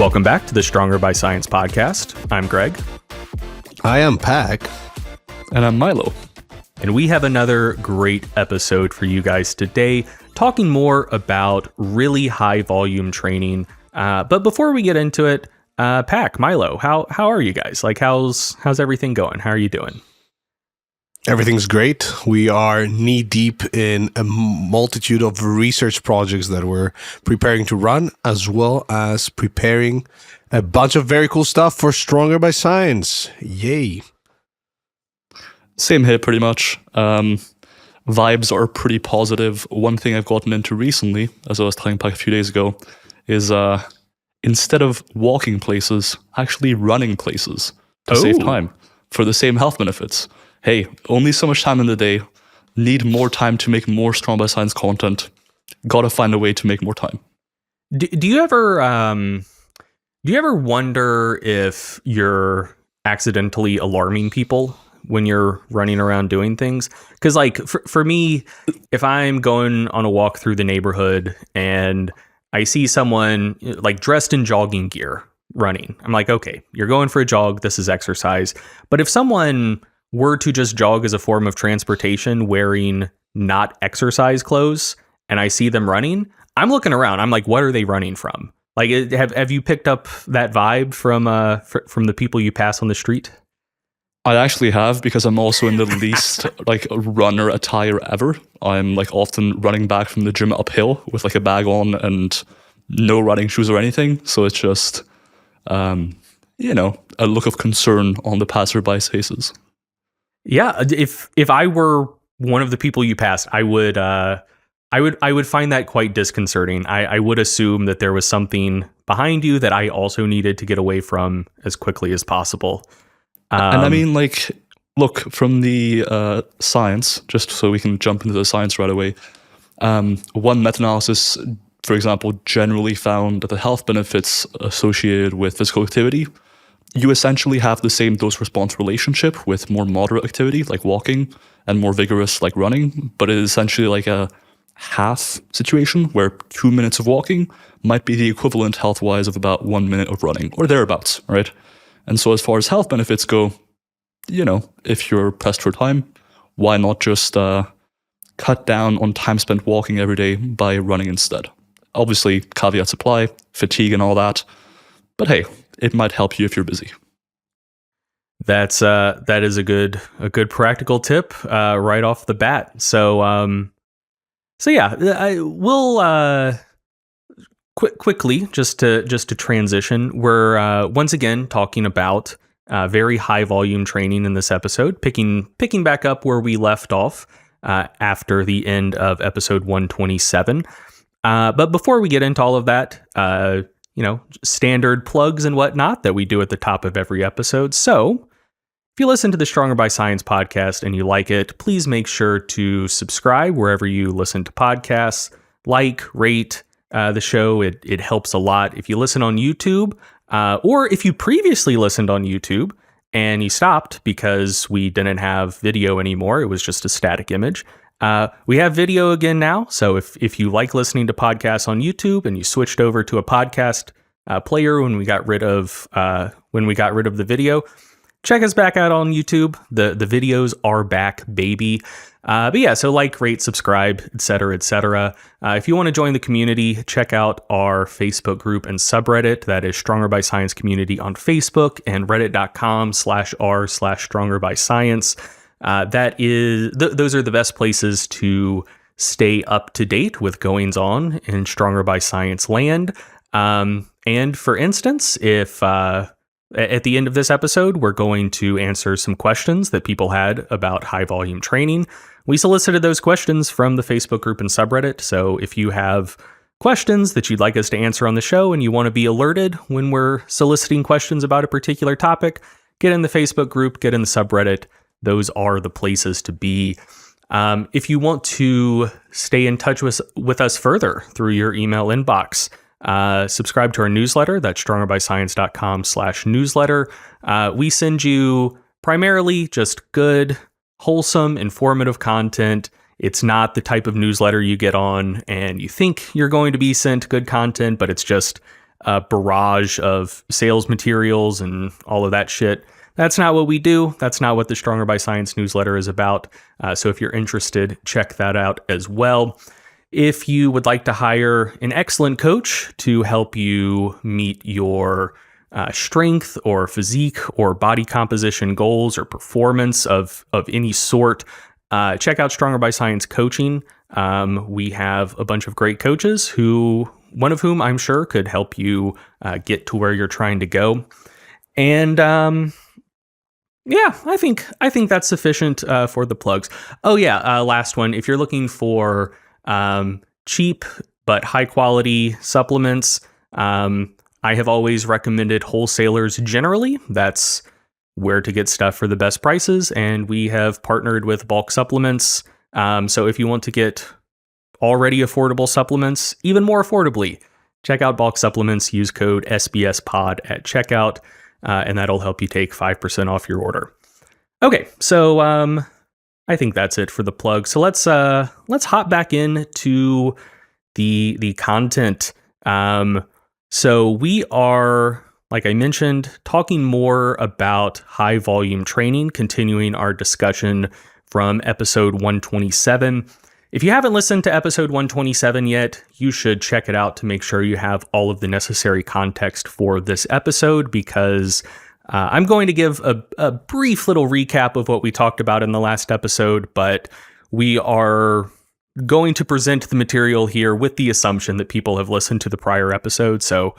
Welcome back to the Stronger by Science podcast. I'm Greg. I am Pack. And I'm Milo. And we have another great episode for you guys today, talking more about really high volume training. But before we get into it, Pack, Milo, how are you guys? Like, how's everything going? How are you doing? Everything's great. We are knee deep in a multitude of research projects that we're preparing to run, as well as preparing a bunch of very cool stuff for Stronger by Science. Yay. Same here, pretty much. Vibes are pretty positive. One thing I've gotten into recently, as I was telling Pack a few days ago, is instead of walking places, actually running places to save time for the same health benefits. Hey, only so much time in the day, need more time to make more Strong by Science content, gotta find a way to make more time. Do you ever wonder if you're accidentally alarming people when you're running around doing things? Because like for me, if I'm going on a walk through the neighborhood and I see someone like dressed in jogging gear running, I'm like, okay, you're going for a jog, this is exercise. But if someone were to just jog as a form of transportation wearing not exercise clothes and I see them running, I'm looking around. I'm like, what are they running from? Like, have you picked up that vibe from the people you pass on the street? I actually have, because I'm also in the least like runner attire ever. I'm like often running back from the gym uphill with like a bag on and no running shoes or anything. So it's just, a look of concern on the passerby's faces. Yeah, if I were one of the people you passed, I would find that quite disconcerting. I would assume that there was something behind you that I also needed to get away from as quickly as possible. And I mean, like, look, from the science, just so we can jump into the science right away, one meta-analysis, for example, generally found that the health benefits associated with physical activity, you essentially have the same dose-response relationship with more moderate activity, like walking, and more vigorous, like running, but it is essentially like a half situation where 2 minutes of walking might be the equivalent health-wise of about 1 minute of running, or thereabouts, right? And so as far as health benefits go, if you're pressed for time, why not just cut down on time spent walking every day by running instead? Obviously, caveats apply, fatigue and all that, but hey, it might help you if you're busy. That is a good practical tip right off the bat. So yeah, we'll quickly just to transition. We're once again talking about very high volume training in this episode, picking back up where we left off after the end of episode 127. But before we get into all of that, standard plugs and whatnot that we do at the top of every episode. So if you listen to the Stronger by Science podcast and you like it, please make sure to subscribe wherever you listen to podcasts, rate the show. It helps a lot. If you listen on YouTube, or if you previously listened on YouTube and you stopped because we didn't have video anymore, it was just a static image. We have video again now, so if you like listening to podcasts on YouTube and you switched over to a podcast player when we got rid of the video, check us back out on YouTube. The videos are back, baby. But yeah, so rate, subscribe, etc., etc. If you want to join the community, check out our Facebook group and subreddit. That is Stronger by Science Community on Facebook and reddit.com/r/Stronger by Science. Those are the best places to stay up to date with goings on in Stronger by Science land. And for instance, if at the end of this episode, we're going to answer some questions that people had about high volume training. We solicited those questions from the Facebook group and subreddit. So if you have questions that you'd like us to answer on the show and you want to be alerted when we're soliciting questions about a particular topic, get in the Facebook group, get in the subreddit. Those are the places to be. If you want to stay in touch with us further through your email inbox, subscribe to our newsletter. That's strongerbyscience.com/newsletter. We send you primarily just good, wholesome, informative content. It's not the type of newsletter you get on and you think you're going to be sent good content, but it's just barrage of sales materials and all of that shit. That's not what we do. That's not what the Stronger by Science newsletter is about. So if you're interested, check that out as well. If you would like to hire an excellent coach to help you meet your strength or physique or body composition goals or performance of any sort, check out Stronger by Science Coaching. We have a bunch of great coaches one of whom I'm sure could help you get to where you're trying to go. And yeah, I think that's sufficient for the plugs. Oh yeah, last one. If you're looking for cheap but high quality supplements, I have always recommended wholesalers generally. That's where to get stuff for the best prices, and we have partnered with Bulk Supplements. So if you want to get already affordable supplements even more affordably, check out Bulk Supplements. Use code SBSPOD at checkout, and that'll help you take 5% off your order. Okay, so I think that's it for the plug. So let's hop back into the content. So we are, like I mentioned, talking more about high volume training, continuing our discussion from episode 127. If you haven't listened to episode 127 yet, you should check it out to make sure you have all of the necessary context for this episode, because I'm going to give a brief little recap of what we talked about in the last episode, but we are going to present the material here with the assumption that people have listened to the prior episode. So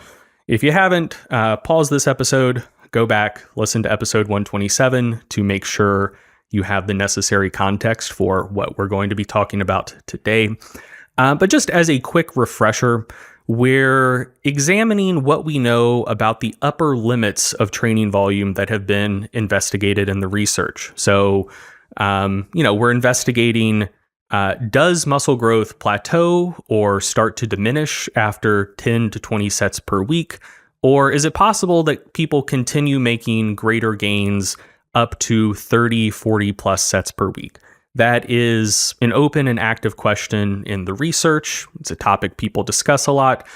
if you haven't, pause this episode, go back, listen to episode 127 to make sure you have the necessary context for what we're going to be talking about today. But just as a quick refresher, we're examining what we know about the upper limits of training volume that have been investigated in the research. So, we're investigating, does muscle growth plateau or start to diminish after 10 to 20 sets per week? Or is it possible that people continue making greater gains up to 30, 40 plus sets per week? That is an open and active question in the research. It's a topic people discuss a lot,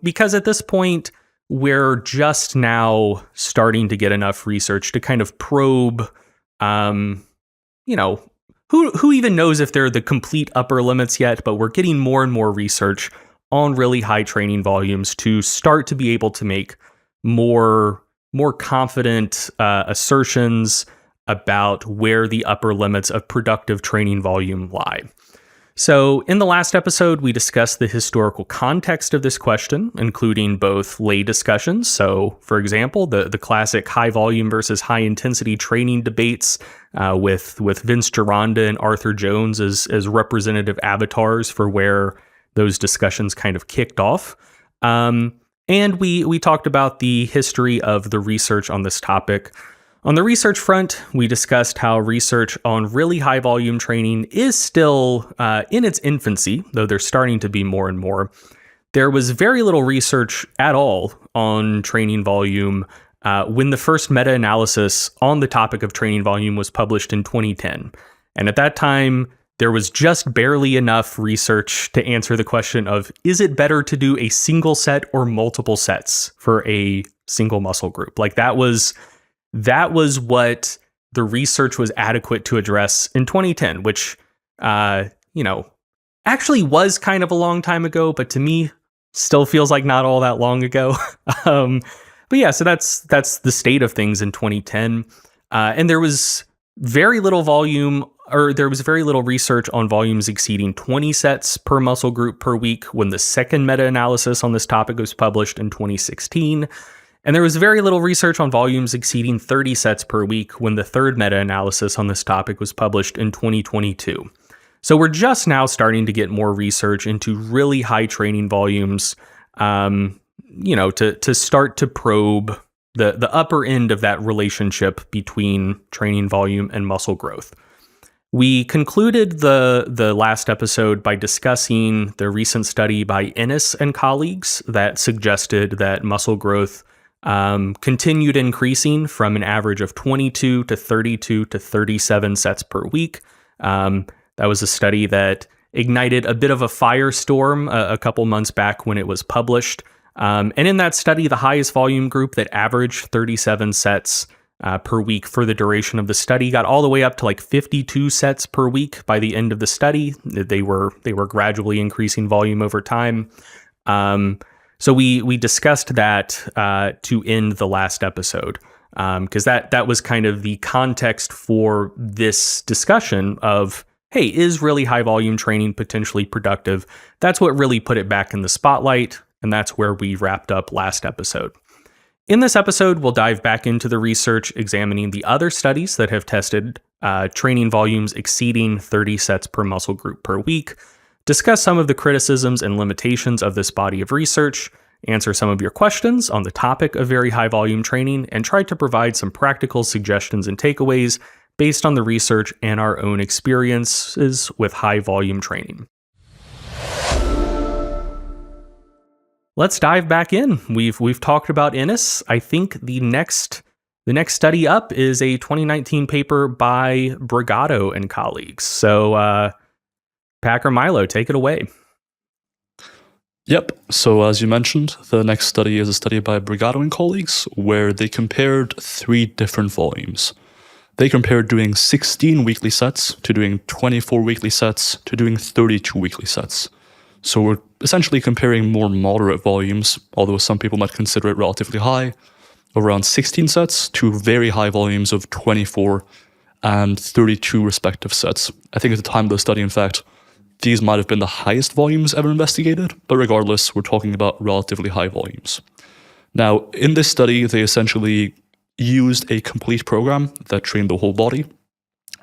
because at this point, we're just now starting to get enough research to kind of probe, who even knows if they're the complete upper limits yet, but we're getting more and more research on really high training volumes to start to be able to make more confident assertions about where the upper limits of productive training volume lie. So in the last episode, we discussed the historical context of this question, including both lay discussions. So, for example, the classic high volume versus high intensity training debates with Vince Gironda and Arthur Jones as representative avatars for where those discussions kind of kicked off. And we talked about the history of the research on this topic. On the research front, we discussed how research on really high volume training is still in its infancy, though there's starting to be more and more. There was very little research at all on training volume when the first meta-analysis on the topic of training volume was published in 2010. And at that time, there was just barely enough research to answer the question of, is it better to do a single set or multiple sets for a single muscle group? Like that was what the research was adequate to address in 2010, which, actually was kind of a long time ago, but to me still feels like not all that long ago. But yeah, so that's the state of things in 2010. And there was very little research on volumes exceeding 20 sets per muscle group per week when the second meta-analysis on this topic was published in 2016. And there was very little research on volumes exceeding 30 sets per week when the third meta-analysis on this topic was published in 2022. So we're just now starting to get more research into really high training volumes, to start to probe the upper end of that relationship between training volume and muscle growth. We concluded the last episode by discussing the recent study by Ennis and colleagues that suggested that muscle growth continued increasing from an average of 22 to 32 to 37 sets per week. That was a study that ignited a bit of a firestorm a couple months back when it was published. And in that study, the highest volume group that averaged 37 sets per week for the duration of the study got all the way up to like 52 sets per week by the end of the study. They were gradually increasing volume over time. So we discussed that to end the last episode, because that was kind of the context for this discussion of, hey, is really high volume training potentially productive? That's what really put it back in the spotlight, and that's where we wrapped up last episode. In this episode, we'll dive back into the research examining the other studies that have tested training volumes exceeding 30 sets per muscle group per week, discuss some of the criticisms and limitations of this body of research, answer some of your questions on the topic of very high volume training, and try to provide some practical suggestions and takeaways based on the research and our own experiences with high volume training. Let's dive back in. We've talked about Ennis. I think the next study up is a 2019 paper by Brigado and colleagues. So, Packer Milo, take it away. Yep. So as you mentioned, the next study is a study by Brigado and colleagues where they compared 3 different volumes. They compared doing 16 weekly sets to doing 24 weekly sets to doing 32 weekly sets. So we're essentially comparing more moderate volumes, although some people might consider it relatively high, around 16 sets to very high volumes of 24 and 32 respective sets. I think at the time of the study, in fact, these might have been the highest volumes ever investigated, but regardless, we're talking about relatively high volumes. Now, in this study, they essentially used a complete program that trained the whole body.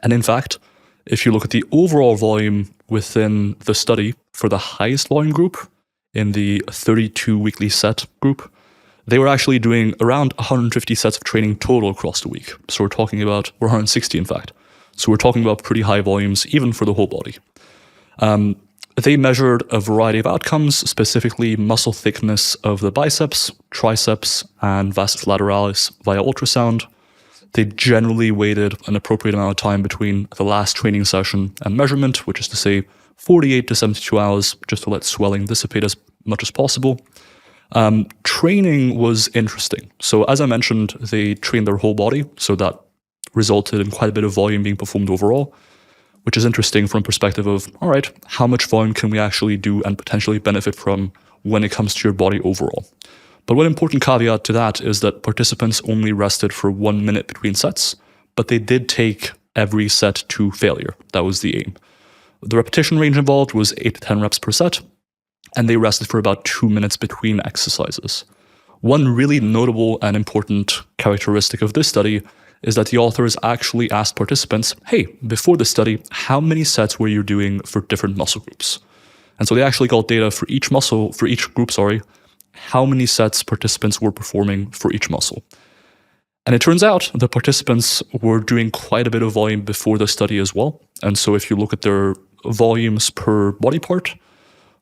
And in fact, if you look at the overall volume within the study for the highest volume group in the 32 weekly set group, they were actually doing around 150 sets of training total across the week. So we're talking about, or 160 in fact. So we're talking about pretty high volumes even for the whole body. They measured a variety of outcomes, specifically muscle thickness of the biceps, triceps, and vastus lateralis via ultrasound. They generally waited an appropriate amount of time between the last training session and measurement, which is to say 48 to 72 hours, just to let swelling dissipate as much as possible. Training was interesting. So as I mentioned, they trained their whole body, so that resulted in quite a bit of volume being performed overall, which is interesting from a perspective of, all right, how much volume can we actually do and potentially benefit from when it comes to your body overall? But one important caveat to that is that participants only rested for 1 minute between sets, but they did take every set to failure. That was the aim. The repetition range involved was 8 to 10 reps per set, and they rested for about 2 minutes between exercises. One really notable and important characteristic of this study is that the authors actually asked participants, hey, before the study, how many sets were you doing for different muscle groups? And so they actually got data for each group, how many sets participants were performing for each muscle. And it turns out the participants were doing quite a bit of volume before the study as well. And so if you look at their volumes per body part,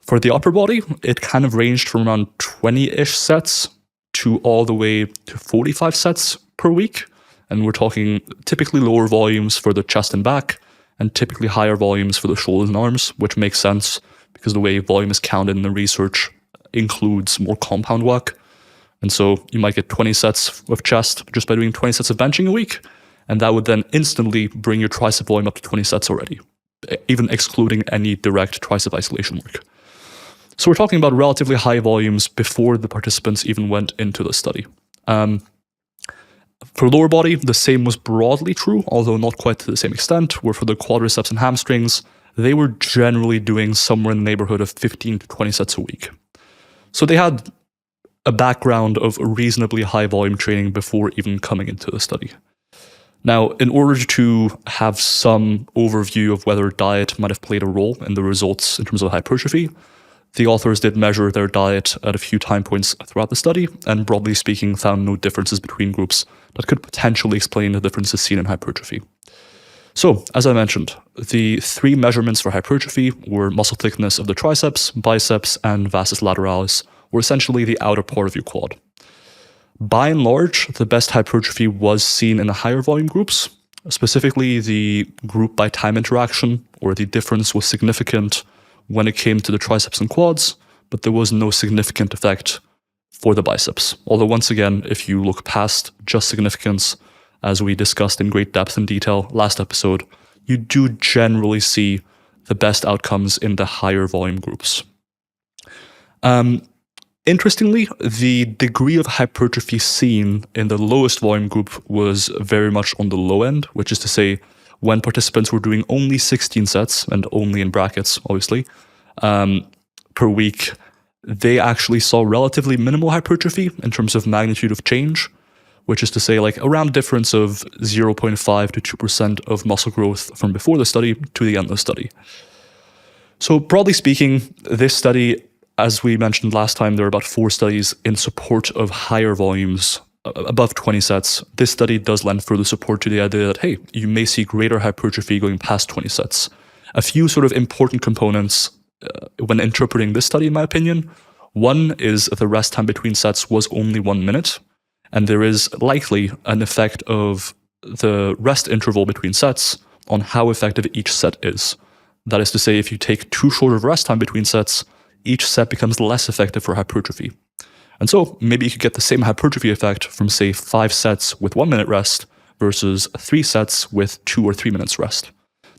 for the upper body, it kind of ranged from around 20-ish sets to all the way to 45 sets per week. And we're talking typically lower volumes for the chest and back, and typically higher volumes for the shoulders and arms, which makes sense because the way volume is counted in the research includes more compound work. And so you might get 20 sets of chest just by doing 20 sets of benching a week, and that would then instantly bring your tricep volume up to 20 sets already, even excluding any direct tricep isolation work. So we're talking about relatively high volumes before the participants even went into the study. For lower body, the same was broadly true, although not quite to the same extent, where for the quadriceps and hamstrings, they were generally doing somewhere in the neighborhood of 15 to 20 sets a week. So they had a background of reasonably high volume training before even coming into the study. Now, in order to have some overview of whether diet might have played a role in the results in terms of hypertrophy, the authors did measure their diet at a few time points throughout the study, and broadly speaking, found no differences between groups that could potentially explain the differences seen in hypertrophy. So, as I mentioned, the 3 measurements for hypertrophy were muscle thickness of the triceps, biceps, and vastus lateralis, or essentially the outer part of your quad. By and large, the best hypertrophy was seen in the higher volume groups, specifically the group by time interaction, or the difference was significant when it came to the triceps and quads, but there was no significant effect for the biceps. Although once again, if you look past just significance, as we discussed in great depth and detail last episode, you do generally see the best outcomes in the higher volume groups. Interestingly, the degree of hypertrophy seen in the lowest volume group was very much on the low end, which is to say, when participants were doing only 16 sets, and only in brackets, obviously, per week, they actually saw relatively minimal hypertrophy in terms of magnitude of change, which is to say, like around a difference of 0.5 to 2% of muscle growth from before the study to the end of the study. So broadly speaking, this study, as we mentioned last time, there are about 4 studies in support of higher volumes above 20 sets. This study does lend further support to the idea that, hey, you may see greater hypertrophy going past 20 sets. A few sort of important components when interpreting this study, in my opinion. One is the rest time between sets was only 1 minute, and there is likely an effect of the rest interval between sets on how effective each set is. That is to say, if you take too short of rest time between sets, each set becomes less effective for hypertrophy. And so maybe you could get the same hypertrophy effect from, say, 5 sets with 1 minute rest versus 3 sets with 2 or 3 minutes rest.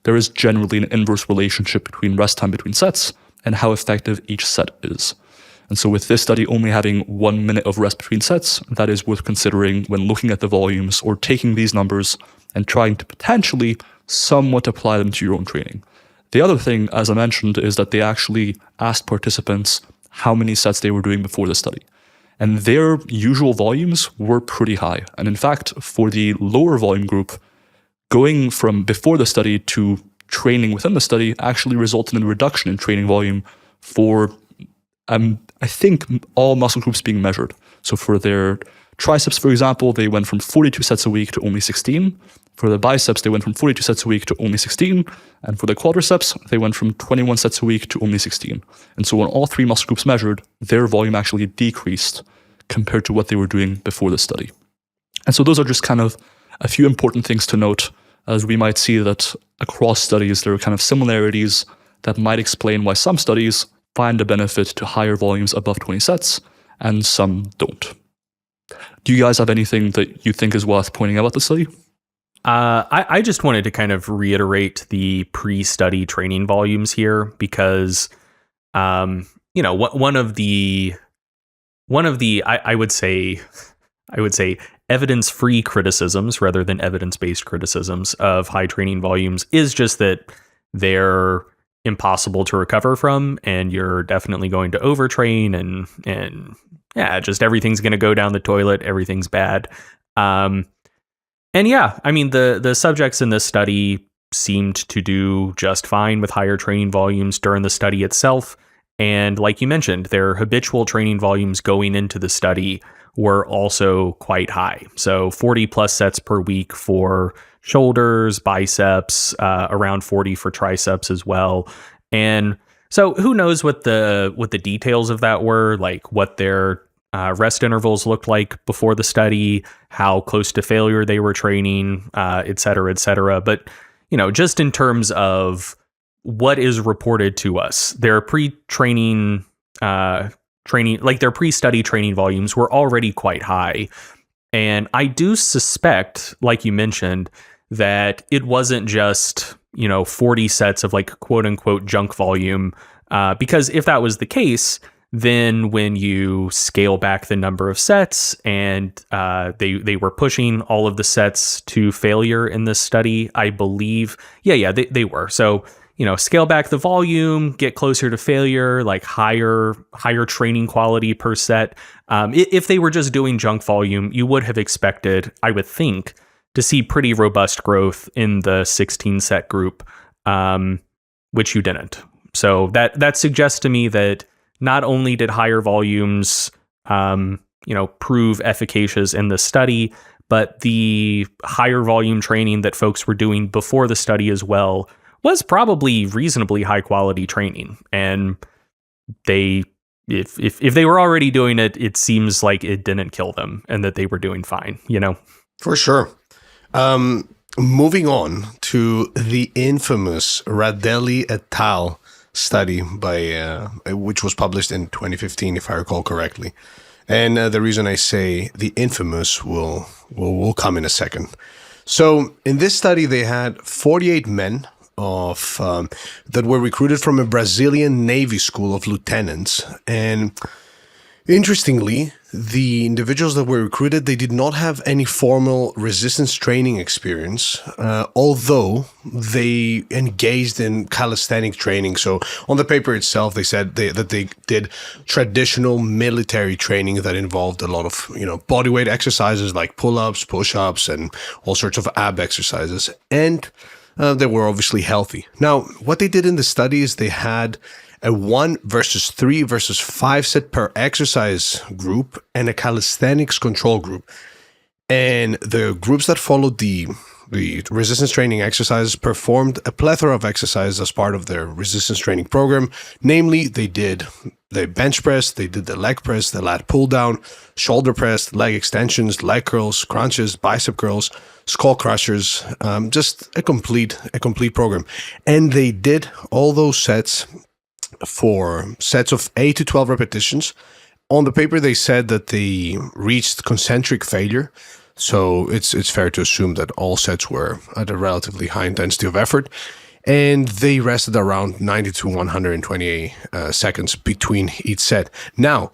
There is generally an inverse relationship between rest time between sets and how effective each set is. And so with this study only having 1 minute of rest between sets, that is worth considering when looking at the volumes or taking these numbers and trying to potentially somewhat apply them to your own training. The other thing, as I mentioned, is that they actually asked participants how many sets they were doing before the study. And their usual volumes were pretty high. And in fact, for the lower volume group, going from before the study to training within the study actually resulted in a reduction in training volume for, I think, all muscle groups being measured. So for their triceps, for example, they went from 42 sets a week to only 16. For the biceps, they went from 42 sets a week to only 16. And for the quadriceps, they went from 21 sets a week to only 16. And so when all 3 muscle groups measured, their volume actually decreased compared to what they were doing before the study. And so those are just kind of a few important things to note, as we might see that across studies, there are kind of similarities that might explain why some studies find a benefit to higher volumes above 20 sets and some don't. Do you guys have anything that you think is worth pointing out about the study? I just wanted to kind of reiterate the pre-study training volumes here because, one of the I would say evidence-free criticisms rather than evidence-based criticisms of high training volumes is just that they're impossible to recover from, and you're definitely going to overtrain, and yeah, just everything's going to go down the toilet. Everything's bad. And yeah, I mean, the subjects in this study seemed to do just fine with higher training volumes during the study itself. And like you mentioned, their habitual training volumes going into the study were also quite high. So 40 plus sets per week for shoulders, biceps, around 40 for triceps as well. And so who knows what the details of that were, like what their rest intervals looked like before the study, how close to failure they were training, et cetera, et cetera. But, just in terms of what is reported to us, their pre-training their pre-study training volumes were already quite high. And I do suspect, like you mentioned, that it wasn't just, 40 sets of like quote unquote junk volume, because if that was the case, then when you scale back the number of sets and they were pushing all of the sets to failure in this study, I believe, they were. So, scale back the volume, get closer to failure, like higher training quality per set. If they were just doing junk volume, you would have expected, I would think, to see pretty robust growth in the 16 set group, which you didn't. So that suggests to me that not only did higher volumes, prove efficacious in the study, but the higher volume training that folks were doing before the study as well was probably reasonably high quality training. And if they were already doing it, it seems like it didn't kill them and that they were doing fine, For sure. Moving on to the infamous Radelli et al. Study by which was published in 2015, if I recall correctly. And the reason I say the infamous will come in a second. So in this study, they had 48 men that were recruited from a Brazilian Navy school of lieutenants. And interestingly, the individuals that were recruited, they did not have any formal resistance training experience, although they engaged in calisthenic training. So on the paper itself, they said that they did traditional military training that involved a lot of, bodyweight exercises like pull-ups, push-ups, and all sorts of ab exercises. And they were obviously healthy. Now, what they did in the study is they had a 1 versus 3 versus 5 set per exercise group and a calisthenics control group. And the groups that followed the resistance training exercises performed a plethora of exercises as part of their resistance training program. Namely, they did the bench press, they did the leg press, the lat pull down, shoulder press, leg extensions, leg curls, crunches, bicep curls, skull crushers, just a complete program. And they did all those sets for sets of 8 to 12 repetitions. On the paper, they said that they reached concentric failure. So it's fair to assume that all sets were at a relatively high intensity of effort. And they rested around 90 to 120 seconds between each set. Now,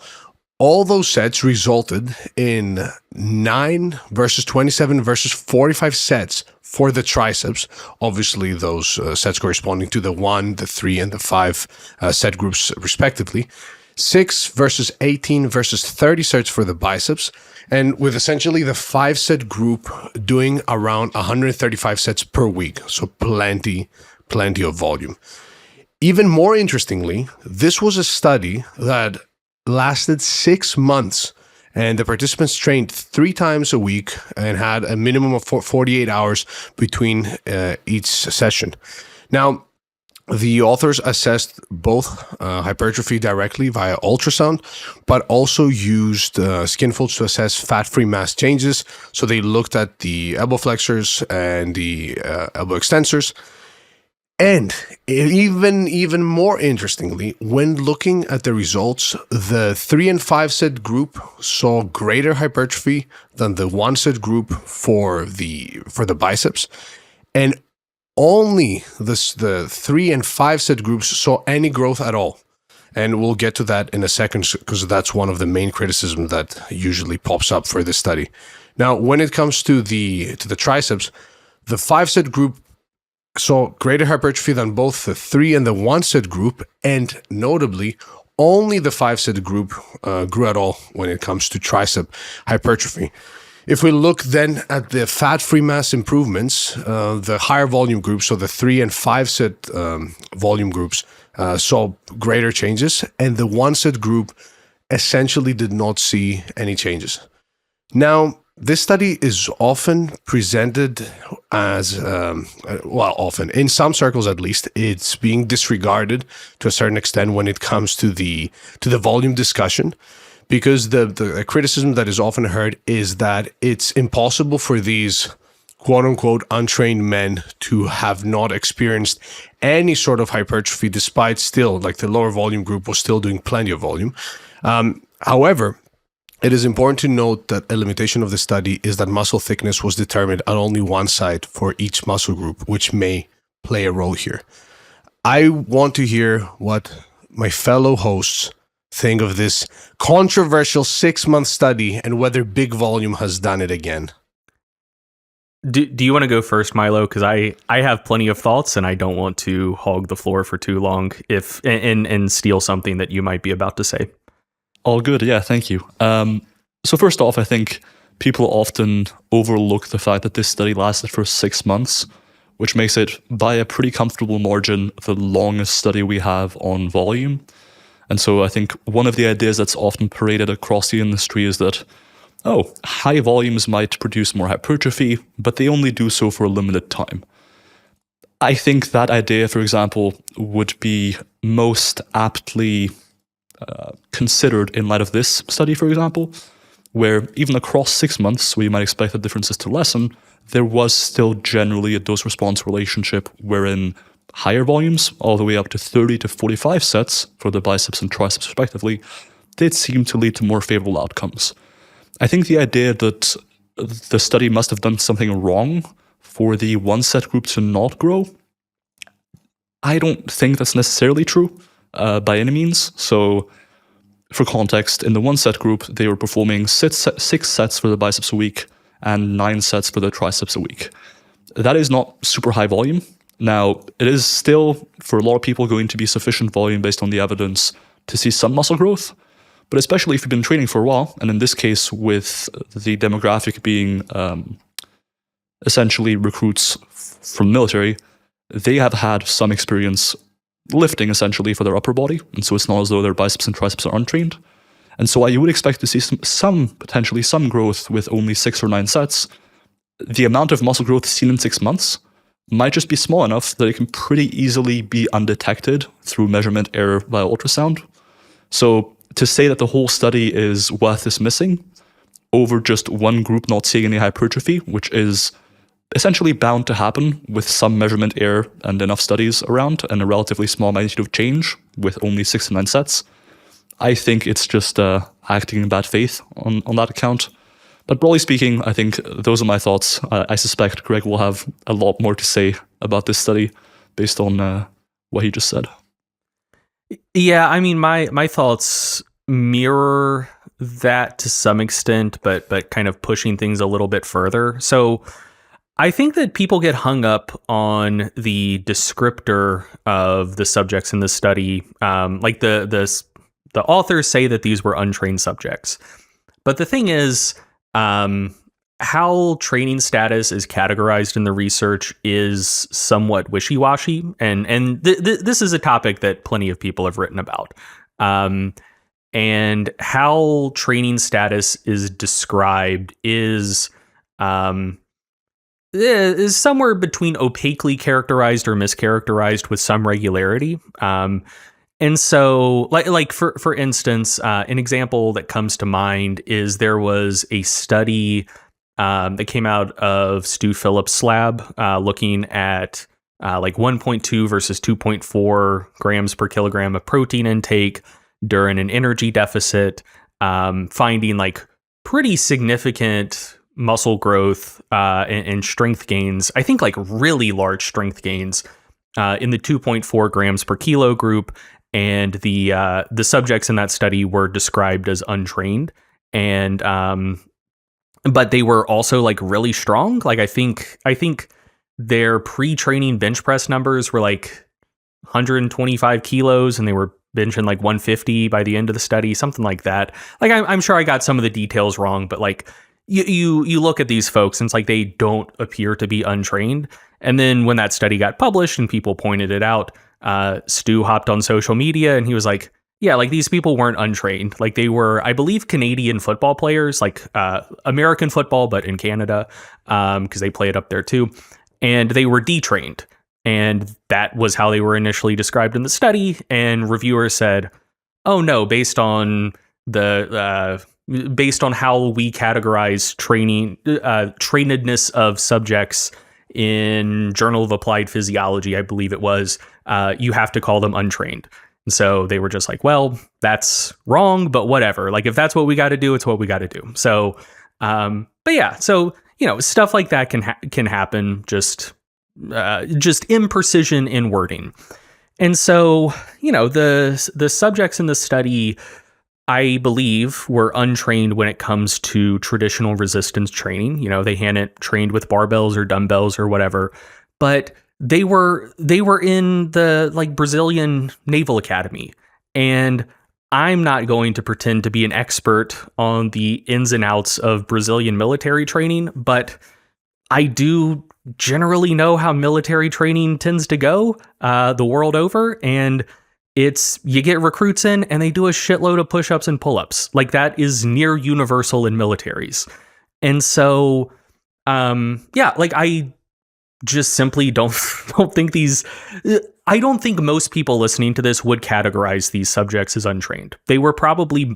all those sets resulted in 9 versus 27 versus 45 sets for the triceps. Obviously, those sets corresponding to the 1, the 3, and the 5 set groups respectively. 6 versus 18 versus 30 sets for the biceps. And with essentially the 5 set group doing around 135 sets per week. So plenty of volume. Even more interestingly, this was a study that lasted 6 months, and the participants trained 3 times a week and had a minimum of 48 hours between each session. Now, the authors assessed both hypertrophy directly via ultrasound, but also used skin folds to assess fat-free mass changes. So they looked at the elbow flexors and the elbow extensors. And even more interestingly, when looking at the results, the 3 and 5 set group saw greater hypertrophy than the 1 set group for the biceps, and only the 3 and 5 set groups saw any growth at all. And we'll get to that in a second, because that's one of the main criticisms that usually pops up for this study. Now, when it comes to the triceps, the 5 set group saw greater hypertrophy than both the 3 and the 1 set group, and notably, only the 5 set group grew at all when it comes to tricep hypertrophy. If we look then at the fat-free mass improvements, the higher volume groups, so the 3 and 5 set volume groups, saw greater changes, and the 1 set group essentially did not see any changes. Now, this study is often presented as, often, in some circles at least, it's being disregarded to a certain extent when it comes to the volume discussion, because the criticism that is often heard is that it's impossible for these quote-unquote untrained men to have not experienced any sort of hypertrophy, despite still, like the lower volume group was still doing plenty of volume. However, it is important to note that a limitation of the study is that muscle thickness was determined on only one side for each muscle group, which may play a role here. I want to hear what my fellow hosts think of this controversial 6-month study and whether big volume has done it again. Do you want to go first, Milo? Because I have plenty of thoughts, and I don't want to hog the floor for too long and steal something that you might be about to say. All good. Yeah, thank you. So first off, I think people often overlook the fact that this study lasted for 6 months, which makes it, by a pretty comfortable margin, the longest study we have on volume. And so I think one of the ideas that's often paraded across the industry is that, high volumes might produce more hypertrophy, but they only do so for a limited time. I think that idea, for example, would be most aptly considered in light of this study, for example, where even across 6 months, we might expect the differences to lessen, there was still generally a dose-response relationship wherein higher volumes, all the way up to 30 to 45 sets for the biceps and triceps respectively, did seem to lead to more favorable outcomes. I think the idea that the study must have done something wrong for the one set group to not grow, I don't think that's necessarily true by any means. So for context, in the one set group, they were performing six sets for the biceps a week and 9 sets for the triceps a week. That is not super high volume. Now, it is still, for a lot of people, going to be sufficient volume based on the evidence to see some muscle growth. But especially if you've been training for a while, and in this case, with the demographic being essentially recruits from military, they have had some experience lifting essentially for their upper body. And so it's not as though their biceps and triceps are untrained. And so you would expect to see some potentially some growth with only 6 or 9 sets. The amount of muscle growth seen in 6 months might just be small enough that it can pretty easily be undetected through measurement error via ultrasound. So to say that the whole study is worth dismissing over just one group not seeing any hypertrophy, which is essentially bound to happen with some measurement error and enough studies around and a relatively small magnitude of change with only 6 to 9 sets, I think it's just acting in bad faith on that account. But broadly speaking, I think those are my thoughts. I suspect Greg will have a lot more to say about this study based on what he just said. Yeah, I mean, my thoughts mirror that to some extent, but kind of pushing things a little bit further. So I think that people get hung up on the descriptor of the subjects in the study. Like the authors say that these were untrained subjects. But the thing is, how training status is categorized in the research is somewhat wishy-washy. And this is a topic that plenty of people have written about. And how training status is described is somewhere between opaquely characterized or mischaracterized with some regularity. And so, like for instance, an example that comes to mind is there was a study that came out of Stu Phillips' lab looking at like 1.2 versus 2.4 grams per kilogram of protein intake during an energy deficit, finding like pretty significant muscle growth and strength gains. I think like really large strength gains in the 2.4 grams per kilo group. And the subjects in that study were described as untrained, and but they were also like really strong. Like I think their pre-training bench press numbers were like 125 kilos, and they were benching like 150 by the end of the study, something like that. Like I'm sure I got some of the details wrong, but like you look at these folks, and it's like they don't appear to be untrained. And then when that study got published and people pointed it out, Stu hopped on social media and he was like, yeah, like these people weren't untrained. Like they were, I believe, Canadian football players, like American football, but in Canada, because they play it up there too. And they were detrained. And that was how they were initially described in the study. And reviewers said, oh no, based on how we categorize training, trainedness of subjects in Journal of Applied Physiology, I believe it was, you have to call them untrained. And so they were just like, well, that's wrong, but whatever. Like, if that's what we got to do, it's what we got to do. So, but yeah, so, you know, stuff like that can happen, just imprecision in wording. And so, you know, the subjects in the study, I believe, were untrained when it comes to traditional resistance training. You know, they hadn't trained with barbells or dumbbells or whatever, but they were in the like Brazilian Naval Academy. And I'm not going to pretend to be an expert on the ins and outs of Brazilian military training, but I do generally know how military training tends to go the world over. And it's, you get recruits in and they do a shitload of push-ups and pull-ups. Like that is near universal in militaries. And so, yeah, like I just simply don't think I don't think most people listening to this would categorize these subjects as untrained. They were probably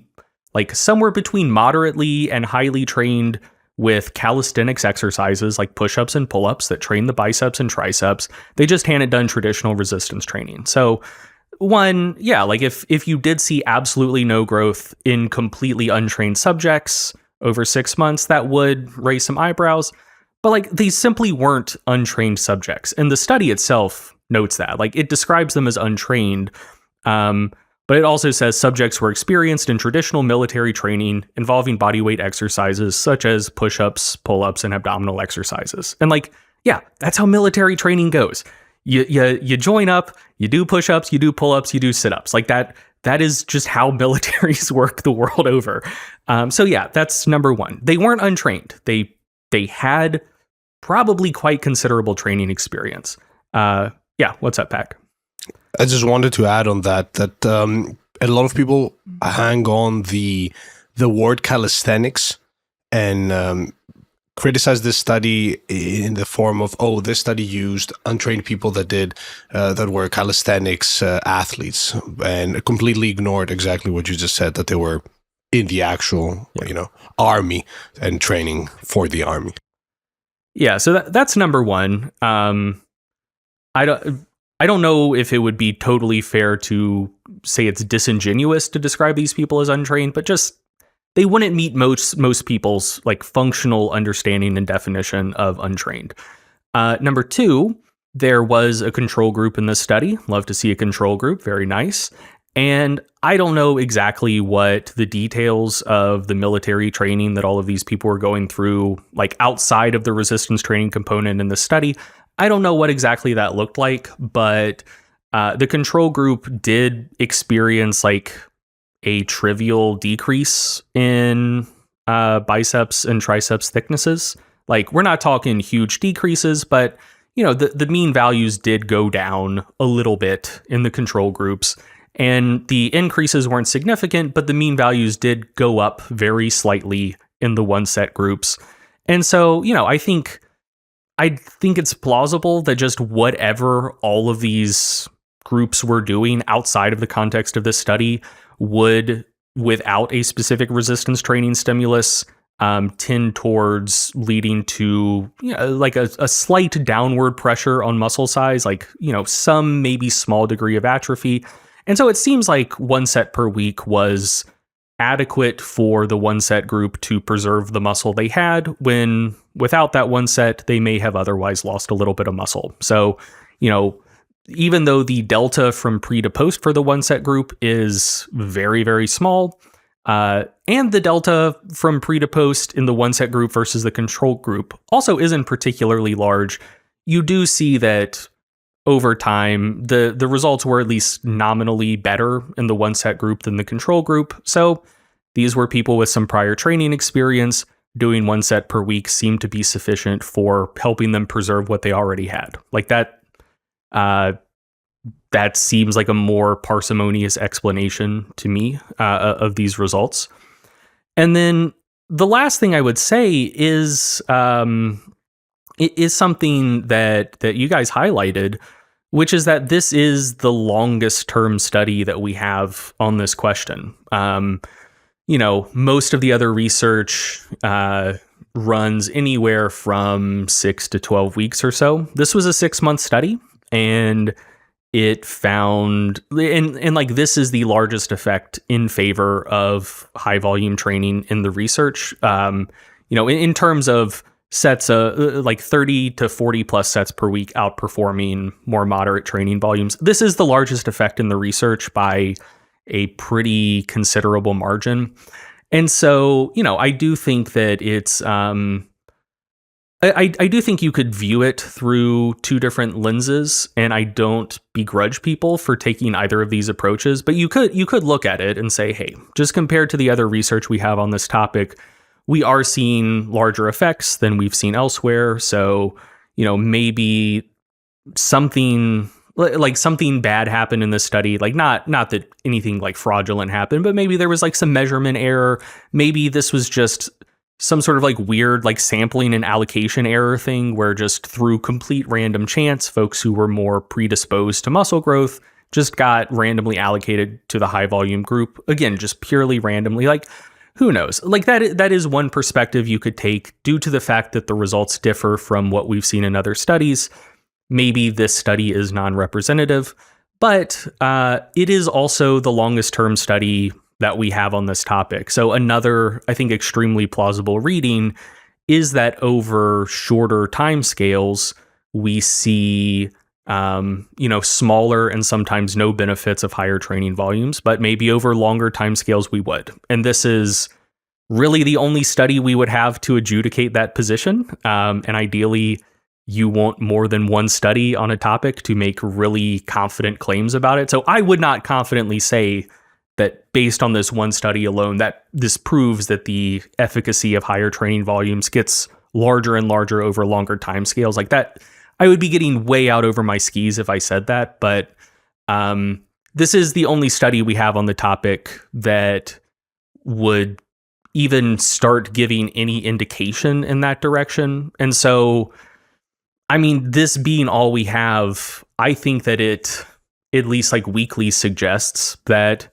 like somewhere between moderately and highly trained with calisthenics exercises like push-ups and pull-ups that train the biceps and triceps. They just hadn't done traditional resistance training. So one, yeah, like if you did see absolutely no growth in completely untrained subjects over 6 months, that would raise some eyebrows. But like these simply weren't untrained subjects. And the study itself notes that. Like it describes them as untrained. But it also says subjects were experienced in traditional military training involving bodyweight exercises such as push-ups, pull-ups, and abdominal exercises. And like, yeah, that's how military training goes. You join up, you do push-ups, you do pull-ups, you do sit-ups. Like that is just how militaries work the world over. So yeah, that's number one. They weren't untrained. They had probably quite considerable training experience. Yeah, what's up, Pac? I just wanted to add on that a lot of people hang on the word calisthenics and criticize this study in the form of, oh, this study used untrained people that were calisthenics athletes, and completely ignored exactly what you just said, that they were in the actual army and training for the army. Yeah, so that's number one. I don't know if it would be totally fair to say it's disingenuous to describe these people as untrained, but just they wouldn't meet most people's like functional understanding and definition of untrained. Number two, there was a control group in this study. Love to see a control group. Very nice. And I don't know exactly what the details of the military training that all of these people were going through, like outside of the resistance training component in the study. I don't know what exactly that looked like, but the control group did experience like a trivial decrease in biceps and triceps thicknesses. Like we're not talking huge decreases, but the mean values did go down a little bit in the control groups, and the increases weren't significant, but the mean values did go up very slightly in the one set groups. And so, I think it's plausible that just whatever all of these groups were doing outside of the context of this study would, without a specific resistance training stimulus, tend towards leading to like a slight downward pressure on muscle size, like some maybe small degree of atrophy. And so it seems like one set per week was adequate for the one set group to preserve the muscle they had, when without that one set, they may have otherwise lost a little bit of muscle. So, even though the delta from pre to post for the one set group is very, very small, and the delta from pre to post in the one set group versus the control group also isn't particularly large, you do see that over time, the results were at least nominally better in the one set group than the control group. So these were people with some prior training experience. Doing one set per week seemed to be sufficient for helping them preserve what they already had. Like that seems like a more parsimonious explanation to me of these results. And then the last thing I would say is it is something that you guys highlighted, which is that this is the longest term study that we have on this question. Most of the other research runs anywhere from 6 to 12 weeks or so. This was a 6-month study, and it found, and like this is the largest effect in favor of high volume training in the research. In terms of sets, like 30 to 40 plus sets per week outperforming more moderate training volumes. This is the largest effect in the research by a pretty considerable margin. And so, I do think that it's, I do think you could view it through two different lenses, and I don't begrudge people for taking either of these approaches, but you could look at it and say, hey, just compared to the other research we have on this topic, we are seeing larger effects than we've seen elsewhere. So, maybe something bad happened in this study, like not that anything like fraudulent happened, but maybe there was like some measurement error. Maybe this was just some sort of like weird like sampling and allocation error thing where just through complete random chance, folks who were more predisposed to muscle growth just got randomly allocated to the high volume group. Again, just purely randomly. Like, who knows? Like that is one perspective you could take due to the fact that the results differ from what we've seen in other studies. Maybe this study is non-representative, But it is also the longest term study that we have on this topic. So another, I think, extremely plausible reading is that over shorter time scales, we see smaller and sometimes no benefits of higher training volumes, but maybe over longer time scales we would. And this is really the only study we would have to adjudicate that position. And ideally, you want more than one study on a topic to make really confident claims about it. So I would not confidently say that based on this one study alone, that this proves that the efficacy of higher training volumes gets larger and larger over longer time scales. Like that, I would be getting way out over my skis if I said that. But this is the only study we have on the topic that would even start giving any indication in that direction. And so, I mean, this being all we have, I think that it at least like weekly suggests that,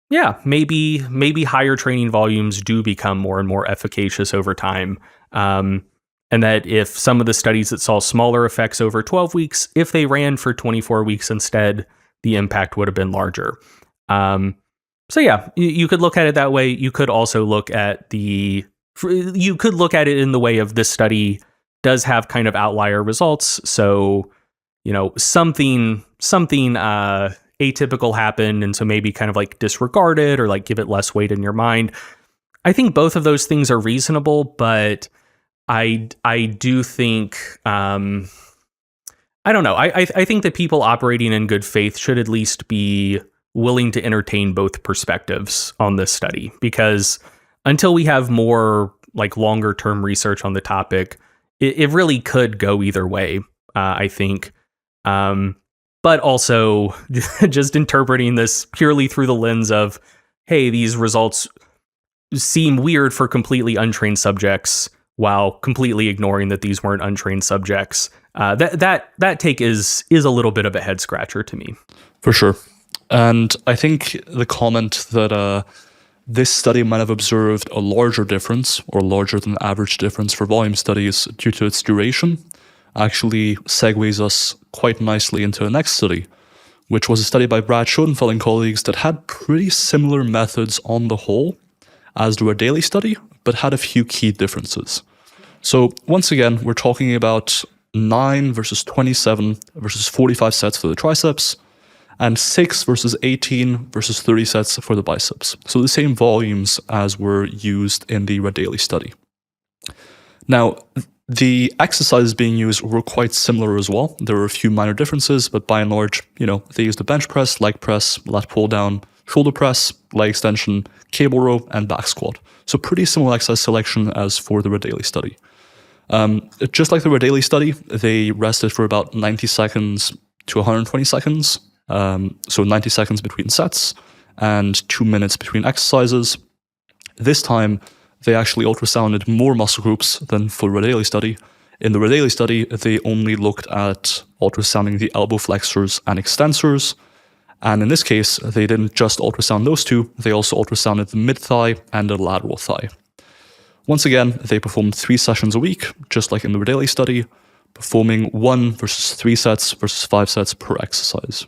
yeah, maybe higher training volumes do become more and more efficacious over time. And that if some of the studies that saw smaller effects over 12 weeks, if they ran for 24 weeks instead, the impact would have been larger. So yeah, you could look at it that way. You could also look at it in the way of this study does have kind of outlier results. So, something atypical happened, and so maybe kind of like disregard it or like give it less weight in your mind. I think both of those things are reasonable, but I do think I don't know. I think that people operating in good faith should at least be willing to entertain both perspectives on this study, because until we have more like longer term research on the topic, it really could go either way, I think. But also just interpreting this purely through the lens of, hey, these results seem weird for completely untrained subjects, while completely ignoring that these weren't untrained subjects. That take is a little bit of a head scratcher to me. For sure. And I think the comment that this study might have observed a larger difference or larger than average difference for volume studies due to its duration actually segues us quite nicely into the next study, which was a study by Brad Schoenfeld and colleagues that had pretty similar methods on the whole as the daily study, but had a few key differences. So once again, we're talking about 9 versus 27 versus 45 sets for the triceps, and 6 versus 18 versus 30 sets for the biceps. So the same volumes as were used in the daily study. Now, the exercises being used were quite similar as well. There were a few minor differences, but by and large, they used the bench press, leg press, lat pull down, shoulder press, leg extension, cable row, and back squat. So pretty similar exercise selection as for the daily study. Just like the daily study, they rested for about 90 seconds to 120 seconds. So 90 seconds between sets and 2 minutes between exercises. This time, they actually ultrasounded more muscle groups than for the daily study. In the daily study, they only looked at ultrasounding the elbow flexors and extensors. And in this case, they didn't just ultrasound those two, they also ultrasounded the mid-thigh and the lateral thigh. Once again, they performed 3 sessions a week, just like in the daily study, performing 1 versus 3 sets versus 5 sets per exercise.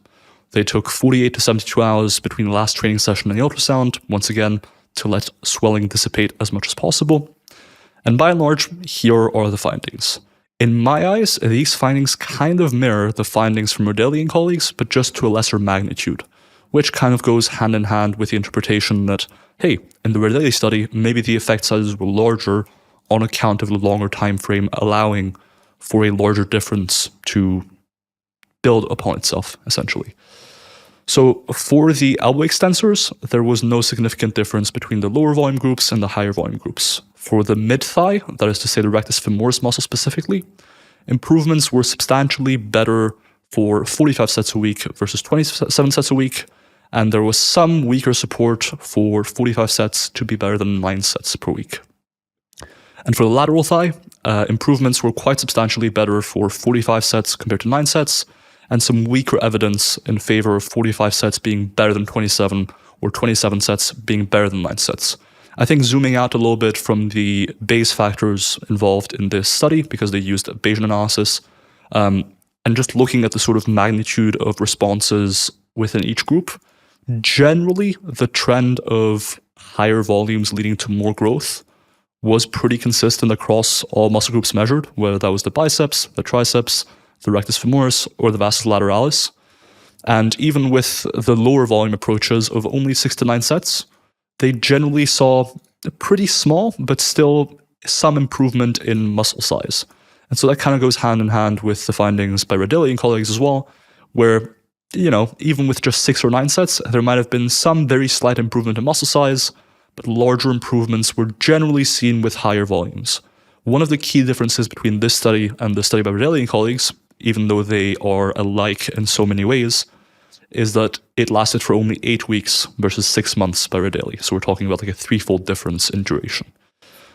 They took 48 to 72 hours between the last training session and the ultrasound, once again, to let swelling dissipate as much as possible. And by and large, here are the findings. In my eyes, these findings kind of mirror the findings from Rodelli and colleagues, but just to a lesser magnitude, which kind of goes hand in hand with the interpretation that, hey, in the Rodelli study, maybe the effect sizes were larger on account of the longer time frame, allowing for a larger difference to build upon itself, essentially. So for the elbow extensors, there was no significant difference between the lower volume groups and the higher volume groups. For the mid-thigh, that is to say the rectus femoris muscle specifically, improvements were substantially better for 45 sets a week versus 27 sets a week, and there was some weaker support for 45 sets to be better than 9 sets per week. And for the lateral thigh, improvements were quite substantially better for 45 sets compared to 9 sets, and some weaker evidence in favor of 45 sets being better than 27 or 27 sets being better than 9 sets. I think zooming out a little bit from the Bayes factors involved in this study, because they used Bayesian analysis, I and just looking at the sort of magnitude of responses within each group, generally the trend of higher volumes leading to more growth was pretty consistent across all muscle groups measured, whether that was the biceps, the triceps, the rectus femoris, or the vastus lateralis. And even with the lower volume approaches of only 6 to 9 sets, they generally saw a pretty small, but still some improvement in muscle size. And so that kind of goes hand in hand with the findings by Radilli and colleagues as well, where, even with just 6 or 9 sets, there might have been some very slight improvement in muscle size, but larger improvements were generally seen with higher volumes. One of the key differences between this study and the study by Radilli and colleagues, even though they are alike in so many ways, is that it lasted for only 8 weeks versus 6 months by Radilli. So we're talking about like a threefold difference in duration.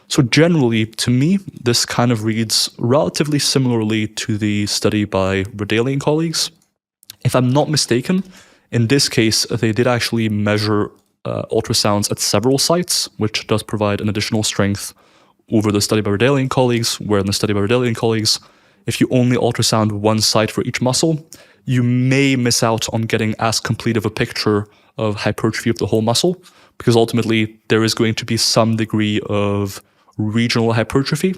So generally, to me, this kind of reads relatively similarly to the study by Radilli and colleagues. If I'm not mistaken, in this case, they did actually measure ultrasounds at several sites, which does provide an additional strength over the study by Radilli and colleagues, where in the study by Radilli and colleagues, if you only ultrasound one site for each muscle, you may miss out on getting as complete of a picture of hypertrophy of the whole muscle, because ultimately there is going to be some degree of regional hypertrophy.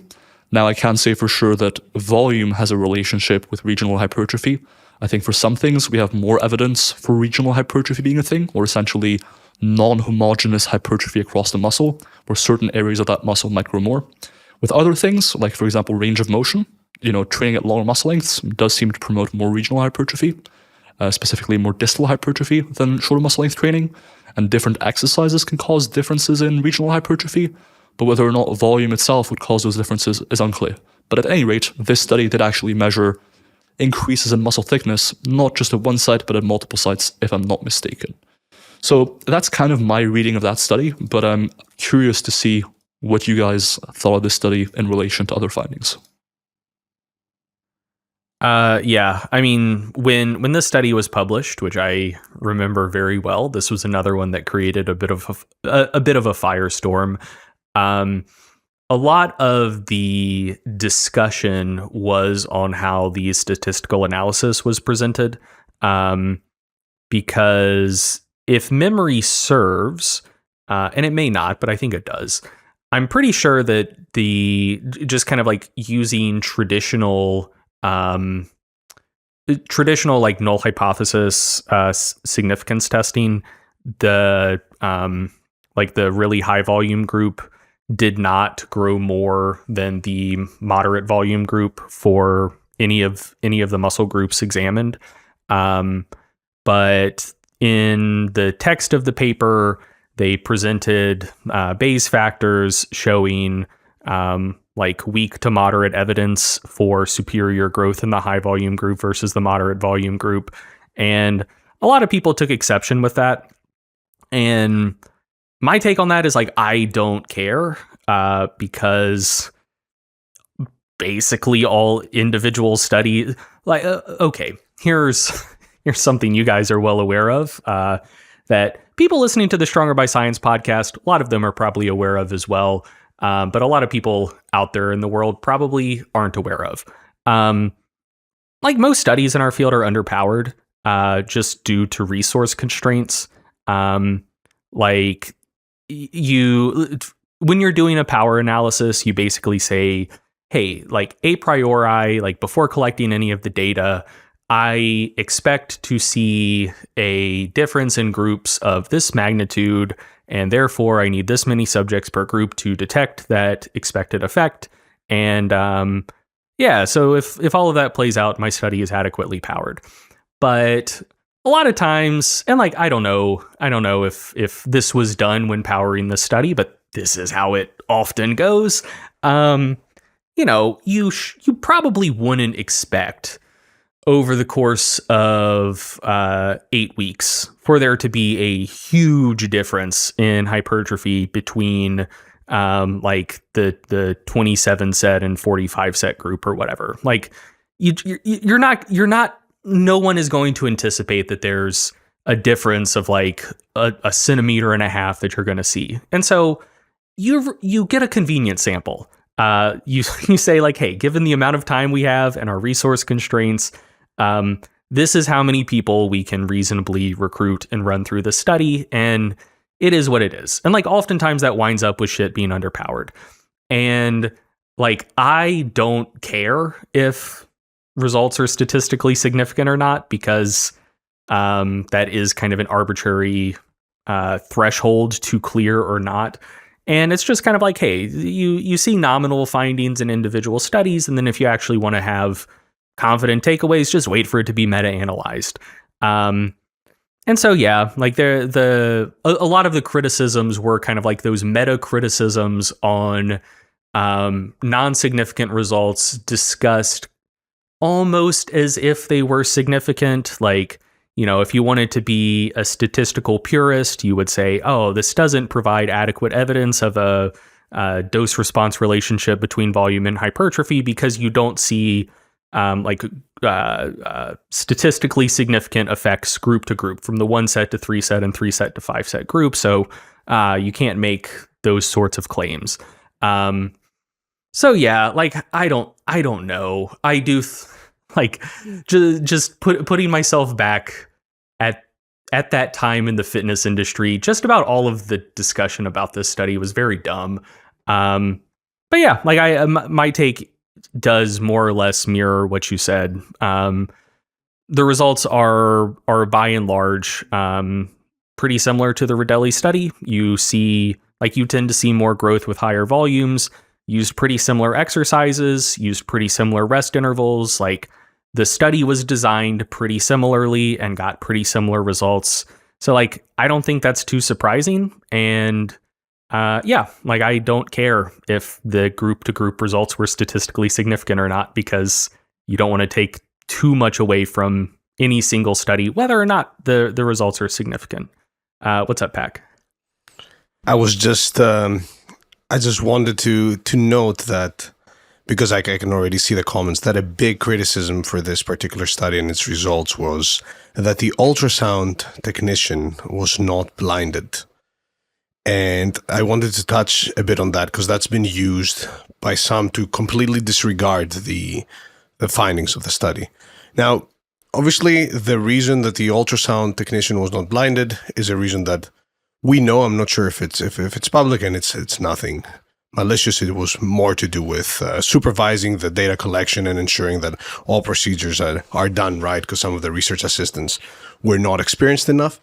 Now, I can't say for sure that volume has a relationship with regional hypertrophy. I think for some things we have more evidence for regional hypertrophy being a thing, or essentially non-homogeneous hypertrophy across the muscle, where certain areas of that muscle might grow more. With other things, like for example, range of motion, training at longer muscle lengths does seem to promote more regional hypertrophy, specifically more distal hypertrophy than shorter muscle length training, and different exercises can cause differences in regional hypertrophy, but whether or not volume itself would cause those differences is unclear. But at any rate, this study did actually measure increases in muscle thickness, not just at one site, but at multiple sites, if I'm not mistaken. So that's kind of my reading of that study, but I'm curious to see what you guys thought of this study in relation to other findings. Yeah, I mean, when this study was published, which I remember very well, this was another one that created a bit of a firestorm. A lot of the discussion was on how the statistical analysis was presented, because if memory serves, and it may not, but I think it does, I'm pretty sure that just kind of like using traditional like null hypothesis significance testing, the really high volume group did not grow more than the moderate volume group for any of the muscle groups examined. But in the text of the paper, they presented Bayes factors showing like weak to moderate evidence for superior growth in the high volume group versus the moderate volume group. And a lot of people took exception with that. And my take on that is like, I don't care, because basically all individual studies, like, okay, here's something you guys are well aware of, that people listening to the Stronger by Science podcast, a lot of them are probably aware of as well. But a lot of people out there in the world probably aren't aware of. Like most studies in our field are underpowered, just due to resource constraints. Like when you're doing a power analysis, you basically say, hey, like a priori, like before collecting any of the data, I expect to see a difference in groups of this magnitude, and therefore I need this many subjects per group to detect that expected effect. And so if all of that plays out, my study is adequately powered. But a lot of times, and like I don't know if this was done when powering the study, but this is how it often goes. You probably wouldn't expect over the course of 8 weeks for there to be a huge difference in hypertrophy between like the 27 set and 45 set group or whatever. Like you're not, no one is going to anticipate that there's a difference of like a centimeter and a half that you're going to see. And so you get a convenient sample. You say like, hey, given the amount of time we have and our resource constraints, This is how many people we can reasonably recruit and run through the study, and it is what it is. And like oftentimes that winds up with shit being underpowered. And like I don't care if results are statistically significant or not, because that is kind of an arbitrary threshold to clear or not. And it's just kind of like, hey, you see nominal findings in individual studies, and then if you actually want to have confident takeaways, just wait for it to be meta-analyzed. And so, yeah, like a lot of the criticisms were kind of like those meta criticisms on non-significant results discussed almost as if they were significant. Like, you know, if you wanted to be a statistical purist, you would say, oh, this doesn't provide adequate evidence of a dose-response relationship between volume and hypertrophy because you don't see statistically significant effects group to group from the 1 set to 3 set and 3 set to 5 set group. So you can't make those sorts of claims. So yeah, like I don't know. I do just putting myself back at that time in the fitness industry. Just about all of the discussion about this study was very dumb. But yeah, like my take does more or less mirror what you said. The results are by and large pretty similar to the Rodelli study. You tend to see more growth with higher volumes, used pretty similar exercises, used pretty similar rest intervals. Like the study was designed pretty similarly and got pretty similar results. So like, I don't think that's too surprising. And yeah, like I don't care if the group to group results were statistically significant or not, because you don't want to take too much away from any single study, whether or not the results are significant. What's up, Pac? I just wanted to note that, because I can already see the comments, that a big criticism for this particular study and its results was that the ultrasound technician was not blinded. And I wanted to touch a bit on that because that's been used by some to completely disregard the findings of the study. Now, obviously, the reason that the ultrasound technician was not blinded is a reason that we know. I'm not sure if it's public, and it's nothing malicious. It was more to do with supervising the data collection and ensuring that all procedures are done right, because some of the research assistants were not experienced enough.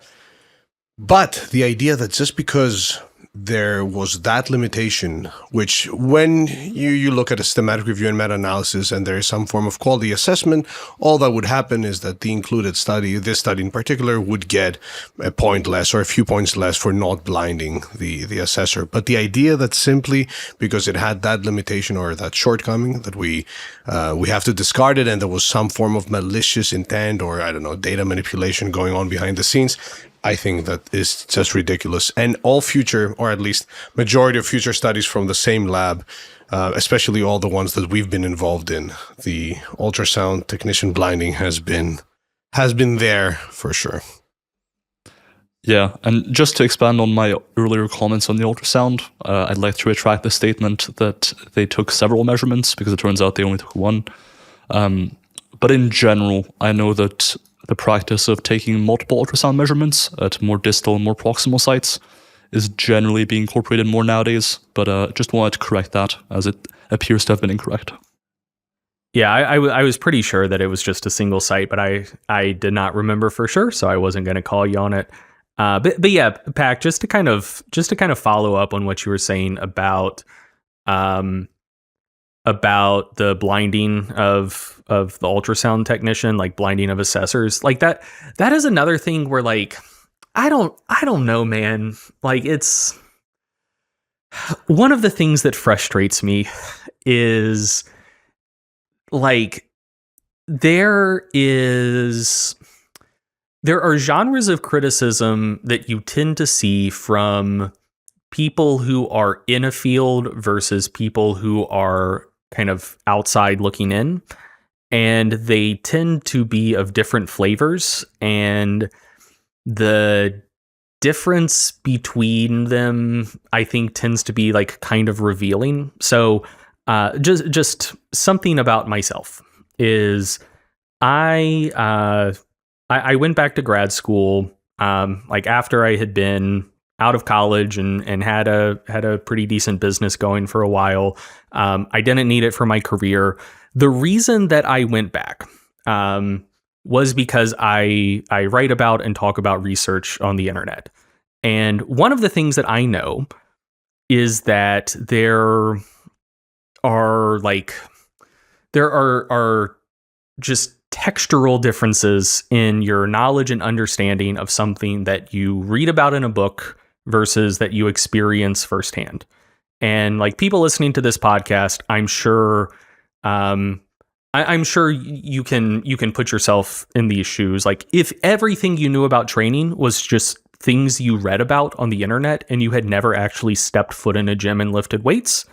But the idea that just because there was that limitation, which when you look at a systematic review and meta-analysis and there is some form of quality assessment, all that would happen is that the included study, this study in particular, would get a point less or a few points less for not blinding the assessor. But the idea that simply because it had that limitation or that shortcoming that we have to discard it, and there was some form of malicious intent or, I don't know, data manipulation going on behind the scenes, I think that is just ridiculous. And all future, or at least majority of future studies from the same lab, especially all the ones that we've been involved in, the ultrasound technician blinding has been there for sure. Yeah, and just to expand on my earlier comments on the ultrasound, I'd like to retract the statement that they took several measurements, because it turns out they only took one. But in general, I know that the practice of taking multiple ultrasound measurements at more distal and more proximal sites is generally being incorporated more nowadays, but just wanted to correct that, as it appears to have been incorrect. Yeah, I was pretty sure that it was just a single site, but I did not remember for sure, so I wasn't going to call you on it. But yeah, Pac, just to kind of follow up on what you were saying about the blinding of the ultrasound technician, like blinding of assessors, like that is another thing where, like, I don't know, man. Like, it's one of the things that frustrates me is, like, there are genres of criticism that you tend to see from people who are in a field versus people who are kind of outside looking in, and they tend to be of different flavors, and the difference between them, I think, tends to be like kind of revealing. So just something about myself is I went back to grad school, like after I had been out of college and had a pretty decent business going for a while. I didn't need it for my career. The reason that I went back was because I write about and talk about research on the internet. And one of the things that I know is that there are just textural differences in your knowledge and understanding of something that you read about in a book versus that you experience firsthand. And like people listening to this podcast, I'm sure I'm sure you can put yourself in these shoes. Like if everything you knew about training was just things you read about on the internet and you had never actually stepped foot in a gym and lifted weights,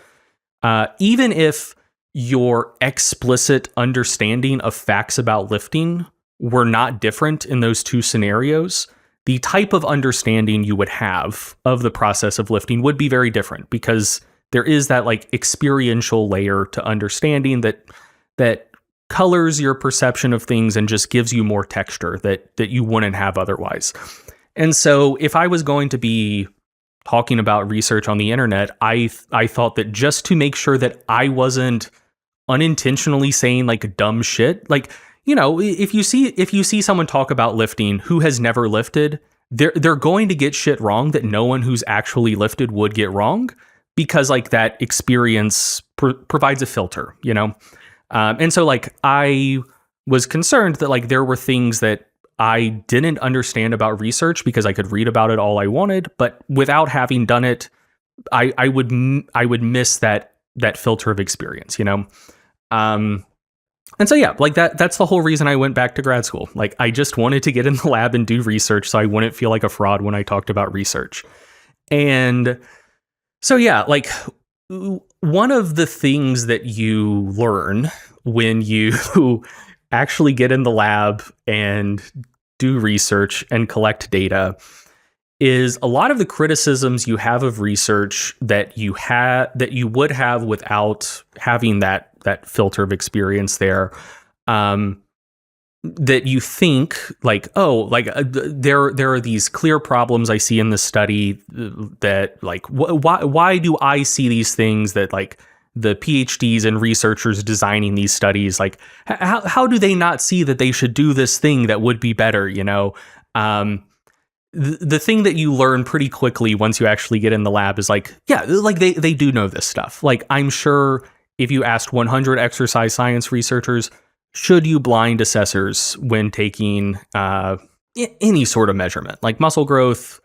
even if your explicit understanding of facts about lifting were not different in those two scenarios, the type of understanding you would have of the process of lifting would be very different, because there is that like experiential layer to understanding that colors your perception of things and just gives you more texture that you wouldn't have otherwise. And so if I was going to be talking about research on the internet, I thought that just to make sure that I wasn't unintentionally saying like dumb shit, like, you know, if you see someone talk about lifting who has never lifted, they're going to get shit wrong that no one who's actually lifted would get wrong, because like that experience provides a filter, you know? And so like I was concerned that like there were things that I didn't understand about research because I could read about it all I wanted, but without having done it, I would miss that filter of experience, you know? And so, yeah, like that's the whole reason I went back to grad school. Like I just wanted to get in the lab and do research so I wouldn't feel like a fraud when I talked about research. And so, yeah, like one of the things that you learn when you actually get in the lab and do research and collect data is a lot of the criticisms you have of research that you would have without having that filter of experience there, that you think like, oh, like there are these clear problems I see in this study that like why do I see these things that like the PhDs and researchers designing these studies, like how do they not see that they should do this thing that would be better, you know? The thing that you learn pretty quickly once you actually get in the lab is like, yeah, like they do know this stuff. Like I'm sure if you asked 100 exercise science researchers, should you blind assessors when taking any sort of measurement, like muscle growth,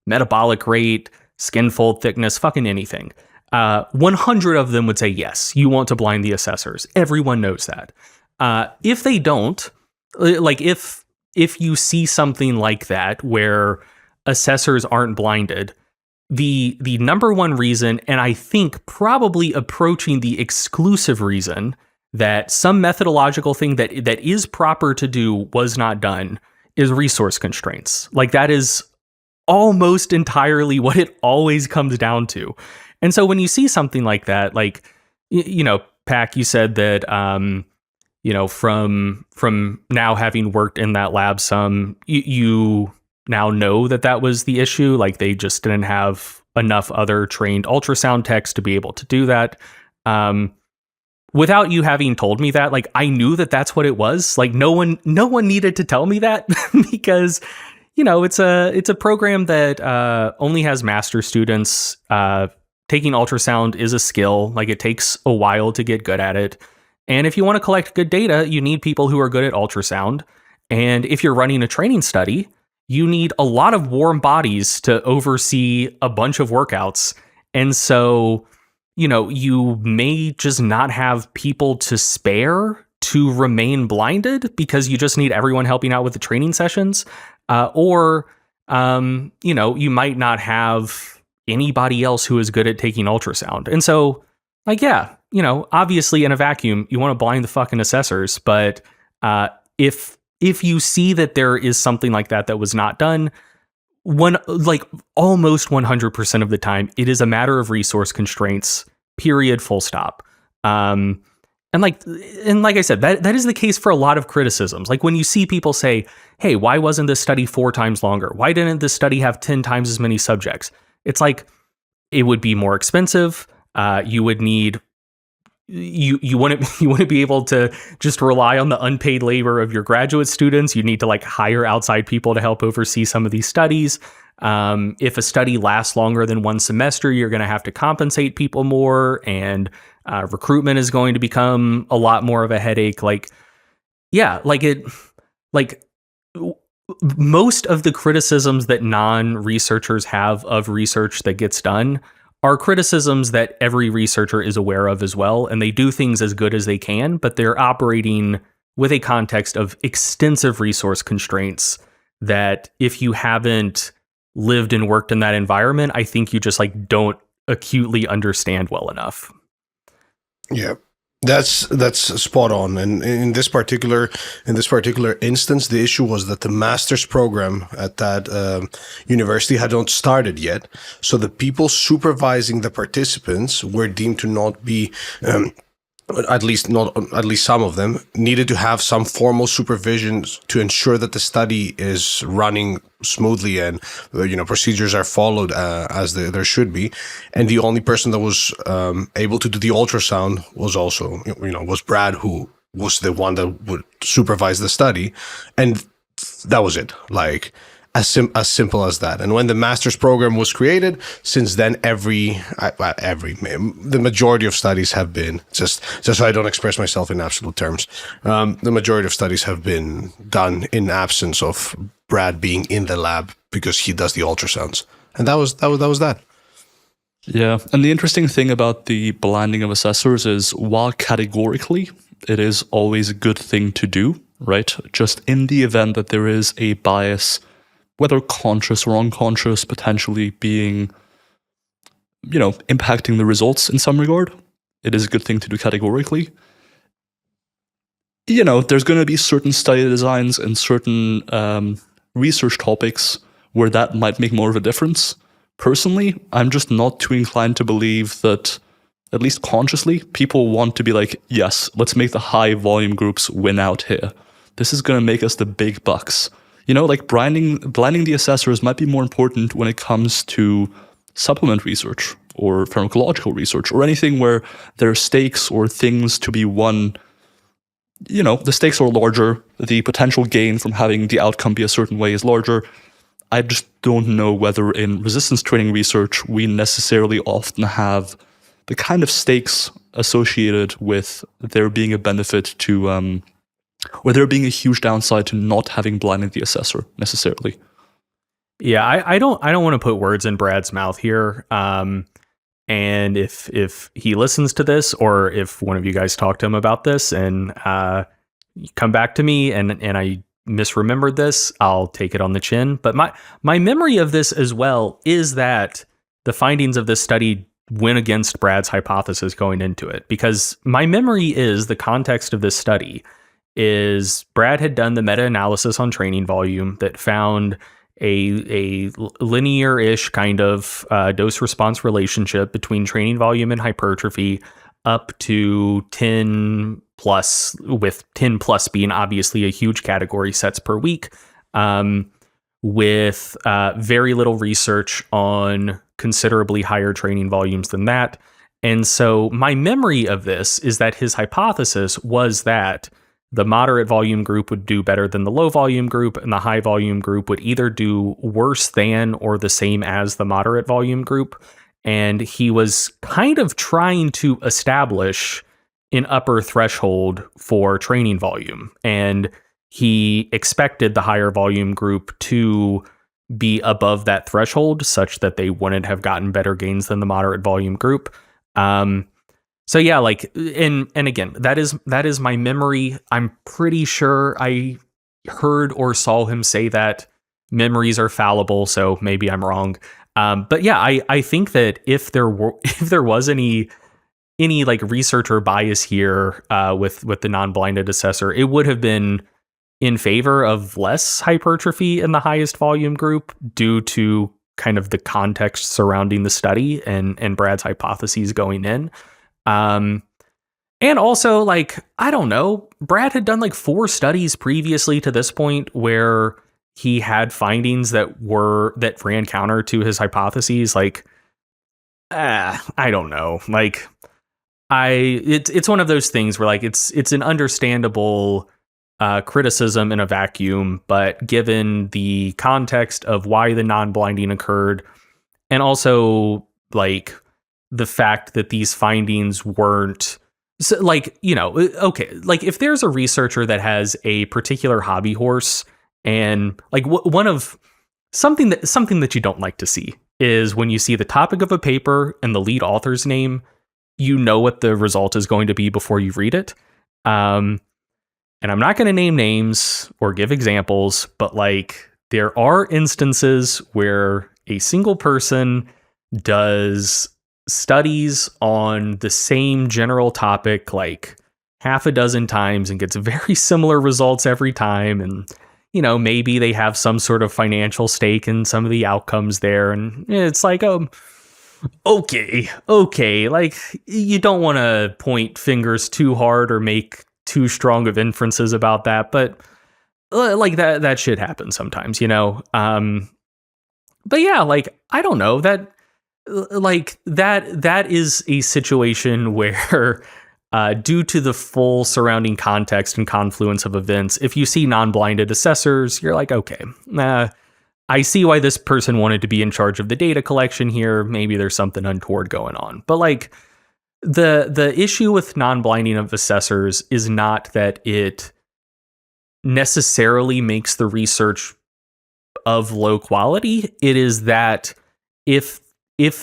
metabolic rate, skin fold thickness, fucking anything, 100 of them would say yes, you want to blind the assessors. Everyone knows that. If they don't, like if you see something like that where assessors aren't blinded, the number one reason, and I think probably approaching the exclusive reason that some methodological thing that is proper to do was not done, is resource constraints. Like that is almost entirely what it always comes down to. And so when you see something like that, like, you know, Pac, you said that, you know, from now having worked in that lab some, you now know that was the issue. Like they just didn't have enough other trained ultrasound techs to be able to do that. Without you having told me that, like I knew that that's what it was. Like no one needed to tell me that because, you know, it's a program that only has master students. Taking ultrasound is a skill. Like it takes a while to get good at it. And if you want to collect good data, you need people who are good at ultrasound. And if you're running a training study, you need a lot of warm bodies to oversee a bunch of workouts. And so, you know, you may just not have people to spare to remain blinded because you just need everyone helping out with the training sessions. Or, you know, you might not have anybody else who is good at taking ultrasound. And so, like, yeah, you know, obviously in a vacuum, you want to blind the fucking assessors. But if you see that there is something like that was not done, almost 100% of the time, it is a matter of resource constraints, period, full stop. like I said, that is the case for a lot of criticisms. Like when you see people say, hey, why wasn't this study 4 times longer? Why didn't this study have 10 times as many subjects? It's like, it would be more expensive. You would need you wouldn't be able to just rely on the unpaid labor of your graduate students. You need to like hire outside people to help oversee some of these studies. If a study lasts longer than 1 semester, you're going to have to compensate people more, and recruitment is going to become a lot more of a headache. Like, yeah, most of the criticisms that non-researchers have of research that gets done are criticisms that every researcher is aware of as well, and they do things as good as they can, but they're operating with a context of extensive resource constraints that if you haven't lived and worked in that environment, I think you just like don't acutely understand well enough. Yeah. That's spot on. And in this particular instance, the issue was that the master's program at that university had not started yet. So the people supervising the participants were deemed to not be at least some of them needed to have some formal supervision to ensure that the study is running smoothly and procedures are followed as there should be. And the only person that was able to do the ultrasound was also was Brad, who was the one that would supervise the study, and that was it. Like as simple as that. And when the master's program was created, since then the majority of studies have been just so I don't express myself in absolute terms. The majority of studies have been done in absence of Brad being in the lab because he does the ultrasounds, and that was that. Yeah, and the interesting thing about the blinding of assessors is while categorically it is always a good thing to do, right? Just in the event that there is a bias, whether conscious or unconscious, potentially being, impacting the results in some regard, it is a good thing to do categorically. There's going to be certain study designs and certain research topics where that might make more of a difference. Personally, I'm just not too inclined to believe that, at least consciously, people want to be like, yes, let's make the high volume groups win out here. This is going to make us the big bucks. Like blinding the assessors might be more important when it comes to supplement research or pharmacological research or anything where there are stakes or things to be won. The stakes are larger. The potential gain from having the outcome be a certain way is larger. I just don't know whether in resistance training research we necessarily often have the kind of stakes associated with there being a benefit to or there being a huge downside to not having blinded the assessor necessarily. Yeah, I don't want to put words in Brad's mouth here. And if he listens to this, or if one of you guys talk to him about this and come back to me and I misremembered this, I'll take it on the chin. But my memory of this as well is that the findings of this study went against Brad's hypothesis going into it, because my memory is the context of this study is Brad had done the meta-analysis on training volume that found a linear-ish kind of dose-response relationship between training volume and hypertrophy up to 10 plus, with 10 plus being obviously a huge category, sets per week, with very little research on considerably higher training volumes than that. And so my memory of this is that his hypothesis was that the moderate volume group would do better than the low volume group, and the high volume group would either do worse than or the same as the moderate volume group. And he was kind of trying to establish an upper threshold for training volume. And he expected the higher volume group to be above that threshold such that they wouldn't have gotten better gains than the moderate volume group. So yeah, like, and again, that is my memory. I'm pretty sure I heard or saw him say that memories are fallible, so maybe I'm wrong. But yeah, I think that if there was any like researcher bias here with the non-blinded assessor, it would have been in favor of less hypertrophy in the highest volume group due to kind of the context surrounding the study and Brad's hypotheses going in. And also, like, I don't know, Brad had done like 4 studies previously to this point where he had findings that ran counter to his hypotheses. Like, I don't know. Like, it's one of those things where like it's an understandable criticism in a vacuum, but given the context of why the non-blinding occurred, and also like the fact that these findings weren't so, like, okay, like if there's a researcher that has a particular hobby horse, and like one of something that you don't like to see is when you see the topic of a paper and the lead author's name, you know what the result is going to be before you read it. And I'm not going to name names or give examples, but like there are instances where a single person does studies on the same general topic like half a dozen times and gets very similar results every time. And, maybe they have some sort of financial stake in some of the outcomes there. And it's like, okay. Like, you don't want to point fingers too hard or make too strong of inferences about that, but like that shit happens sometimes, but yeah, like, I don't know, that like that is a situation where due to the full surrounding context and confluence of events, if you see non-blinded assessors, you're like, okay, I see why this person wanted to be in charge of the data collection here. Maybe there's something untoward going on. But like the issue with non-blinding of assessors is not that it necessarily makes the research of low quality. It is that if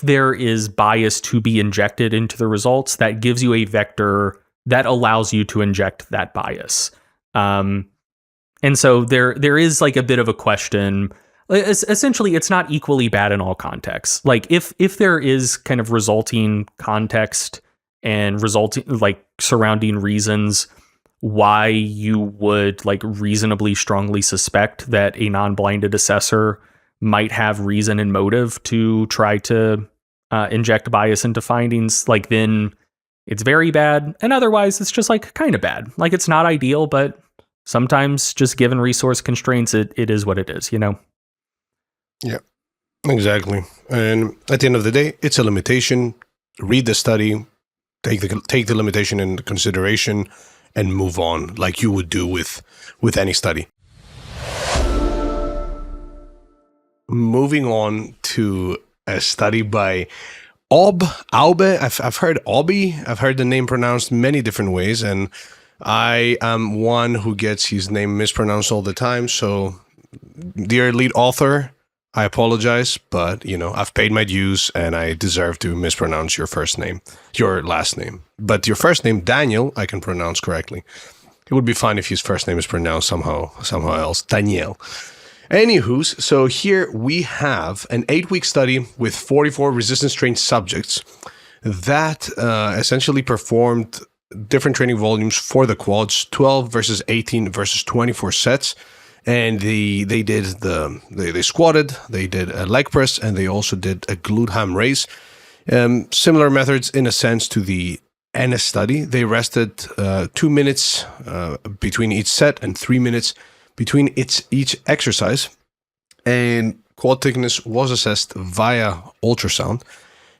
there is bias to be injected into the results, that gives you a vector that allows you to inject that bias. And so there is like a bit of a question. Essentially, it's not equally bad in all contexts. Like if there is kind of resulting context and resulting like surrounding reasons why you would like reasonably strongly suspect that a non-blinded assessor might have reason and motive to try to inject bias into findings, like then it's very bad. And otherwise, it's just like kind of bad. Like it's not ideal, but sometimes just given resource constraints, it is what it is, Yeah, exactly. And at the end of the day, it's a limitation. Read the study, take the limitation into consideration, and move on like you would do with any study. Moving on to a study by Aube. I've heard Aube. I've heard the name pronounced many different ways, and I am one who gets his name mispronounced all the time. So, dear lead author, I apologize, but I've paid my dues and I deserve to mispronounce your last name. But your first name, Daniel, I can pronounce correctly. It would be fine if his first name is pronounced somehow else, Daniel. Anywho, so here we have an 8-week study with 44 resistance trained subjects that essentially performed different training volumes for the quads, 12 versus 18 versus 24 sets. And they squatted, they did a leg press, and they also did a glute ham raise. Similar methods in a sense to the NS study. They rested 2 minutes between each set and 3 minutes between each exercise. And quad thickness was assessed via ultrasound.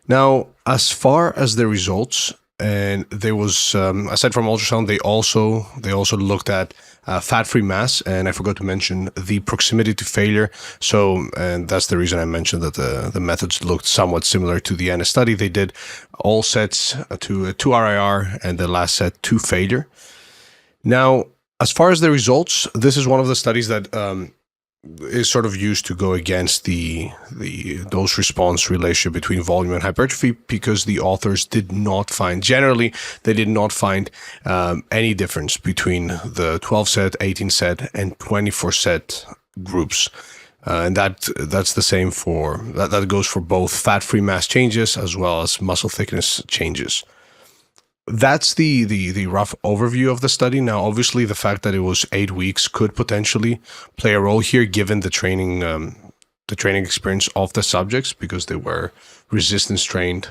Now, as far as the results, and there was aside from ultrasound, they also looked at fat-free mass, and I forgot to mention the proximity to failure. So, and that's the reason I mentioned that the methods looked somewhat similar to the NS study. They did all sets to 2 RIR and the last set to failure. Now, as far as the results, this is one of the studies that is sort of used to go against the dose response relationship between volume and hypertrophy, because the authors did not find any difference between the 12 set, 18 set, and 24 set groups. And that's the same that goes for both fat-free mass changes as well as muscle thickness changes. That's the rough overview of the study. Now, obviously, the fact that it was 8 weeks could potentially play a role here, given the training experience of the subjects, because they were resistance trained,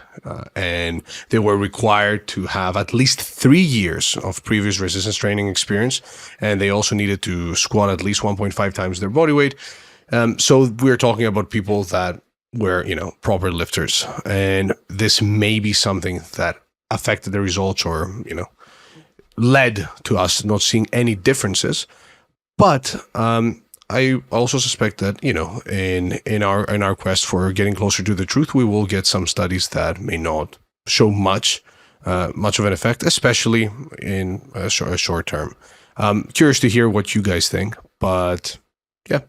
and they were required to have at least 3 years of previous resistance training experience, and they also needed to squat at least 1.5 times their body weight. So we're talking about people that were, proper lifters, and this may be something that affected the results, or led to us not seeing any differences. But I also suspect that in our quest for getting closer to the truth, we will get some studies that may not show much of an effect, especially in a short term. Curious to hear what you guys think, but yeah.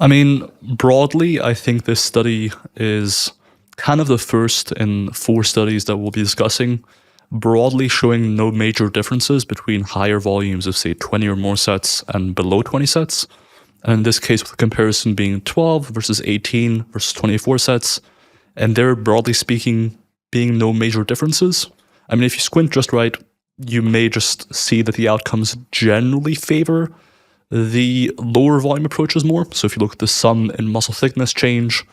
I mean, broadly, I think this study is kind of the first in 4 studies that we'll be discussing, broadly showing no major differences between higher volumes of, say, 20 or more sets and below 20 sets. And in this case, with the comparison being 12 versus 18 versus 24 sets, and there, broadly speaking, being no major differences. I mean, if you squint just right, you may just see that the outcomes generally favor the lower volume approaches more. So if you look at the sum in muscle thickness change,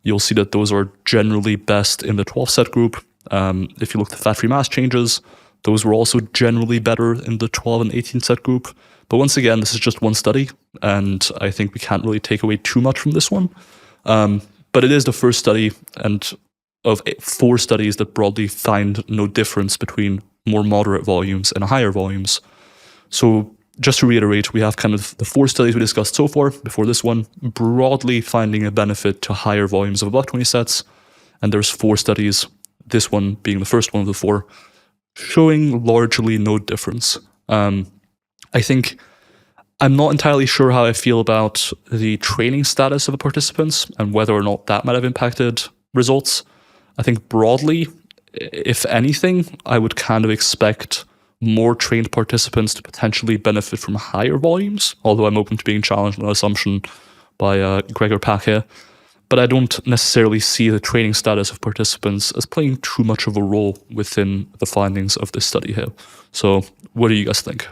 you'll see that those are generally best in the 12 set group. If you look at the fat-free mass changes, those were also generally better in the 12 and 18 set group. But once again, this is just one study, and I think we can't really take away too much from this one. But it is the first study and of 4 studies that broadly find no difference between more moderate volumes and higher volumes. So just to reiterate, we have kind of the 4 studies we discussed so far before this one, broadly finding a benefit to higher volumes of above 20 sets. And there's 4 studies, this one being the first one of the 4, showing largely no difference. I think I'm not entirely sure how I feel about the training status of the participants and whether or not that might have impacted results. I think broadly, if anything, I would kind of expect more trained participants to potentially benefit from higher volumes, although I'm open to being challenged on that assumption by Gregor Pak here. But I don't necessarily see the training status of participants as playing too much of a role within the findings of this study here. So what do you guys think?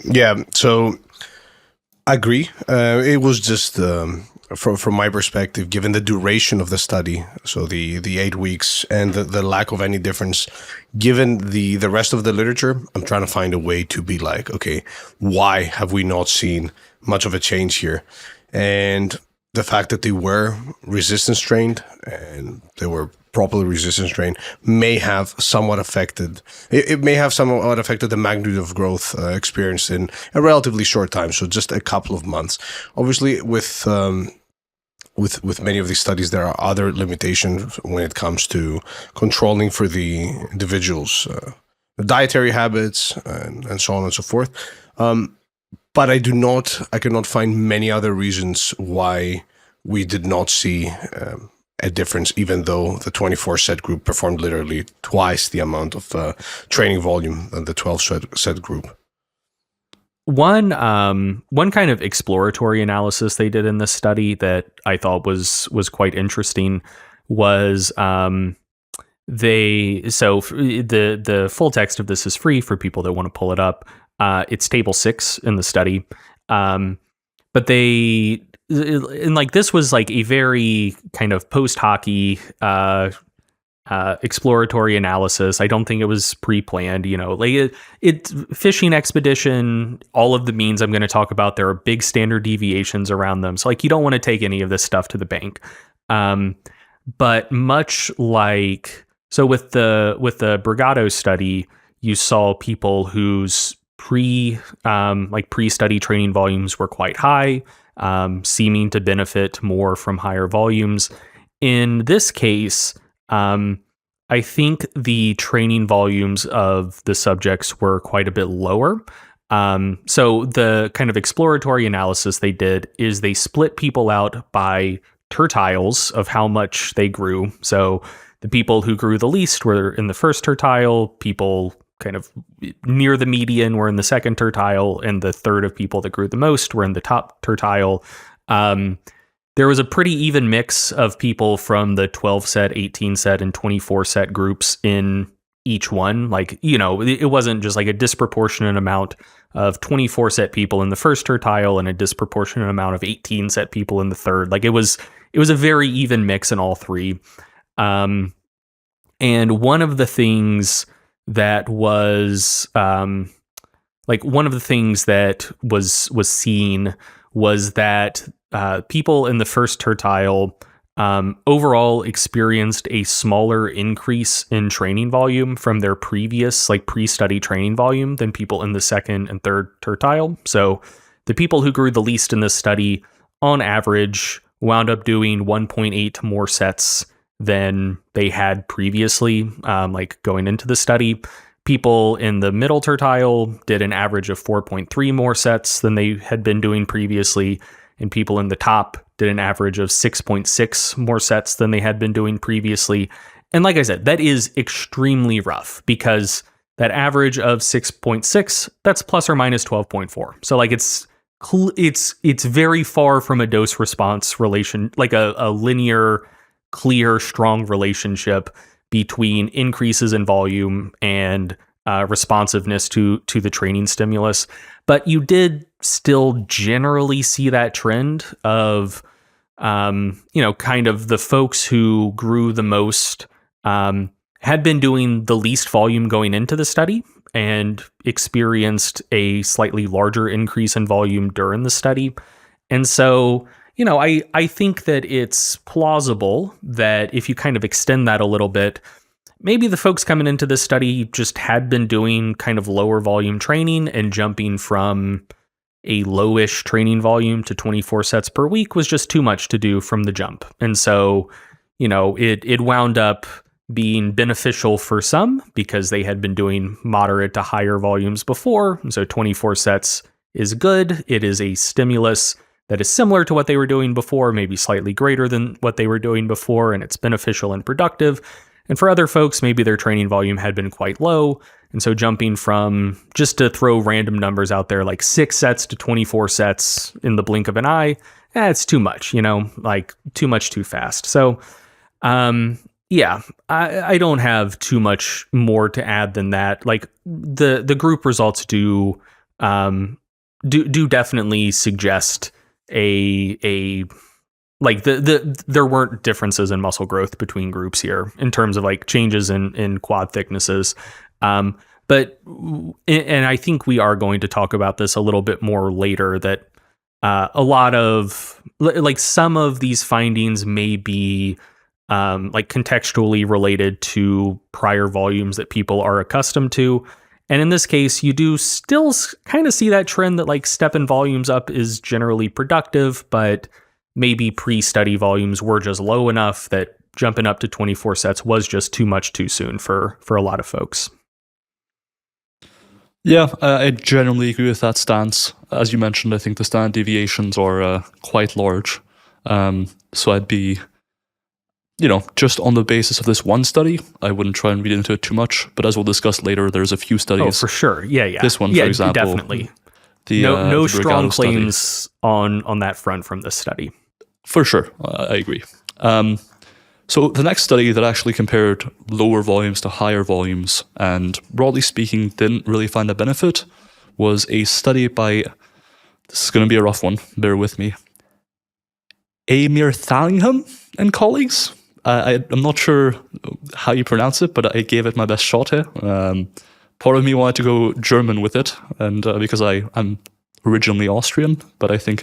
Yeah, so I agree. It was just from my perspective, given the duration of the study, so the 8 weeks and the lack of any difference, given the rest of the literature, I'm trying to find a way to be like, okay, why have we not seen much of a change here? And the fact that they were resistance trained and they were properly resistance trained may have somewhat affected. It may have somewhat affected the magnitude of growth experienced in a relatively short time, so just a couple of months. Obviously, with many of these studies, there are other limitations when it comes to controlling for the individual's dietary habits and so on and so forth. But I cannot find many other reasons why we did not see a difference, even though the 24 set group performed literally twice the amount of training volume than the 12 set group. One kind of exploratory analysis they did in this study that I thought was quite interesting was the full text of this is free for people that want to pull it up. It's table 6 in the study, but this was like a very kind of post hockey exploratory analysis. I don't think it was pre-planned, it's fishing expedition. All of the means I'm going to talk about, there are big standard deviations around them. So you don't want to take any of this stuff to the bank. But much like, so with the Brigado study, you saw people whose pre-study training volumes were quite high, seeming to benefit more from higher volumes. In this case, I think the training volumes of the subjects were quite a bit lower. So the kind of exploratory analysis they did is they split people out by tertiles of how much they grew. So the people who grew the least were in the first tertile, people kind of near the median were in the second tertile, and the third of people that grew the most were in the top tertile. There was a pretty even mix of people from the 12 set, 18 set, and 24 set groups in each one. Like, it wasn't just like a disproportionate amount of 24 set people in the first tertile and a disproportionate amount of 18 set people in the third. Like, it was a very even mix in all three. And one of the things that was was seen was that people in the first tertile overall experienced a smaller increase in training volume from their previous pre-study training volume than people in the second and third tertile. So the people who grew the least in this study on average wound up doing 1.8 more sets than they had previously, going into the study. People in the middle tertile did an average of 4.3 more sets than they had been doing previously, and people in the top did an average of 6.6 more sets than they had been doing previously. And like I said, that is extremely rough, because that average of 6.6, that's plus or minus 12.4. So it's very far from a dose response relation, like a linear, clear, strong relationship between increases in volume and responsiveness to the training stimulus. But you did still generally see that trend of, kind of the folks who grew the most had been doing the least volume going into the study and experienced a slightly larger increase in volume during the study. And so, I think that it's plausible that if you kind of extend that a little bit, maybe the folks coming into this study just had been doing kind of lower volume training, and jumping from a lowish training volume to 24 sets per week was just too much to do from the jump. And so, it wound up being beneficial for some because they had been doing moderate to higher volumes before. And so 24 sets is good. It is a stimulus that is similar to what they were doing before, maybe slightly greater than what they were doing before, and it's beneficial and productive. And for other folks, maybe their training volume had been quite low. And so jumping from, just to throw random numbers out there, like 6 sets to 24 sets in the blink of an eye, it's too much, too much too fast. So, I don't have too much more to add than that. Like the group results do definitely suggest there weren't differences in muscle growth between groups here in terms of changes in quad thicknesses. But I think we are going to talk about this a little bit more later, that a lot of some of these findings may be contextually related to prior volumes that people are accustomed to. And in this case, you do still kind of see that trend that stepping volumes up is generally productive, but maybe pre-study volumes were just low enough that jumping up to 24 sets was just too much too soon for a lot of folks. Yeah, I generally agree with that stance. As you mentioned, I think the standard deviations are quite large. So I'd be, just on the basis of this one study, I wouldn't try and read into it too much. But as we'll discuss later, there's a few studies. Oh, for sure. Yeah. This one, for example. Definitely. No the strong claims on that front from this study. For sure. I agree. So the next study that actually compared lower volumes to higher volumes, and broadly speaking, didn't really find a benefit, was a study by, this is going to be a rough one, bear with me, Amir Thallingham and colleagues. I'm not sure how you pronounce it, but I gave it my best shot here. Part of me wanted to go German with it, and because I'm originally Austrian, but I think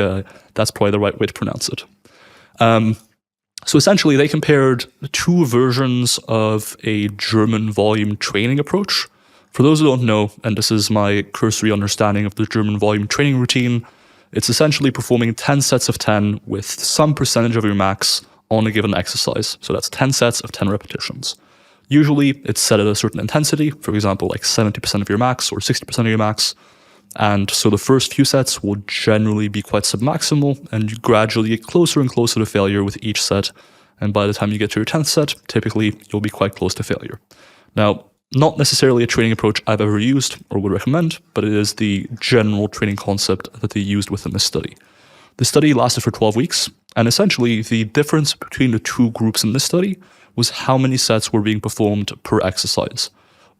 that's probably the right way to pronounce it. So essentially, they compared 2 versions of a German volume training approach. For those who don't know, and this is my cursory understanding of the German volume training routine, it's essentially performing 10 sets of 10 with some percentage of your max on a given exercise. So that's 10 sets of 10 repetitions. Usually, it's set at a certain intensity, for example, 70% of your max or 60% of your max. And so the first few sets will generally be quite submaximal, and you gradually get closer and closer to failure with each set. And by the time you get to your 10th set, typically you'll be quite close to failure. Now, not necessarily a training approach I've ever used or would recommend, but it is the general training concept that they used within this study. The study lasted for 12 weeks, and essentially the difference between the 2 groups in this study was how many sets were being performed per exercise.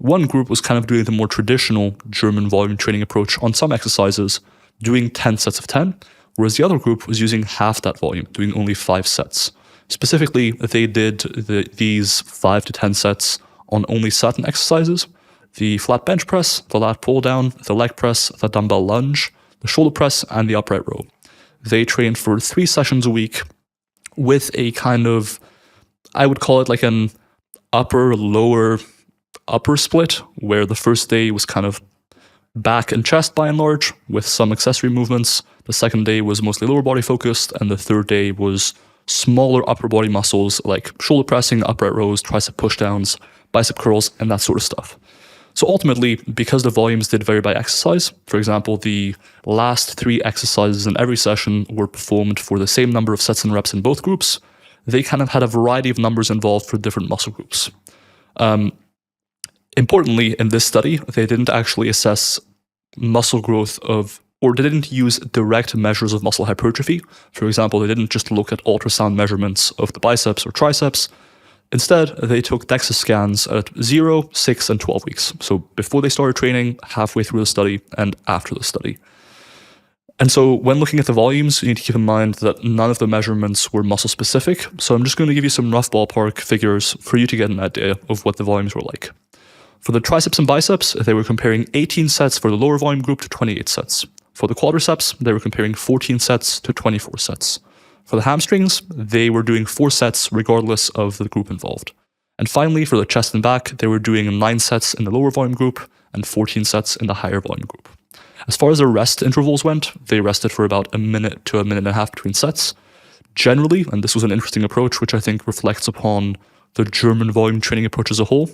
One group was kind of doing the more traditional German volume training approach on some exercises, doing 10 sets of 10, whereas the other group was using half that volume, doing only 5 sets. Specifically, they did these 5 to 10 sets on only certain exercises: the flat bench press, the lat pull down, the leg press, the dumbbell lunge, the shoulder press, and the upright row. They trained for 3 sessions a week with a kind of, I would call it like an upper, lower, upper split, where the first day was kind of back and chest by and large, with some accessory movements. The second day was mostly lower body focused, and the third day was smaller upper body muscles like shoulder pressing, upright rows, tricep pushdowns, bicep curls, and that sort of stuff. So ultimately, because the volumes did vary by exercise, for example, the last 3 exercises in every session were performed for the same number of sets and reps in both groups, they kind of had a variety of numbers involved for different muscle groups. Importantly, in this study, they didn't actually assess muscle growth or they didn't use direct measures of muscle hypertrophy. For example, they didn't just look at ultrasound measurements of the biceps or triceps. Instead, they took DEXA scans at 0, 6, and 12 weeks. So before they started training, halfway through the study, and after the study. And so when looking at the volumes, you need to keep in mind that none of the measurements were muscle specific. So I'm just going to give you some rough ballpark figures for you to get an idea of what the volumes were like. For the triceps and biceps, they were comparing 18 sets for the lower volume group to 28 sets. For the quadriceps, they were comparing 14 sets to 24 sets. For the hamstrings, they were doing 4 sets regardless of the group involved. And finally, for the chest and back, they were doing 9 sets in the lower volume group and 14 sets in the higher volume group. As far as the rest intervals went, they rested for about a minute to a minute and a half between sets. Generally, and this was an interesting approach which I think reflects upon the German volume training approach as a whole,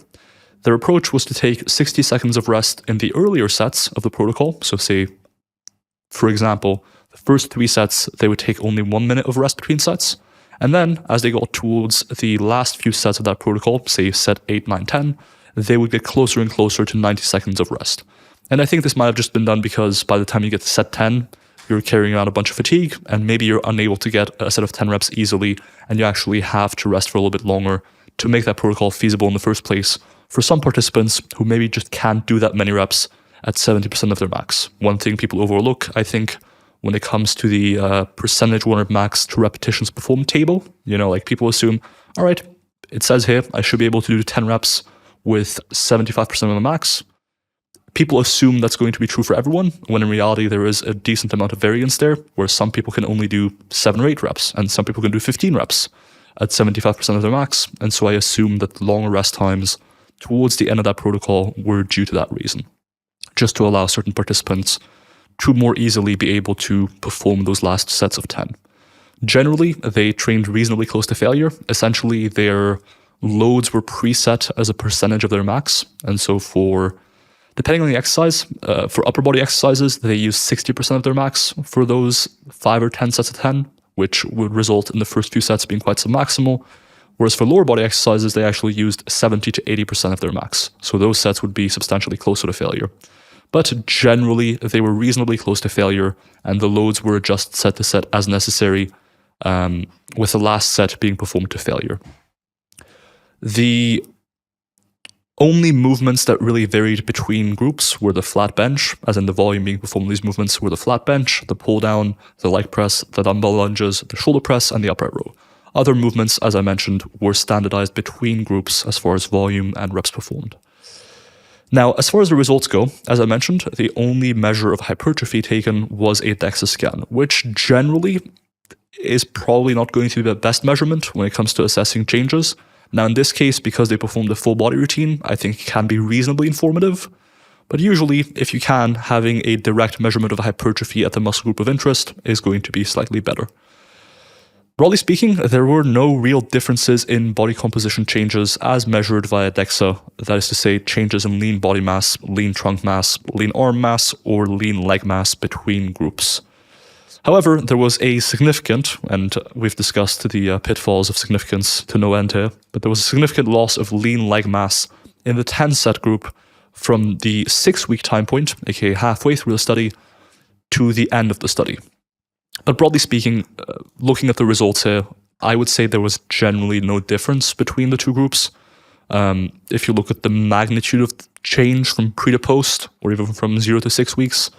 their approach was to take 60 seconds of rest in the earlier sets of the protocol. So say, for example, the first 3 sets, they would take only 1 minute of rest between sets. And then as they got towards the last few sets of that protocol, say set 8, 9, 10, they would get closer and closer to 90 seconds of rest. And I think this might have just been done because by the time you get to set 10, you're carrying out a bunch of fatigue, and maybe you're unable to get a set of 10 reps easily, and you actually have to rest for a little bit longer to make that protocol feasible in the first place for some participants who maybe just can't do that many reps at 70% of their max. One thing people overlook, I think, when it comes to the percentage 1 rep max to repetitions performed table, like people assume, all right, it says here I should be able to do 10 reps with 75% of the max. People assume that's going to be true for everyone, when in reality there is a decent amount of variance there, where some people can only do 7 or 8 reps, and some people can do 15 reps at 75% of their max. And so I assume that the longer rest times towards the end of that protocol were due to that reason, just to allow certain participants to more easily be able to perform those last sets of 10. Generally, they trained reasonably close to failure. Essentially, their loads were preset as a percentage of their max. And so depending on the exercise, for upper body exercises, they used 60% of their max for those 5 or 10 sets of 10, which would result in the first few sets being quite submaximal. Whereas for lower body exercises, they actually used 70 to 80% of their max. So those sets would be substantially closer to failure. But generally, they were reasonably close to failure, and the loads were adjusted set to set as necessary, with the last set being performed to failure. The only movements that really varied between groups were the flat bench, as in the volume being performed in these movements were the flat bench, the pull down, the leg press, the dumbbell lunges, the shoulder press, and the upright row. Other movements, as I mentioned, were standardized between groups as far as volume and reps performed. Now, as far as the results go, as I mentioned, the only measure of hypertrophy taken was a DEXA scan, which generally is probably not going to be the best measurement when it comes to assessing changes. Now, in this case, because they performed a full body routine, I think it can be reasonably informative. But usually, if you can, having a direct measurement of hypertrophy at the muscle group of interest is going to be slightly better. Broadly speaking, there were no real differences in body composition changes as measured via DEXA, that is to say, changes in lean body mass, lean trunk mass, lean arm mass, or lean leg mass between groups. However, there was a significant, and we've discussed the pitfalls of significance to no end here, but there was a significant loss of lean leg mass in the 10-set group from the 6-week time point, aka halfway through the study, to the end of the study. But broadly speaking, looking at the results here, I would say there was generally no difference between the two groups. If you look at the magnitude of change from pre to post, or even from 0 to 6 weeks,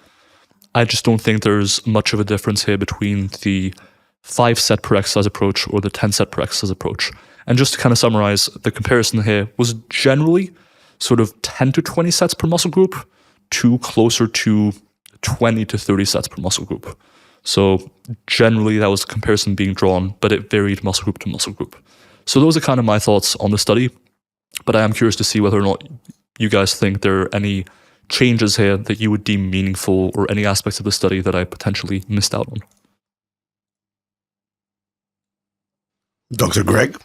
I just don't think there's much of a difference here between the 5 set per exercise approach or the 10 set per exercise approach. And just to kind of summarize, the comparison here was generally sort of 10 to 20 sets per muscle group to closer to 20 to 30 sets per muscle group. So generally that was a comparison being drawn, but it varied muscle group to muscle group. So those are kind of my thoughts on the study, but I am curious to see whether or not you guys think there are any changes here that you would deem meaningful, or any aspects of the study that I potentially missed out on. Dr. Greg?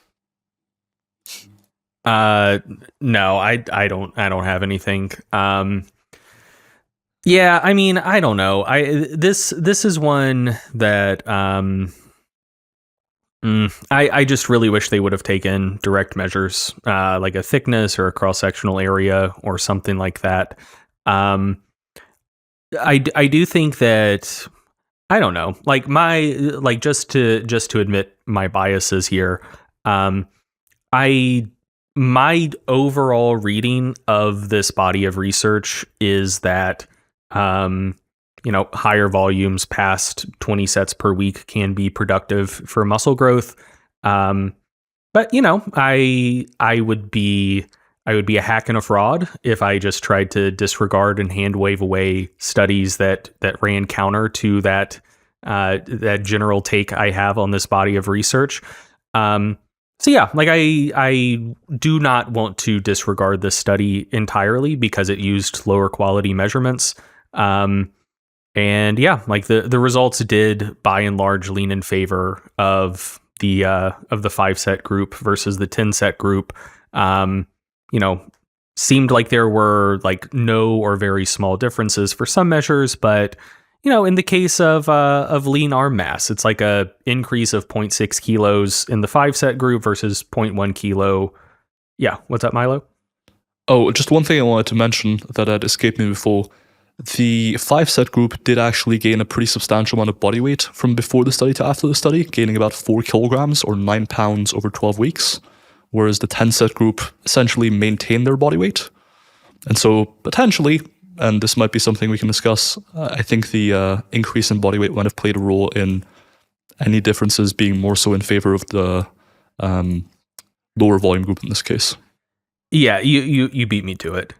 No, I don't have anything. Yeah, I mean, I don't know. This is one that I just really wish they would have taken direct measures, like a thickness or a cross-sectional area or something like that. I do think that, I don't know, like just to admit my biases here. My overall reading of this body of research is that, higher volumes past 20 sets per week can be productive for muscle growth. But I would be a hack and a fraud if I just tried to disregard and hand wave away studies that ran counter to that general take I have on this body of research. So yeah, like I do not want to disregard this study entirely because it used lower quality measurements. And yeah, like the results did by and large lean in favor of the 5 set group versus the 10 set group. Seemed like there were like no or very small differences for some measures, but in the case of lean arm mass, it's like a increase of 0.6 kilos in the 5 set group versus 0.1 kilo. Yeah, what's up, Milo? Oh, just one thing I wanted to mention that had escaped me before. The 5 set group did actually gain a pretty substantial amount of body weight from before the study to after the study, gaining about 4 kilograms or 9 pounds over 12 weeks, whereas the 10 set group essentially maintained their body weight. And so potentially, and this might be something we can discuss, I think the increase in body weight might have played a role in any differences being more so in favor of the lower volume group in this case. Yeah, you beat me to it.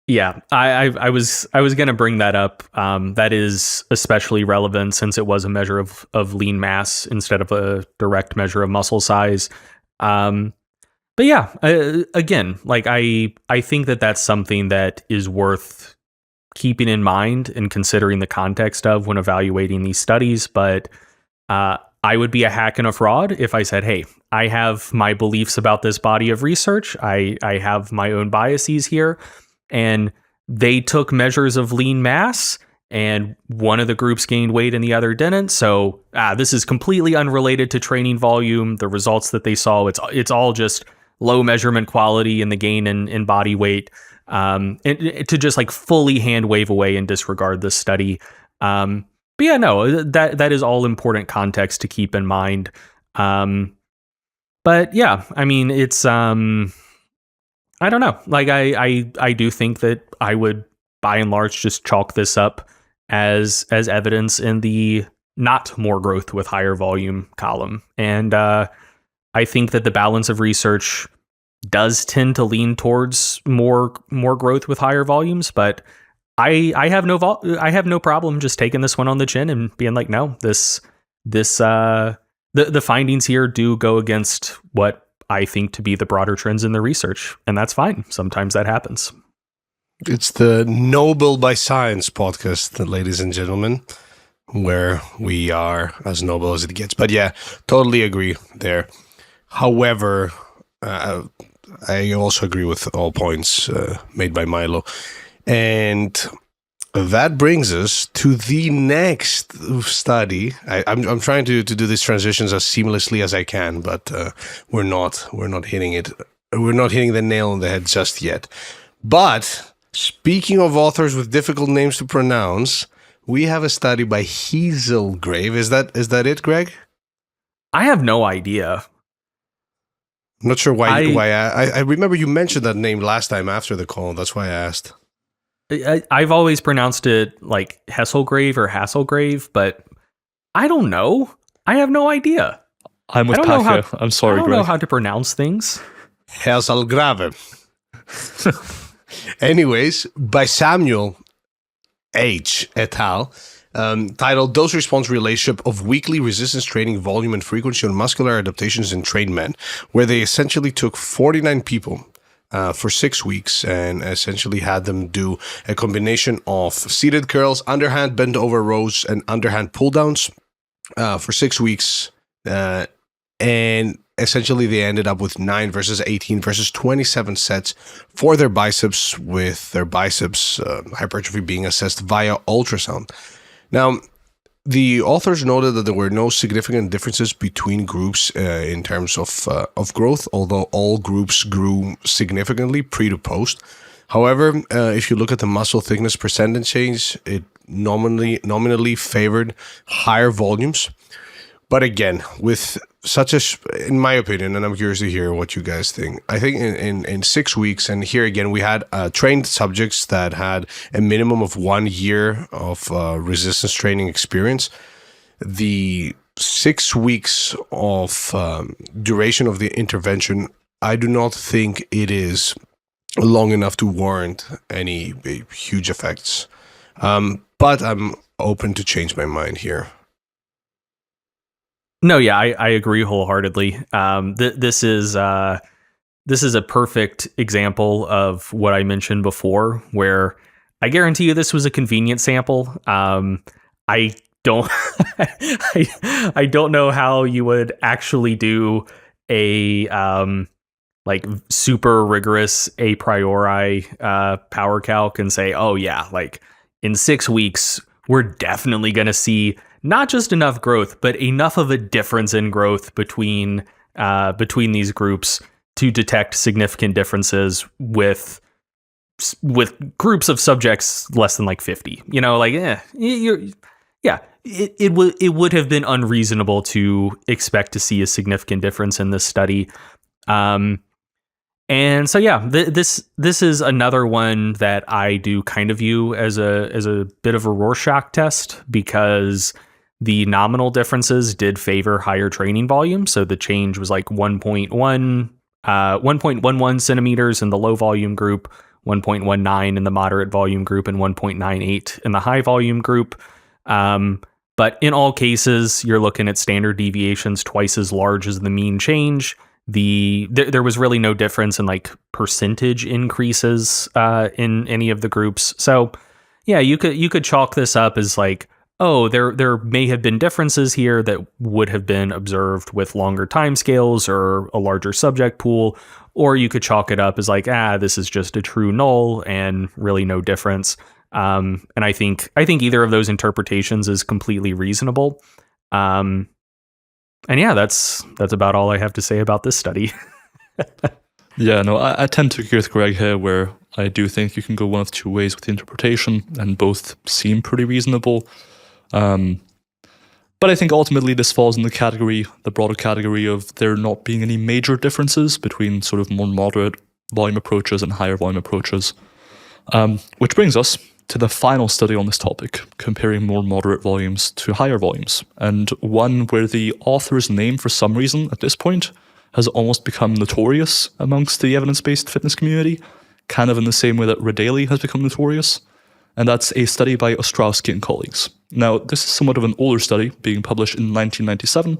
Yeah, I was going to bring that up. That is especially relevant since it was a measure of lean mass instead of a direct measure of muscle size. But yeah, again, like I think that that's something that is worth keeping in mind and considering the context of when evaluating these studies. But I would be a hack and a fraud if I said, hey, I have my beliefs about this body of research. I have my own biases here. And they took measures of lean mass, and one of the groups gained weight and the other didn't. So this is completely unrelated to training volume. The results that they saw, it's all just low measurement quality and the gain in body weight. And to just like fully hand wave away and disregard this study. But yeah, no, that is all important context to keep in mind. But yeah, I mean, it's I don't know. Like I do think that I would by and large just chalk this up as evidence in the not more growth with higher volume column. And I think that the balance of research does tend to lean towards more growth with higher volumes, but I have no problem just taking this one on the chin and being like, no, the findings here do go against what I think to be the broader trends in the research, and that's fine. Sometimes that happens. It's the Noble by Science podcast, ladies and gentlemen, where we are as noble as it gets. But yeah, totally agree there. However, I also agree with all points made by Milo. And that brings us to the next study. I'm trying to do these transitions as seamlessly as I can, but we're not hitting it. We're not hitting the nail on the head just yet. But speaking of authors with difficult names to pronounce, we have a study by Hazelgrave. Is that it, Greg? I have no idea. I'm not sure why. I remember you mentioned that name last time after the call. That's why I asked. I've always pronounced it like Hesselgrave or Hasselgrave, but I don't know. I have no idea. I'm with Paco. I'm sorry, I don't Greg. know how to pronounce things. Hesselgrave. Anyways, by Samuel H. et al., titled Dose-Response Relationship of Weekly Resistance Training Volume and Frequency on Muscular Adaptations in Trained Men, where they essentially took 49 people for 6 weeks and essentially had them do a combination of seated curls, underhand bent over rows, and underhand pull downs for 6 weeks. And essentially they ended up with 9 versus 18 versus 27 sets for their biceps, with their biceps hypertrophy being assessed via ultrasound. Now, the authors noted that there were no significant differences between groups in terms of growth, although all groups grew significantly pre to post. However, if you look at the muscle thickness percentage change, it nominally favored higher volumes. But again, with in my opinion, and I'm curious to hear what you guys think, I think in 6 weeks, and here again, we had trained subjects that had a minimum of 1 year of resistance training experience. The 6 weeks of duration of the intervention, I do not think it is long enough to warrant any huge effects. But I'm open to change my mind here. No, yeah, I agree wholeheartedly. This is a perfect example of what I mentioned before, where I guarantee you this was a convenient sample. I don't I don't know how you would actually do a like super rigorous a priori power calc and say, oh yeah, like in 6 weeks we're definitely going to see not just enough growth, but enough of a difference in growth between these groups to detect significant differences with groups of subjects less than like 50. You know, like it would have been unreasonable to expect to see a significant difference in this study. And so, yeah, this is another one that I do kind of view as a bit of a Rorschach test, because the nominal differences did favor higher training volume. So the change was like 1.11 centimeters in the low volume group, 1.19 in the moderate volume group, and 1.98 in the high volume group. But in all cases, you're looking at standard deviations twice as large as the mean change. There was really no difference in like percentage increases in any of the groups. So yeah, you could chalk this up as like, oh, there may have been differences here that would have been observed with longer timescales or a larger subject pool, or you could chalk it up as like, this is just a true null and really no difference. And I think either of those interpretations is completely reasonable. And yeah, that's about all I have to say about this study. Yeah, no, I tend to agree with Greg here, where I do think you can go one of two ways with the interpretation, and both seem pretty reasonable. But I think ultimately this falls in the broader category of there not being any major differences between sort of more moderate volume approaches and higher volume approaches. Which brings us to the final study on this topic, comparing more moderate volumes to higher volumes, and one where the author's name, for some reason at this point, has almost become notorious amongst the evidence-based fitness community, kind of in the same way that Radaley has become notorious. And that's a study by Ostrowski and colleagues. Now, this is somewhat of an older study, being published in 1997.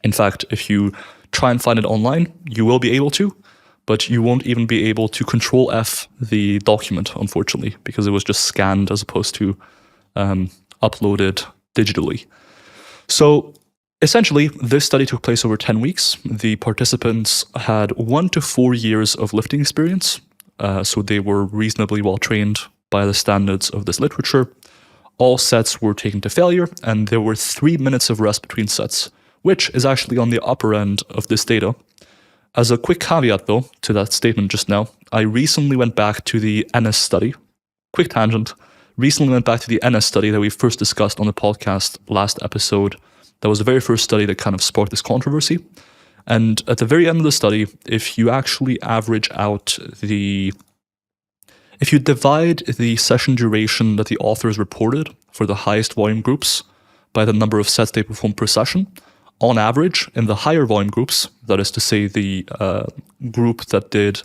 In fact, if you try and find it online, you will be able to, but you won't even be able to Control F the document, unfortunately, because it was just scanned as opposed to uploaded digitally. So essentially, this study took place over 10 weeks. The participants had 1 to 4 years of lifting experience, so they were reasonably well trained by the standards of this literature. All sets were taken to failure, and there were 3 minutes of rest between sets, which is actually on the upper end of this data. As a quick caveat, though, to that statement just now, I recently went back to the NS study. Quick tangent. Recently went back to the NS study that we first discussed on the podcast last episode. That was the very first study that kind of sparked this controversy. And at the very end of the study, if you actually average out if you divide the session duration that the authors reported for the highest volume groups by the number of sets they performed per session, on average, in the higher volume groups, that is to say the group that did,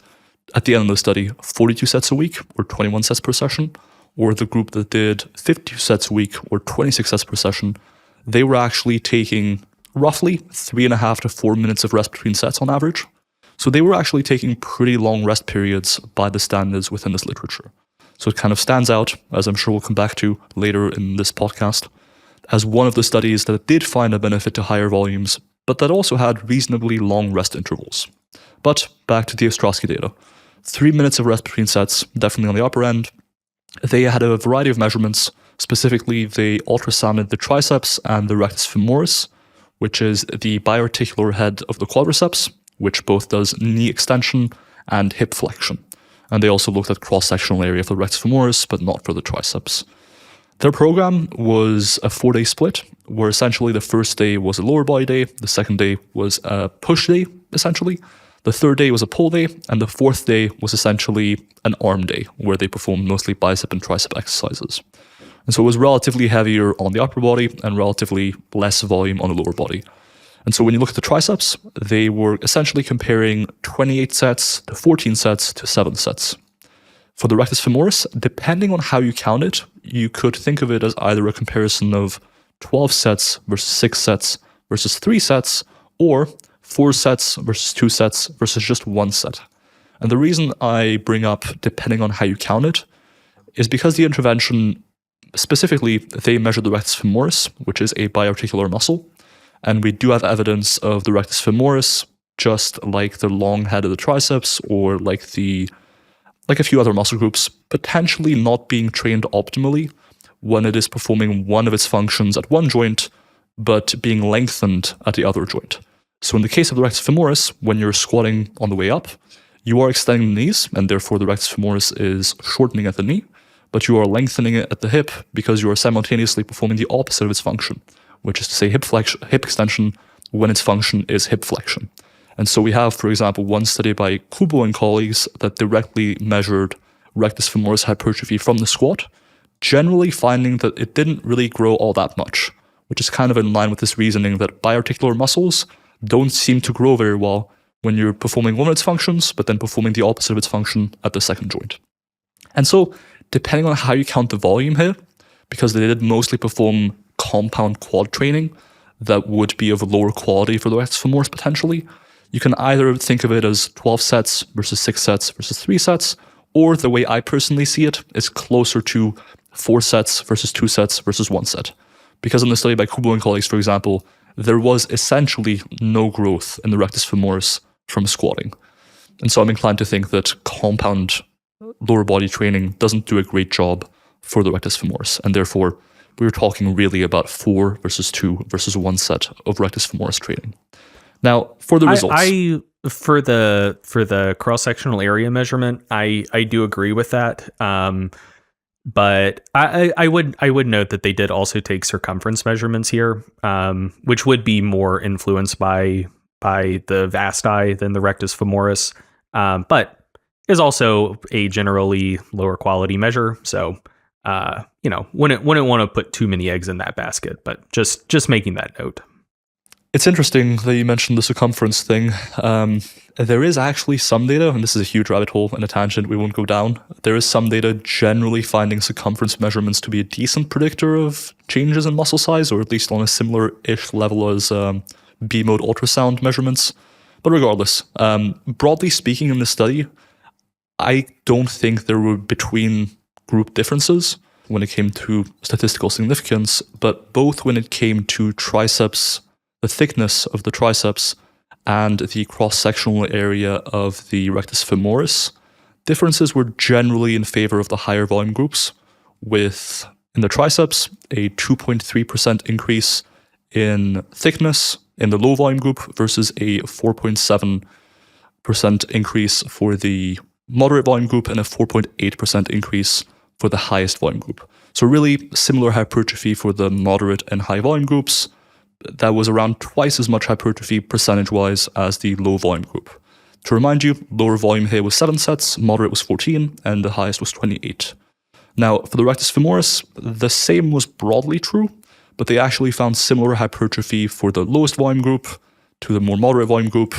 at the end of the study, 42 sets a week or 21 sets per session, or the group that did 50 sets a week or 26 sets per session, they were actually taking roughly 3.5 to 4 minutes of rest between sets on average. So they were actually taking pretty long rest periods by the standards within this literature. So it kind of stands out, as I'm sure we'll come back to later in this podcast, as one of the studies that did find a benefit to higher volumes, but that also had reasonably long rest intervals. But back to the Ostrowski data. 3 minutes of rest between sets, definitely on the upper end. They had a variety of measurements. Specifically, they ultrasounded the triceps and the rectus femoris, which is the biarticular head of the quadriceps, which both does knee extension and hip flexion. And they also looked at cross-sectional area of the rectus femoris, but not for the triceps. Their program was a 4-day split, where essentially the first day was a lower body day, the second day was a push day, essentially. The third day was a pull day, and the fourth day was essentially an arm day, where they performed mostly bicep and tricep exercises. And so it was relatively heavier on the upper body and relatively less volume on the lower body. And so when you look at the triceps, they were essentially comparing 28 sets to 14 sets to 7 sets. For the rectus femoris, depending on how you count it, you could think of it as either a comparison of 12 sets versus 6 sets versus 3 sets, or 4 sets versus 2 sets versus just 1 set. And the reason I bring up depending on how you count it is because the intervention, specifically, they measured the rectus femoris, which is a biarticular muscle. And we do have evidence of the rectus femoris, just like the long head of the triceps or like a few other muscle groups, potentially not being trained optimally when it is performing one of its functions at one joint, but being lengthened at the other joint. So in the case of the rectus femoris, when you're squatting on the way up, you are extending the knees, and therefore the rectus femoris is shortening at the knee, but you are lengthening it at the hip because you are simultaneously performing the opposite of its function, which is to say hip extension when its function is hip flexion. And so we have, for example, one study by Kubo and colleagues that directly measured rectus femoris hypertrophy from the squat, generally finding that it didn't really grow all that much, which is kind of in line with this reasoning that biarticular muscles don't seem to grow very well when you're performing one of its functions, but then performing the opposite of its function at the second joint. And so, depending on how you count the volume here, because they did mostly perform compound quad training that would be of lower quality for the rectus femoris potentially, you can either think of it as 12 sets versus 6 sets versus 3 sets, or the way I personally see it is closer to 4 sets versus 2 sets versus 1 set. Because in the study by Kubo and colleagues, for example, there was essentially no growth in the rectus femoris from squatting. And so I'm inclined to think that compound lower body training doesn't do a great job for the rectus femoris, and therefore we were talking really about 4 versus 2 versus 1 set of rectus femoris training. Now, for the results, for the cross-sectional area measurement, I do agree with that. But I would note that they did also take circumference measurements here, which would be more influenced by the vasti than the rectus femoris, but is also a generally lower quality measure. So wouldn't want to put too many eggs in that basket. But just making that note. It's interesting that you mentioned the circumference thing. There is actually some data, and this is a huge rabbit hole and a tangent we won't go down. There is some data generally finding circumference measurements to be a decent predictor of changes in muscle size, or at least on a similar-ish level as B-mode ultrasound measurements. But regardless, broadly speaking in this study, I don't think there were between group differences when it came to statistical significance, but both when it came to triceps, the thickness of the triceps, and the cross-sectional area of the rectus femoris, differences were generally in favor of the higher volume groups, with, in the triceps, a 2.3% increase in thickness in the low volume group versus a 4.7% increase for the moderate volume group and a 4.8% increase for the highest volume group. So really similar hypertrophy for the moderate and high volume groups, that was around twice as much hypertrophy percentage-wise as the low volume group. To remind you, lower volume here was 7 sets, moderate was 14, and the highest was 28. Now, for the rectus femoris, the same was broadly true, but they actually found similar hypertrophy for the lowest volume group to the more moderate volume group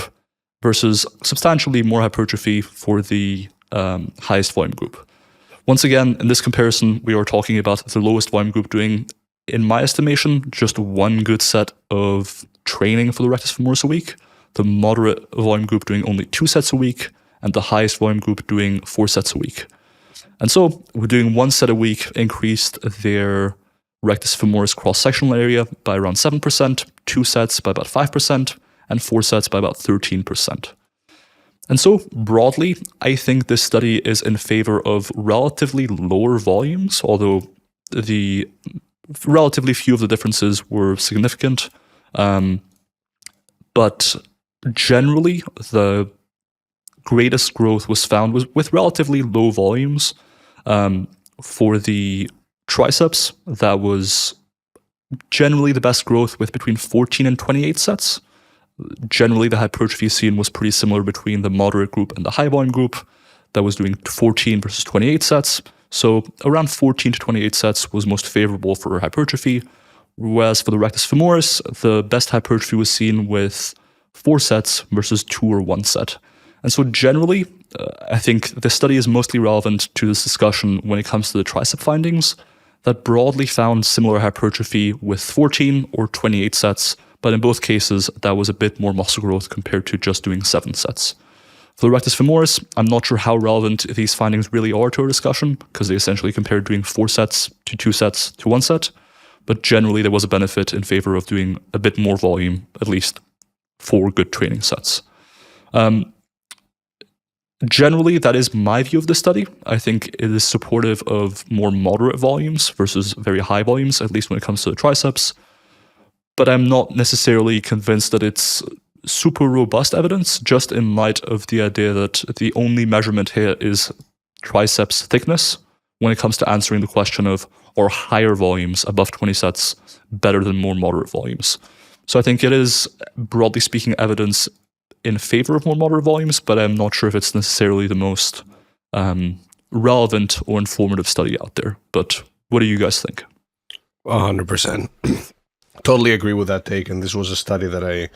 versus substantially more hypertrophy for the highest volume group. Once again, in this comparison, we are talking about the lowest volume group doing, in my estimation, just one good set of training for the rectus femoris a week, the moderate volume group doing only 2 sets a week, and the highest volume group doing 4 sets a week. And so we're doing 1 set a week increased their rectus femoris cross-sectional area by around 7%, 2 sets by about 5%, and 4 sets by about 13%. And so broadly, I think this study is in favor of relatively lower volumes, although the relatively few of the differences were significant. But generally, the greatest growth was found with relatively low volumes. For the triceps, that was generally the best growth with between 14 and 28 sets. Generally, the hypertrophy seen was pretty similar between the moderate group and the high volume group that was doing 14 versus 28 sets. So around 14 to 28 sets was most favorable for hypertrophy, whereas for the rectus femoris, the best hypertrophy was seen with 4 sets versus 2 or 1 set. And so generally, I think the study is mostly relevant to this discussion when it comes to the tricep findings that broadly found similar hypertrophy with 14 or 28 sets, but in both cases, that was a bit more muscle growth compared to just doing 7 sets. For the rectus femoris, I'm not sure how relevant these findings really are to our discussion, because they essentially compared doing 4 sets to 2 sets to 1 set, but generally there was a benefit in favor of doing a bit more volume, at least 4 good training sets. Generally, that is my view of the study. I think it is supportive of more moderate volumes versus very high volumes, at least when it comes to the triceps. But I'm not necessarily convinced that it's super robust evidence, just in light of the idea that the only measurement here is triceps thickness when it comes to answering the question of, are higher volumes above 20 sets better than more moderate volumes? So I think it is, broadly speaking, evidence in favor of more moderate volumes, but I'm not sure if it's necessarily the most relevant or informative study out there. But what do you guys think? 100%. Totally agree with that take. And this was a study that I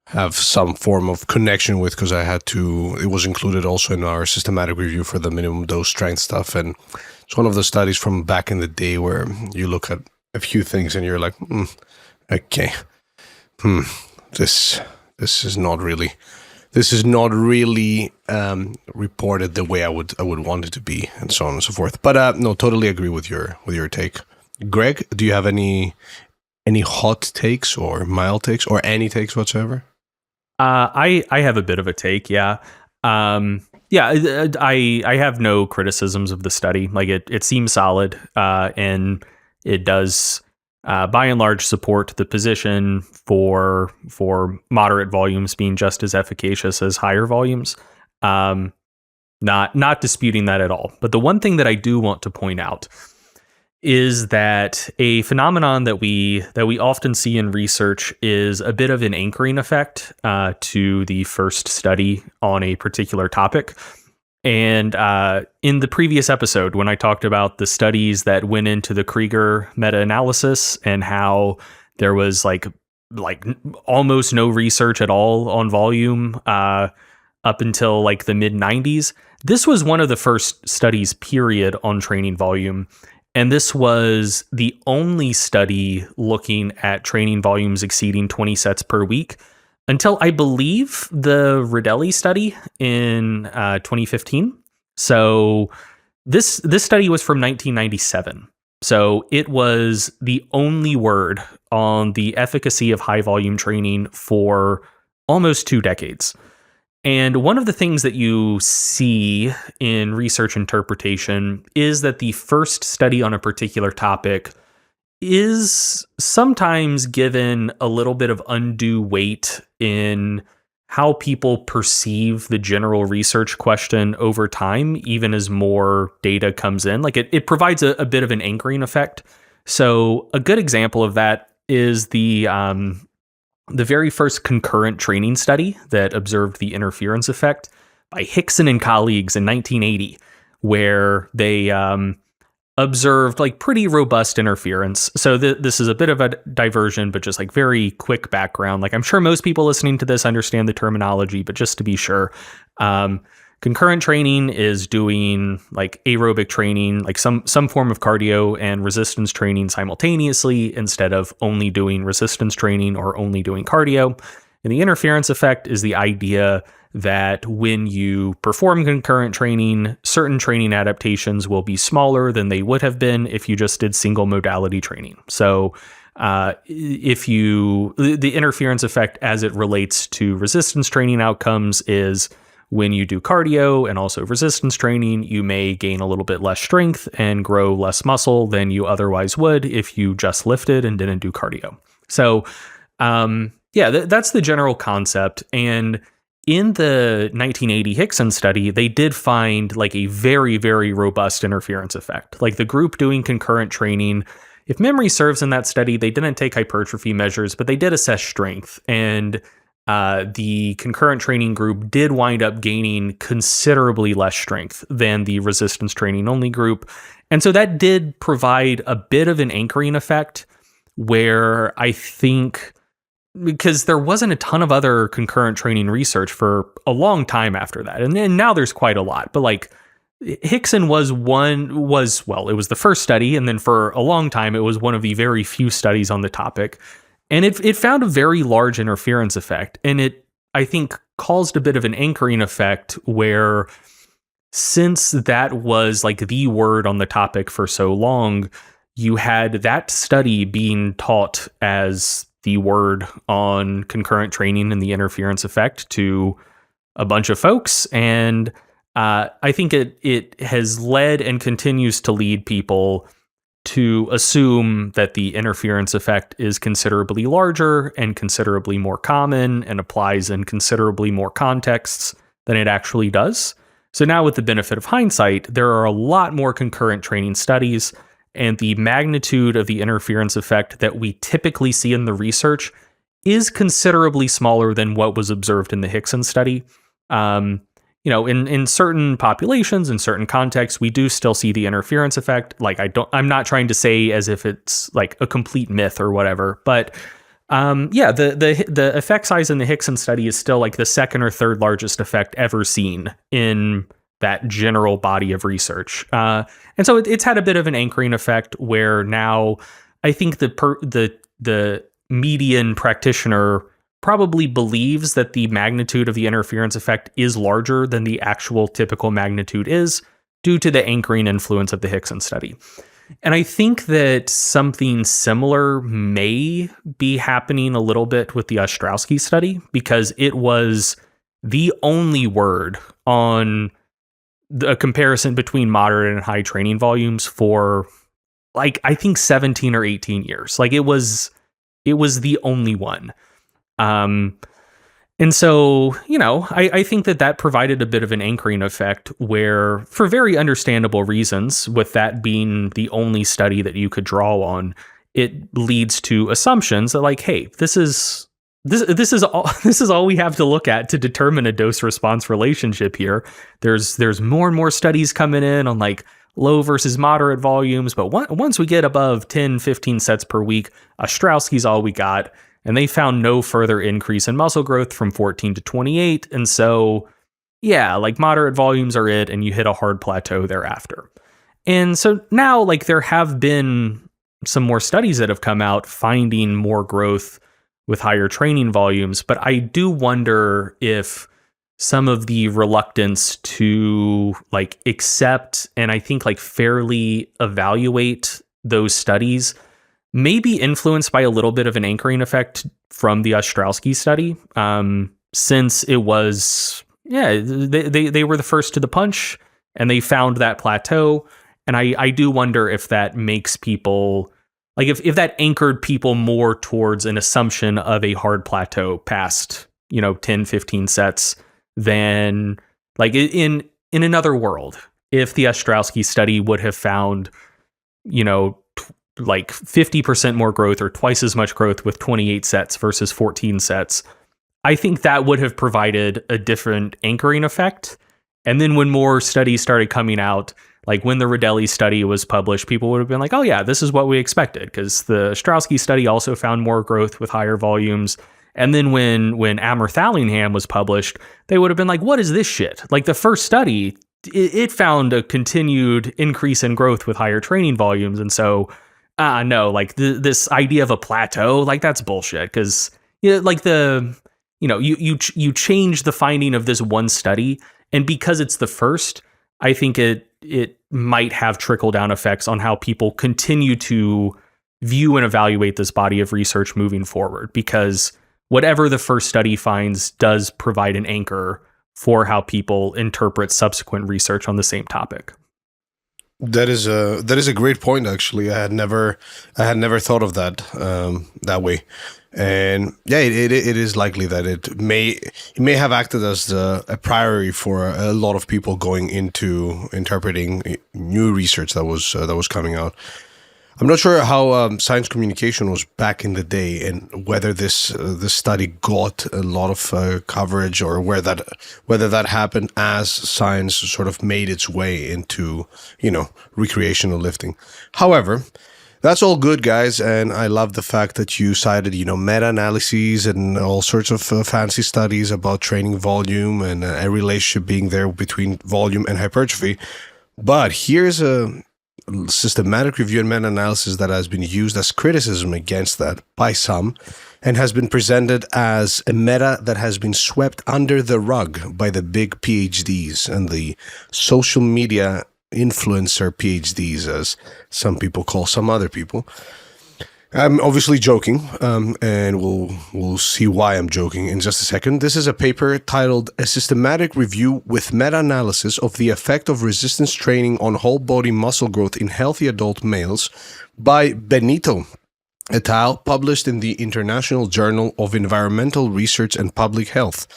have some form of connection with because it was included also in our systematic review for the minimum dose strength stuff. And it's one of the studies from back in the day where you look at a few things and you're like, okay, this is not really reported the way I would want it to be, and so on and so forth. But no, totally agree with your take. Greg, do you have any hot takes or mild takes or any takes whatsoever? I have a bit of a take, yeah. I have no criticisms of the study. Like it seems solid, and it does by and large support the position for moderate volumes being just as efficacious as higher volumes. Not disputing that at all. But the one thing that I do want to point out is that a phenomenon that we often see in research is a bit of an anchoring effect to the first study on a particular topic. And in the previous episode, when I talked about the studies that went into the Krieger meta-analysis and how there was like almost no research at all on volume up until like the mid-90s, this was one of the first studies, period, on training volume. And this was the only study looking at training volumes exceeding 20 sets per week until I believe the Rodelli study in 2015. So this study was from 1997. So it was the only word on the efficacy of high volume training for almost 2 decades. And one of the things that you see in research interpretation is that the first study on a particular topic is sometimes given a little bit of undue weight in how people perceive the general research question over time, even as more data comes in. Like it provides a bit of an anchoring effect. So a good example of that is the very first concurrent training study that observed the interference effect by Hickson and colleagues in 1980, where they observed like pretty robust interference. So this is a bit of a diversion, but just like very quick background. Like I'm sure most people listening to this understand the terminology, but just to be sure, concurrent training is doing like aerobic training, like some form of cardio and resistance training simultaneously instead of only doing resistance training or only doing cardio. And the interference effect is the idea that when you perform concurrent training, certain training adaptations will be smaller than they would have been if you just did single modality training. So the interference effect as it relates to resistance training outcomes is when you do cardio and also resistance training, you may gain a little bit less strength and grow less muscle than you otherwise would if you just lifted and didn't do cardio. So that's the general concept. And in the 1980 Hickson study, they did find like a very, very robust interference effect. Like the group doing concurrent training, if memory serves in that study, they didn't take hypertrophy measures, but they did assess strength. And the concurrent training group did wind up gaining considerably less strength than the resistance training only group. And so that did provide a bit of an anchoring effect where I think, because there wasn't a ton of other concurrent training research for a long time after that. And then now there's quite a lot, but like Hickson it was the first study. And then for a long time, it was one of the very few studies on the topic. And it found a very large interference effect. And it, I think, caused a bit of an anchoring effect where, since that was like the word on the topic for so long, you had that study being taught as the word on concurrent training and the interference effect to a bunch of folks. And I think it has led and continues to lead people to assume that the interference effect is considerably larger and considerably more common and applies in considerably more contexts than it actually does. So now, with the benefit of hindsight, there are a lot more concurrent training studies, and the magnitude of the interference effect that we typically see in the research is considerably smaller than what was observed in the Hickson study. In certain populations, in certain contexts, we do still see the interference effect. Like I'm not trying to say as if it's like a complete myth or whatever, but the effect size in the Hickson study is still like the second or third largest effect ever seen in that general body of research. And so it's had a bit of an anchoring effect where now I think the median practitioner probably believes that the magnitude of the interference effect is larger than the actual typical magnitude is due to the anchoring influence of the Hickson study. And I think that something similar may be happening a little bit with the Ostrowski study, because it was the only word on a comparison between moderate and high training volumes for like, I think 17 or 18 years. Like it was the only one. And so, I think that provided a bit of an anchoring effect where, for very understandable reasons, with that being the only study that you could draw on, it leads to assumptions that like, hey, this is all we have to look at to determine a dose response relationship here. There's more and more studies coming in on like low versus moderate volumes, but once we get above 10, 15 sets per week, Ostrowski's all we got. And they found no further increase in muscle growth from 14 to 28. And so, yeah, like moderate volumes are it, and you hit a hard plateau thereafter. And so now, like, there have been some more studies that have come out finding more growth with higher training volumes. But I do wonder if some of the reluctance to like accept and I think like fairly evaluate those studies may be influenced by a little bit of an anchoring effect from the Ostrowski study, since it was, they were the first to the punch and they found that plateau. And I do wonder if that makes people, like if that anchored people more towards an assumption of a hard plateau past, 10, 15 sets than like in another world, if the Ostrowski study would have found, like 50% more growth or twice as much growth with 28 sets versus 14 sets, I think that would have provided a different anchoring effect. And then when more studies started coming out, like when the Rodelli study was published, people would have been like, oh yeah, this is what we expected, because the Ostrowski study also found more growth with higher volumes. And then when Ammerthallingham was published, they would have been like, what is this shit? Like the first study, it found a continued increase in growth with higher training volumes. And so, no, like this idea of a plateau, like that's bullshit. Because like you change the finding of this one study, and because it's the first, I think it might have trickle down effects on how people continue to view and evaluate this body of research moving forward, because whatever the first study finds does provide an anchor for how people interpret subsequent research on the same topic. That is a great point. Actually, I had never thought of that that way, and yeah, it is likely that it may have acted as a priori for a lot of people going into interpreting new research that was coming out. I'm not sure how science communication was back in the day, and whether this study got a lot of coverage, or whether that happened as science sort of made its way into recreational lifting. However, that's all good, guys, and I love the fact that you cited meta-analyses and all sorts of fancy studies about training volume and a relationship being there between volume and hypertrophy. But here's a systematic review and meta-analysis that has been used as criticism against that by some, and has been presented as a meta that has been swept under the rug by the big PhDs and the social media influencer PhDs, as some people call some other people. I'm obviously joking, and we'll see why I'm joking in just a second. This is a paper titled "A Systematic Review with Meta-Analysis of the Effect of Resistance Training on Whole Body Muscle Growth in Healthy Adult Males" by Benito et al., published in the International Journal of Environmental Research and Public Health.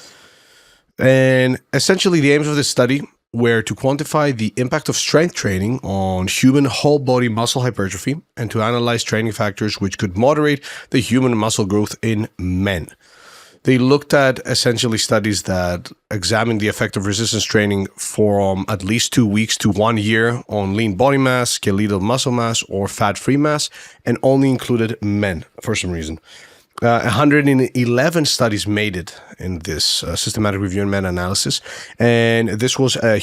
And essentially, the aims of this study were to quantify the impact of strength training on human whole body muscle hypertrophy, and to analyze training factors which could moderate the human muscle growth in men. They looked at essentially studies that examined the effect of resistance training from at least 2 weeks to 1 year on lean body mass, skeletal muscle mass, or fat-free mass, and only included men for some reason. 111 studies made it in this systematic review and meta-analysis, and this was a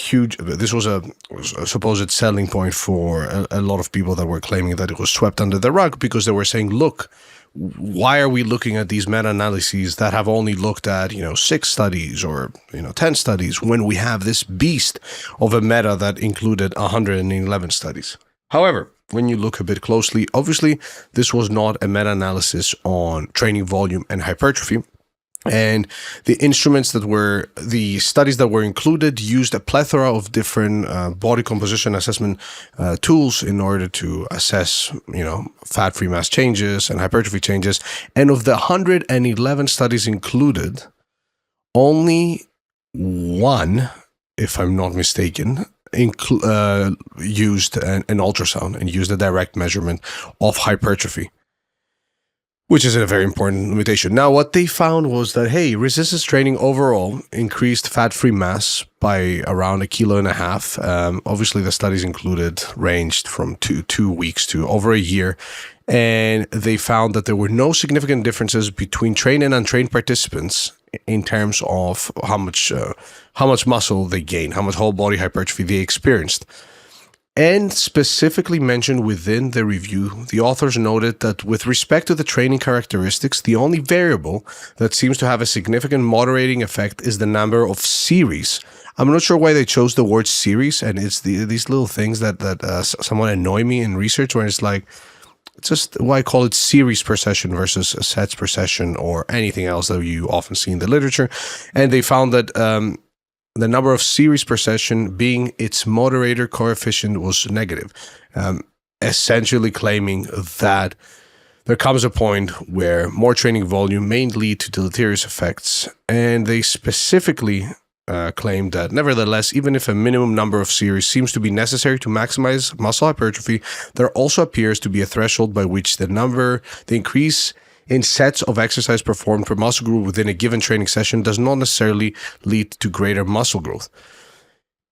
supposed selling point for a lot of people that were claiming that it was swept under the rug, because they were saying, look, why are we looking at these meta-analyses that have only looked at 6 studies or 10 studies, when we have this beast of a meta that included 111 studies? However, when you look a bit closely, obviously, this was not a meta-analysis on training volume and hypertrophy. And the studies that were included used a plethora of different body composition assessment tools in order to assess, fat-free mass changes and hypertrophy changes. And of the 111 studies included, only one, if I'm not mistaken, used an ultrasound and used a direct measurement of hypertrophy, which is a very important limitation. Now, what they found was that, hey, resistance training overall increased fat-free mass by around 1.5 kilos. Obviously, the studies ranged from 2 weeks to over a year. And they found that there were no significant differences between trained and untrained participants in terms of how much muscle they gained, how much whole body hypertrophy they experienced. And specifically mentioned within the review, the authors noted that with respect to the training characteristics, the only variable that seems to have a significant moderating effect is the number of series. I'm not sure why they chose the word series, and it's these little things that somewhat annoy me in research, where it's like, it's just why I call it series per session versus sets per session or anything else that you often see in the literature. And they found that the number of series per session being its moderator coefficient was negative, essentially claiming that there comes a point where more training volume may lead to deleterious effects. And they specifically claimed that nevertheless, even if a minimum number of series seems to be necessary to maximize muscle hypertrophy, there also appears to be a threshold by which the increase in sets of exercise performed per muscle group within a given training session does not necessarily lead to greater muscle growth.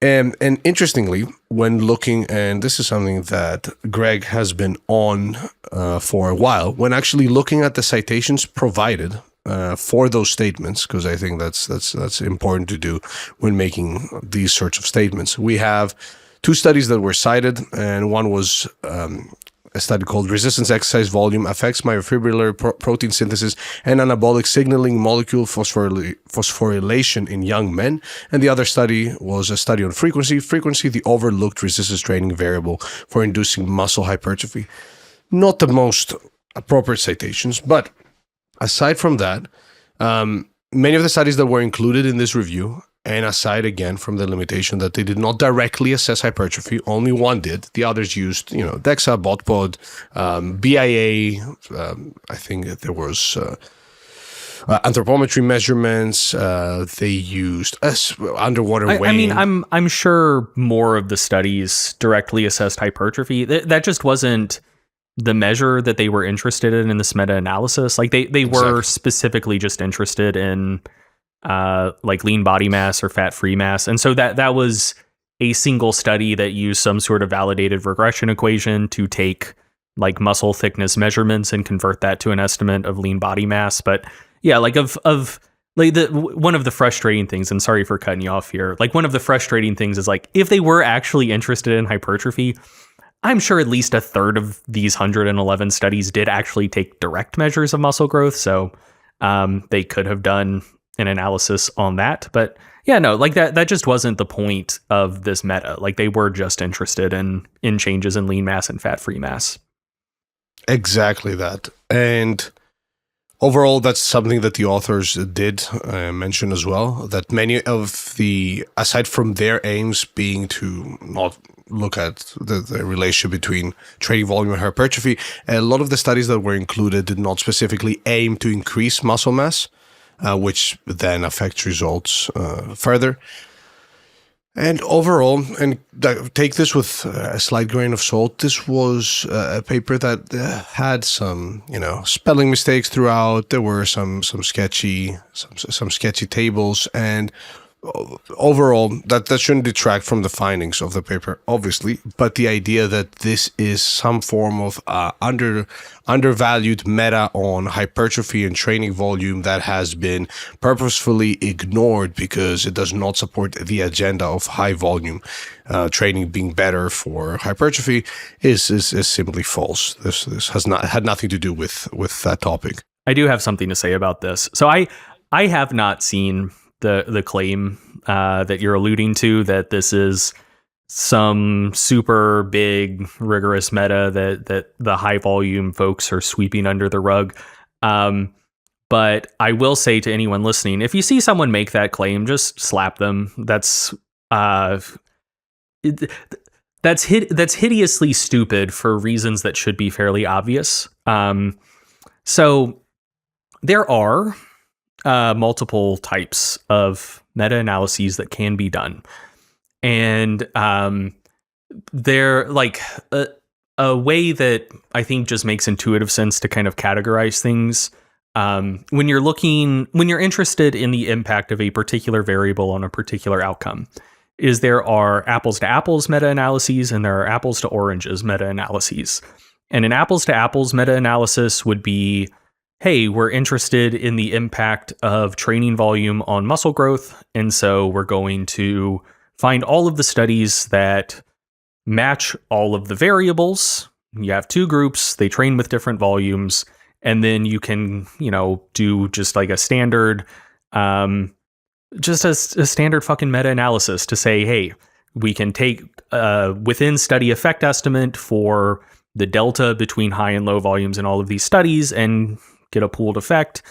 And interestingly, when looking, and this is something that Greg has been on for a while, when actually looking at the citations provided for those statements, because I think that's important to do when making these sorts of statements, we have two studies that were cited, and one was a study called Resistance Exercise Volume Affects Myofibrillar Protein Synthesis and Anabolic Signaling Molecule Phosphorylation in Young Men. And the other study was a study on frequency, the overlooked resistance training variable for inducing muscle hypertrophy. Not the most appropriate citations, but aside from that, many of the studies that were included in this review, and aside again from the limitation that they did not directly assess hypertrophy, only one did. The others used, DEXA, BOTPOD, BIA. I think there was anthropometry measurements. They used underwater weighing. I mean, I'm sure more of the studies directly assessed hypertrophy. That just wasn't the measure that they were interested in this meta-analysis. Like they were specifically just interested in like lean body mass or fat-free mass. And so that was a single study that used some sort of validated regression equation to take like muscle thickness measurements and convert that to an estimate of lean body mass. But yeah, like one of the frustrating things, and sorry for cutting you off here, like one of the frustrating things is like, if they were actually interested in hypertrophy, I'm sure at least a third of these 111 studies did actually take direct measures of muscle growth. So they could have done an analysis on that. But yeah, no, like that just wasn't the point of this meta. Like they were just interested in changes in lean mass and fat-free mass. Exactly that. And overall, that's something that the authors did mention as well, that many of aside from their aims being to not look at the relationship between training volume and hypertrophy, a lot of the studies that were included did not specifically aim to increase muscle mass, which then affects results further. And overall, and take this with a slight grain of salt, this was a paper that had some, spelling mistakes throughout. There were some sketchy tables, and overall, that shouldn't detract from the findings of the paper, obviously. But the idea that this is some form of undervalued meta on hypertrophy and training volume that has been purposefully ignored because it does not support the agenda of high volume training being better for hypertrophy is simply false. This had nothing to do with that topic. I do have something to say about this. So I have not seen the claim that you're alluding to, that this is some super big rigorous meta that the high volume folks are sweeping under the rug. But I will say to anyone listening, if you see someone make that claim, just slap them. That's hideously stupid for reasons that should be fairly obvious. So there are multiple types of meta-analyses that can be done. And they're like a way that I think just makes intuitive sense to kind of categorize things. When you're interested in the impact of a particular variable on a particular outcome, is there are apples to apples meta-analyses and there are apples to oranges meta-analyses. And an apples to apples meta-analysis would be, hey, we're interested in the impact of training volume on muscle growth. And so we're going to find all of the studies that match all of the variables. You have two groups, they train with different volumes. And then you can, do just like a standard, a standard fucking meta-analysis to say, hey, we can take within study effect estimate for the delta between high and low volumes in all of these studies and get a pooled effect.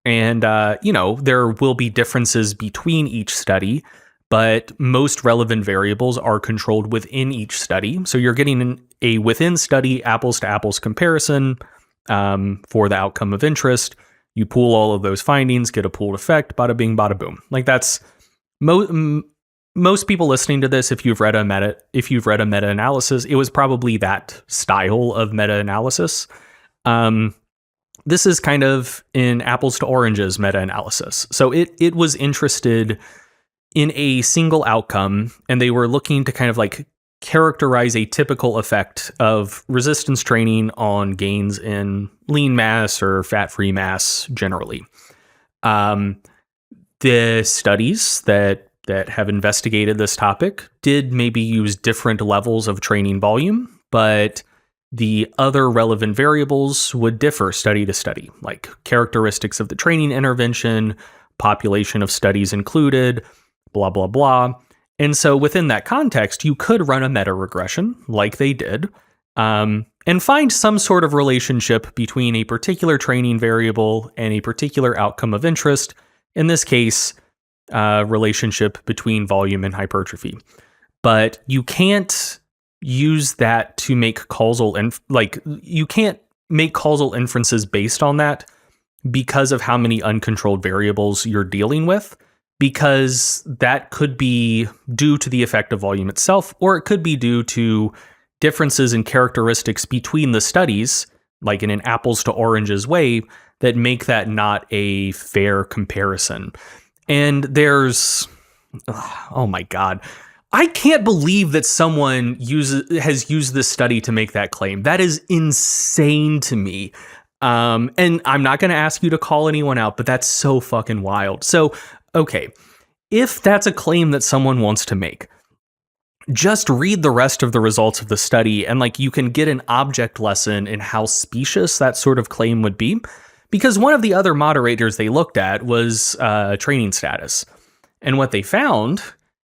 And, there will be differences between each study, but most relevant variables are controlled within each study. So you're getting a within study apples to apples comparison for the outcome of interest. You pool all of those findings, get a pooled effect, bada bing, bada boom. Like that's most people listening to this, if you've read a meta-analysis, it was probably that style of meta-analysis. This is kind of in apples to oranges meta-analysis. So it was interested in a single outcome, and they were looking to kind of like characterize a typical effect of resistance training on gains in lean mass or fat-free mass generally. The studies that have investigated this topic did maybe use different levels of training volume, but the other relevant variables would differ study to study, like characteristics of the training intervention, population of studies included, blah, blah, blah. And so within that context, you could run a meta-regression like they did, and find some sort of relationship between a particular training variable and a particular outcome of interest. In this case, relationship between volume and hypertrophy. But you can't use that to make you can't make causal inferences based on that because of how many uncontrolled variables you're dealing with, because that could be due to the effect of volume itself, or it could be due to differences in characteristics between the studies, like in an apples to oranges way, that make that not a fair comparison. And there's, oh my God, I can't believe that someone has used this study to make that claim. That is insane to me. And I'm not going to ask you to call anyone out, but that's so fucking wild. So, okay, if that's a claim that someone wants to make, just read the rest of the results of the study, and like you can get an object lesson in how specious that sort of claim would be. Because one of the other moderators they looked at was training status. And what they found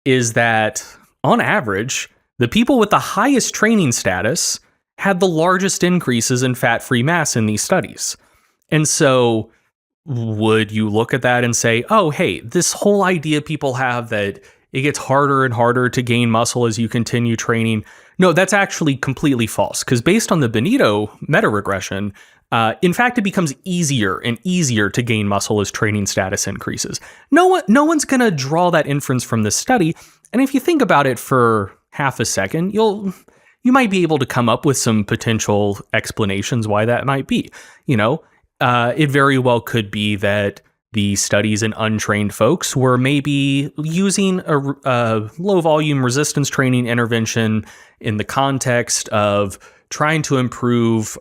is that, on average, the people with the highest training status had the largest increases in fat-free mass in these studies. And so would you look at that and say, oh, hey, this whole idea people have that it gets harder and harder to gain muscle as you continue training? No, that's actually completely false. Because based on the Benito meta-regression, in fact, it becomes easier and easier to gain muscle as training status increases. No one's going to draw that inference from this study. And if you think about it for half a second, you might be able to come up with some potential explanations why that might be. It very well could be that the studies in untrained folks were maybe using a low volume resistance training intervention in the context of trying to improve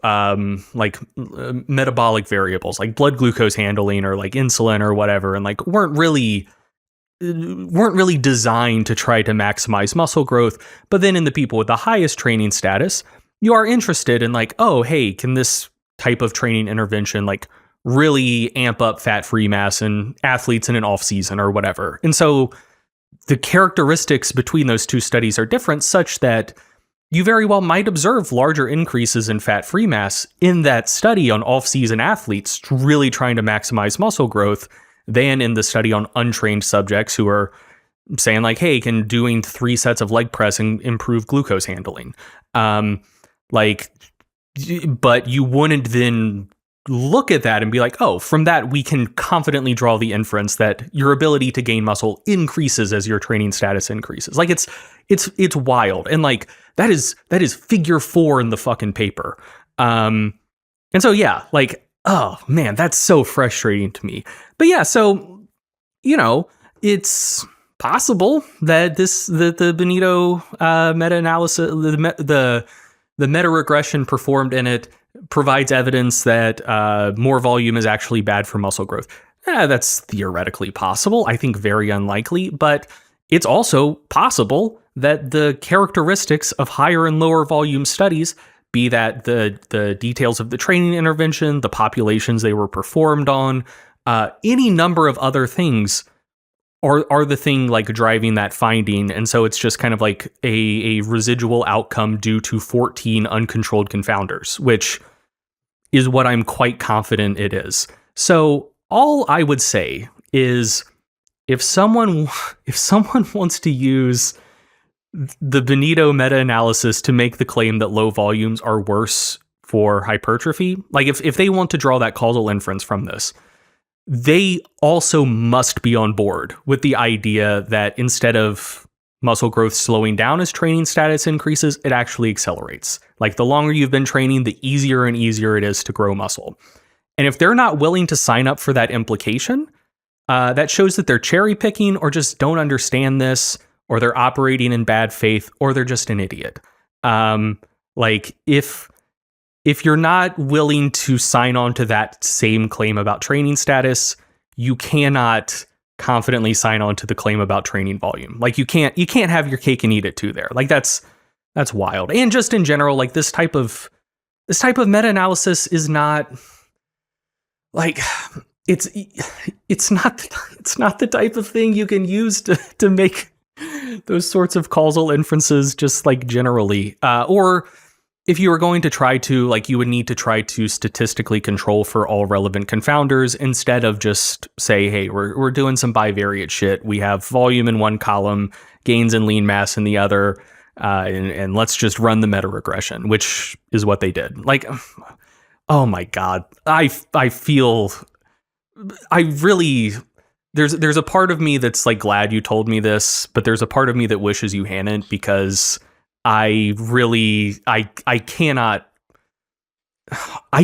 metabolic variables like blood glucose handling or like insulin or whatever, and like weren't really designed to try to maximize muscle growth. But then in the people with the highest training status, you are interested in like, oh, hey, can this type of training intervention like really amp up fat-free mass in athletes in an off season or whatever? And so the characteristics between those two studies are different, such that you very well might observe larger increases in fat-free mass in that study on off-season athletes really trying to maximize muscle growth than in the study on untrained subjects who are saying like, hey, can doing 3 sets of leg press improve glucose handling? But you wouldn't then look at that and be like, oh, from that we can confidently draw the inference that your ability to gain muscle increases as your training status increases. Like it's wild. And like that is figure 4 in the fucking paper. And so yeah, like, oh man, that's so frustrating to me. But yeah, so it's possible that the Benito meta-analysis, the meta-regression performed in it provides evidence that more volume is actually bad for muscle growth. That's theoretically possible. I think very unlikely, but it's also possible that the characteristics of higher and lower volume studies, be that the details of the training intervention, the populations they were performed on, any number of other things are the thing like driving that finding. And so it's just kind of like a residual outcome due to 14 uncontrolled confounders, which is what I'm quite confident it is. So all I would say is if someone wants to use the Benito meta-analysis to make the claim that low volumes are worse for hypertrophy, like if they want to draw that causal inference from this, they also must be on board with the idea that instead of muscle growth slowing down as training status increases, it actually accelerates. Like the longer you've been training, the easier and easier it is to grow muscle. And if they're not willing to sign up for that implication, that shows that they're cherry picking or just don't understand this, or they're operating in bad faith, or they're just an idiot. Like if you're not willing to sign on to that same claim about training status, you cannot confidently sign on to the claim about training volume. Like you can't have your cake and eat it too there. Like that's wild. And just in general, like this type of meta-analysis is not like it's not the type of thing you can use to make those sorts of causal inferences just like generally. Or if you were going to try to, like, you would need to try to statistically control for all relevant confounders instead of just say, hey, we're doing some bivariate shit. We have volume in one column, gains in lean mass in the other, and let's just run the meta regression, which is what they did. Like, oh my God, I feel, I really, there's a part of me that's like glad you told me this, but there's a part of me that wishes you hadn't, because I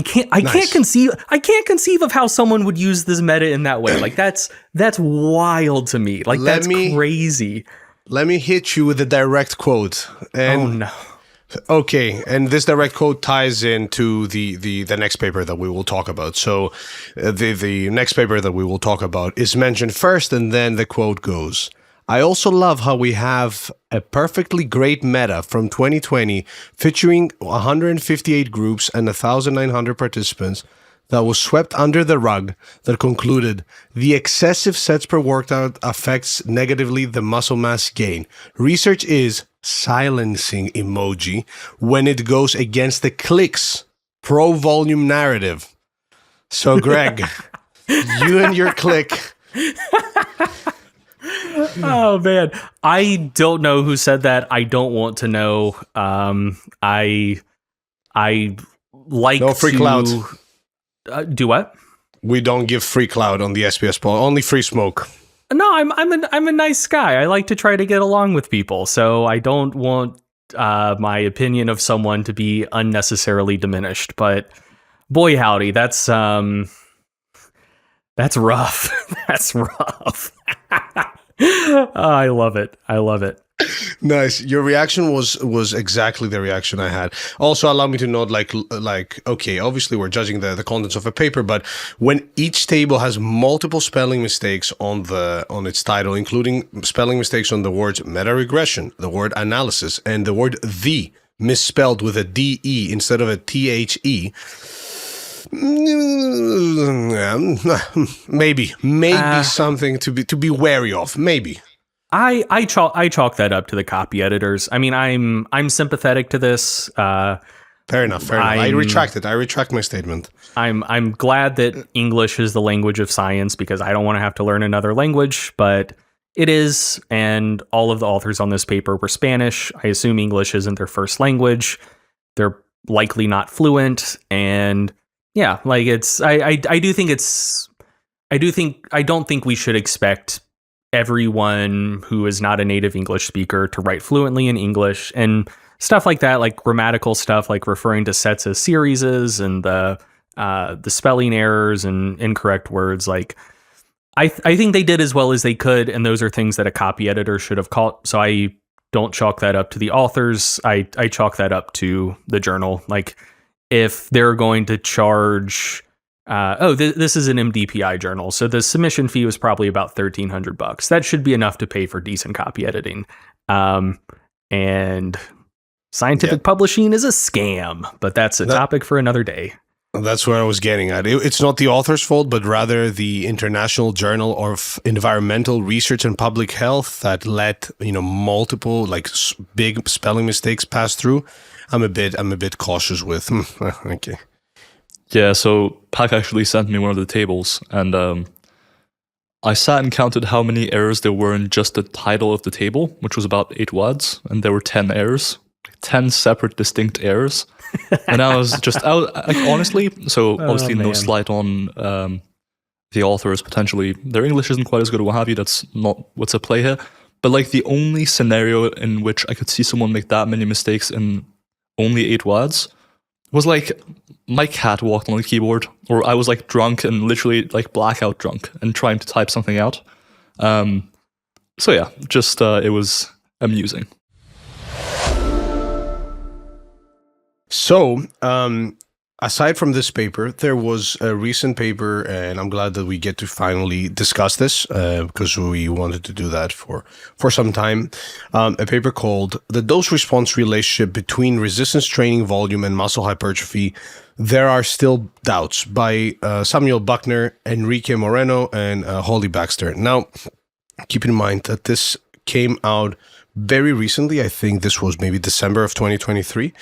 can't conceive of how someone would use this meta in that way. Like that's wild to me. Like that's crazy. Let me hit you with a direct quote. And, oh no. Okay, and this direct quote ties into the next paper that we will talk about. So the next paper that we will talk about is mentioned first, and then the quote goes, I also love how we have a perfectly great meta from 2020 featuring 158 groups and 1,900 participants that was swept under the rug that concluded the excessive sets per workout affects negatively the muscle mass gain. Research is silencing emoji when it goes against the clicks pro-volume narrative. So Greg, you and your click... Oh man, I don't know who said that. I don't want to know. I like no free cloud. Do what? We don't give free cloud on the SPS poll. Only free smoke. No, I'm a nice guy. I like to try to get along with people, so I don't want my opinion of someone to be unnecessarily diminished. But boy, howdy, that's rough. That's rough. Oh, I love it. Nice. Your reaction was exactly the reaction I had. Also, allow me to note, like, okay, obviously we're judging the contents of a paper, but when each table has multiple spelling mistakes on its title, including spelling mistakes on the words meta regression, the word analysis, and the word the misspelled with a DE instead of a THE, maybe something to be wary of. Maybe. I chalk that up to the copy editors. I mean, I'm sympathetic to this. Fair enough. I retract my statement. I'm glad that English is the language of science, because I don't want to have to learn another language, but it is, and all of the authors on this paper were Spanish. I assume English isn't their first language. They're likely not fluent, and yeah, like I don't think we should expect everyone who is not a native English speaker to write fluently in English and stuff like that, like grammatical stuff, like referring to sets as series and the spelling errors and incorrect words. Like I think they did as well as they could, and those are things that a copy editor should have caught. So I don't chalk that up to the authors. I chalk that up to the journal. Like, if they're going to charge, this is an MDPI journal, so the submission fee was probably about $1,300. That should be enough to pay for decent copy editing. And scientific publishing is a scam, but that's a topic for another day. That's where I was getting at. It's not the author's fault, but rather the International Journal of Environmental Research and Public Health that let multiple big spelling mistakes pass through. I'm a bit cautious with. Okay. Yeah. So Pac actually sent me one of the tables, and I sat and counted how many errors there were in just the title of the table, which was about 8 words, and there were 10 errors, 10 separate distinct errors. And I was just honestly, so obviously no slight on the authors potentially, their English isn't quite as good or what have you. That's not what's at play here. But like the only scenario in which I could see someone make that many mistakes in only 8 words was like my cat walked on the keyboard, or I was like drunk and literally like blackout drunk and trying to type something out. So yeah, just it was amusing. So, aside from this paper, there was a recent paper, and I'm glad that we get to finally discuss this because we wanted to do that for some time. A paper called "The Dose-Response Relationship Between Resistance Training Volume and Muscle Hypertrophy. There Are Still Doubts" by Samuel Buckner, Enrique Moreno, and Holly Baxter. Now, keep in mind that this came out very recently. I think this was maybe December of 2023.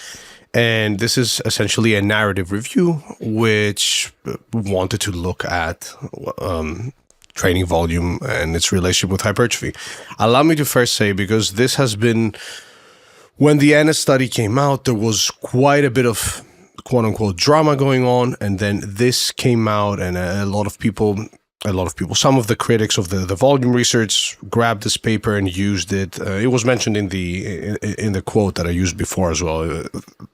And this is essentially a narrative review, which wanted to look at training volume and its relationship with hypertrophy. Allow me to first say, because this has been, when the NS study came out, there was quite a bit of quote unquote drama going on. And then this came out, and a lot of people, some of the critics of the volume research grabbed this paper and used it. It was mentioned in the quote that I used before as well.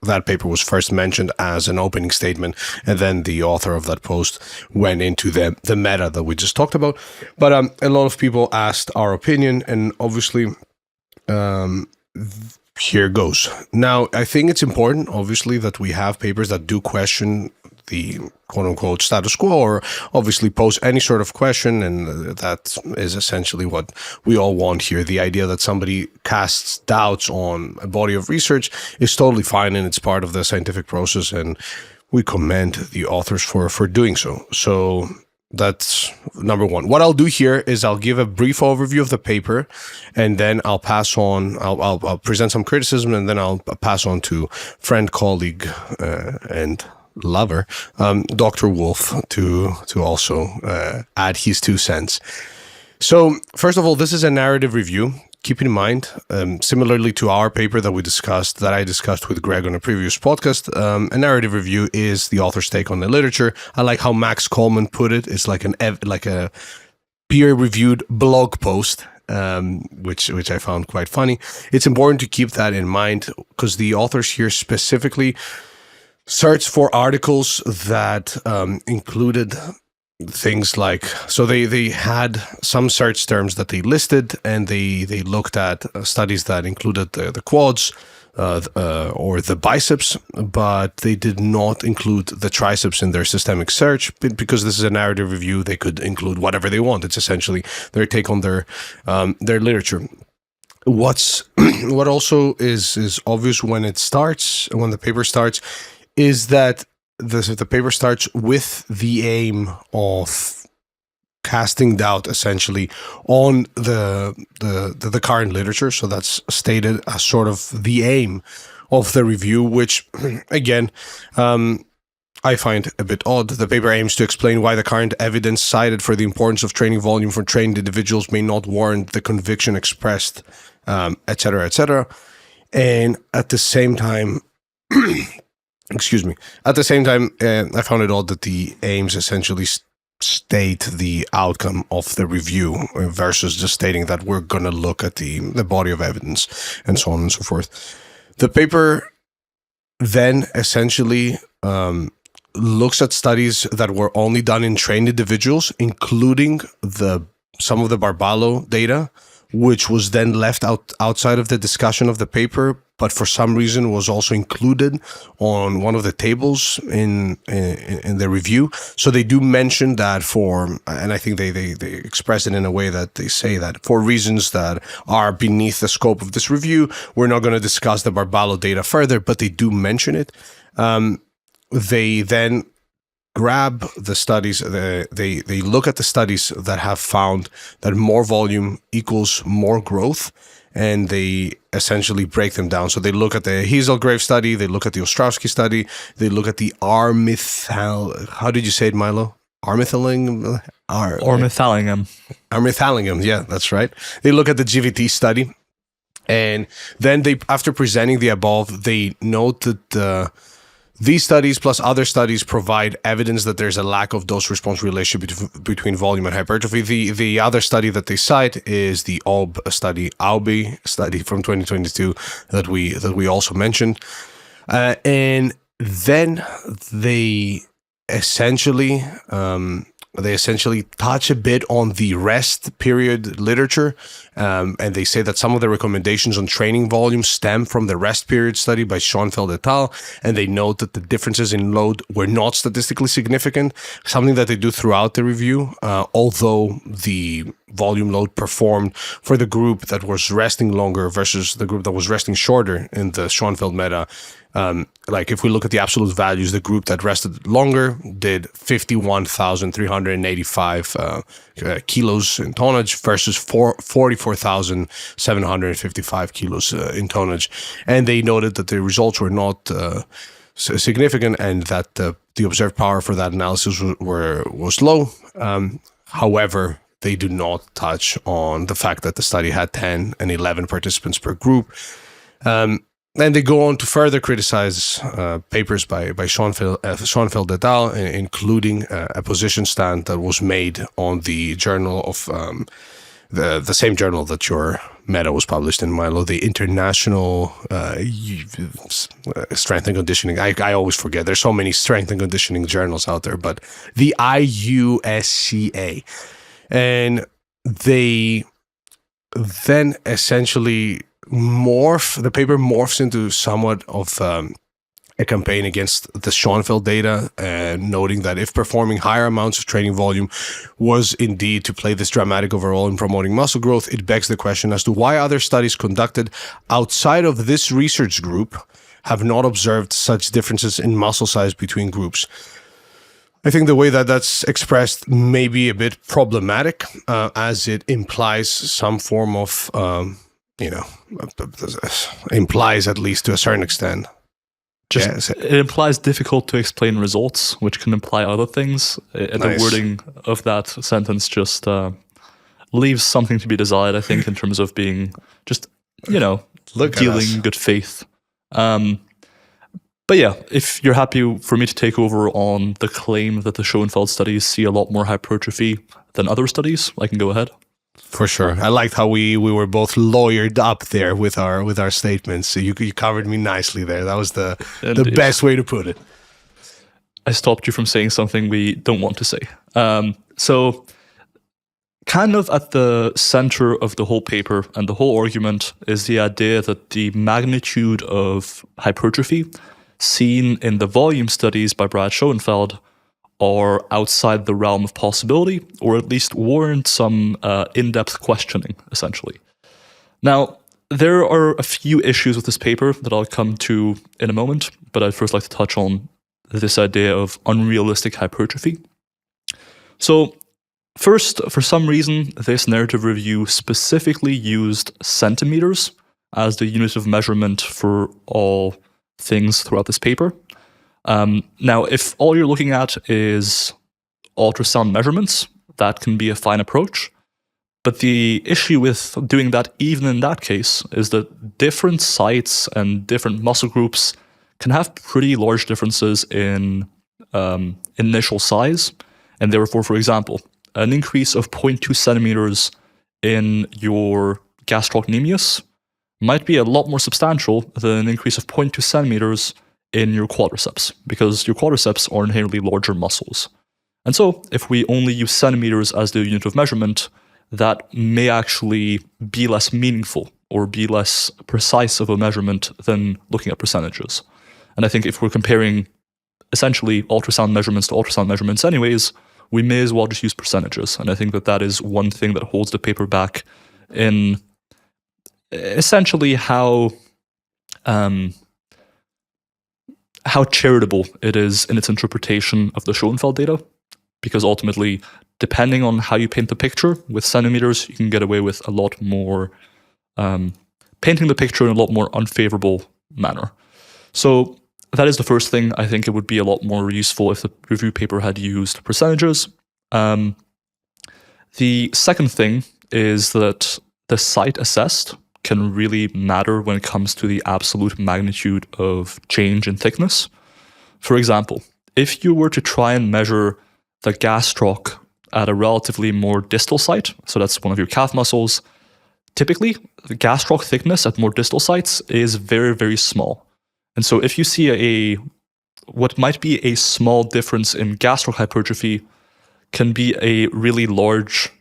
That paper was first mentioned as an opening statement, and then the author of that post went into the meta that we just talked about. But a lot of people asked our opinion, and obviously here goes. Now, I think it's important, obviously, that we have papers that do question the quote-unquote status quo, or obviously pose any sort of question, and that is essentially what we all want here. The idea that somebody casts doubts on a body of research is totally fine, and it's part of the scientific process, and we commend the authors for doing so. So that's number one. What I'll do here is I'll give a brief overview of the paper, and then I'll pass on, I'll present some criticism, and then I'll pass on to friend, colleague, and lover, Dr. Wolf, to also add his 2 cents. So first of all, this is a narrative review. Keep in mind, similarly to our paper that I discussed with Greg on a previous podcast, a narrative review is the author's take on the literature. I like how Max Coleman put it. It's like a peer-reviewed blog post, which I found quite funny. It's important to keep that in mind because the authors here specifically search for articles that included things like, so they had some search terms that they listed, and they looked at studies that included the quads or the biceps, but they did not include the triceps in their systemic search. Because this is a narrative review, they could include whatever they want. It's essentially their take on their literature. What also is obvious when the paper starts, is that the paper starts with the aim of casting doubt essentially on the current literature. So that's stated as sort of the aim of the review, which again, I find a bit odd. The paper aims to explain why the current evidence cited for the importance of training volume for trained individuals may not warrant the conviction expressed, et cetera, and at the same time, excuse me. At the same time, I found it odd that the aims essentially state the outcome of the review versus just stating that we're going to look at the body of evidence and so on and so forth. The paper then essentially looks at studies that were only done in trained individuals, including some of the Barbalo data, which was then left outside of the discussion of the paper, but for some reason was also included on one of the tables in the review. So they do mention that and I think they express it in a way that they say that for reasons that are beneath the scope of this review, we're not going to discuss the Barbalo data further, but they do mention it. They then grab the studies, they look at the studies that have found that more volume equals more growth, and they essentially break them down. So they look at the Hieselgrave study, they look at the Ostrowski study, they look at the how did you say it, Milo? Armithallingham? Armithallingham, yeah, that's right. They look at the GVT study, and then after presenting the above, they note that These studies plus other studies provide evidence that there's a lack of dose-response relationship between volume and hypertrophy. The other study that they cite is the AUB study from 2022 that we also mentioned, and then they essentially touch a bit on the rest period literature, and they say that some of the recommendations on training volume stem from the rest period study by Schoenfeld et al., and they note that the differences in load were not statistically significant, something that they do throughout the review, although the volume load performed for the group that was resting longer versus the group that was resting shorter in the Schoenfeld meta. Like if we look at the absolute values, the group that rested longer did 51,385 kilos in tonnage versus 44,755 kilos in tonnage. And they noted that the results were not significant and that the observed power for that analysis was low. However, they do not touch on the fact that the study had 10 and 11 participants per group. And they go on to further criticize papers by Schoenfeld et al., including a position stand that was made on the journal of the same journal that your meta was published in, Milo, the International Strength and Conditioning. I always forget. There's so many strength and conditioning journals out there, but the IUSCA. And they then essentially the paper morphs into somewhat of a campaign against the Schoenfeld data, noting that if performing higher amounts of training volume was indeed to play this dramatic overall in promoting muscle growth, it begs the question as to why other studies conducted outside of this research group have not observed such differences in muscle size between groups. I think the way that that's expressed may be a bit problematic, as it implies some form of implies, at least to a certain extent. It implies difficult to explain results, which can imply other things. And the wording of that sentence just leaves something to be desired, I think, in terms of being just, dealing good faith. But yeah, if you're happy for me to take over on the claim that the Schoenfeld studies see a lot more hypertrophy than other studies, I can go ahead. For sure. I liked how we were both lawyered up there with our statements. So you covered me nicely there. That was the best way to put it. I stopped you from saying something we don't want to say. So kind of at the center of the whole paper and the whole argument is the idea that the magnitude of hypertrophy seen in the volume studies by Brad Schoenfeld are outside the realm of possibility, or at least warrant some in-depth questioning, essentially. Now, there are a few issues with this paper that I'll come to in a moment, but I'd first like to touch on this idea of unrealistic hypertrophy. So, first, for some reason, this narrative review specifically used centimeters as the unit of measurement for all things throughout this paper. Now, if all you're looking at is ultrasound measurements, that can be a fine approach. But the issue with doing that, even in that case, is that different sites and different muscle groups can have pretty large differences in initial size. And therefore, for example, an increase of 0.2 centimeters in your gastrocnemius might be a lot more substantial than an increase of 0.2 centimeters in your quadriceps, because your quadriceps are inherently larger muscles. And so, if we only use centimeters as the unit of measurement, that may actually be less meaningful or be less precise of a measurement than looking at percentages. And I think if we're comparing essentially ultrasound measurements to ultrasound measurements anyways, we may as well just use percentages. And I think that that is one thing that holds the paper back in essentially how charitable it is in its interpretation of the Schoenfeld data, because ultimately, depending on how you paint the picture, with centimeters, you can get away with a lot more, painting the picture in a lot more unfavorable manner. So that is the first thing. I think it would be a lot more useful if the review paper had used percentages. The second thing is that the site assessed can really matter when it comes to the absolute magnitude of change in thickness. For example, if you were to try and measure the gastroc at a relatively more distal site, so that's one of your calf muscles, typically the gastroc thickness at more distal sites is very, very small. And so if you see what might be a small difference in gastroc hypertrophy can be a really large,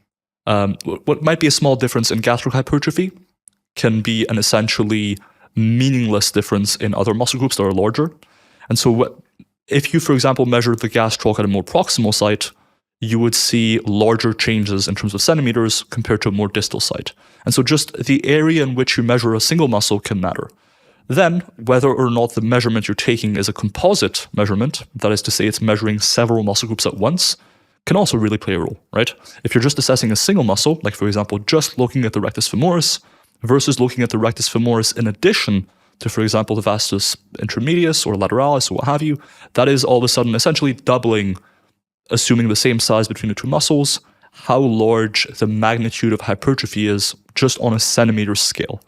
what might be a small difference in gastroc hypertrophy can be an essentially meaningless difference in other muscle groups that are larger. And so if you, for example, measure the gastroc at a more proximal site, you would see larger changes in terms of centimeters compared to a more distal site. And so just the area in which you measure a single muscle can matter. Then, whether or not the measurement you're taking is a composite measurement, that is to say it's measuring several muscle groups at once, can also really play a role, right? If you're just assessing a single muscle, like for example, just looking at the rectus femoris versus looking at the rectus femoris in addition to, for example, the vastus intermedius or lateralis or what have you, that is all of a sudden essentially doubling, assuming the same size between the two muscles, how large the magnitude of hypertrophy is just on a centimeter scale.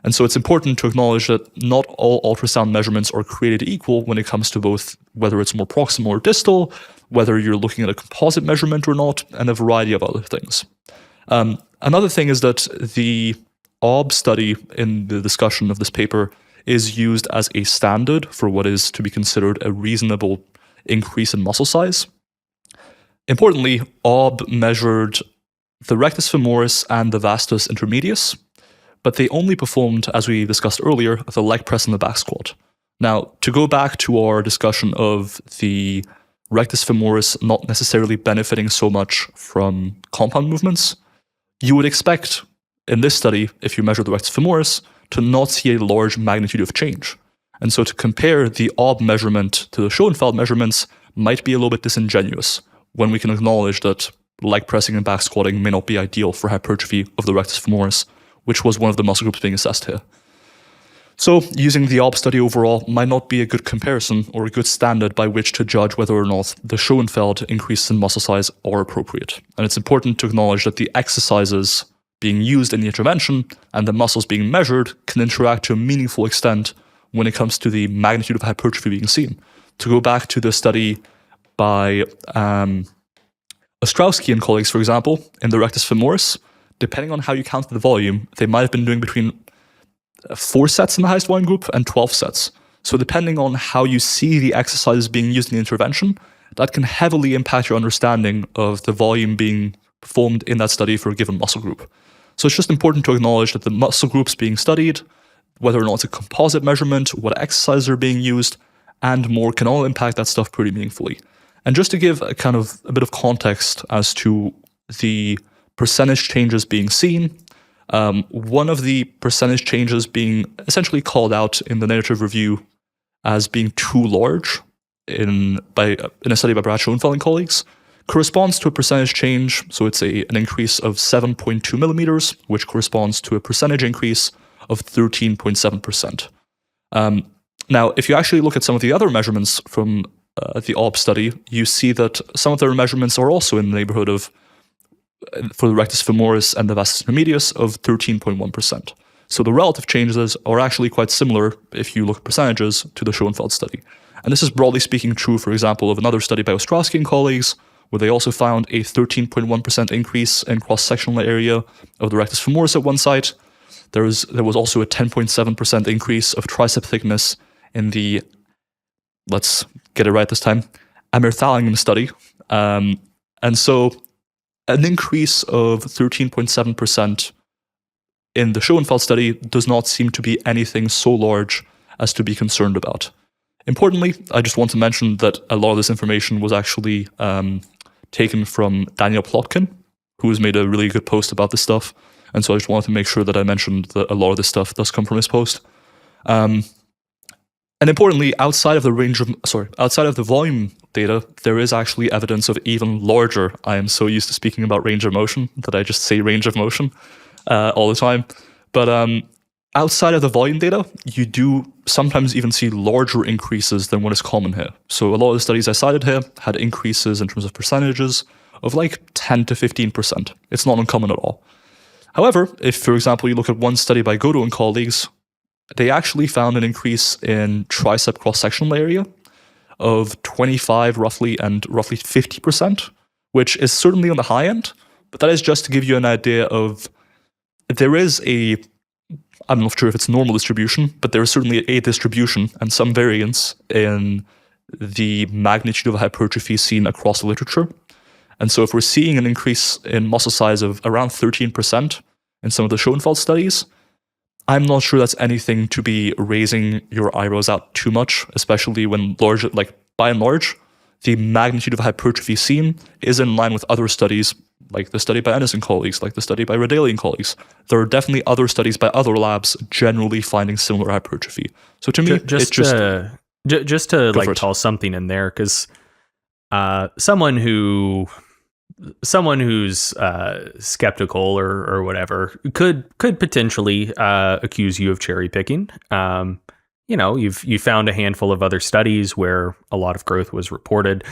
And so it's important to acknowledge that not all ultrasound measurements are created equal when it comes to both whether it's more proximal or distal, whether you're looking at a composite measurement or not, and a variety of other things. Another thing is that the OB study in the discussion of this paper is used as a standard for what is to be considered a reasonable increase in muscle size. Importantly, OB measured the rectus femoris and the vastus intermedius, but they only performed, as we discussed earlier, the leg press and the back squat. Now, to go back to our discussion of the rectus femoris not necessarily benefiting so much from compound movements, you would expect in this study, if you measure the rectus femoris, to not see a large magnitude of change. And so to compare the OB measurement to the Schoenfeld measurements might be a little bit disingenuous when we can acknowledge that leg pressing and back squatting may not be ideal for hypertrophy of the rectus femoris, which was one of the muscle groups being assessed here. So using the OB study overall might not be a good comparison or a good standard by which to judge whether or not the Schoenfeld increases in muscle size are appropriate. And it's important to acknowledge that the exercises being used in the intervention and the muscles being measured can interact to a meaningful extent when it comes to the magnitude of hypertrophy being seen. To go back to the study by Ostrowski and colleagues, for example, in the rectus femoris, depending on how you count the volume, they might have been doing between 4 sets in the highest volume group and 12 sets. So depending on how you see the exercises being used in the intervention, that can heavily impact your understanding of the volume being performed in that study for a given muscle group. So it's just important to acknowledge that the muscle groups being studied, whether or not it's a composite measurement, what exercises are being used, and more can all impact that stuff pretty meaningfully. And just to give a bit of context as to the percentage changes being seen, one of the percentage changes being essentially called out in the narrative review as being too large in a study by Brad Schoenfeld and colleagues corresponds to a percentage change. So it's an increase of 7.2 millimeters, which corresponds to a percentage increase of 13.7%. Now, if you actually look at some of the other measurements from the OB study, you see that some of their measurements are also in the neighborhood of, for the rectus femoris and the vastus intermedius, of 13.1%. So the relative changes are actually quite similar if you look at percentages to the Schoenfeld study. And this is broadly speaking true, for example, of another study by Ostrowski and colleagues, where they also found a 13.1% increase in cross-sectional area of the rectus femoris at one site. There was also a 10.7% increase of tricep thickness in the, let's get it right this time, Amirthalingam study. And so an increase of 13.7% in the Schoenfeld study does not seem to be anything so large as to be concerned about. Importantly, I just want to mention that a lot of this information was actually taken from Daniel Plotkin, who has made a really good post about this stuff. And so I just wanted to make sure that I mentioned that a lot of this stuff does come from his post. And importantly, outside of the volume data, there is actually evidence of even larger. I am so used to speaking about range of motion that I just say range of motion all the time. But outside of the volume data, you do sometimes even see larger increases than what is common here. So a lot of the studies I cited here had increases in terms of percentages of like 10 to 15%. It's not uncommon at all. However, if, for example, you look at one study by Godo and colleagues, they actually found an increase in tricep cross-sectional area of 25 roughly and roughly 50%, which is certainly on the high end, but that is just to give you an idea of there is I'm not sure if it's normal distribution, but there is certainly a distribution and some variance in the magnitude of hypertrophy seen across the literature. And so if we're seeing an increase in muscle size of around 13% in some of the Schoenfeld studies, I'm not sure that's anything to be raising your eyebrows out too much, especially when by and large, the magnitude of hypertrophy seen is in line with other studies, like the study by Ennis and colleagues, like the study by Radeli and colleagues. There are definitely other studies by other labs generally finding similar hypertrophy. So to me, just to like toss something in there, because someone who's skeptical or whatever could potentially accuse you of cherry picking. You found a handful of other studies where a lot of growth was reported.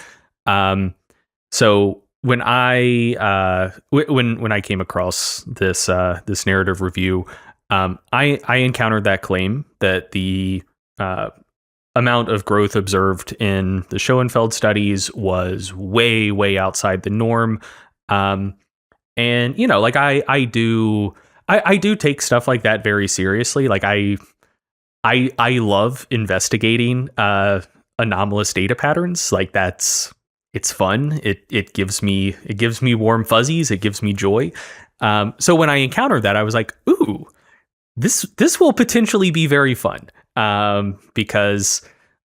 So when I when I came across this narrative review, I encountered that claim that the amount of growth observed in the Schoenfeld studies was way outside the norm. And like I do take stuff like that very seriously. Like I love investigating anomalous data patterns. Like it's fun. It gives me warm fuzzies. It gives me joy. So when I encountered that, I was like, ooh, this will potentially be very fun. Because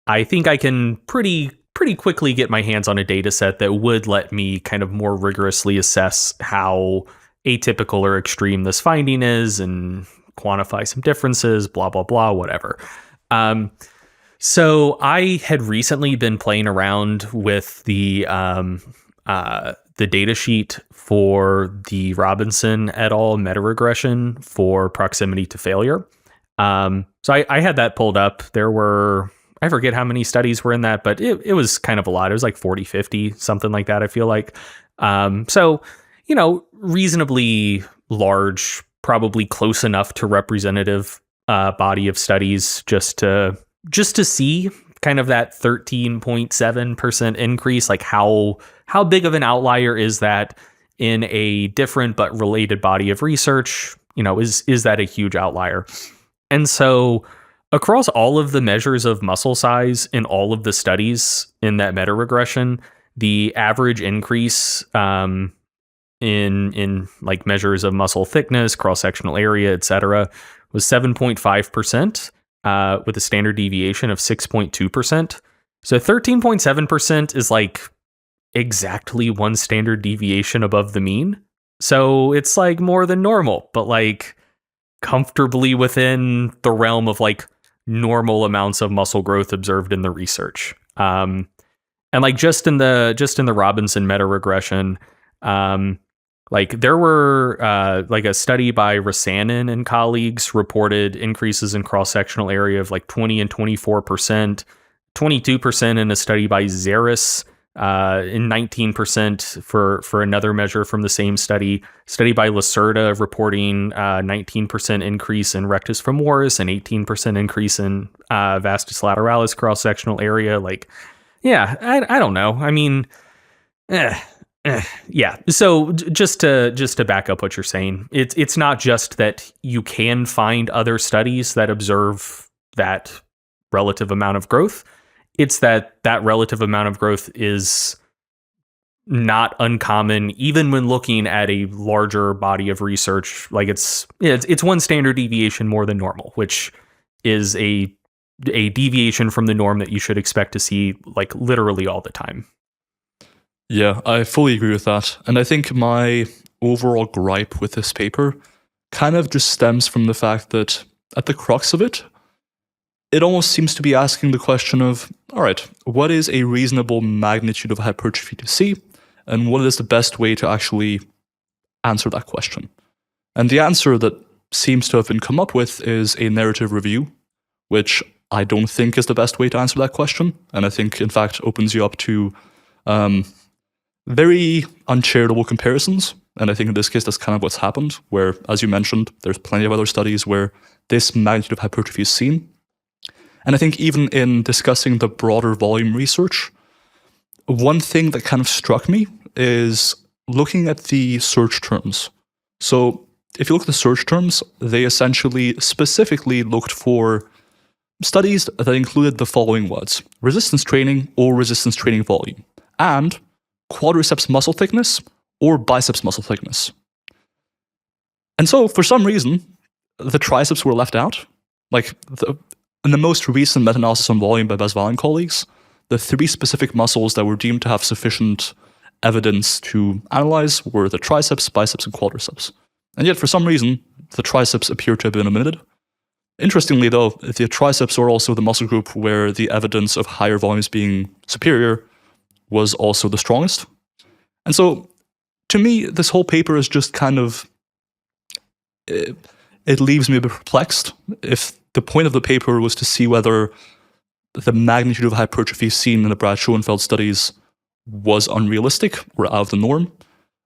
I think I can pretty quickly get my hands on a data set that would let me kind of more rigorously assess how atypical or extreme this finding is and quantify some differences, blah, blah, blah, whatever. So I had recently been playing around with the data sheet for the Robinson et al. Meta-regression for proximity to failure. So I had that pulled up. There were, I forget how many studies were in that, but it was kind of a lot. It was like 40, 50, something like that, I feel like. So, reasonably large, probably close enough to representative body of studies just to see kind of that 13.7% increase. Like how big of an outlier is that in a different but related body of research? Is that a huge outlier? And so across all of the measures of muscle size in all of the studies in that meta-regression, the average increase in like measures of muscle thickness, cross-sectional area, etc., was 7.5%, with a standard deviation of 6.2%. So 13.7% is like exactly one standard deviation above the mean. So it's like more than normal, but like comfortably within the realm of like normal amounts of muscle growth observed in the research. And like just in the Robinson meta-regression, like there were like a study by Rasanen and colleagues reported increases in cross-sectional area of like 20 and 24%, 22% in a study by Zaris, in 19% for another measure from the same study by Lacerda reporting 19% increase in rectus femoris and 18% increase in vastus lateralis cross-sectional area. Like, yeah, I don't know. I mean, yeah. So just to back up what you're saying, it's not just that you can find other studies that observe that relative amount of growth. It's that relative amount of growth is not uncommon, even when looking at a larger body of research. Like it's one standard deviation more than normal, which is a deviation from the norm that you should expect to see like literally all the time. Yeah, I fully agree with that. And I think my overall gripe with this paper kind of just stems from the fact that at the crux of it, it almost seems to be asking the question of, all right, what is a reasonable magnitude of hypertrophy to see? And what is the best way to actually answer that question? And the answer that seems to have been come up with is a narrative review, which I don't think is the best way to answer that question. And I think, in fact, opens you up to very uncharitable comparisons. And I think in this case, that's kind of what's happened, where, as you mentioned, there's plenty of other studies where this magnitude of hypertrophy is seen. And I think even in discussing the broader volume research, one thing that kind of struck me is looking at the search terms. So if you look at the search terms, they essentially specifically looked for studies that included the following words: resistance training or resistance training volume, and quadriceps muscle thickness or biceps muscle thickness. And so for some reason, the triceps were left out. Like in the most recent meta-analysis on volume by Besval and colleagues, the 3 specific muscles that were deemed to have sufficient evidence to analyze were the triceps, biceps, and quadriceps. And yet for some reason, the triceps appear to have been omitted. Interestingly, though, the triceps are also the muscle group where the evidence of higher volumes being superior was also the strongest. And so, to me, this whole paper is just kind of, it leaves me a bit perplexed. If the point of the paper was to see whether the magnitude of hypertrophy seen in the Brad Schoenfeld studies was unrealistic or out of the norm,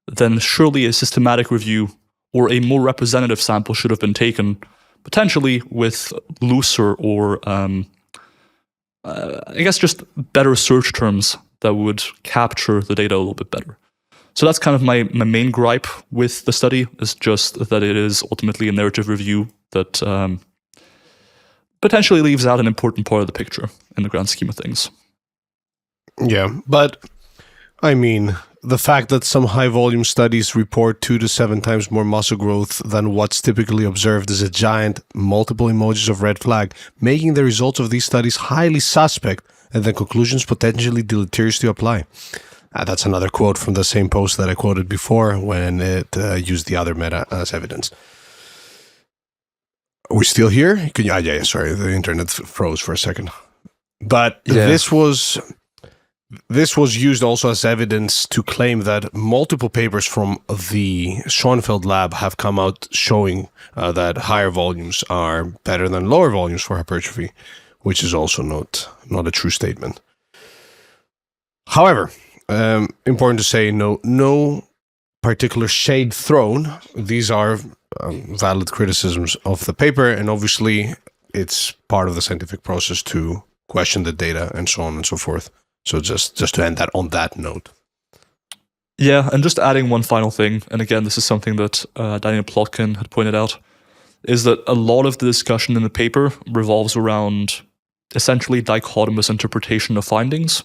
then surely a systematic review or a more representative sample should have been taken, potentially with looser or, I guess, just better search terms that would capture the data a little bit better. So that's kind of my main gripe with the study, is just that it is ultimately a narrative review that potentially leaves out an important part of the picture in the grand scheme of things. Yeah, but I mean, the fact that some high-volume studies report 2 to 7 times more muscle growth than what's typically observed is a giant, multiple emojis of red flag, making the results of these studies highly suspect and the conclusions potentially deleterious to apply. That's another quote from the same post that I quoted before when it used the other meta as evidence. Are we still here? Can you? Yeah, sorry, the internet froze for a second. But Yeah. this was used also as evidence to claim that multiple papers from the Schoenfeld lab have come out showing that higher volumes are better than lower volumes for hypertrophy, which is also not a true statement. However, important to say, no particular shade thrown. These are valid criticisms of the paper, and obviously it's part of the scientific process to question the data and so on and so forth. So just to end that on that note. Yeah, and just adding one final thing, and again, this is something that Daniel Plotkin had pointed out, is that a lot of the discussion in the paper revolves around essentially dichotomous interpretation of findings,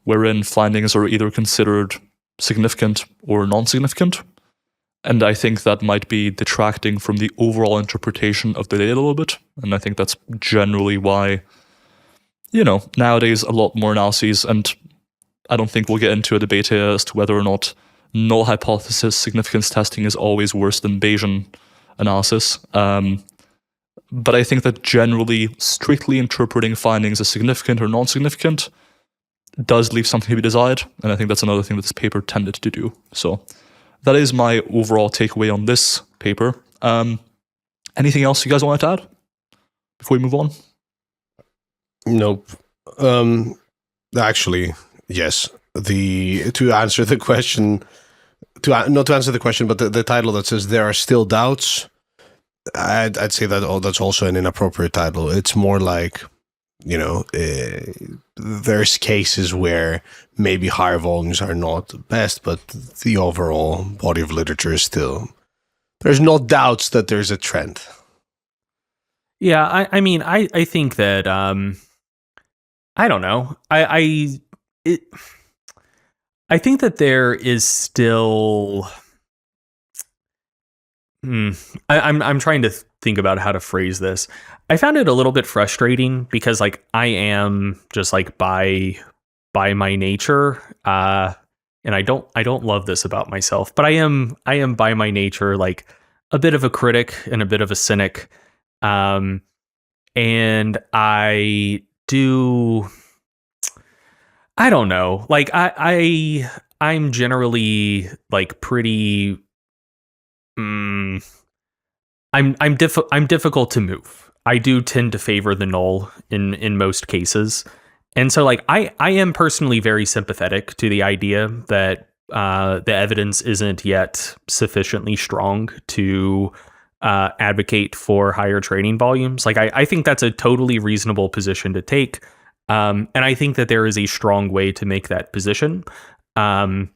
wherein findings are either considered significant or non-significant. And I think that might be detracting from the overall interpretation of the data a little bit. And I think that's generally why, nowadays a lot more analyses, and I don't think we'll get into a debate here as to whether or not null hypothesis significance testing is always worse than Bayesian analysis. But I think that generally, strictly interpreting findings as significant or non-significant does leave something to be desired, and I think that's another thing that this paper tended to do. So that is my overall takeaway on this paper. Anything else you guys wanted to add before we move on? Nope. Actually, yes. To answer the question, not to answer the question, but the title that says there are still doubts, I'd say that that's also an inappropriate title. It's more like, there's cases where maybe higher volumes are not the best, but the overall body of literature is still, there's no doubts that there's a trend. Yeah, I mean, I think that, I don't know. I think that there is still, I'm trying to think about how to phrase this. I found it a little bit frustrating because I am just by my nature, and I don't love this about myself, but I am by my nature a bit of a critic and a bit of a cynic. And I don't know. I'm generally pretty. I'm difficult to move. I do tend to favor the null in most cases, and so I am personally very sympathetic to the idea that the evidence isn't yet sufficiently strong to advocate for higher training volumes. Like I think that's a totally reasonable position to take. And I think that there is a strong way to make that position. And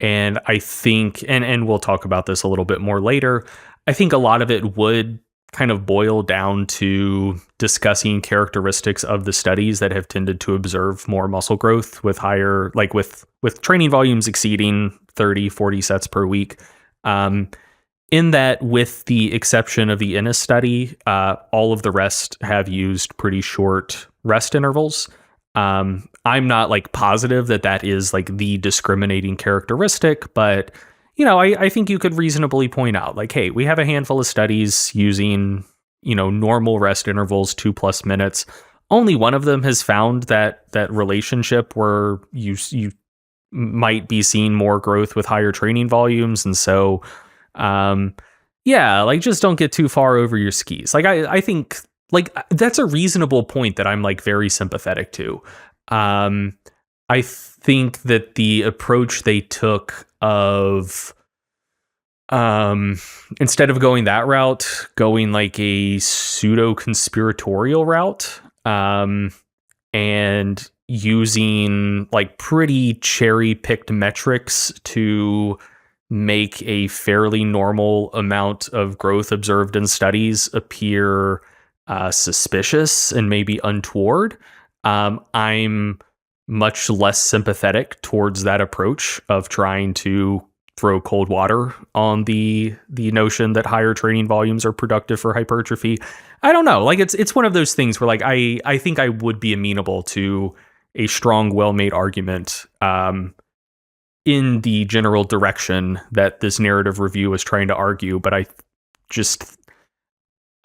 I think, and we'll talk about this a little bit more later, I think a lot of it would kind of boil down to discussing characteristics of the studies that have tended to observe more muscle growth with higher, like with training volumes exceeding 30, 40 sets per week. In that, with the exception of the Ennis study, all of the rest have used pretty short rest intervals. I'm not like positive that is like the discriminating characteristic, but I think you could reasonably point out like, hey, we have a handful of studies using, normal rest intervals, 2+ minutes. Only one of them has found that relationship where you might be seeing more growth with higher training volumes. And so, like just don't get too far over your skis. Like I think like that's a reasonable point that I'm like very sympathetic to. I think that the approach they took of instead of going that route, going like a pseudo conspiratorial route, and using like pretty cherry picked metrics to make a fairly normal amount of growth observed in studies appear suspicious and maybe untoward. I'm much less sympathetic towards that approach of trying to throw cold water on the notion that higher training volumes are productive for hypertrophy. I don't know. Like it's one of those things where like I think I would be amenable to a strong, well-made argument in the general direction that this narrative review is trying to argue, but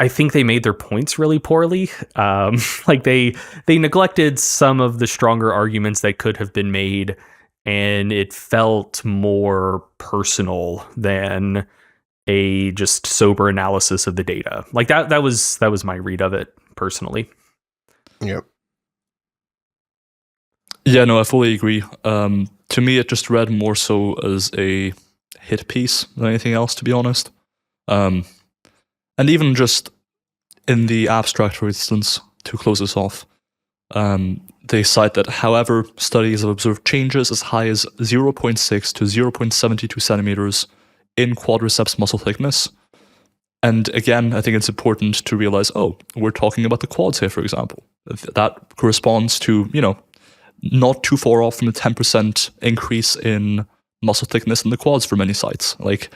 I think they made their points really poorly. Like they neglected some of the stronger arguments that could have been made, and it felt more personal than a just sober analysis of the data. Like that was my read of it personally. Yep. Yeah, no, I fully agree. To me, it just read more so as a hit piece than anything else, to be honest. And even just in the abstract, for instance, to close this off, they cite that, however, studies have observed changes as high as 0.6 to 0.72 centimeters in quadriceps muscle thickness. And again, I think it's important to realize, we're talking about the quads here, for example. That corresponds to, not too far off from the 10% increase in muscle thickness in the quads for many sites. Like,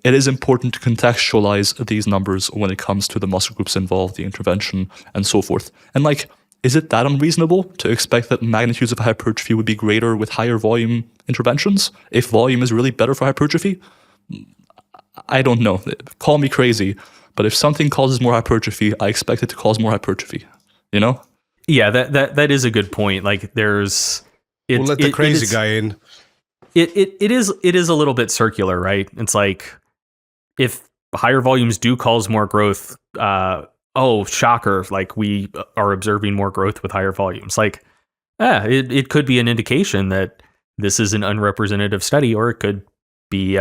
it is important to contextualize these numbers when it comes to the muscle groups involved, the intervention, and so forth. And like, is it that unreasonable to expect that magnitudes of hypertrophy would be greater with higher volume interventions? If volume is really better for hypertrophy? I don't know. Call me crazy, but if something causes more hypertrophy, I expect it to cause more hypertrophy, Yeah, that is a good point. Like there's we'll let the crazy guy in. It is a little bit circular, right? It's like if higher volumes do cause more growth, shocker, like we are observing more growth with higher volumes. Like, it could be an indication that this is an unrepresentative study, or it could be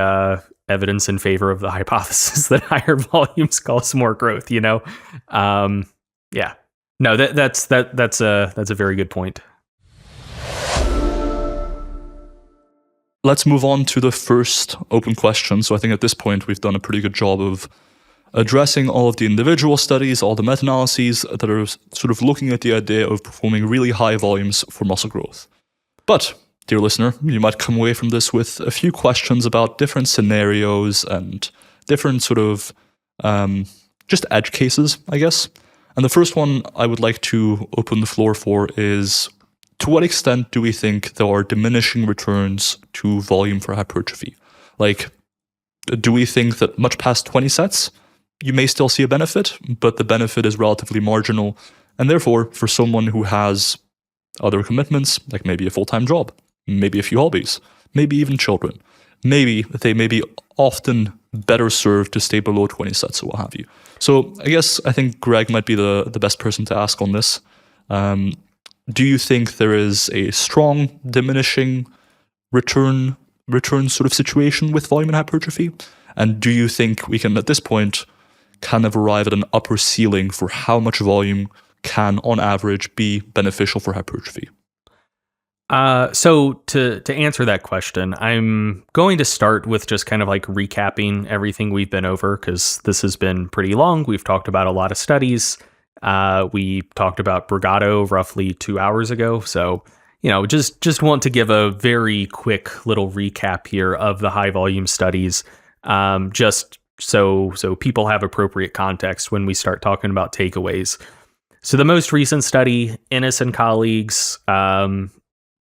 evidence in favor of the hypothesis that higher volumes cause more growth, Yeah. No, that's a very good point. Let's move on to the first open question. So I think at this point we've done a pretty good job of addressing all of the individual studies, all the meta-analyses that are sort of looking at the idea of performing really high volumes for muscle growth. But, dear listener, you might come away from this with a few questions about different scenarios and different sort of just edge cases, I guess. And the first one I would like to open the floor for is, to what extent do we think there are diminishing returns to volume for hypertrophy? Like, do we think that much past 20 sets, you may still see a benefit, but the benefit is relatively marginal, and therefore, for someone who has other commitments, like maybe a full-time job, maybe a few hobbies, maybe even children, maybe they may be often better served to stay below 20 sets or what have you. So I think Greg might be the best person to ask on this. Do you think there is a strong diminishing return sort of situation with volume and hypertrophy? And do you think we can, at this point, kind of arrive at an upper ceiling for how much volume can, on average, be beneficial for hypertrophy? So to answer that question, I'm going to start with just kind of like recapping everything we've been over, because this has been pretty long. We've talked about a lot of studies. We talked about Brigado roughly 2 hours ago. So, just want to give a very quick little recap here of the high volume studies, just so people have appropriate context when we start talking about takeaways. So the most recent study, Ennis and colleagues,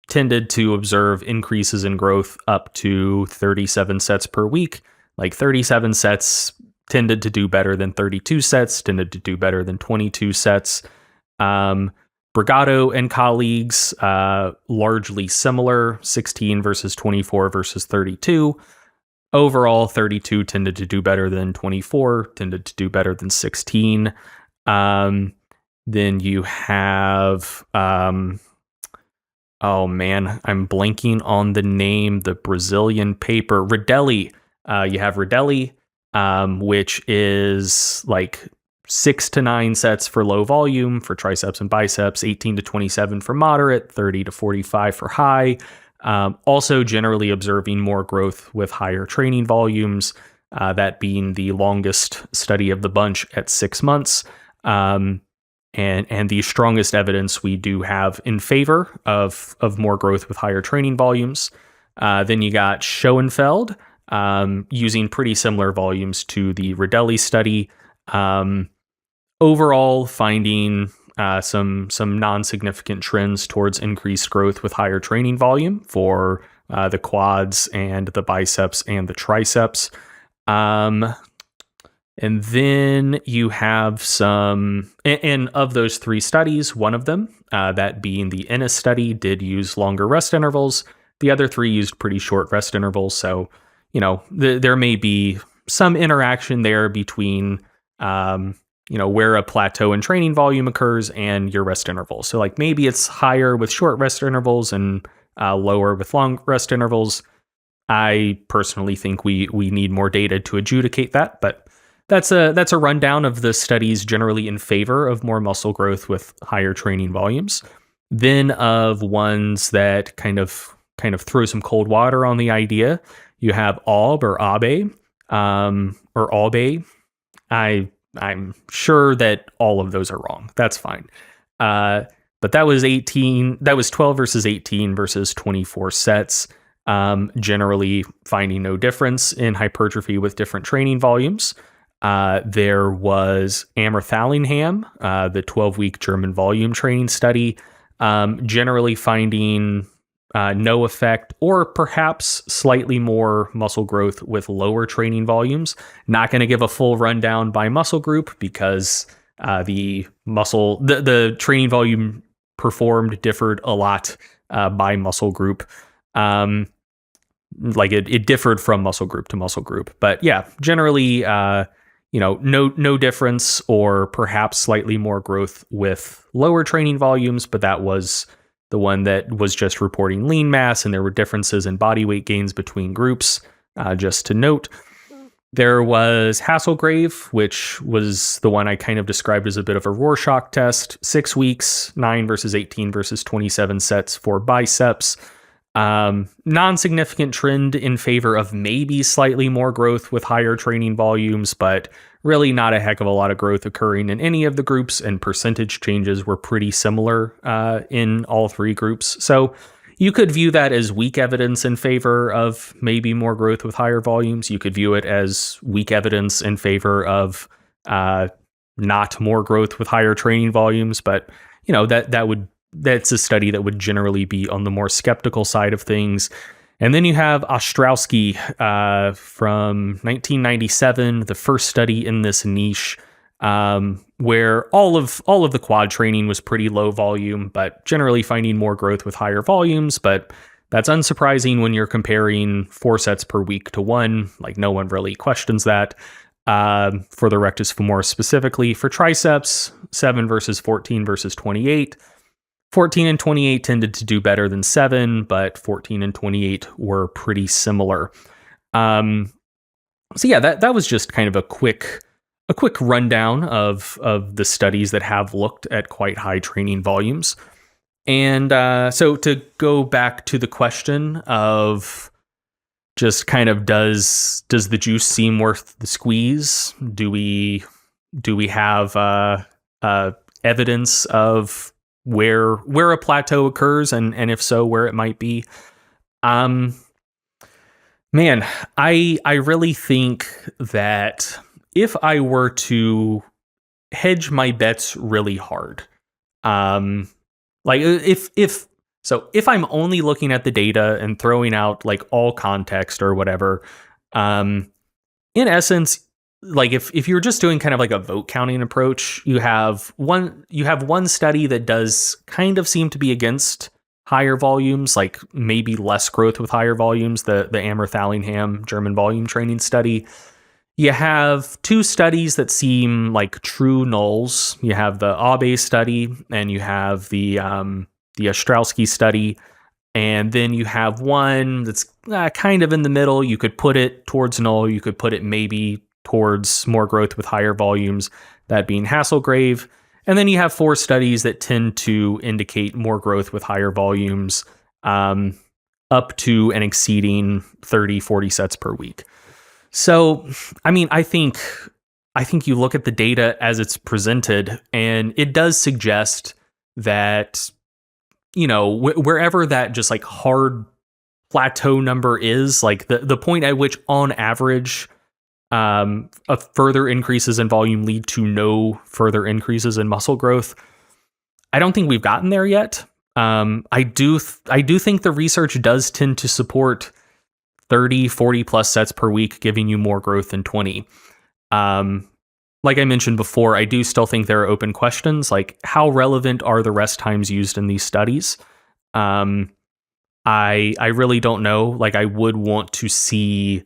tended to observe increases in growth up to 37 sets per week. Like 37 sets tended to do better than 32 sets, tended to do better than 22 sets. Brigado and colleagues, largely similar, 16 versus 24 versus 32. Overall, 32 tended to do better than 24, tended to do better than 16. Then you have... oh man, I'm blanking on the name, the Brazilian paper, Rodelli. You have Rodelli, which is like 6 to 9 sets for low volume for triceps and biceps, 18 to 27 for moderate, 30 to 45 for high. Also generally observing more growth with higher training volumes, that being the longest study of the bunch at 6 months. And the strongest evidence we do have in favor of more growth with higher training volumes. Then you got Schoenfeld, using pretty similar volumes to the Rodelli study. Overall, finding some non-significant trends towards increased growth with higher training volume for the quads and the biceps and the triceps. And then you have some, and of those 3 studies, one of them, that being the Ennis study, did use longer rest intervals. The other 3 used pretty short rest intervals. So, there may be some interaction there between, where a plateau in training volume occurs and your rest intervals. So like maybe it's higher with short rest intervals and lower with long rest intervals. I personally think we need more data to adjudicate that, but that's a rundown of the studies generally in favor of more muscle growth with higher training volumes. Then of ones that kind of throw some cold water on the idea, you have Aub or Abe, or Aube. I'm sure that all of those are wrong. That's fine. But that was 12 versus 18 versus 24 sets. Generally finding no difference in hypertrophy with different training volumes. There was Ammer-Thallingham, the 12-week German volume training study, generally finding no effect or perhaps slightly more muscle growth with lower training volumes. Not going to give a full rundown by muscle group because the training volume performed differed a lot by muscle group. Like it differed from muscle group to muscle group. But yeah, generally, no difference or perhaps slightly more growth with lower training volumes, but that was the one that was just reporting lean mass, and there were differences in body weight gains between groups, just to note. There was Hasselgrave, which was the one I kind of described as a bit of a Rorschach test. 6 weeks, 9 versus 18 versus 27 sets for biceps. Non-significant trend in favor of maybe slightly more growth with higher training volumes, but really not a heck of a lot of growth occurring in any of the groups, and percentage changes were pretty similar in all 3 groups. So you could view that as weak evidence in favor of maybe more growth with higher volumes. You could view it as weak evidence in favor of not more growth with higher training volumes, but that's a study that would generally be on the more skeptical side of things. And then you have Ostrowski from 1997, the first study in this niche, where all of the quad training was pretty low volume, but generally finding more growth with higher volumes. But that's unsurprising when you're comparing 4 sets per week to 1. Like no one really questions that. For the rectus femoris specifically, for triceps, 7 versus 14 versus 28. 14 and 28 tended to do better than 7, but 14 and 28 were pretty similar. So yeah, that was just kind of a quick a quick rundown of the studies that have looked at quite high training volumes. And so to go back to the question of just kind of does the juice seem worth the squeeze? Do we have evidence of where a plateau occurs, and if so, where it might be? Man, I really think that if I were to hedge my bets really hard, like if I'm only looking at the data and throwing out like all context or whatever, in essence, like if you're just doing kind of like a vote counting approach, you have one study that does kind of seem to be against higher volumes, like maybe less growth with higher volumes, the Amherst-Allingham German volume training study. You have two studies that seem like true nulls. You have the Abe study and you have the Ostrowski study. And then you have one that's kind of in the middle. You could put it towards null. You could put it maybe towards more growth with higher volumes, that being Hasselgrave. And then you have four studies that tend to indicate more growth with higher volumes, up to and exceeding 30, 40 sets per week. So, I mean, I think you look at the data as it's presented, and it does suggest that, you know, wherever that just like hard plateau number is, like the point at which on average, further increases in volume lead to no further increases in muscle growth. I don't think we've gotten there yet. I do think the research does tend to support 30, 40 plus sets per week, giving you more growth than 20. Like I mentioned before, I do still think there are open questions, like how relevant are the rest times used in these studies? I really don't know. Like I would want to see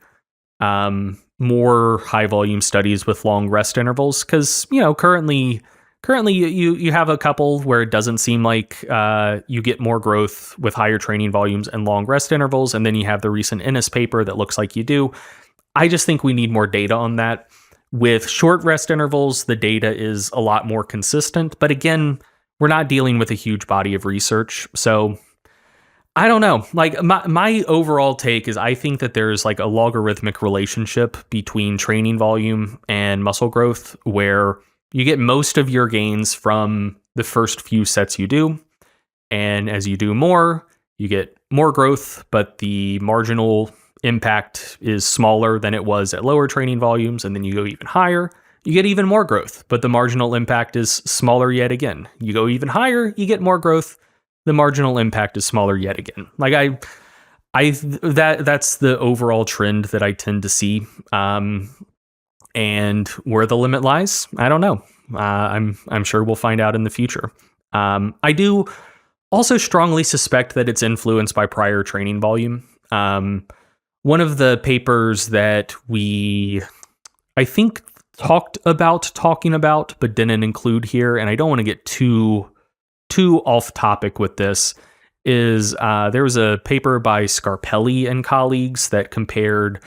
more high volume studies with long rest intervals, because, you know, currently you have a couple where it doesn't seem like you get more growth with higher training volumes and long rest intervals, and then you have the recent Ennis paper that looks like you do. I just think we need more data on that. With short rest intervals, the data is a lot more consistent, but again, we're not dealing with a huge body of research, so I don't know. Like my overall take is I think that there's like a logarithmic relationship between training volume and muscle growth, where you get most of your gains from the first few sets you do. And as you do more, you get more growth, but the marginal impact is smaller than it was at lower training volumes. And then you go even higher, you get even more growth, but the marginal impact is smaller yet again. You go even higher, you get more growth, the marginal impact is smaller yet again. Like that's the overall trend that I tend to see. And where the limit lies, I don't know. I'm sure we'll find out in the future. I do also strongly suspect that it's influenced by prior training volume. One of the papers that I think talking about, but didn't include here, and I don't want to get too off topic with this, is there was a paper by Scarpelli and colleagues that compared,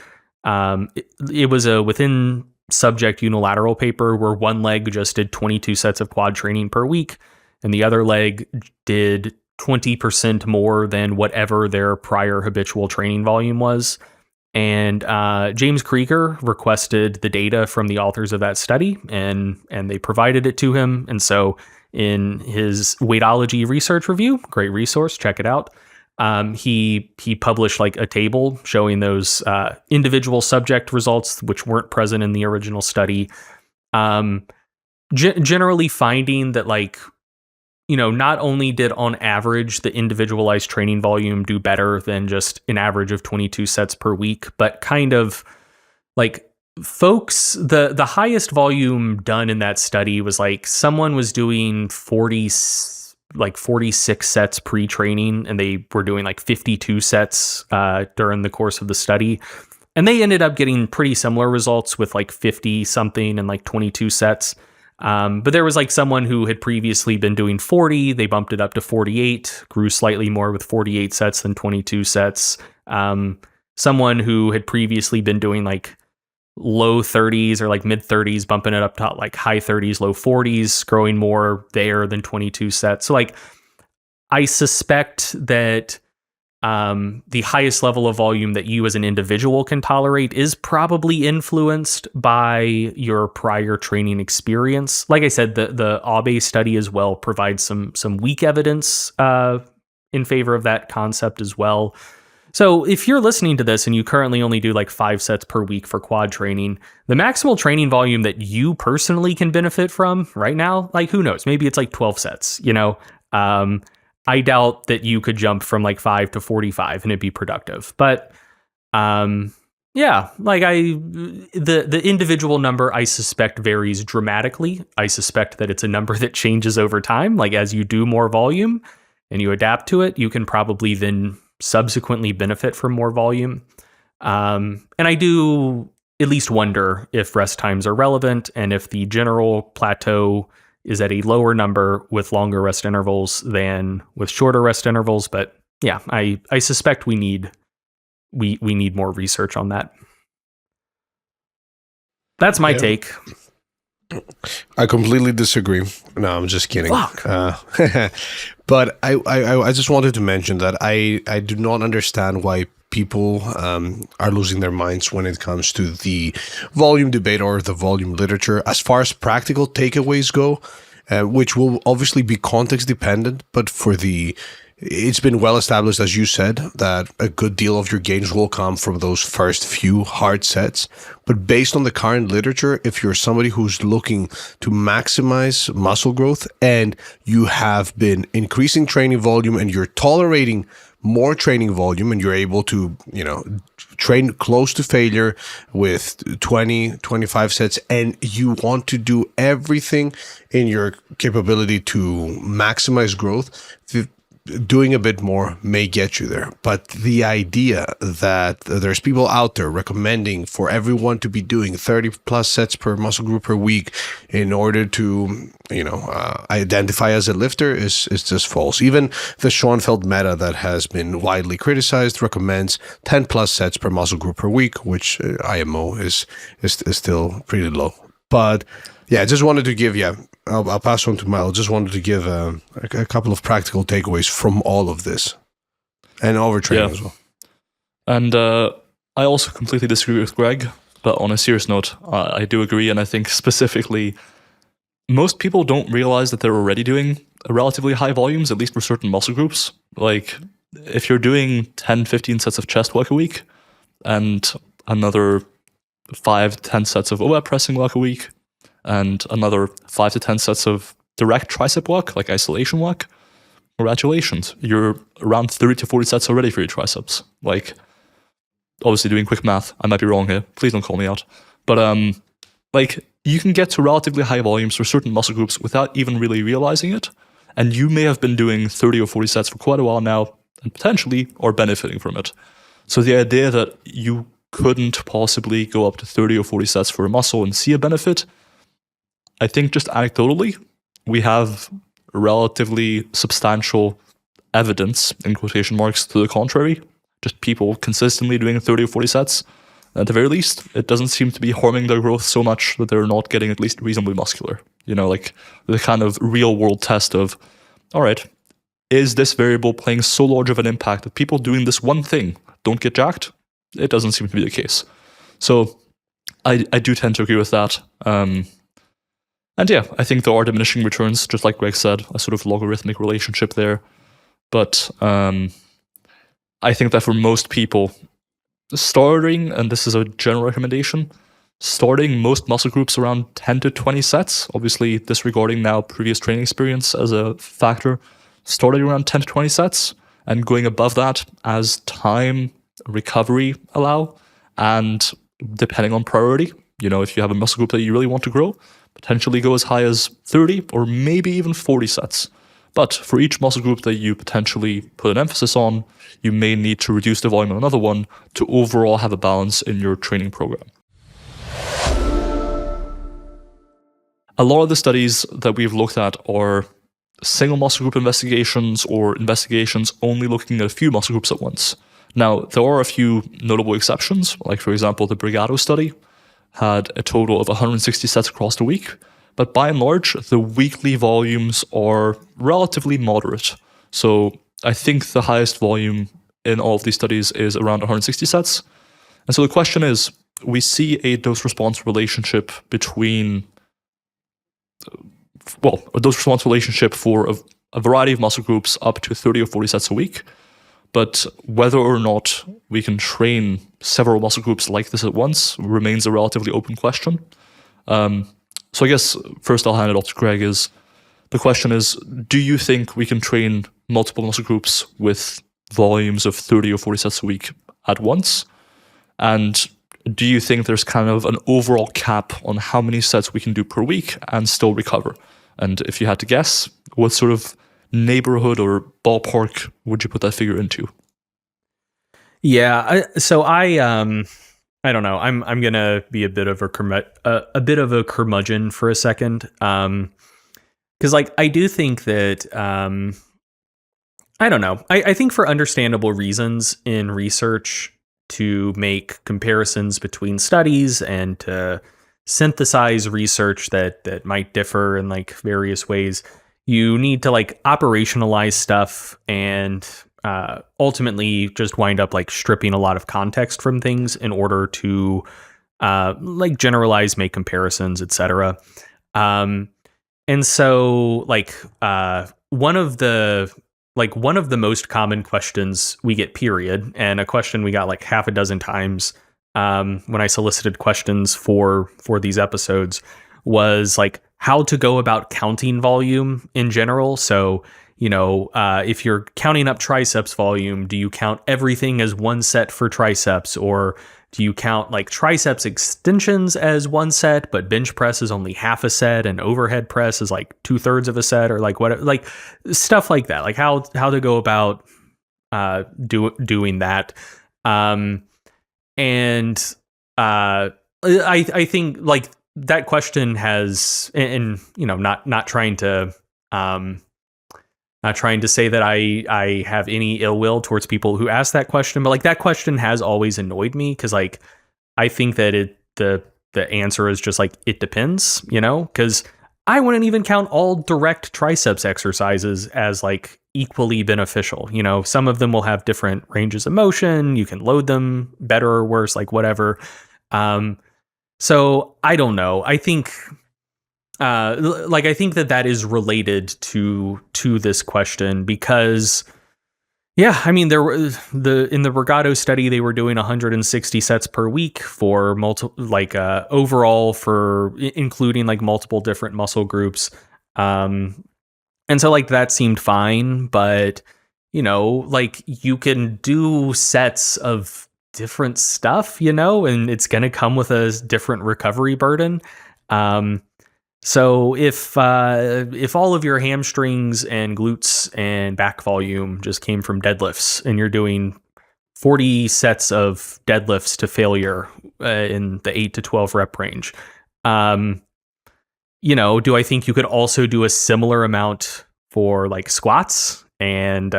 it was a within subject unilateral paper where one leg just did 22 sets of quad training per week, and the other leg did 20% more than whatever their prior habitual training volume was. And James Krieger requested the data from the authors of that study, and they provided it to him. And so in his Weightology research review, great resource, check it out, he published like a table showing those individual subject results which weren't present in the original study, generally finding that, like, you know, not only did on average the individualized training volume do better than just an average of 22 sets per week, but kind of like folks, the highest volume done in that study was like someone was doing 46 sets pre-training, and they were doing like 52 sets during the course of the study. And they ended up getting pretty similar results with like 50 something and like 22 sets. But there was like someone who had previously been doing 40, they bumped it up to 48, grew slightly more with 48 sets than 22 sets. Someone who had previously been doing like low 30s or like mid 30s, bumping it up to like high 30s, low 40s, growing more there than 22 sets. So like I suspect that the highest level of volume that you as an individual can tolerate is probably influenced by your prior training experience. Like I said, the Abe study as well provides some weak evidence in favor of that concept as well. So if you're listening to this and you currently only do like 5 sets per week for quad training, the maximal training volume that you personally can benefit from right now, like who knows, maybe it's like 12 sets, you know? I doubt that you could jump from like 5 to 45 and it'd be productive. But yeah, like the individual number I suspect varies dramatically. I suspect that it's a number that changes over time. Like as you do more volume and you adapt to it, you can probably then subsequently benefit from more volume. And I do at least wonder if rest times are relevant and if the general plateau is at a lower number with longer rest intervals than with shorter rest intervals. But yeah, I suspect we need more research on that. That's my take. I completely disagree. No, I'm just kidding. But I just wanted to mention that I do not understand why people are losing their minds when it comes to the volume debate or the volume literature. As far as practical takeaways go, which will obviously be context dependent, but it's been well established, as you said, that a good deal of your gains will come from those first few hard sets. But based on the current literature, if you're somebody who's looking to maximize muscle growth and you have been increasing training volume and you're tolerating more training volume and you're able to, train close to failure with 20, 25 sets, and you want to do everything in your capability to maximize growth, doing a bit more may get you there. But the idea that there's people out there recommending for everyone to be doing 30 plus sets per muscle group per week in order to, identify as a lifter is just false. Even the Schoenfeld meta that has been widely criticized recommends 10 plus sets per muscle group per week, which IMO is still pretty low. But yeah, I just wanted to give, I'll pass on to Milo. Just wanted to give a couple of practical takeaways from all of this and overtraining as well. And I also completely disagree with Greg, but on a serious note, I do agree. And I think specifically, most people don't realize that they're already doing relatively high volumes, at least for certain muscle groups. Like if you're doing 10, 15 sets of chest work a week and another 5 to 10 sets of overhead pressing work a week, and another 5 to 10 sets of direct tricep work, like isolation work, congratulations. You're around 30 to 40 sets already for your triceps. Like, obviously doing quick math, I might be wrong here. Please don't call me out. But, you can get to relatively high volumes for certain muscle groups without even really realizing it. And you may have been doing 30 or 40 sets for quite a while now, and potentially are benefiting from it. So the idea that you couldn't possibly go up to 30 or 40 sets for a muscle and see a benefit, I think just anecdotally, we have relatively substantial evidence, in quotation marks, to the contrary. Just people consistently doing 30 or 40 sets. At the very least, it doesn't seem to be harming their growth so much that they're not getting at least reasonably muscular. Like the kind of real world test of, all right, is this variable playing so large of an impact that people doing this one thing don't get jacked? It doesn't seem to be the case. So I do tend to agree with that. And yeah, I think there are diminishing returns, just like Greg said, a sort of logarithmic relationship there. But I think that for most people, starting, and this is a general recommendation, starting most muscle groups around 10 to 20 sets, obviously disregarding now previous training experience as a factor, starting around 10 to 20 sets and going above that as time, recovery allow, and depending on priority, if you have a muscle group that you really want to grow, potentially go as high as 30 or maybe even 40 sets. But for each muscle group that you potentially put an emphasis on, you may need to reduce the volume on another one to overall have a balance in your training program. A lot of the studies that we've looked at are single muscle group investigations or investigations only looking at a few muscle groups at once. Now, there are a few notable exceptions, like for example, the Brigado study, had a total of 160 sets across the week. But by and large, the weekly volumes are relatively moderate. So I think the highest volume in all of these studies is around 160 sets. And so the question is, we see a dose-response relationship between, a dose-response relationship for a variety of muscle groups up to 30 or 40 sets a week. But whether or not we can train several muscle groups like this at once remains a relatively open question. So I guess first I'll hand it off to Greg. The question is, do you think we can train multiple muscle groups with volumes of 30 or 40 sets a week at once? And do you think there's kind of an overall cap on how many sets we can do per week and still recover? And if you had to guess, what sort of neighborhood or ballpark would you put that figure into? Yeah, I don't know. I'm gonna be a bit of a curmudgeon for a second, because like I do think that I don't know. I think for understandable reasons in research, to make comparisons between studies and to synthesize research that might differ in like various ways, you need to like operationalize stuff and ultimately just wind up like stripping a lot of context from things in order to like generalize, make comparisons, etc. And so like one of the most common questions we get, period, and a question we got like half a dozen times when I solicited questions for these episodes, was like how to go about counting volume in general. So, if you're counting up triceps volume, do you count everything as one set for triceps, or do you count like triceps extensions as one set, but bench press is only half a set and overhead press is like 2/3 of a set, or like what, like stuff like that, like how to go about doing that. I think like that question has, and not trying to say that I have any ill will towards people who ask that question, but like that question has always annoyed me, because like I think that the answer is just like it depends, because I wouldn't even count all direct triceps exercises as like equally beneficial. Some of them will have different ranges of motion. You can load them better or worse, like whatever. So I don't know. I think I think that is related to this question, because yeah, I mean, there were in the Regato study, they were doing 160 sets per week for overall, for including like multiple different muscle groups. And so like that seemed fine, but like you can do sets of different stuff, and it's going to come with a different recovery burden. So if all of your hamstrings and glutes and back volume just came from deadlifts, and you're doing 40 sets of deadlifts to failure in the 8 to 12 rep range, do I think you could also do a similar amount for like squats and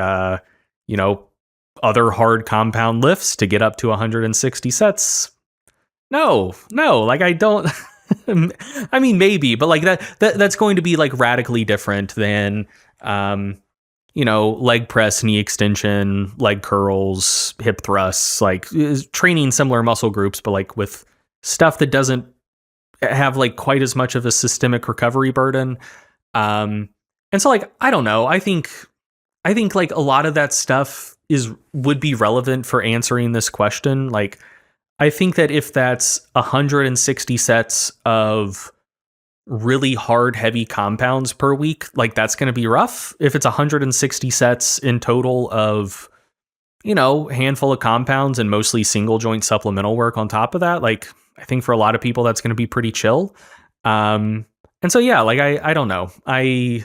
other hard compound lifts to get up to 160 sets? No, like I don't. I mean, maybe, but like that's going to be like radically different than, leg press, knee extension, leg curls, hip thrusts, like training similar muscle groups, but like with stuff that doesn't have like quite as much of a systemic recovery burden. And so like, I don't know. I think like a lot of that stuff would be relevant for answering this question. Like, I think that if that's 160 sets of really hard, heavy compounds per week, like that's going to be rough. If it's 160 sets in total of, handful of compounds and mostly single joint supplemental work on top of that, like I think for a lot of people that's going to be pretty chill. And so yeah, like I don't know. I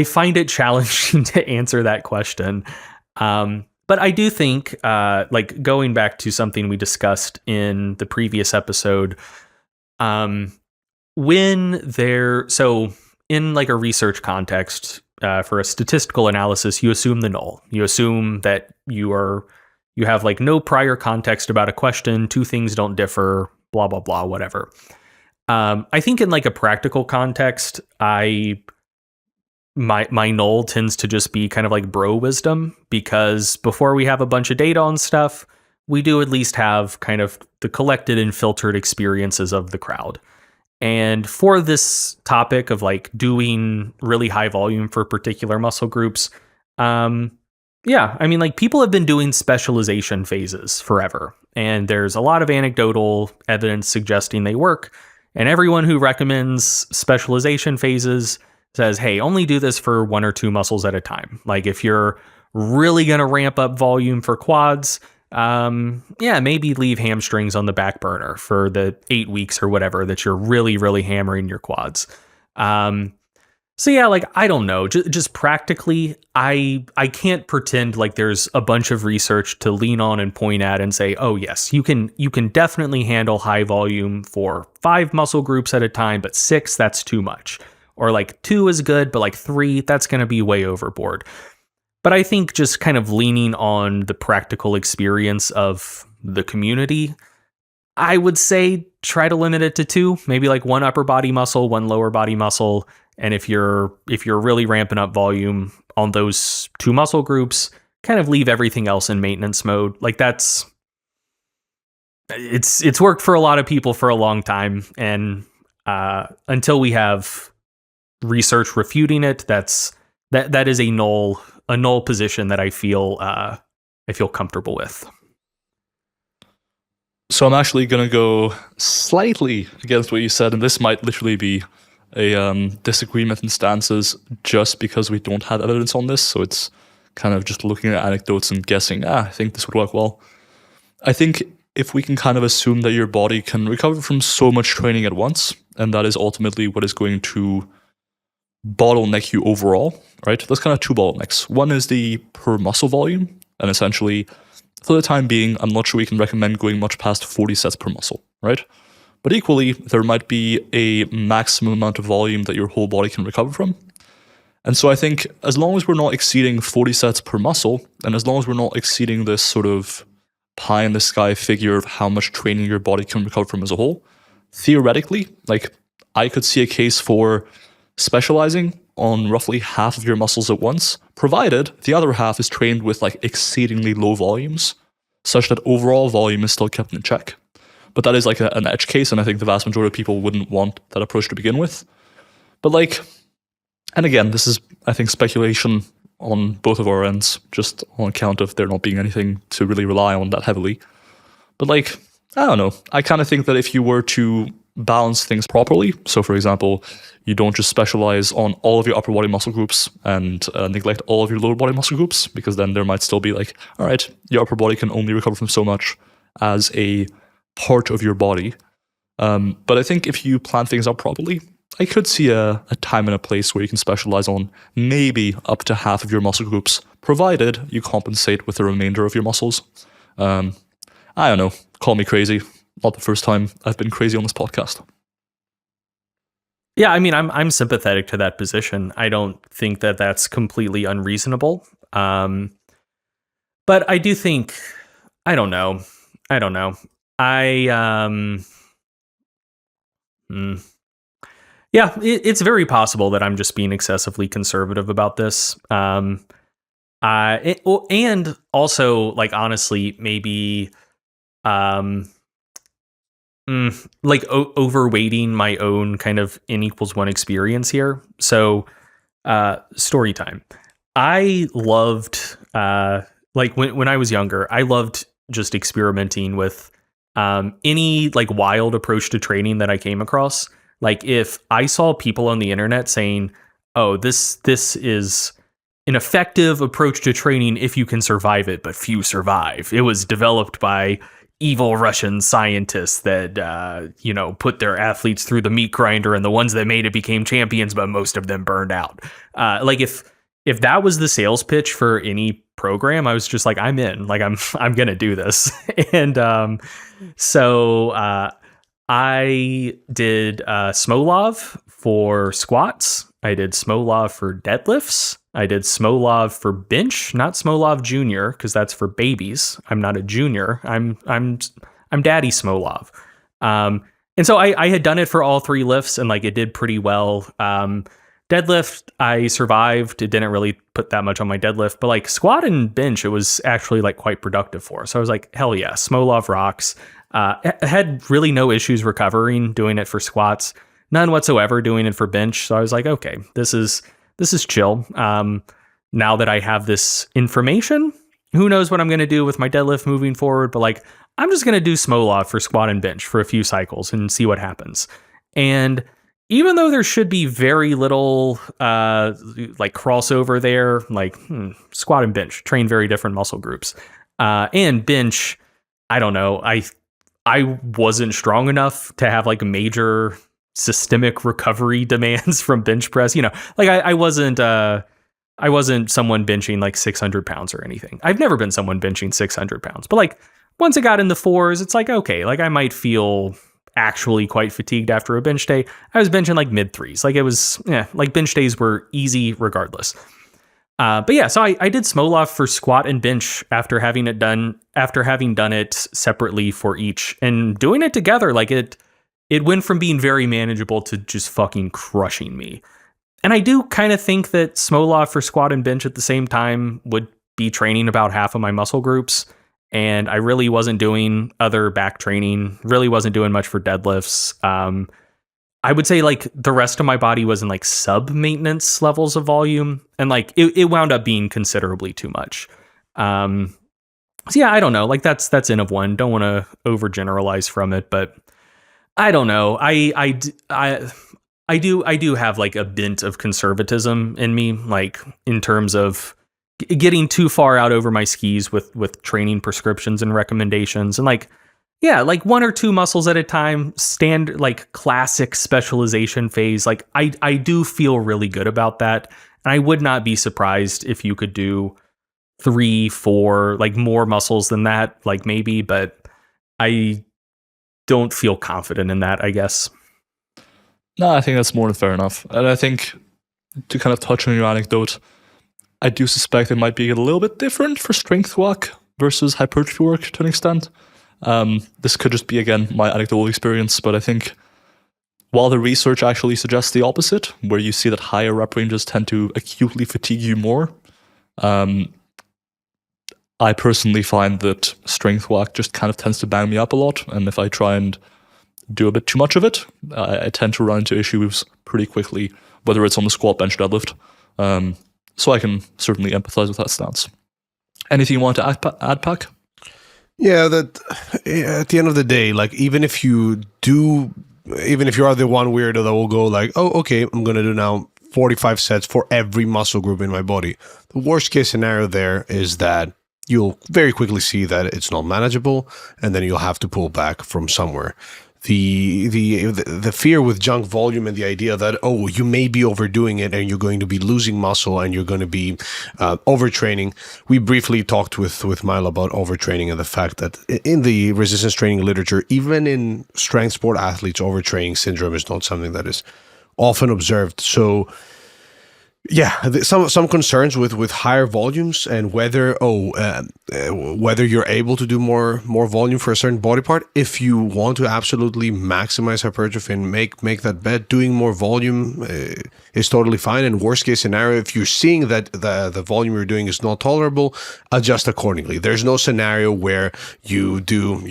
find it challenging to answer that question. But I do think, like going back to something we discussed in the previous episode, so in like a research context, for a statistical analysis, you assume the null. You assume that you are You have like no prior context about a question. Two things don't differ, blah, blah, blah, whatever. I think in like a practical context, my null tends to just be kind of like bro wisdom, because before we have a bunch of data on stuff, we do at least have kind of the collected and filtered experiences of the crowd. And for this topic of like doing really high volume for particular muscle groups, yeah, I mean, like people have been doing specialization phases forever, and there's a lot of anecdotal evidence suggesting they work. And everyone who recommends specialization phases says, hey, only do this for 1 or 2 muscles at a time. Like if you're really going to ramp up volume for quads, yeah, maybe leave hamstrings on the back burner for the 8 weeks or whatever that you're really, really hammering your quads. So yeah, like, I don't know, just practically, I can't pretend like there's a bunch of research to lean on and point at and say, oh yes, you can definitely handle high volume for 5 muscle groups at a time, but 6, that's too much. Or like 2 is good, but like 3, that's going to be way overboard. But I think just kind of leaning on the practical experience of the community, I would say try to limit it to 2, maybe like 1 upper body muscle, 1 lower body muscle. And if you're really ramping up volume on those 2 muscle groups, kind of leave everything else in maintenance mode. Like it's worked for a lot of people for a long time. And until we have research refuting it, that is a null position that I feel comfortable with. So I'm actually going to go slightly against what you said, and this might literally be a disagreement in stances just because we don't have evidence on this. So it's kind of just looking at anecdotes and guessing, I think this would work well. I think if we can kind of assume that your body can recover from so much training at once, and that is ultimately what is going to bottleneck you overall, right? There's kind of 2 bottlenecks. One is the per muscle volume, and essentially, for the time being, I'm not sure we can recommend going much past 40 sets per muscle, right? But equally, there might be a maximum amount of volume that your whole body can recover from. And so I think as long as we're not exceeding 40 sets per muscle, and as long as we're not exceeding this sort of pie in the sky figure of how much training your body can recover from as a whole, theoretically, like I could see a case for specializing on roughly half of your muscles at once, provided the other half is trained with like exceedingly low volumes, such that overall volume is still kept in check. But that is like an edge case, and I think the vast majority of people wouldn't want that approach to begin with. But like, and again, this is, I think, speculation on both of our ends, just on account of there not being anything to really rely on that heavily. But like, I don't know. I kind of think that if you were to balance things properly, so for example, you don't just specialize on all of your upper body muscle groups and neglect all of your lower body muscle groups, because then there might still be like, all right, your upper body can only recover from so much as a part of your body. But I think if you plan things out properly, I could see a time and a place where you can specialize on maybe up to half of your muscle groups, provided you compensate with the remainder of your muscles. I don't know, call me crazy. Not the first time I've been crazy on this podcast. Yeah, I mean, I'm sympathetic to that position. I don't think that that's completely unreasonable. But I do think, I don't know. Yeah, it's very possible that I'm just being excessively conservative about this. And also, like, honestly, maybe like overweighting my own kind of N equals 1 experience here. So story time. I loved like when I was younger, I loved just experimenting with any like wild approach to training that I came across. Like if I saw people on the internet saying, oh, this is an effective approach to training if you can survive it, but few survive. It was developed by evil Russian scientists that, put their athletes through the meat grinder, and the ones that made it became champions, but most of them burned out. Like if that was the sales pitch for any program, I was just like, I'm in. Like I'm gonna do this. And so I did Smolov for squats. I did Smolov for deadlifts. I did Smolov for bench, not Smolov Junior, because that's for babies. I'm not a junior. I'm Daddy Smolov. And so I had done it for all 3 lifts, and like it did pretty well. Deadlift, I survived. It didn't really put that much on my deadlift, but like squat and bench, it was actually like quite productive for. So I was like, hell yeah, Smolov rocks. Had really no issues recovering doing it for squats, none whatsoever doing it for bench. So I was like, okay, this is chill. Now that I have this information, who knows what I'm going to do with my deadlift moving forward, but like, I'm just going to do Smolov for squat and bench for a few cycles and see what happens. And even though there should be very little like crossover there, like squat and bench train very different muscle groups. And bench, I don't know. I wasn't strong enough to have like major systemic recovery demands from bench press. You know, like I wasn't someone benching like 600 pounds or anything. I've never been someone benching 600 pounds, but like once it got in the 4s, it's like, okay, like I might feel actually quite fatigued after a bench day. I was benching like mid 3s. Like it was, like bench days were easy regardless. But yeah, so I did Smolov for squat and bench after having done it separately for each, and doing it together. Like it went from being very manageable to just fucking crushing me. And I do kind of think that Smolov for squat and bench at the same time would be training about half of my muscle groups. And I really wasn't doing other back training, really wasn't doing much for deadlifts. I would say like the rest of my body was in like sub maintenance levels of volume. And like it wound up being considerably too much. So yeah, I don't know. Like that's N of 1. Don't want to overgeneralize from it, but I don't know. I do have like a bent of conservatism in me, like in terms of getting too far out over my skis with training prescriptions and recommendations, and like, yeah, like 1 or 2 muscles at a time, standard, like classic specialization phase. Like I do feel really good about that. And I would not be surprised if you could do 3, 4, like more muscles than that, like maybe, but I don't feel confident in that, I guess. No, I think that's more than fair enough. And I think to kind of touch on your anecdote, I do suspect it might be a little bit different for strength work versus hypertrophy work to an extent. This could just be, again, my anecdotal experience, but I think while the research actually suggests the opposite, where you see that higher rep ranges tend to acutely fatigue you more, I personally find that strength work just kind of tends to bang me up a lot. And if I try and do a bit too much of it, I tend to run into issues pretty quickly, whether it's on the squat, bench, deadlift. So I can certainly empathize with that stance. Anything you want to add, Pac? Yeah, that at the end of the day, like even if you are the one weirdo that will go like, oh, okay, I'm going to do now 45 sets for every muscle group in my body. The worst case scenario there is that you'll very quickly see that it's not manageable, and then you'll have to pull back from somewhere. The fear with junk volume and the idea that, oh, you may be overdoing it and you're going to be losing muscle and you're going to be overtraining. We briefly talked with Milo about overtraining and the fact that in the resistance training literature, even in strength sport athletes, overtraining syndrome is not something that is often observed. So yeah, some concerns with higher volumes and whether you're able to do more volume for a certain body part. If you want to absolutely maximize hypertrophy and make that bet, doing more volume is totally fine. And worst case scenario, if you're seeing that the volume you're doing is not tolerable, adjust accordingly. There's no scenario where you do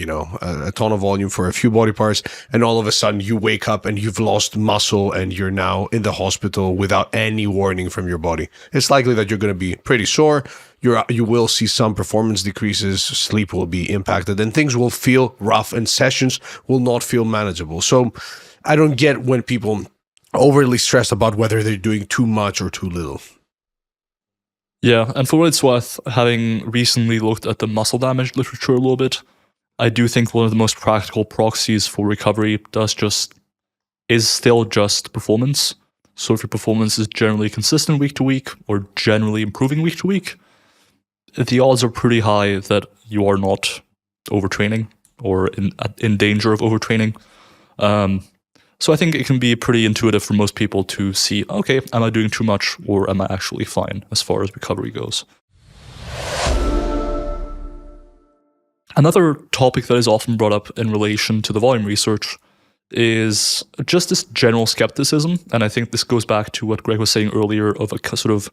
a ton of volume for a few body parts and all of a sudden you wake up and you've lost muscle and you're now in the hospital without any warning from your body. It's likely that you're going to be pretty sore. You will see some performance decreases, sleep will be impacted, and things will feel rough and sessions will not feel manageable. So I don't get when people overly stress about whether they're doing too much or too little. Yeah, and for what it's worth, having recently looked at the muscle damage literature a little bit, I do think one of the most practical proxies for recovery is still just performance. So if your performance is generally consistent week to week or generally improving week to week, the odds are pretty high that you are not overtraining or in danger of overtraining. So I think it can be pretty intuitive for most people to see, okay, am I doing too much or am I actually fine as far as recovery goes? Another topic that is often brought up in relation to the volume research is just this general skepticism. And I think this goes back to what Greg was saying earlier of a sort of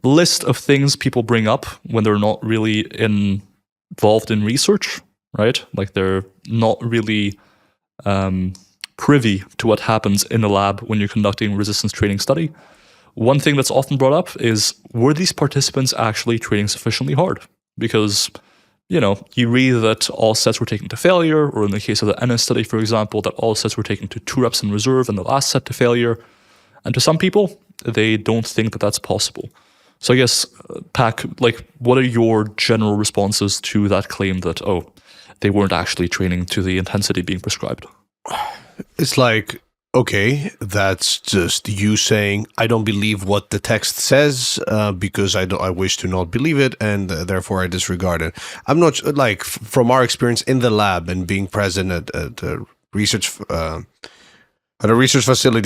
list of things people bring up when they're not really involved in research, right? Like they're not really privy to what happens in the lab when you're conducting resistance training study. One thing that's often brought up is, were these participants actually training sufficiently hard? Because, you read that all sets were taken to failure, or in the case of the NS study, for example, that all sets were taken to 2 reps in reserve and the last set to failure. And to some people, they don't think that that's possible. So I guess, Pac, what are your general responses to that claim that, they weren't actually training to the intensity being prescribed? It's like, okay, that's just you saying, I don't believe what the text says because I wish to not believe it, and therefore I disregard it. I'm not, from our experience in the lab and being present at a research facility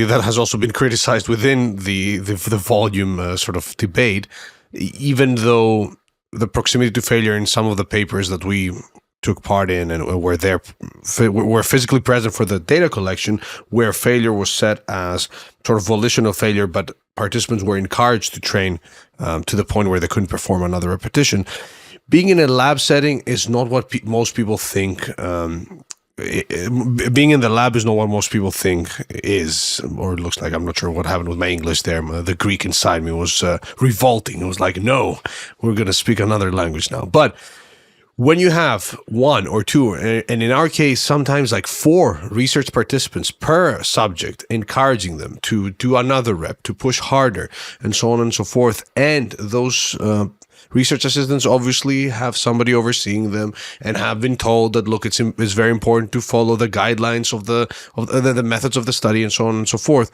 that has also been criticized within the volume sort of debate, even though the proximity to failure in some of the papers that we took part in and were physically present for the data collection, where failure was set as sort of volitional failure, but participants were encouraged to train to the point where they couldn't perform another repetition. Being in a lab setting is not what most people think. Being in the lab is not what most people think is, or it looks like. I'm not sure what happened with my English there. The Greek inside me was revolting. It was like, no, we're going to speak another language now. But when you have 1 or 2, and in our case, sometimes like 4 research participants per subject, encouraging them to do another rep, to push harder, and so on and so forth, and those research assistants obviously have somebody overseeing them and have been told that, look, it's very important to follow the guidelines of the methods of the study, and so on and so forth.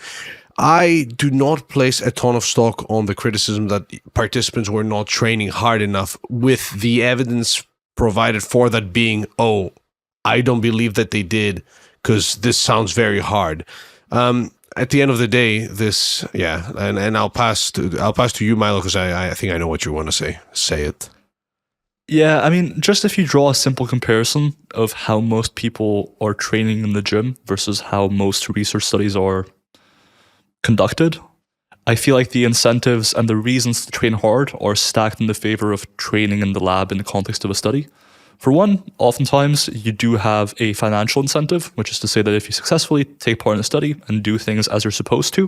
I do not place a ton of stock on the criticism that participants were not training hard enough, with the evidence provided for that being, I don't believe that they did because this sounds very hard. At the end of the day, and I'll pass to you, Milo, because I think I know what you want to say. Say it. Yeah, I mean, just if you draw a simple comparison of how most people are training in the gym versus how most research studies are conducted, I feel like the incentives and the reasons to train hard are stacked in the favor of training in the lab in the context of a study. For one, oftentimes you do have a financial incentive, which is to say that if you successfully take part in a study and do things as you're supposed to,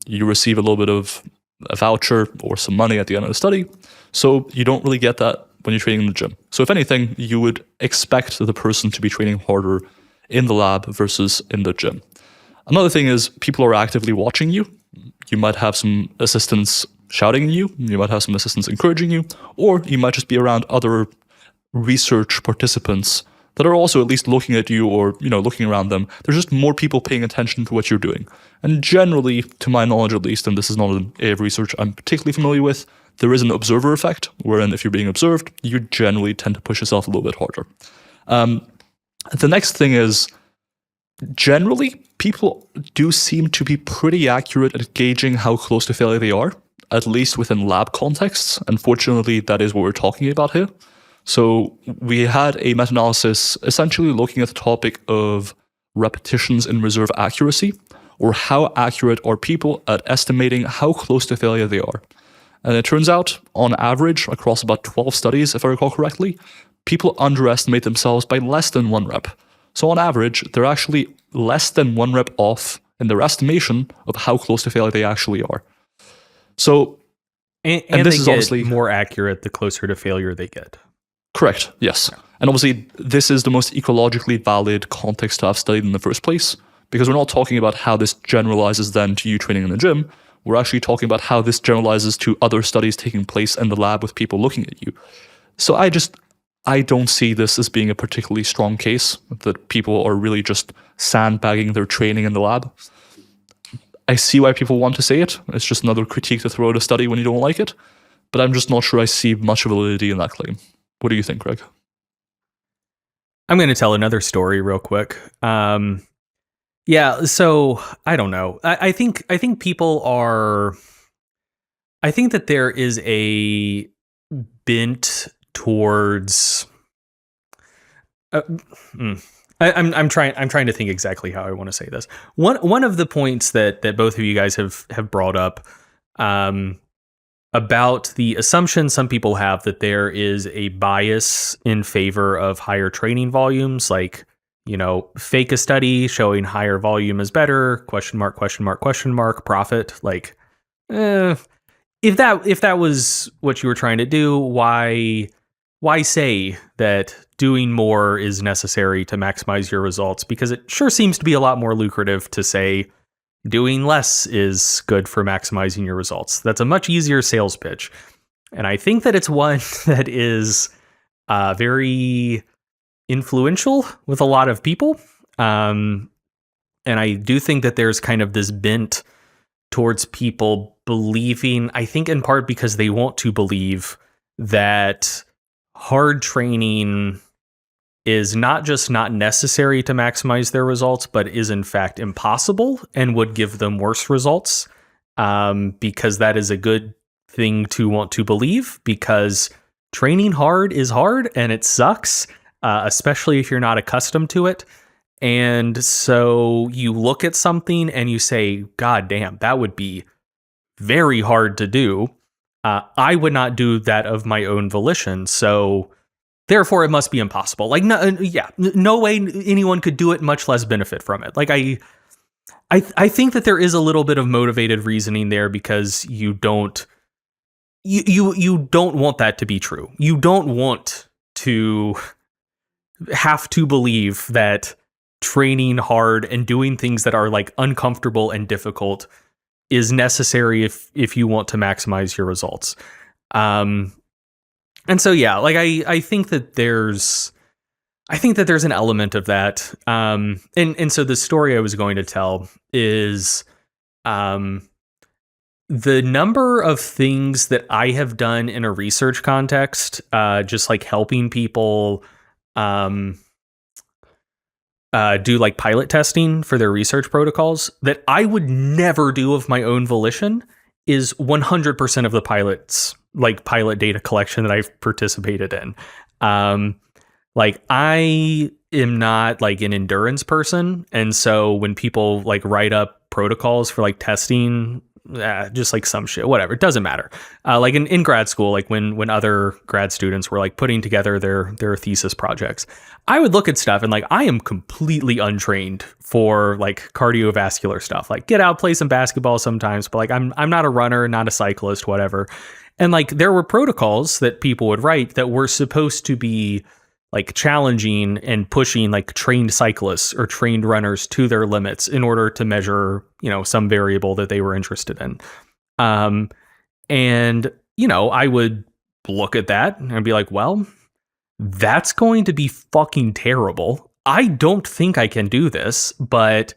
you receive a little bit of a voucher or some money at the end of the study. So you don't really get that when you're training in the gym. So if anything, you would expect the person to be training harder in the lab versus in the gym. Another thing is, people are actively watching you. You might have some assistants shouting at you, you might have some assistants encouraging you, or you might just be around other research participants that are also at least looking at you or, looking around them. There's just more people paying attention to what you're doing. And generally, to my knowledge at least, and this is not an area of research I'm particularly familiar with, there is an observer effect, wherein if you're being observed, you generally tend to push yourself a little bit harder. The next thing is, generally, people do seem to be pretty accurate at gauging how close to failure they are, at least within lab contexts. Unfortunately, that is what we're talking about here. So we had a meta-analysis essentially looking at the topic of repetitions in reserve accuracy, or how accurate are people at estimating how close to failure they are. And it turns out, on average, across about 12 studies, if I recall correctly, people underestimate themselves by less than 1 rep. So on average, they're actually less than 1 rep off in their estimation of how close to failure they actually are. So, and this they is get obviously more accurate the closer to failure they get. Correct, yes. And obviously, this is the most ecologically valid context to have studied in the first place, because we're not talking about how this generalizes then to you training in the gym. We're actually talking about how this generalizes to other studies taking place in the lab with people looking at you. So I don't see this as being a particularly strong case, that people are really just sandbagging their training in the lab. I see why people want to say it. It's just another critique to throw at a study when you don't like it. But I'm just not sure I see much validity in that claim. What do you think, Greg? I'm going to tell another story real quick. Yeah, so I don't know. I think people are. I think that there is a bent towards. Uh, mm, I'm trying to think exactly how I want to say this. One of the points that both of you guys have brought up, um, about the assumption some people have that there is a bias in favor of higher training volumes, like, fake a study showing higher volume is better, question mark, question mark, question mark, profit. Like, eh, if that was what you were trying to do, why say that doing more is necessary to maximize your results? Because it sure seems to be a lot more lucrative to say doing less is good for maximizing your results. That's a much easier sales pitch. And I think that it's one that is very influential with a lot of people. And I do think that there's kind of this bent towards people believing, I think in part because they want to believe that hard training is not just not necessary to maximize their results, but is in fact impossible and would give them worse results, because that is a good thing to want to believe, because training hard is hard and it sucks, especially if you're not accustomed to it. And so you look at something and you say, God damn, that would be very hard to do. I would not do that of my own volition. So therefore, it must be impossible. Like, no way anyone could do it, much less benefit from it. Like, I think that there is a little bit of motivated reasoning there, because you don't want that to be true. You don't want to have to believe that training hard and doing things that are like uncomfortable and difficult is necessary if you want to maximize your results. And so, yeah, like I think that there's an element of that. And so the story I was going to tell is, the number of things that I have done in a research context, just like helping people, do like pilot testing for their research protocols, that I would never do of my own volition, is 100% of the pilot data collection that I've participated in. Like, I am not like an endurance person. And so when people like write up protocols for like testing, just like some shit, whatever, it doesn't matter. Like in grad school, like when other grad students were like putting together their thesis projects, I would look at stuff and like, I am completely untrained for like cardiovascular stuff. Like, get out, play some basketball sometimes, but like I'm not a runner, not a cyclist, whatever. And like, there were protocols that people would write that were supposed to be like challenging and pushing like trained cyclists or trained runners to their limits in order to measure, some variable that they were interested in. And, I would look at that and be like, well, that's going to be fucking terrible. I don't think I can do this, but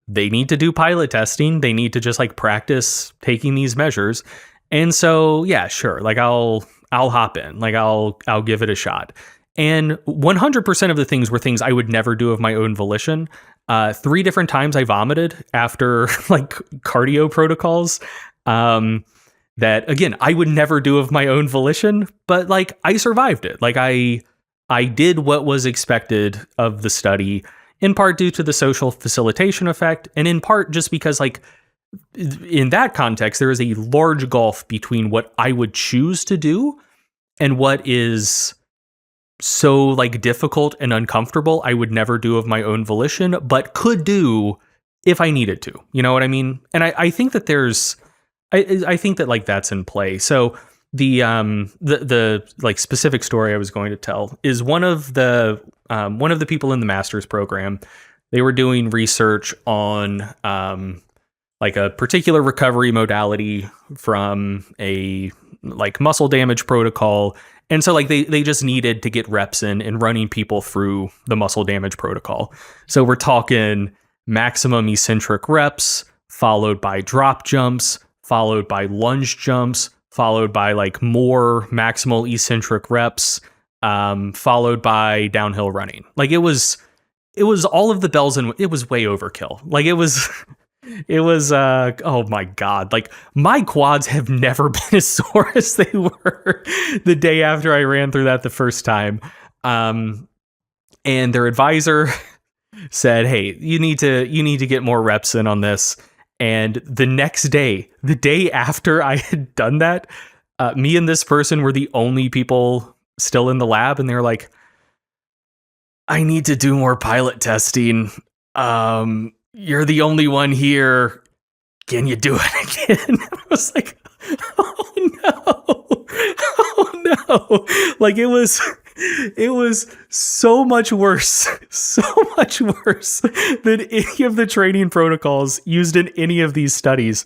they need to do pilot testing. They need to just like practice taking these measures. And so, yeah, sure. Like I'll hop in, like I'll give it a shot. And 100% of the things were things I would never do of my own volition. 3 different times I vomited after like cardio protocols, that again, I would never do of my own volition, but like I survived it. Like I did what was expected of the study, in part due to the social facilitation effect, and in part just because like in that context, there is a large gulf between what I would choose to do and what is so like difficult and uncomfortable I would never do of my own volition, but could do if I needed to. You know what I mean? And I think that I think that like that's in play. So the like specific story I was going to tell is one of the people in the master's program. They were doing research on like a particular recovery modality from a like muscle damage protocol. And so like they just needed to get reps in running people through the muscle damage protocol. So we're talking maximum eccentric reps, followed by drop jumps, followed by lunge jumps, followed by like more maximal eccentric reps, followed by downhill running. Like it was it was all of the bells and it was way overkill. Like it was oh my God, like my quads have never been as sore as they were the day after I ran through that the first time. And their advisor said, "Hey, you need to get more reps in on this." And the next day, the day after I had done that, me and this person were the only people still in the lab, and they were like, "I need to do more pilot testing. You're the only one here. Can you do it again?" I was like, "Oh no, oh no!" Like it was so much worse than any of the training protocols used in any of these studies.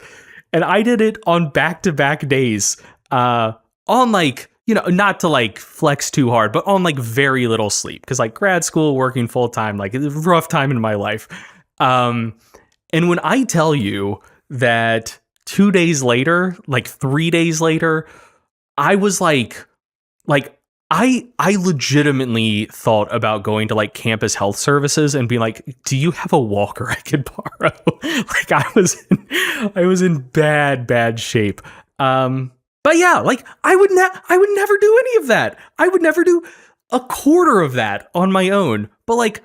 And I did it on back-to-back days, on like, not to like flex too hard, but on like very little sleep. Because like grad school, working full time, like it's a rough time in my life. And when I tell you that 2 days later, like 3 days later, I was like I legitimately thought about going to like campus health services and being like, "Do you have a walker I could borrow?" Like I was in bad shape. But yeah, like I would never do any of that. I would never do a quarter of that on my own. But like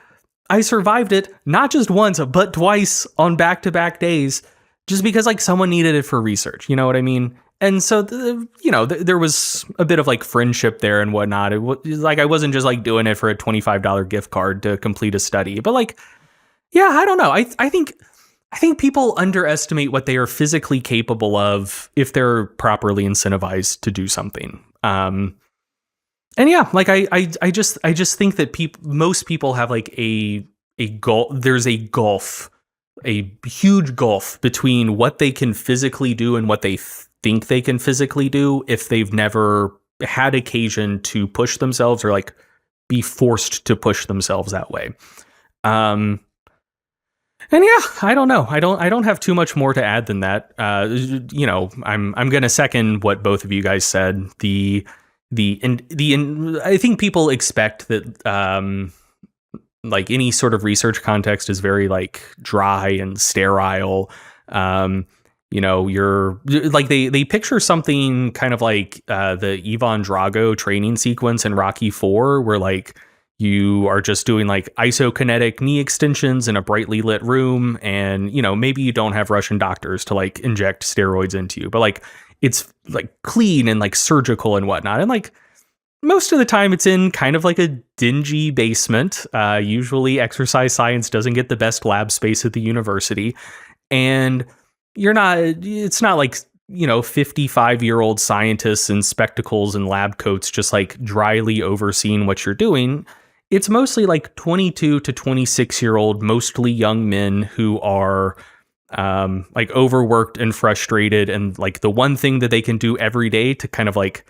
I survived it not just once, but twice on back-to-back days, just because like someone needed it for research. You know what I mean? And so, there was a bit of like friendship there and whatnot. It was like I wasn't just like doing it for a $25 gift card to complete a study, but like, yeah, I don't know. I think people underestimate what they are physically capable of if they're properly incentivized to do something. And yeah, like I just think that most people have like a gulf. There's a huge gulf between what they can physically do and what they think they can physically do if they've never had occasion to push themselves or like be forced to push themselves that way. And yeah, I don't know. I don't have too much more to add than that. I'm going to second what both of you guys said. I think people expect that like any sort of research context is very like dry and sterile. You're like they picture something kind of like the Ivan Drago training sequence in Rocky IV, where like you are just doing like isokinetic knee extensions in a brightly lit room, and maybe you don't have Russian doctors to like inject steroids into you, but like it's like clean and like surgical and whatnot, and like most of the time it's in kind of like a dingy basement. Usually exercise science doesn't get the best lab space at the university, and it's not like 55-year-old scientists in spectacles and lab coats just like dryly overseeing what you're doing. It's mostly like 22 to 26-year-old, mostly young men who are like overworked and frustrated, and like the one thing that they can do every day to kind of like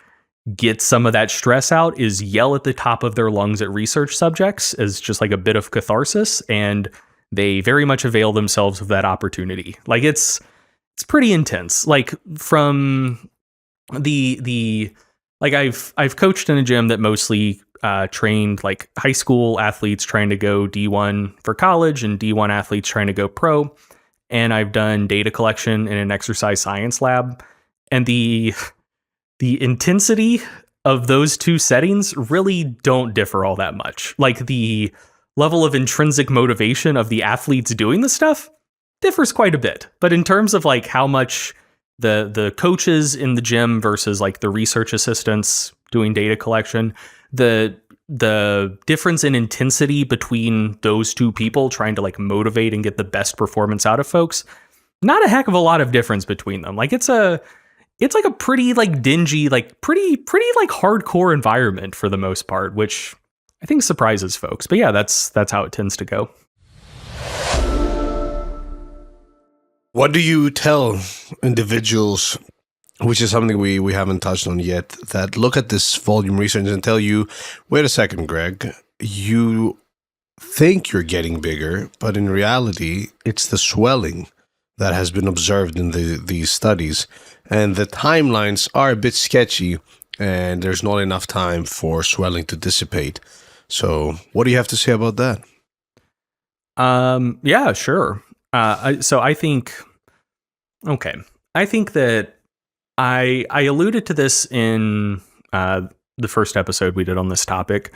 get some of that stress out is yell at the top of their lungs at research subjects as just like a bit of catharsis, and they very much avail themselves of that opportunity. Like it's pretty intense. Like from the like I've coached in a gym that mostly trained like high school athletes trying to go D1 for college and D1 athletes trying to go pro. And I've done data collection in an exercise science lab, and the intensity of those two settings really don't differ all that much. Like the level of intrinsic motivation of the athletes doing the stuff differs quite a bit. But in terms of like how much the coaches in the gym versus like the research assistants doing data collection, the difference in intensity between those two people trying to like motivate and get the best performance out of folks, not a heck of a lot of difference between them. Like it's like a pretty like dingy, like pretty like hardcore environment for the most part, which I think surprises folks. But yeah, that's how it tends to go. What do you tell individuals, which is something we haven't touched on yet, that look at this volume research and tell you, wait a second, Greg, you think you're getting bigger, but in reality, it's the swelling that has been observed in these studies. And the timelines are a bit sketchy, and there's not enough time for swelling to dissipate. So what do you have to say about that? Yeah, sure. So I think, okay, I think that I alluded to this in the first episode we did on this topic,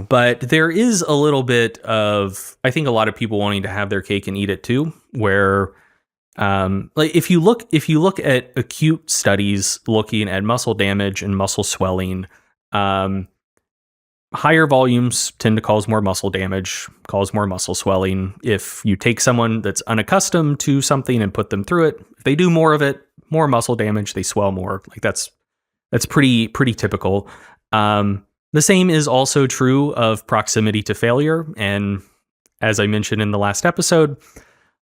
but there is a little bit of, I think, a lot of people wanting to have their cake and eat it too, where like if you look at acute studies looking at muscle damage and muscle swelling, higher volumes tend to cause more muscle damage, cause more muscle swelling. If you take someone that's unaccustomed to something and put them through it, if they do more of it, more muscle damage, they swell more. Like that's pretty typical. The same is also true of proximity to failure. And as I mentioned in the last episode,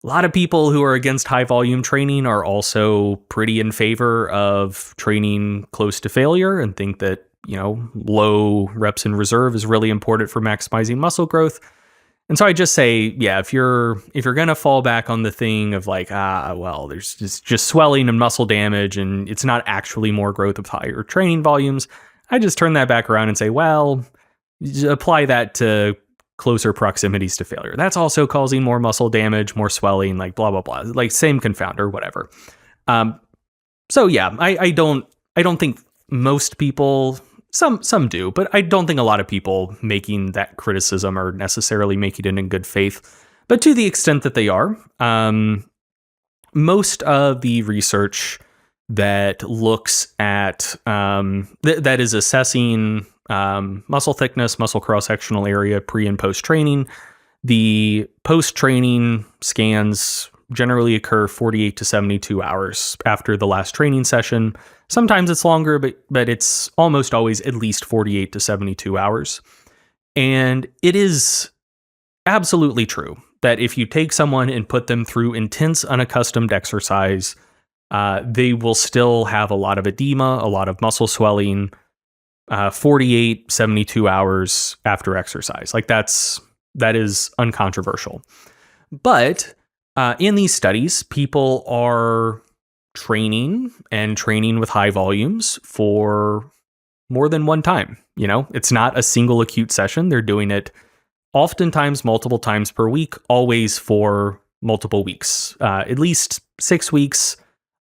a lot of people who are against high volume training are also pretty in favor of training close to failure and think that, low reps in reserve is really important for maximizing muscle growth. And so I just say, yeah, if you're going to fall back on the thing of like, well, there's just swelling and muscle damage and it's not actually more growth of higher training volumes, I just turn that back around and say, well, apply that to closer proximities to failure. That's also causing more muscle damage, more swelling, like blah, blah, blah, like same confounder, whatever. So yeah, I don't think most people, some do, but I don't think a lot of people making that criticism are necessarily making it in good faith. But to the extent that they are, most of the research that looks at that is assessing muscle thickness, muscle cross-sectional area pre and post training, the post training scans generally occur 48 to 72 hours after the last training session. Sometimes it's longer, but it's almost always at least 48 to 72 hours. And it is absolutely true that if you take someone and put them through intense, unaccustomed exercise, they will still have a lot of edema, a lot of muscle swelling, 48, 72 hours after exercise. Like that is uncontroversial. But in these studies, people are training with high volumes for more than one time. It's not a single acute session. They're doing it oftentimes multiple times per week, always for multiple weeks, at least 6 weeks,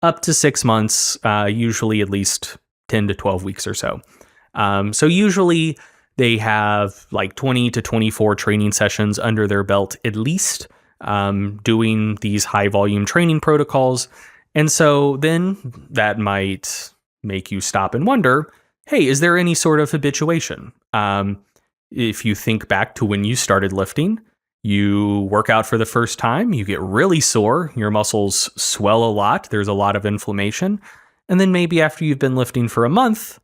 up to 6 months, usually at least 10 to 12 weeks or so. So usually they have like 20 to 24 training sessions under their belt, at least, doing these high volume training protocols. And so then that might make you stop and wonder, hey, is there any sort of habituation? If you think back to when you started lifting, you work out for the first time, you get really sore, your muscles swell a lot, there's a lot of inflammation. And then maybe after you've been lifting for a month,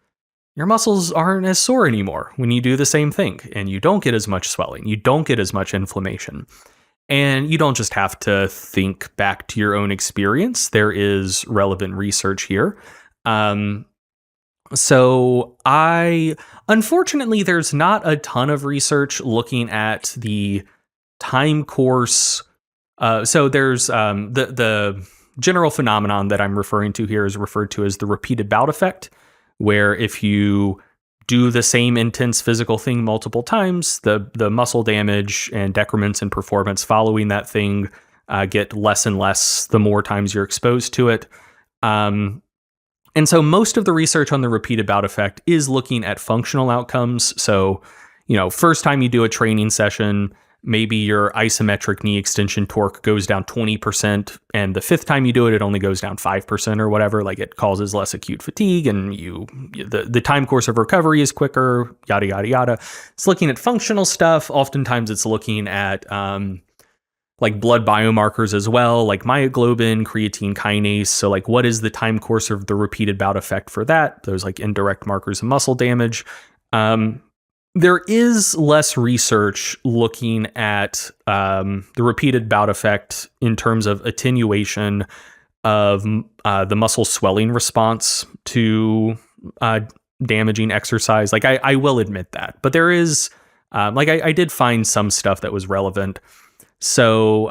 your muscles aren't as sore anymore when you do the same thing, and you don't get as much swelling, you don't get as much inflammation. And you don't just have to think back to your own experience. There is relevant research here. So unfortunately, there's not a ton of research looking at the time course. So there's the general phenomenon that I'm referring to here is referred to as the repeated bout effect, where if you do the same intense physical thing multiple times, the muscle damage and decrements in performance following that thing get less and less the more times you're exposed to it. And so most of the research on the repeated bout effect is looking at functional outcomes. So, first time you do a training session, maybe your isometric knee extension torque goes down 20%, and the fifth time you do it, it only goes down 5% or whatever. Like it causes less acute fatigue, and the time course of recovery is quicker, yada, yada, yada. It's looking at functional stuff. Oftentimes it's looking at like blood biomarkers as well, like myoglobin, creatine kinase. So like what is the time course of the repeated bout effect for that? Those like indirect markers of muscle damage. There is less research looking at the repeated bout effect in terms of attenuation of the muscle swelling response to damaging exercise. Like I will admit that, but there is I did find some stuff that was relevant. So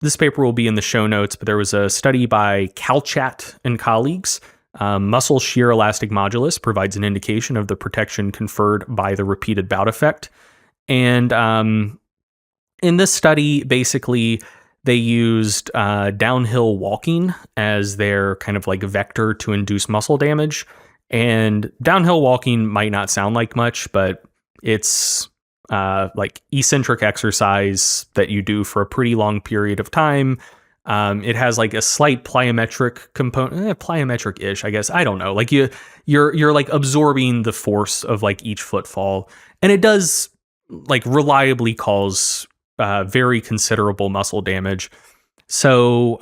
this paper will be in the show notes, but there was a study by Calchat and colleagues. Muscle shear elastic modulus provides an indication of the protection conferred by the repeated bout effect. And in this study, basically, they used downhill walking as their kind of like vector to induce muscle damage. And downhill walking might not sound like much, but it's like eccentric exercise that you do for a pretty long period of time. It has like a slight plyometric component, plyometric-ish, I guess. I don't know. Like you're like absorbing the force of like each footfall, and it does like reliably cause very considerable muscle damage. So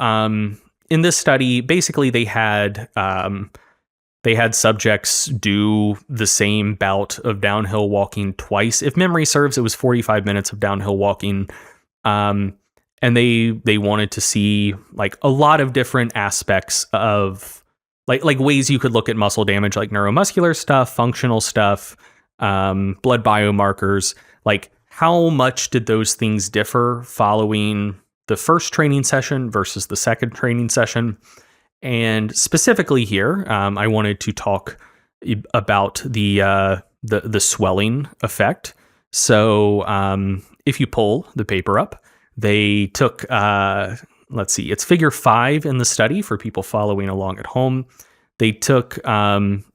in this study, basically they had subjects do the same bout of downhill walking twice. If memory serves, it was 45 minutes of downhill walking. And they wanted to see like a lot of different aspects of like ways you could look at muscle damage, like neuromuscular stuff, functional stuff, blood biomarkers. Like how much did those things differ following the first training session versus the second training session? And specifically here, I wanted to talk about the swelling effect. So if you pull the paper up, they took, let's see, it's figure 5 in the study for people following along at home. They took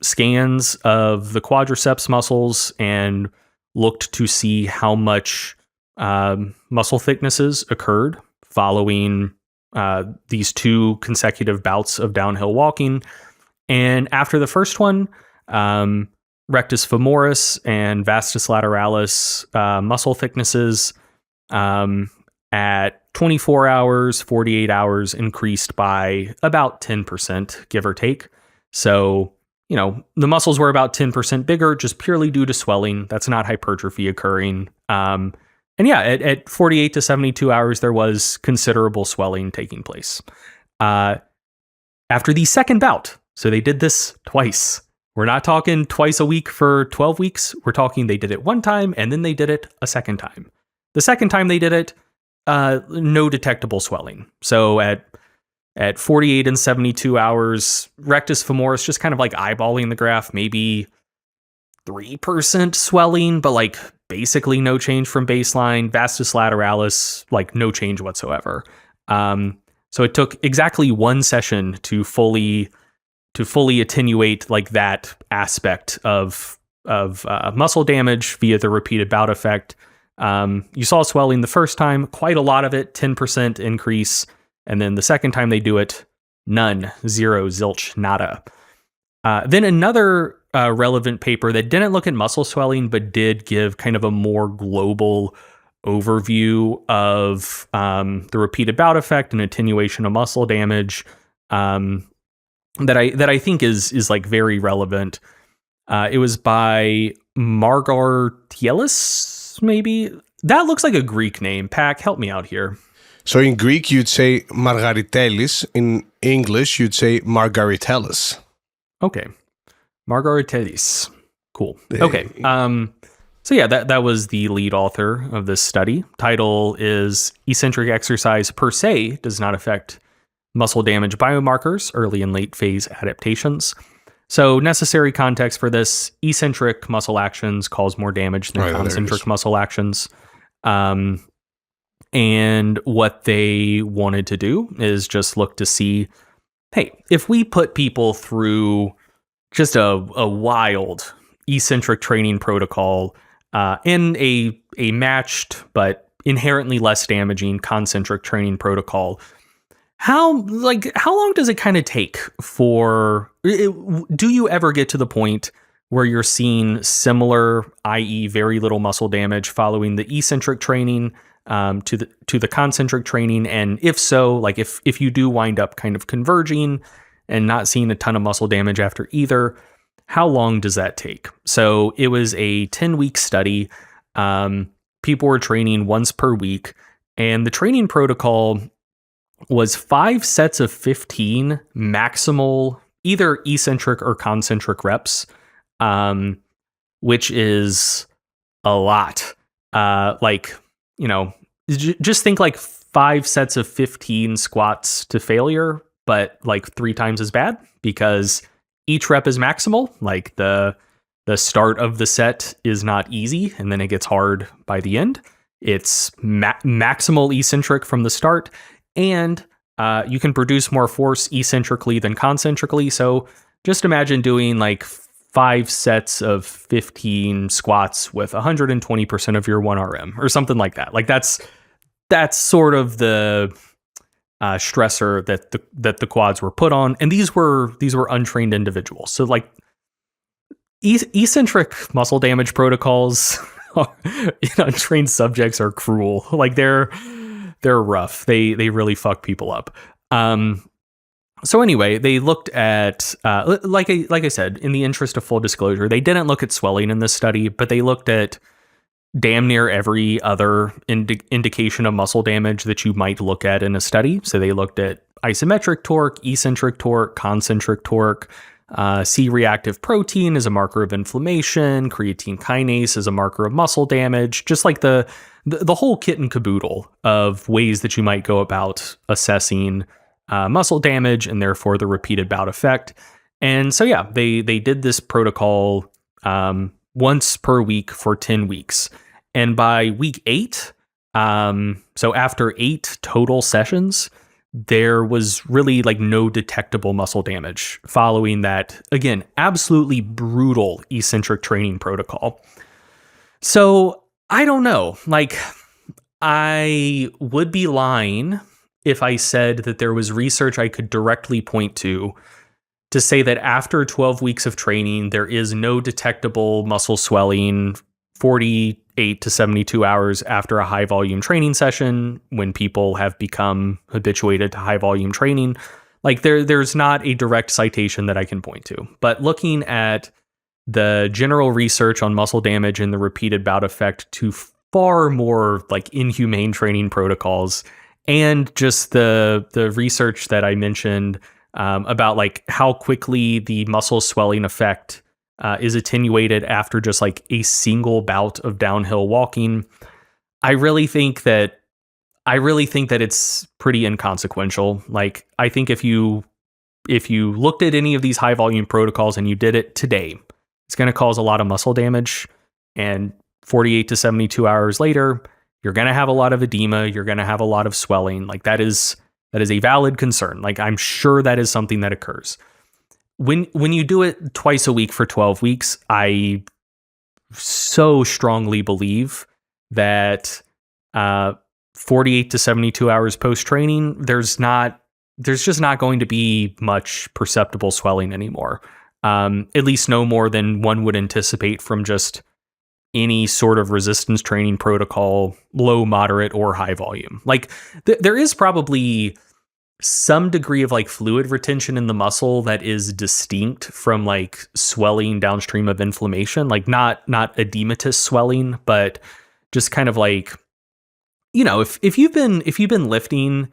scans of the quadriceps muscles and looked to see how much muscle thicknesses occurred following these 2 consecutive bouts of downhill walking. And after the first one, rectus femoris and vastus lateralis muscle thicknesses at 24 hours, 48 hours increased by about 10%, give or take. So, you know, the muscles were about 10% bigger, just purely due to swelling. That's not hypertrophy occurring. And yeah, at 48 to 72 hours, there was considerable swelling taking place. After the second bout, so they did this twice. We're not talking twice a week for 12 weeks. We're talking they did it one time and then they did it a second time. The second time they did it, no detectable swelling. So at 48 and 72 hours, rectus femoris, just kind of like eyeballing the graph, maybe 3% swelling, but like basically no change from baseline. Vastus lateralis, like no change whatsoever. So it took exactly one session to fully attenuate like that aspect of muscle damage via the repeated bout effect. You saw swelling the first time, quite a lot of it, 10% increase. And then the second time they do it, none, 0, zilch, nada. Then another relevant paper that didn't look at muscle swelling, but did give kind of a more global overview of the repeated bout effect and attenuation of muscle damage that I think is like very relevant. It was by Margaritelis, maybe. That looks like a Greek name. Pac, help me out here. So in Greek, you'd say Margaritelis. In English, you'd say Margaritelis. Okay. Margaritelis. Cool. Okay. So yeah, that was the lead author of this study. Title is Eccentric Exercise Per Se Does Not Affect Muscle Damage Biomarkers, Early and Late Phase Adaptations. So necessary context for this, eccentric muscle actions cause more damage than concentric muscle actions. And what they wanted to do is just look to see, hey, if we put people through just a wild eccentric training protocol in a matched but inherently less damaging concentric training protocol, how long does it kind of take for do you ever get to the point where you're seeing similar, i.e. very little muscle damage following the eccentric training to the concentric training? And if so, like if you do wind up kind of converging and not seeing a ton of muscle damage after either, how long does that take? So it was a 10-week study. People were training once per week, and the training protocol was 5 sets of 15 maximal, either eccentric or concentric reps, which is a lot. Just think like 5 sets of 15 squats to failure, but like 3 times as bad, because each rep is maximal. Like the start of the set is not easy, and then it gets hard by the end. It's maximal eccentric from the start, and you can produce more force eccentrically than concentrically. So just imagine doing like 5 sets of 15 squats with 120% of your 1RM or something like that. Like that's sort of the stressor that the quads were put on, and these were untrained individuals. So like eccentric muscle damage protocols in untrained subjects are cruel. Like they're rough. They really fuck people up. So anyway, they looked at like I said, in the interest of full disclosure, they didn't look at swelling in this study, but they looked at damn near every other indication of muscle damage that you might look at in a study. So they looked at isometric torque, eccentric torque, concentric torque, C-reactive protein is a marker of inflammation, creatine kinase is a marker of muscle damage, just like the whole kit and caboodle of ways that you might go about assessing muscle damage and therefore the repeated bout effect. And so, yeah, they did this protocol once per week for 10 weeks. And by week 8, so after 8 total sessions, there was really like no detectable muscle damage following that, again, absolutely brutal eccentric training protocol. So I don't know, like I would be lying if I said that there was research I could directly point to say that after 12 weeks of training, there is no detectable muscle swelling 48 to 72 hours after a high volume training session when people have become habituated to high volume training. Like there's not a direct citation that I can point to. But looking at the general research on muscle damage and the repeated bout effect to far more like inhumane training protocols, and just the research that I mentioned about like how quickly the muscle swelling effect is attenuated after just like a single bout of downhill walking, I really think that it's pretty inconsequential. Like I think if you looked at any of these high volume protocols and you did it today, it's going to cause a lot of muscle damage, and 48 to 72 hours later, you're going to have a lot of edema, you're going to have a lot of swelling. Like that is a valid concern. Like I'm sure that is something that occurs. When you do it twice a week for 12 weeks, I so strongly believe that 48 to 72 hours post-training, there's just not going to be much perceptible swelling anymore. At least no more than one would anticipate from just any sort of resistance training protocol, low, moderate, or high volume. Like there is probably some degree of like fluid retention in the muscle that is distinct from like swelling downstream of inflammation, like not edematous swelling, but just kind of like, you know, if you've been lifting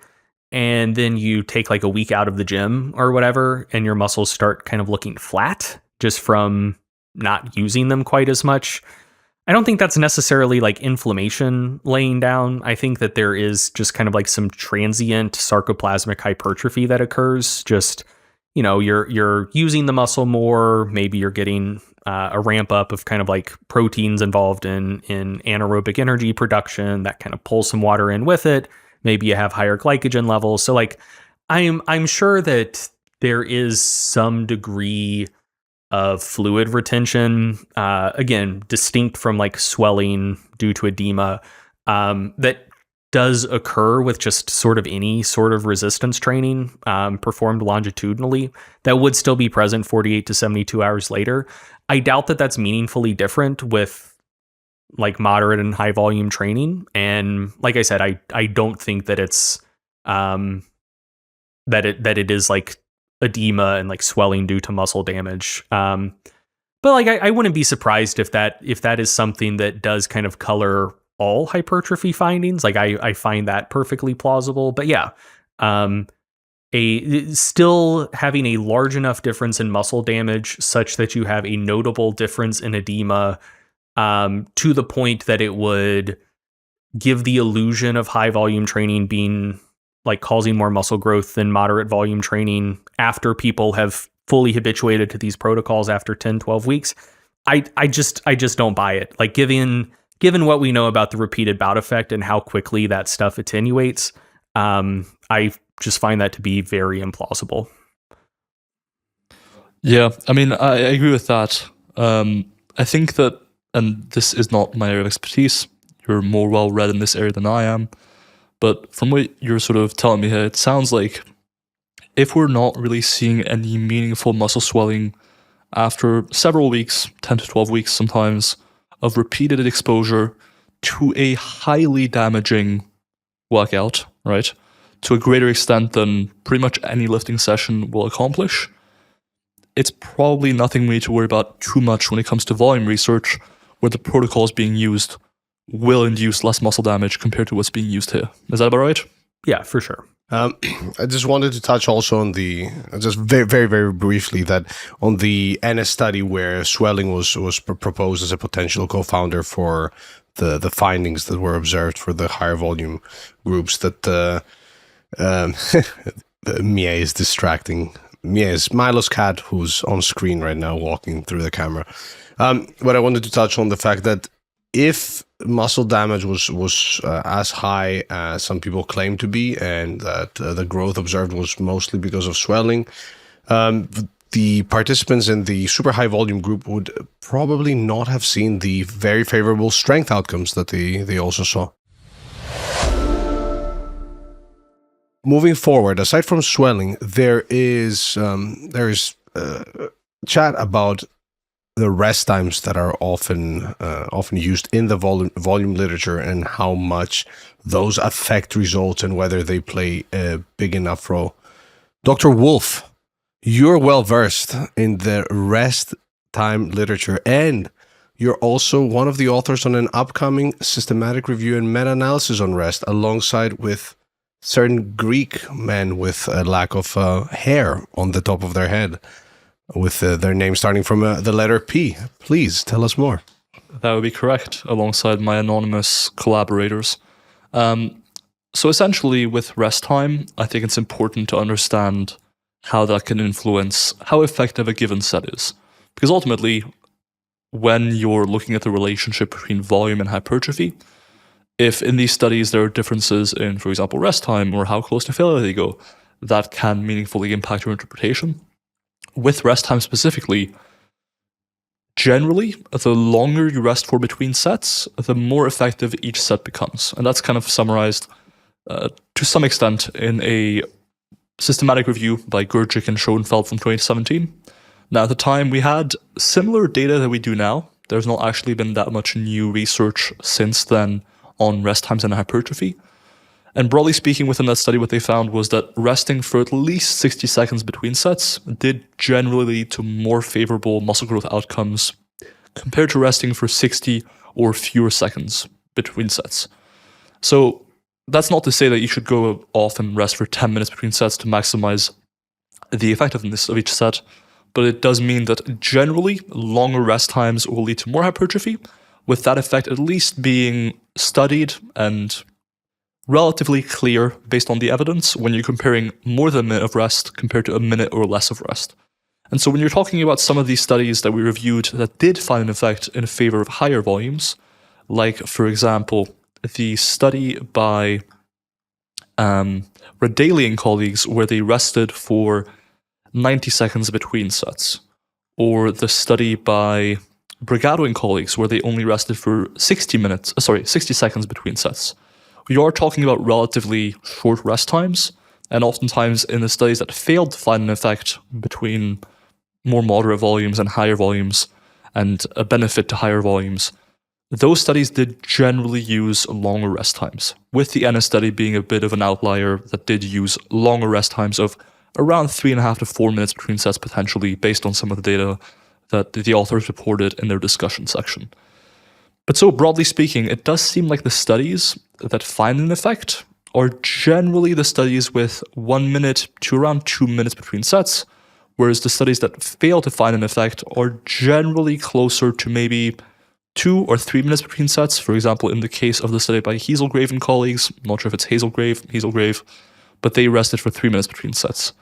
and then you take like a week out of the gym or whatever, and your muscles start kind of looking flat just from not using them quite as much, I don't think that's necessarily like inflammation laying down. I think that there is just kind of like some transient sarcoplasmic hypertrophy that occurs. Just, you know, you're using the muscle more. Maybe you're getting a ramp up of kind of like proteins involved in anaerobic energy production that kind of pulls some water in with it. Maybe you have higher glycogen levels. So like I'm sure that there is some degree of fluid retention, again, distinct from like swelling due to edema, that does occur with just sort of any sort of resistance training performed longitudinally that would still be present 48 to 72 hours later. I doubt that that's meaningfully different with like moderate and high volume training. And like I said, I don't think that it's that it is like edema and like swelling due to muscle damage. But like I wouldn't be surprised if that is something that does kind of color all hypertrophy findings. Like I find that perfectly plausible. But yeah, still having a large enough difference in muscle damage such that you have a notable difference in edema, to the point that it would give the illusion of high volume training being like causing more muscle growth than moderate volume training after people have fully habituated to these protocols after 10, 12 weeks. I just don't buy it. Like given given what we know about the repeated bout effect and how quickly that stuff attenuates, I just find that to be very implausible. Yeah, I mean, I agree with that. I think that, and this is not my area of expertise, you're more well read in this area than I am, but from what you're sort of telling me here, it sounds like if we're not really seeing any meaningful muscle swelling after several weeks, 10 to 12 weeks sometimes, of repeated exposure to a highly damaging workout, right, to a greater extent than pretty much any lifting session will accomplish, it's probably nothing we need to worry about too much when it comes to volume research, where the protocols being used will induce less muscle damage compared to what's being used here. Is that about right? Yeah, for sure. I just wanted to touch also on just very, very, very briefly, that on the NS study where swelling was proposed as a potential co-founder for the findings that were observed for the higher volume groups, that Mia is distracting. Mia is Milo's cat, who's on screen right now walking through the camera. But I wanted to touch on the fact that if muscle damage was as high as some people claim to be, and that the growth observed was mostly because of swelling, the participants in the super high volume group would probably not have seen the very favorable strength outcomes that they also saw. Moving forward, aside from swelling, there is chat about the rest times that are often used in the volume literature, and how much those affect results and whether they play a big enough role. Dr. Wolf, you're well versed in the rest time literature, and you're also one of the authors on an upcoming systematic review and meta-analysis on rest, alongside with certain Greek men with a lack of hair on the top of their head, with their name starting from the letter P. Please tell us more. That would be correct, alongside my anonymous collaborators. So essentially, with rest time, I think it's important to understand how that can influence how effective a given set is. Because ultimately, when you're looking at the relationship between volume and hypertrophy, if in these studies there are differences in, for example, rest time or how close to failure they go, that can meaningfully impact your interpretation. With rest time specifically, generally, the longer you rest for between sets, the more effective each set becomes. And that's kind of summarized to some extent in a systematic review by Gurgic and Schoenfeld from 2017. Now, at the time, we had similar data that we do now. There's not actually been that much new research since then on rest times and hypertrophy. And broadly speaking, within that study, what they found was that resting for at least 60 seconds between sets did generally lead to more favorable muscle growth outcomes compared to resting for 60 or fewer seconds between sets. So that's not to say that you should go off and rest for 10 minutes between sets to maximize the effectiveness of each set, but it does mean that generally longer rest times will lead to more hypertrophy, with that effect at least being studied and relatively clear based on the evidence when you're comparing more than a minute of rest compared to a minute or less of rest. And so when you're talking about some of these studies that we reviewed that did find an effect in favor of higher volumes, like, for example, the study by Radaley and colleagues where they rested for 90 seconds between sets, or the study by Brigado and colleagues where they only rested for 60 seconds between sets. We are talking about relatively short rest times, and oftentimes in the studies that failed to find an effect between more moderate volumes and higher volumes, and a benefit to higher volumes, those studies did generally use longer rest times, with the NS study being a bit of an outlier that did use longer rest times of around 3.5 to 4 minutes between sets potentially, based on some of the data that the authors reported in their discussion section. But so broadly speaking, it does seem like the studies that find an effect are generally the studies with 1 minute to around 2 minutes between sets, whereas the studies that fail to find an effect are generally closer to maybe 2 or 3 minutes between sets. For example, in the case of the study by Hazelgrave and colleagues, I'm not sure if it's Hazelgrave, but they rested for 3 minutes between sets.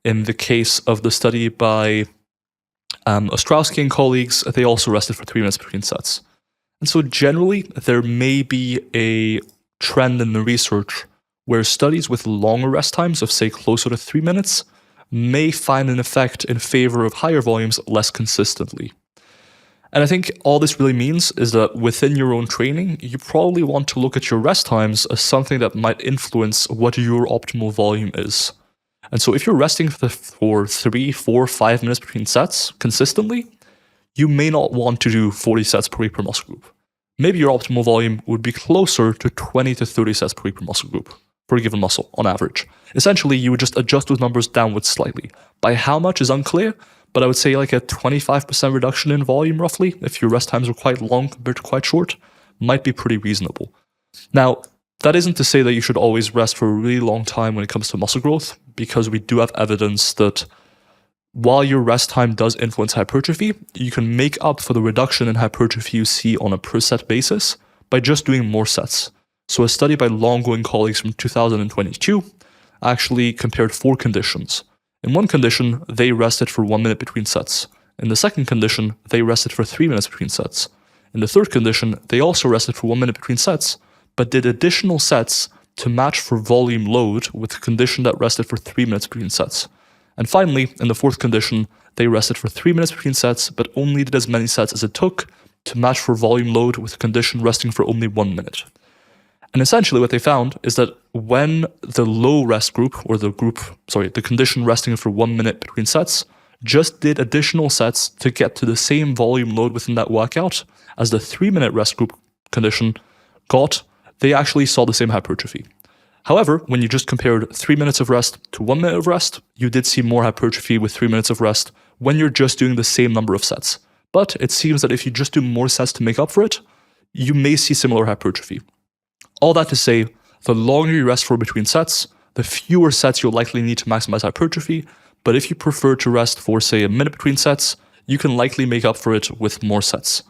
In the case of the study by Ostrowski and colleagues, they also rested for 3 minutes between sets. And so generally, there may be a trend in the research where studies with longer rest times of, say, closer to 3 minutes may find an effect in favor of higher volumes less consistently. And I think all this really means is that within your own training, you probably want to look at your rest times as something that might influence what your optimal volume is. And so if you're resting for 3, 4, 5 minutes between sets consistently, you may not want to do 40 sets per week per muscle group. Maybe your optimal volume would be closer to 20 to 30 sets per week per muscle group, per given muscle on average. Essentially, you would just adjust those numbers downwards slightly. By how much is unclear, but I would say like a 25% reduction in volume roughly, if your rest times were quite long compared to quite short, might be pretty reasonable. Now, that isn't to say that you should always rest for a really long time when it comes to muscle growth, because we do have evidence that while your rest time does influence hypertrophy, you can make up for the reduction in hypertrophy you see on a per set basis by just doing more sets. So a study by long-going colleagues from 2022 actually compared 4 conditions. In one condition, they rested for 1 minute between sets. In the second condition, they rested for 3 minutes between sets. In the third condition, they also rested for 1 minute between sets, but did additional sets to match for volume load with the condition that rested for 3 minutes between sets. And finally, in the fourth condition, they rested for 3 minutes between sets, but only did as many sets as it took to match for volume load with the condition resting for only 1 minute. And essentially what they found is that when the low rest group, or the condition resting for 1 minute between sets, just did additional sets to get to the same volume load within that workout as the 3-minute rest group condition got, they actually saw the same hypertrophy. However, when you just compared 3 minutes of rest to 1 minute of rest, you did see more hypertrophy with 3 minutes of rest when you're just doing the same number of sets. But it seems that if you just do more sets to make up for it, you may see similar hypertrophy. All that to say, the longer you rest for between sets, the fewer sets you'll likely need to maximize hypertrophy, but if you prefer to rest for, say, a minute between sets, you can likely make up for it with more sets.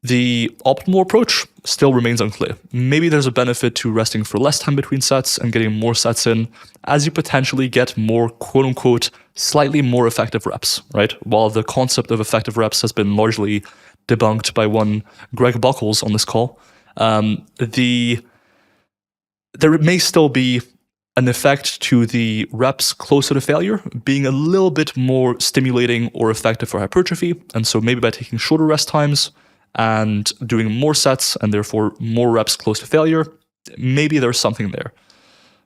The optimal approach still remains unclear. Maybe there's a benefit to resting for less time between sets and getting more sets in, as you potentially get more, quote-unquote, slightly more effective reps, right? While the concept of effective reps has been largely debunked by one Greg Buckles on this call, there may still be an effect to the reps closer to failure being a little bit more stimulating or effective for hypertrophy. And so maybe by taking shorter rest times and doing more sets and therefore more reps close to failure, maybe there's something there.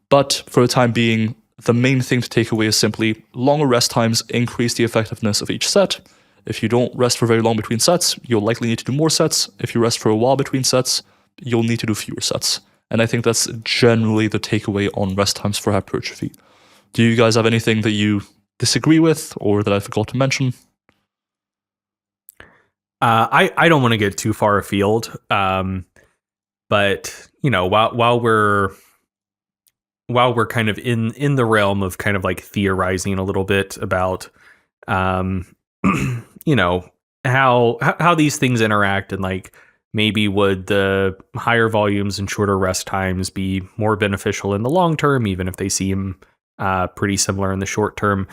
But for the time being, the main thing to take away is simply longer rest times increase the effectiveness of each set. If you don't rest for very long between sets, you'll likely need to do more sets. If you rest for a while between sets, you'll need to do fewer sets. And I think that's generally the takeaway on rest times for hypertrophy. Do you guys have anything that you disagree with or that I forgot to mention? I don't want to get too far afield, but you know, while we're kind of in the realm of kind of like theorizing a little bit about, you know, how these things interact, and like maybe would the higher volumes and shorter rest times be more beneficial in the long term, even if they seem pretty similar in the short term.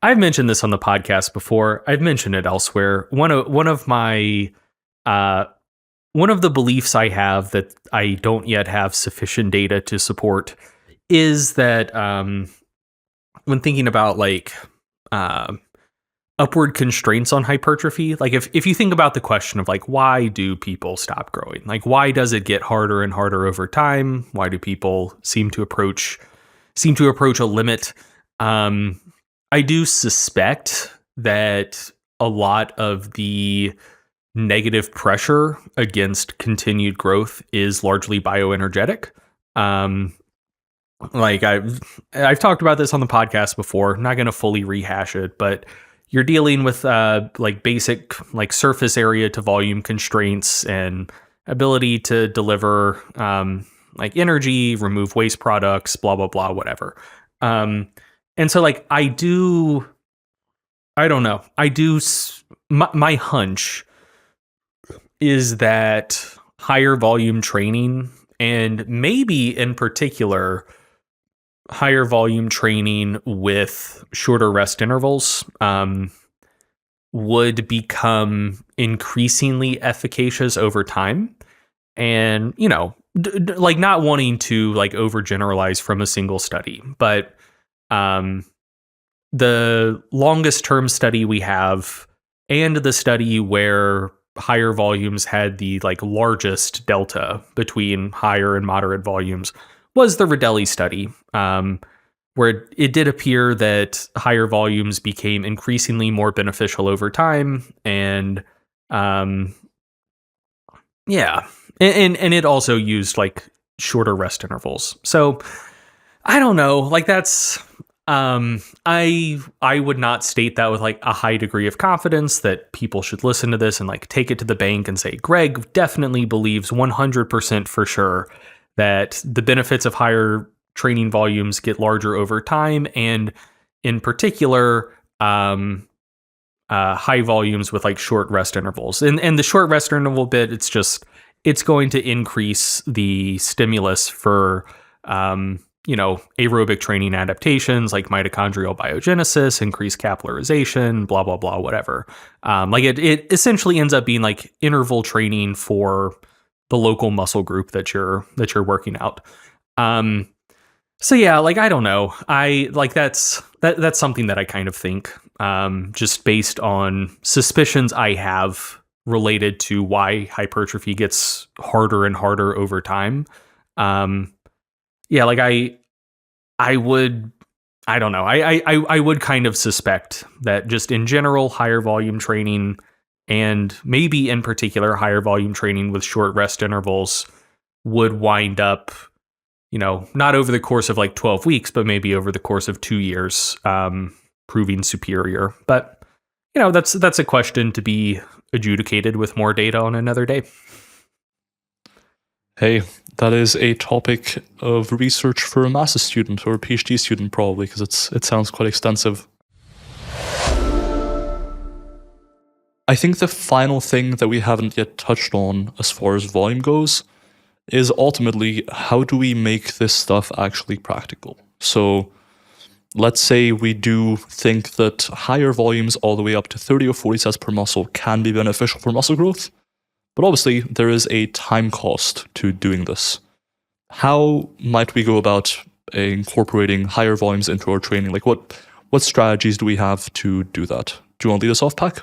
I've mentioned this on the podcast before. I've mentioned it elsewhere. One of the beliefs I have that I don't yet have sufficient data to support is that when thinking about like upward constraints on hypertrophy, like if you think about the question of like, why do people stop growing? Like, why does it get harder and harder over time? Why do people seem to approach a limit? I do suspect that a lot of the negative pressure against continued growth is largely bioenergetic. Like I've talked about this on the podcast before. I'm not going to fully rehash it, but you're dealing with like basic like surface area to volume constraints and ability to deliver like energy, remove waste products, blah blah blah, whatever. And so like my hunch is that higher volume training, and maybe in particular higher volume training with shorter rest intervals, would become increasingly efficacious over time. And, like not wanting to like overgeneralize from a single study, but the longest term study we have and the study where higher volumes had the like largest delta between higher and moderate volumes was the Rodelli study, where it did appear that higher volumes became increasingly more beneficial over time. And yeah, and it also used like shorter rest intervals. So I don't know, like that's I would not state that with like a high degree of confidence that people should listen to this and like take it to the bank and say Greg definitely believes 100% for sure that the benefits of higher training volumes get larger over time, and in particular high volumes with like short rest intervals. And the short rest interval bit, it's going to increase the stimulus for aerobic training adaptations like mitochondrial biogenesis, increased capillarization, blah, blah, blah, whatever. Like it essentially ends up being like interval training for the local muscle group that you're working out. So yeah, like, I don't know. I like that's something that I kind of think, just based on suspicions I have related to why hypertrophy gets harder and harder over time. Yeah, like I would kind of suspect that just in general, higher volume training, and maybe in particular higher volume training with short rest intervals, would wind up, not over the course of like 12 weeks, but maybe over the course of 2 years, proving superior. But, that's a question to be adjudicated with more data on another day. Hey, that is a topic of research for a master's student or a PhD student, probably, because it sounds quite extensive. I think the final thing that we haven't yet touched on as far as volume goes is ultimately, how do we make this stuff actually practical? So let's say we do think that higher volumes all the way up to 30 or 40 sets per muscle can be beneficial for muscle growth. But obviously, there is a time cost to doing this. How might we go about incorporating higher volumes into our training? Like, what strategies do we have to do that? Do you want to lead us off, Pac?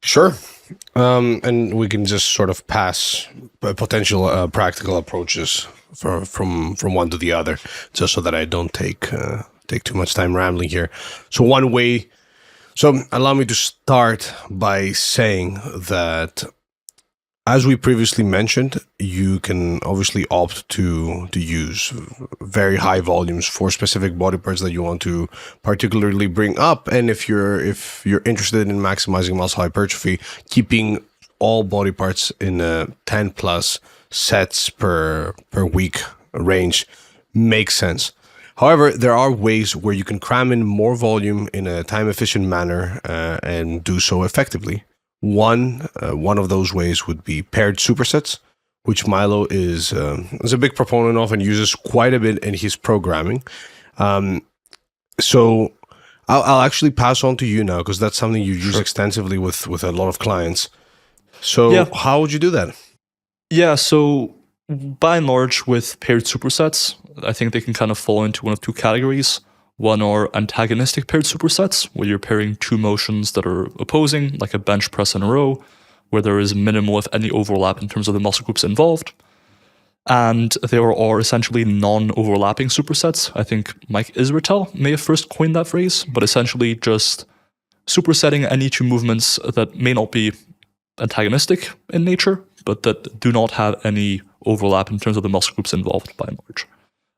Sure. And we can just sort of pass potential practical approaches from one to the other, just so that I don't take too much time rambling here. So allow me to start by saying that, as we previously mentioned, you can obviously opt to use very high volumes for specific body parts that you want to particularly bring up. And if you're interested in maximizing muscle hypertrophy, keeping all body parts in a 10 plus sets per week range makes sense. However, there are ways where you can cram in more volume in a time-efficient manner and do so effectively. One of those ways would be paired supersets, which Milo is a big proponent of and uses quite a bit in his programming. So I'll actually pass on to you now, because that's something you use extensively with a lot of clients. So yeah. How would you do that? Yeah, so by and large with paired supersets, I think they can kind of fall into one of two categories. One are antagonistic paired supersets, where you're pairing two motions that are opposing, like a bench press in a row, where there is minimal, if any, overlap in terms of the muscle groups involved. And there are essentially non-overlapping supersets. I think Mike Israetel may have first coined that phrase, but essentially just supersetting any two movements that may not be antagonistic in nature, but that do not have any overlap in terms of the muscle groups involved by and large.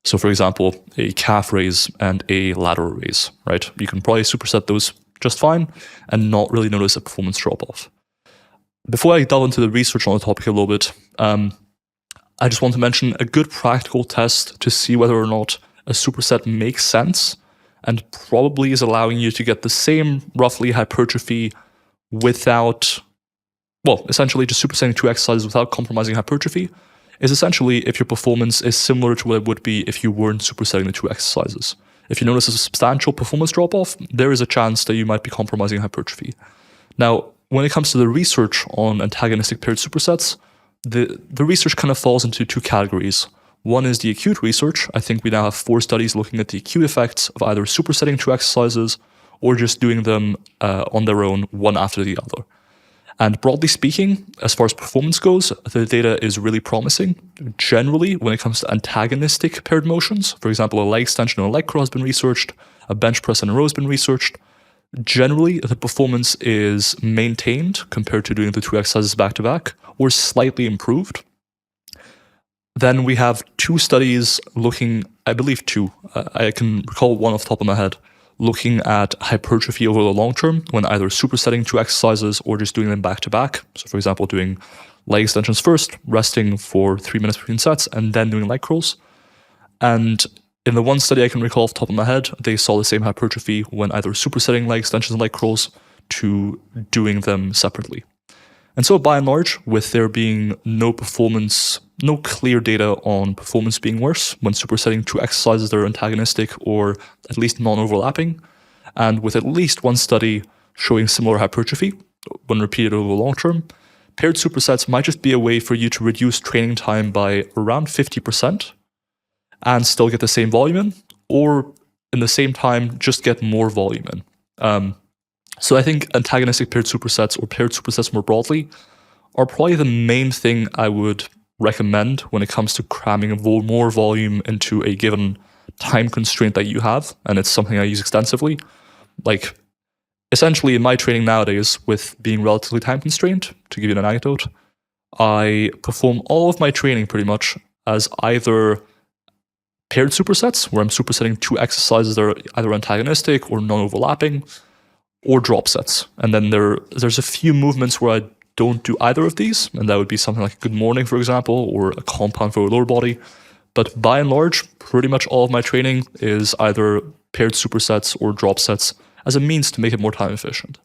So, for example, a calf raise and a lateral raise, right? You can probably superset those just fine and not really notice a performance drop-off. Before I delve into the research on the topic a little bit, I just want to mention a good practical test to see whether or not a superset makes sense and probably is allowing you to get the same roughly hypertrophy without, well, essentially just supersetting two exercises without compromising hypertrophy, is essentially if your performance is similar to what it would be if you weren't supersetting the two exercises. If you notice a substantial performance drop-off, there is a chance that you might be compromising hypertrophy. Now, when it comes to the research on antagonistic paired supersets, the research kind of falls into two categories. One is the acute research. I think we now have 4 studies looking at the acute effects of either supersetting 2 exercises or just doing them on their own, one after the other. And broadly speaking, as far as performance goes, the data is really promising. Generally, when it comes to antagonistic paired motions, for example, a leg extension or a leg curl has been researched, a bench press and a row has been researched. Generally, the performance is maintained compared to doing the 2 exercises back-to-back, or slightly improved. Then we have 2 studies looking, I believe 2, I can recall one off the top of my head, looking at hypertrophy over the long term when either supersetting 2 exercises or just doing them back-to-back. So for example, doing leg extensions first, resting for 3 minutes between sets, and then doing leg curls. And in the one study I can recall off the top of my head, they saw the same hypertrophy when either supersetting leg extensions and leg curls to doing them separately. And so by and large, with there being no clear data on performance being worse when supersetting 2 exercises that are antagonistic or at least non-overlapping, and with at least one study showing similar hypertrophy when repeated over the long term, paired supersets might just be a way for you to reduce training time by around 50% and still get the same volume in, or in the same time, just get more volume in. So I think antagonistic paired supersets or paired supersets more broadly are probably the main thing I would recommend when it comes to cramming more volume into a given time constraint that you have, and it's something I use extensively. Like, essentially in my training nowadays, with being relatively time constrained, to give you an anecdote, I perform all of my training pretty much as either paired supersets, where I'm supersetting 2 exercises that are either antagonistic or non-overlapping, or drop sets. And then there's a few movements where I don't do either of these, and that would be something like a good morning, for example, or a compound for a lower body. But by and large, pretty much all of my training is either paired supersets or drop sets as a means to make it more time efficient.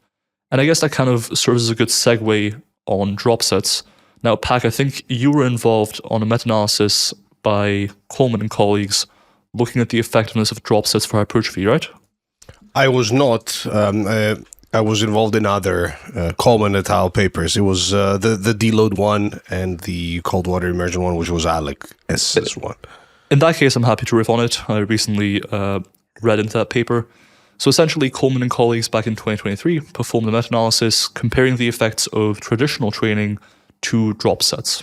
And I guess that kind of serves as a good segue on drop sets. Now, Pac, I think you were involved on a meta-analysis by Coleman and colleagues looking at the effectiveness of drop sets for hypertrophy, right? I was not. I was involved in other Coleman et al. Papers. It was the deload one and the cold water immersion one, which was Alex's one. In that case, I'm happy to riff on it. I recently read into that paper. So essentially, Coleman and colleagues back in 2023 performed a meta-analysis comparing the effects of traditional training to drop sets.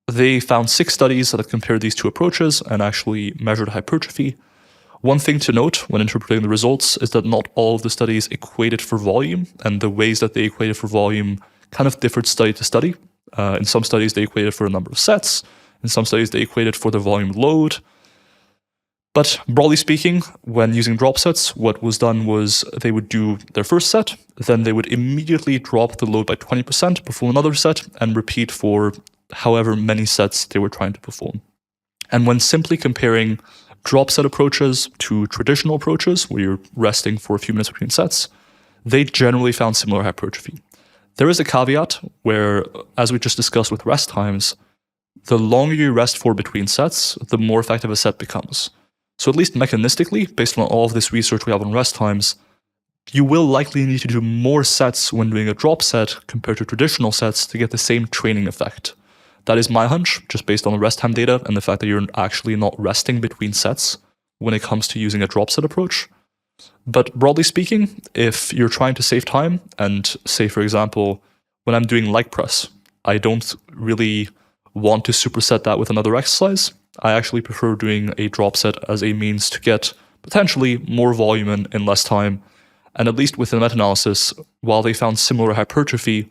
They found 6 studies that have compared these 2 approaches and actually measured hypertrophy. One thing to note when interpreting the results is that not all of the studies equated for volume, and the ways that they equated for volume kind of differed study to study. In some studies, they equated for a number of sets. In some studies, they equated for the volume load. But broadly speaking, when using drop sets, what was done was they would do their first set, then they would immediately drop the load by 20%, perform another set, and repeat for however many sets they were trying to perform. And when simply comparing drop set approaches to traditional approaches, where you're resting for a few minutes between sets, they generally found similar hypertrophy. There is a caveat where, as we just discussed with rest times, the longer you rest for between sets, the more effective a set becomes. So at least mechanistically, based on all of this research we have on rest times, you will likely need to do more sets when doing a drop set compared to traditional sets to get the same training effect. That is my hunch, just based on the rest time data and the fact that you're actually not resting between sets when it comes to using a drop set approach. But broadly speaking, if you're trying to save time, and say, for example, when I'm doing leg press, I don't really want to superset that with another exercise. I actually prefer doing a drop set as a means to get potentially more volume in less time. And at least within the meta-analysis, while they found similar hypertrophy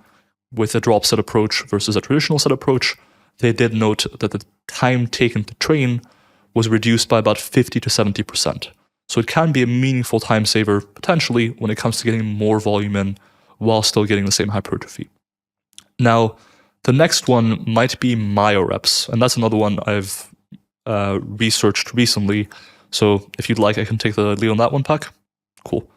with a drop set approach versus a traditional set approach, they did note that the time taken to train was reduced by about 50 to 70%. So it can be a meaningful time saver, potentially, when it comes to getting more volume in while still getting the same hypertrophy. Now, the next one might be myo reps, and that's another one I've researched recently. So if you'd like, I can take the lead on that one, Pac. Cool.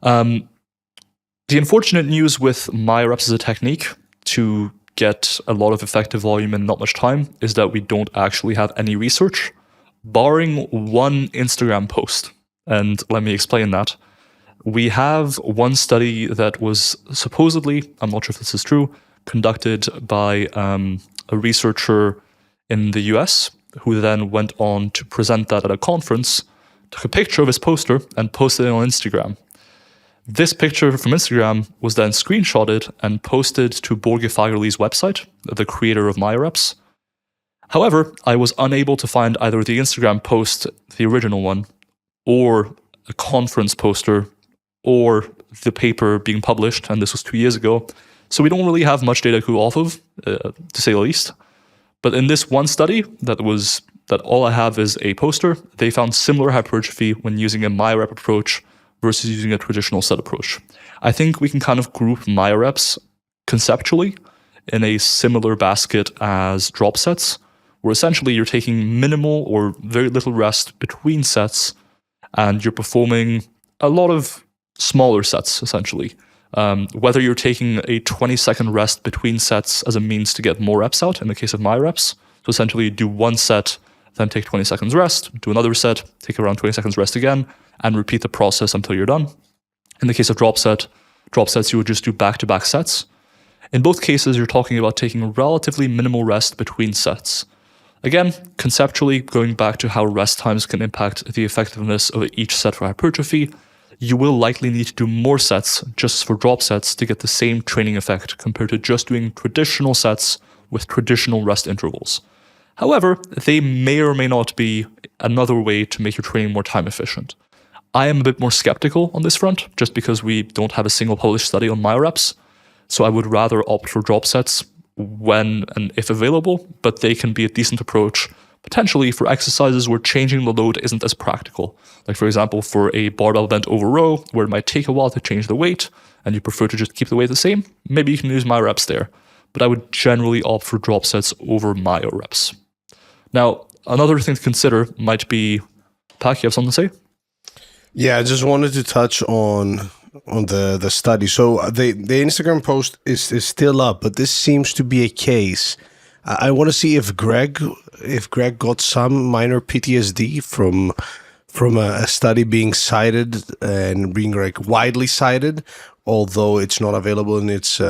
The unfortunate news with myo reps as a technique to get a lot of effective volume in not much time is that we don't actually have any research, barring one Instagram post. And let me explain that. We have one study that was supposedly, I'm not sure if this is true, conducted by a researcher in the US, who then went on to present that at a conference, took a picture of his poster and posted it on Instagram. This picture from Instagram was then screenshotted and posted to Borge Fagerli's website, the creator of MyoReps. However, I was unable to find either the Instagram post, the original one, or a conference poster, or the paper being published, and this was 2 years ago. So we don't really have much data to go off of, to say the least. But in this one study that all I have is a poster, they found similar hypertrophy when using a MyoRep approach versus using a traditional set approach. I think we can kind of group MyoReps conceptually in a similar basket as drop sets, where essentially you're taking minimal or very little rest between sets, and you're performing a lot of smaller sets, essentially. Whether you're taking a 20-second rest between sets as a means to get more reps out, in the case of MyoReps. So essentially do one set, then take 20 seconds rest, do another set, take around 20 seconds rest again, and repeat the process until you're done. In the case of drop sets, you would just do back-to-back sets. In both cases, you're talking about taking relatively minimal rest between sets. Again, conceptually, going back to how rest times can impact the effectiveness of each set for hypertrophy, you will likely need to do more sets just for drop sets to get the same training effect compared to just doing traditional sets with traditional rest intervals. However, they may or may not be another way to make your training more time efficient. I am a bit more skeptical on this front, just because we don't have a single published study on MyoReps, so I would rather opt for drop sets when and if available, but they can be a decent approach potentially for exercises where changing the load isn't as practical. Like, for example, for a barbell bent over row, where it might take a while to change the weight, and you prefer to just keep the weight the same, maybe you can use MyoReps there. But I would generally opt for drop sets over MyoReps. Now, another thing to consider might be, Pak, you have something to say? Yeah, I just wanted to touch on the study. So the Instagram post is still up, but this seems to be a case. I want to see if Greg got some minor PTSD from a study being cited and being like widely cited, although it's not available and it's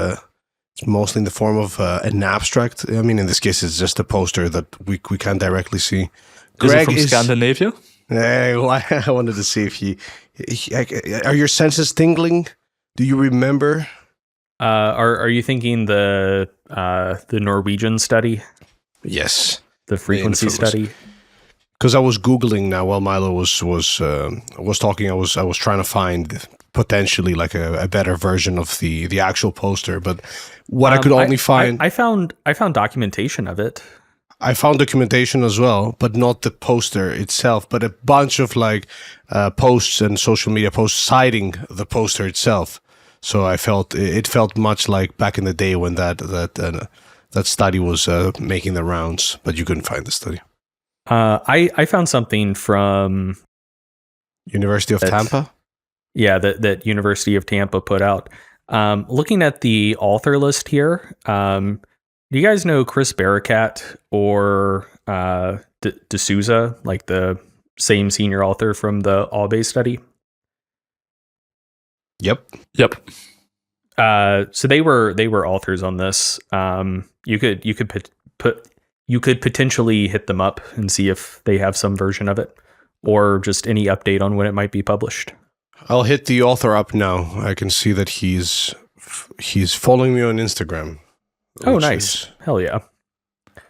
mostly in the form of an abstract. I mean, in this case, it's just a poster that we can't directly see. Greg is it from Scandinavia? I wanted to see if are your senses tingling? Do you remember? Are you thinking the Norwegian study? Yes, the frequency study. Because I was Googling now while Milo was talking. I was trying to find potentially like a better version of the actual poster, but what I could only find, I found documentation of it. I found documentation as well, but not the poster itself, but a bunch of like posts and social media posts citing the poster itself. So it felt much like back in the day when that study was making the rounds, but you couldn't find the study. I found something from University of Tampa. Yeah, that University of Tampa put out. Looking at the author list here, do you guys know Chris Barakat or D'Souza, like the same senior author from the Aube study? Yep. So they were authors on this. You could potentially hit them up and see if they have some version of it, or just any update on when it might be published. I'll hit the author up now. I can see that he's following me on Instagram. Oh, nice. Hell yeah.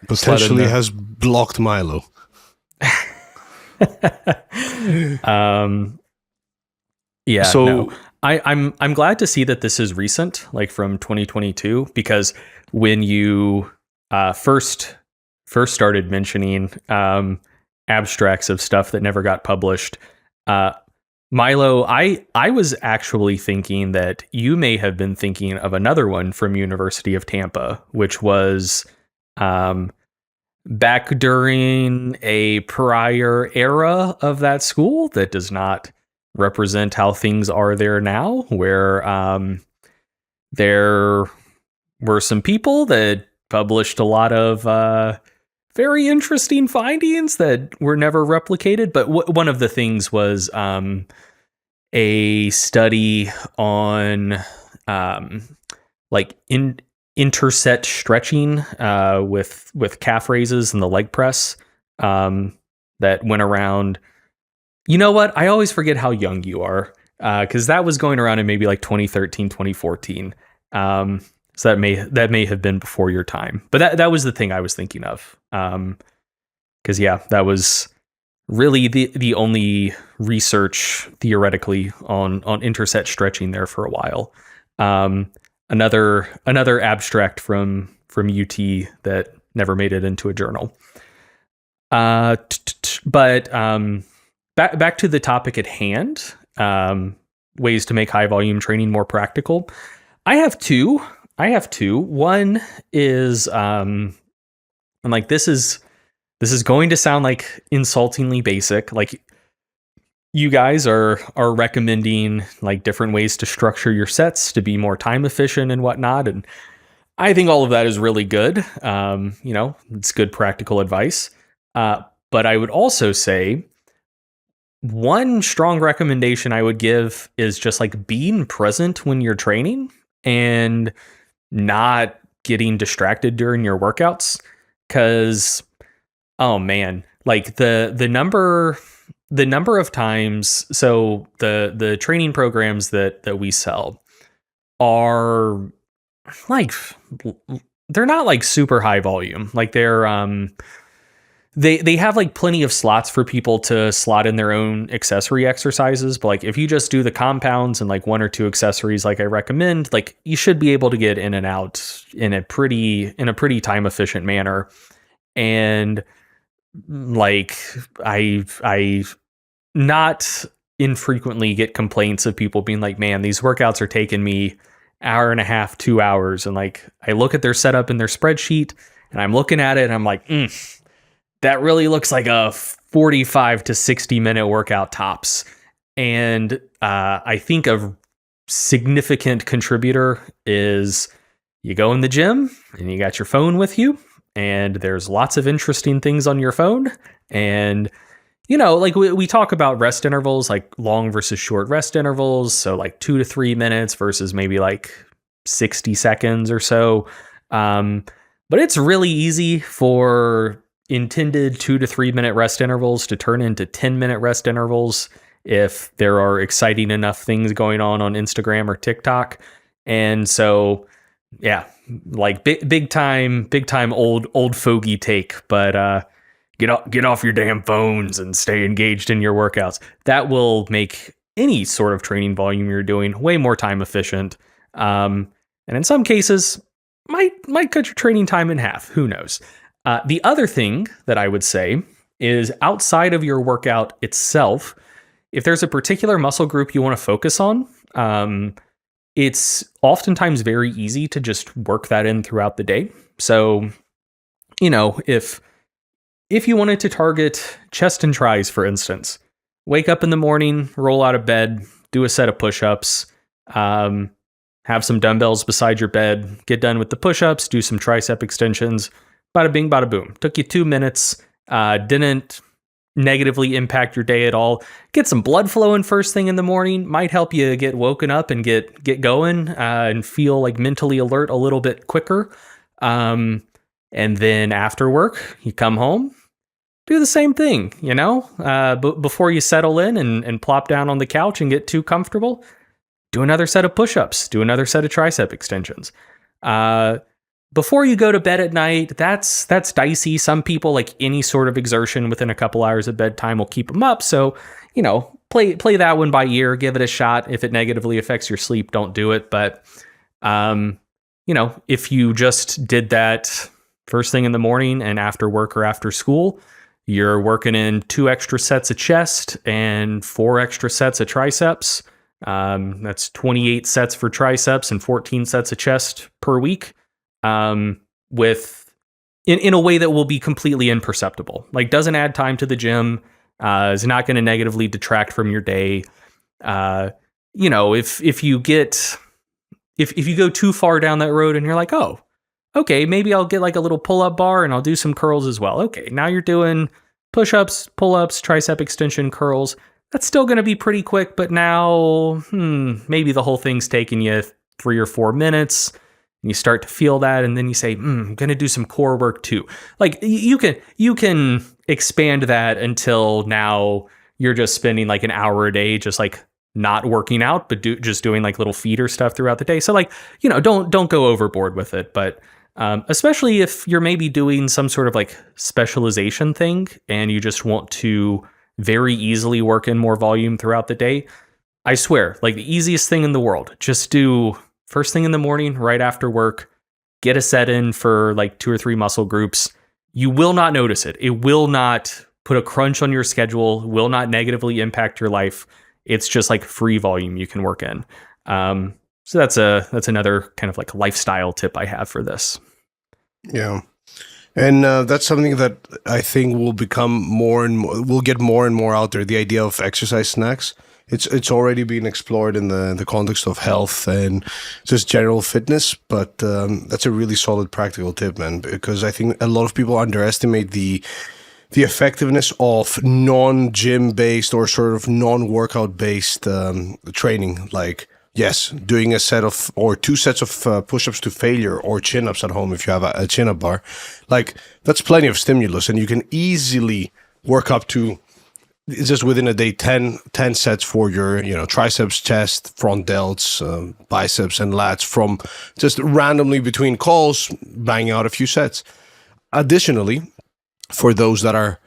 Potentially has blocked Milo. Yeah. So no. I'm glad to see that this is recent, like from 2022, because when you first started mentioning abstracts of stuff that never got published, Milo, I was actually thinking that you may have been thinking of another one from University of Tampa, which was back during a prior era of that school that does not represent how things are there now, where there were some people that published a lot of very interesting findings that were never replicated. But one of the things was a study on like interset stretching with calf raises and the leg press that went around. You know what? I always forget how young you are because that was going around in maybe like 2013, 2014. So that may have been before your time, but that was the thing I was thinking of. Because that was really the only research theoretically on interset stretching there for a while. Another abstract from UT that never made it into a journal. But back to the topic at hand, ways to make high volume training more practical. I have two. One is, and like this is going to sound like insultingly basic. Like you guys are recommending like different ways to structure your sets to be more time efficient and whatnot, and I think all of that is really good. It's good practical advice. But I would also say one strong recommendation I would give is just like being present when you're training and not getting distracted during your workouts. Cause oh man, like the number of times, so the training programs that we sell are like, they're not like super high volume. Like they're, they have like plenty of slots for people to slot in their own accessory exercises. But like if you just do the compounds and like one or two accessories, like I recommend, like you should be able to get in and out in a pretty time efficient manner. And like I not infrequently get complaints of people being like, man, these workouts are taking me hour and a half, 2 hours. And like, I look at their setup in their spreadsheet and I'm looking at it and I'm like, that really looks like a 45 to 60 minute workout tops. And I think a significant contributor is you go in the gym and you got your phone with you and there's lots of interesting things on your phone. And, like we talk about rest intervals, like long versus short rest intervals. So like 2 to 3 minutes versus maybe like 60 seconds or so. But it's really easy for intended 2 to 3 minute rest intervals to turn into 10-minute rest intervals if there are exciting enough things going on Instagram or TikTok. And so, like big time old fogey take, but get off your damn phones and stay engaged in your workouts. That will make any sort of training volume you're doing way more time efficient. And in some cases, might cut your training time in half. Who knows? The other thing that I would say is outside of your workout itself, if there's a particular muscle group you want to focus on, it's oftentimes very easy to just work that in throughout the day. So, if you wanted to target chest and tris, for instance, wake up in the morning, roll out of bed, do a set of push-ups, have some dumbbells beside your bed, get done with the push-ups, do some tricep extensions, bada bing, bada boom. Took you 2 minutes, didn't negatively impact your day at all. Get some blood flowing first thing in the morning, might help you get woken up and get going and feel like mentally alert a little bit quicker. And then after work, you come home, do the same thing, before you settle in and plop down on the couch and get too comfortable, do another set of push-ups, do another set of tricep extensions. Before you go to bed at night, that's dicey. Some people, like any sort of exertion within a couple hours of bedtime, will keep them up. So, play that one by ear, give it a shot. If it negatively affects your sleep, don't do it. But, if you just did that first thing in the morning and after work or after school, you're working in 2 extra sets of chest and 4 extra sets of triceps. That's 28 sets for triceps and 14 sets of chest per week. With in a way that will be completely imperceptible, like doesn't add time to the gym, is not going to negatively detract from your day. If you go too far down that road and you're like, oh, okay, maybe I'll get like a little pull-up bar and I'll do some curls as well. Okay, now you're doing push-ups, pull-ups, tricep extension, curls. that's still going to be pretty quick, but now, maybe the whole thing's taking you 3 or 4 minutes. And you start to feel that, and then you say, I'm going to do some core work too. Like you can expand that until now you're just spending like an hour a day just like not working out, but just doing like little feeder stuff throughout the day. So like, don't go overboard with it. But especially if you're maybe doing some sort of like specialization thing and you just want to very easily work in more volume throughout the day, I swear, like the easiest thing in the world, just do first thing in the morning, right after work, get a set in for like 2 or 3 muscle groups. You will not notice it. It will not put a crunch on your schedule, will not negatively impact your life. It's just like free volume you can work in. So that's another kind of like lifestyle tip I have for this. Yeah. And that's something that I think will become more and more, will get more and more out there. The idea of exercise snacks. It's already being explored in the context of health and just general fitness. But that's a really solid practical tip, man, because I think a lot of people underestimate the effectiveness of non-gym based or sort of non-workout based training. Like, yes, doing a set of or 2 sets of push-ups to failure or chin-ups at home if you have a chin-up bar, like that's plenty of stimulus, and you can easily work up to just within a day 10 sets for your triceps, chest, front delts, biceps, and lats from just randomly between calls, banging out a few sets. Additionally, for those that are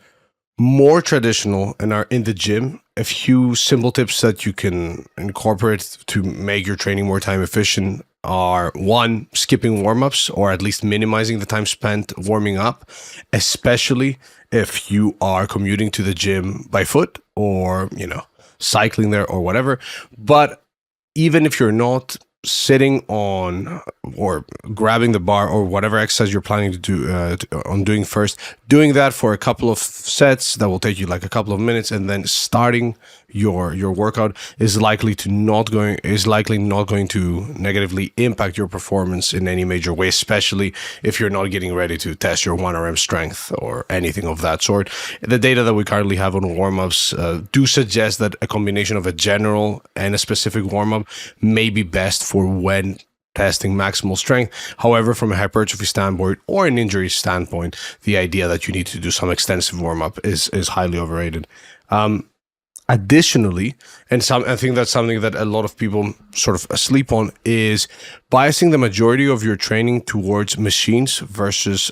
more traditional and are in the gym, a few simple tips that you can incorporate to make your training more time efficient are: 1, skipping warm-ups, or at least minimizing the time spent warming up, especially if you are commuting to the gym by foot or, cycling there or whatever. But even if you're not sitting on or grabbing the bar or whatever exercise you're planning to do on doing first, doing that for a couple of sets that will take you like a couple of minutes, and then starting your workout is likely not going to negatively impact your performance in any major way, especially if you're not getting ready to test your 1RM strength or anything of that sort. The data that we currently have on warm-ups do suggest that a combination of a general and a specific warm-up may be best for when testing maximal strength. However, from a hypertrophy standpoint or an injury standpoint, the idea that you need to do some extensive warm-up is highly overrated. Additionally, I think that's something that a lot of people sort of sleep on, is biasing the majority of your training towards machines versus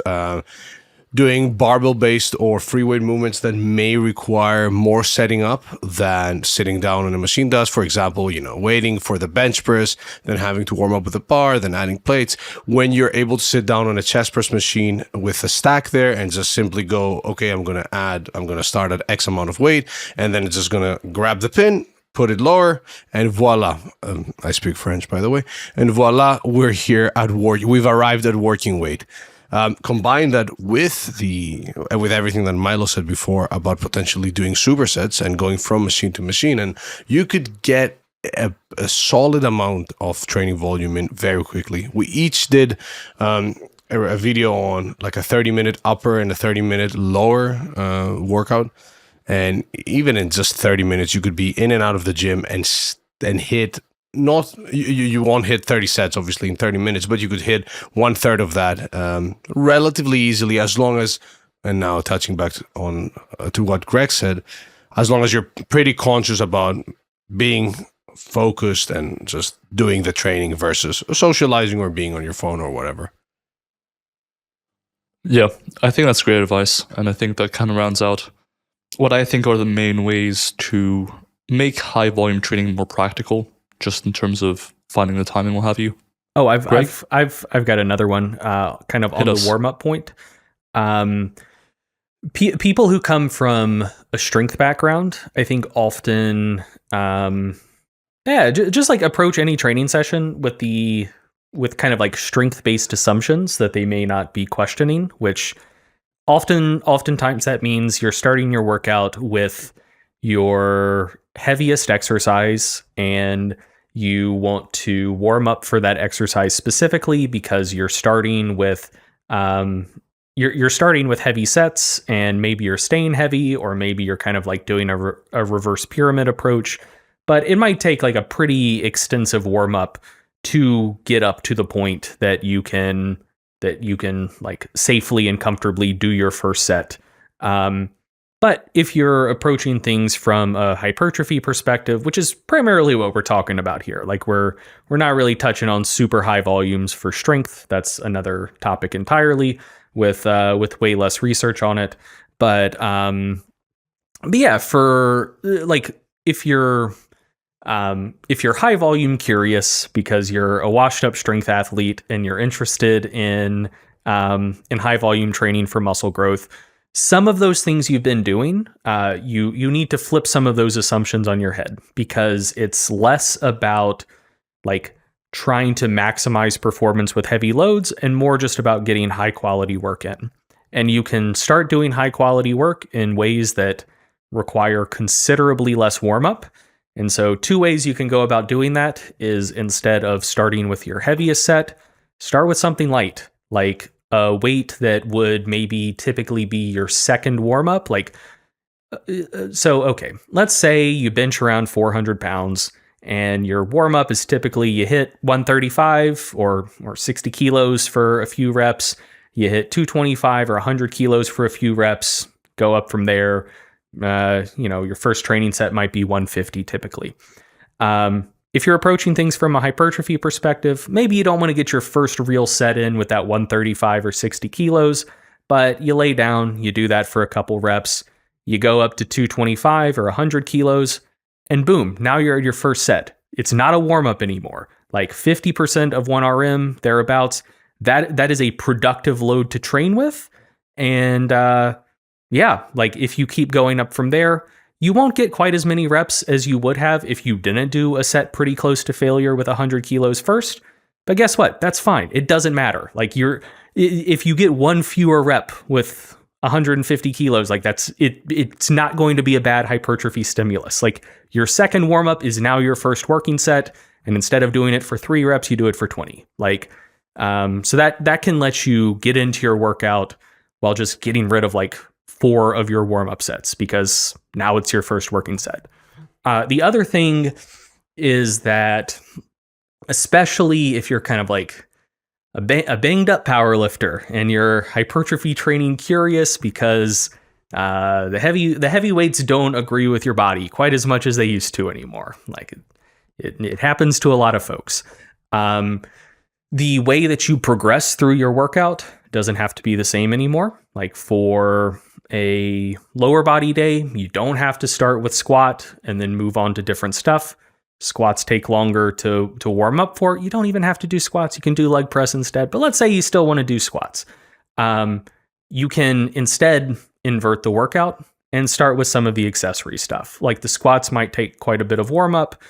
doing barbell-based or free weight movements that may require more setting up than sitting down on a machine does. For example, waiting for the bench press, then having to warm up with a bar, then adding plates. When you're able to sit down on a chest press machine with a stack there and just simply go, okay, I'm going to start at X amount of weight, and then it's just going to grab the pin, put it lower, and voila. I speak French, by the way. And voila, we're here at work. We've arrived at working weight. Combine that with everything that Milo said before about potentially doing supersets and going from machine to machine, and you could get a solid amount of training volume in very quickly. We each did a video on like a 30-minute upper and a 30-minute lower workout, and even in just 30 minutes, you could be in and out of the gym and hit. Not you won't hit 30 sets obviously in 30 minutes, but you could hit 1/3 of that relatively easily, as long as, and now touching back on to what Greg said, as long as you're pretty conscious about being focused and just doing the training versus socializing or being on your phone or whatever. Yeah, I think that's great advice, and I think that kind of rounds out what I think are the main ways to make high volume training more practical, just in terms of finding the time and what have you. Oh, I've got another one, kind of on the warm up point. People who come from a strength background, I think often, just like approach any training session with kind of like strength based assumptions that they may not be questioning, which oftentimes that means you're starting your workout with your heaviest exercise, and you want to warm up for that exercise specifically because you're starting with you're starting with heavy sets, and maybe you're staying heavy, or maybe you're kind of like doing a reverse pyramid approach. But it might take like a pretty extensive warm up to get up to the point that you can like safely and comfortably do your first set. But if you're approaching things from a hypertrophy perspective, which is primarily what we're talking about here, like we're not really touching on super high volumes for strength. That's another topic entirely with way less research on it. But yeah, for like if you're high volume curious because you're a washed up strength athlete and you're interested in high volume training for muscle growth, some of those things you've been doing, you need to flip some of those assumptions on your head, because it's less about like trying to maximize performance with heavy loads and more just about getting high quality work in. And you can start doing high quality work in ways that require considerably less warm up. And so 2 ways you can go about doing that is, instead of starting with your heaviest set, start with something light, like a weight that would maybe typically be your second warm up. Like, so, okay, let's say you bench around 400 pounds and your warm up is typically you hit 135 or 60 kilos for a few reps. You hit 225 or 100 kilos for a few reps, go up from there. Your first training set might be 150 typically. If you're approaching things from a hypertrophy perspective, maybe you don't want to get your first real set in with that 135 or 60 kilos, but you lay down, you do that for a couple reps, you go up to 225 or 100 kilos, and boom, now you're at your first set. It's not a warm-up anymore. Like 50% of 1RM, thereabouts, that is a productive load to train with. And yeah, like if you keep going up from there, you won't get quite as many reps as you would have if you didn't do a set pretty close to failure with 100 kilos first. But guess what? That's fine. It doesn't matter. Like if you get one fewer rep with 150 kilos, like it's not going to be a bad hypertrophy stimulus. Like your second warm up is now your first working set. And instead of doing it for 3 reps, you do it for 20. Like, so that can let you get into your workout while just getting rid of like 4 of your warm-up sets, because now it's your first working set. The other thing is that, especially if you're kind of like a banged up powerlifter and you're hypertrophy training curious, because the heavy weights don't agree with your body quite as much as they used to anymore. Like it happens to a lot of folks. The way that you progress through your workout doesn't have to be the same anymore. Like for a lower body day, you don't have to start with squat and then move on to different stuff. Squats take longer to warm up for. You don't even have to do squats. You can do leg press instead. But let's say you still want to do squats. You can instead invert the workout and start with some of the accessory stuff. Like the squats might take quite a bit of warm up,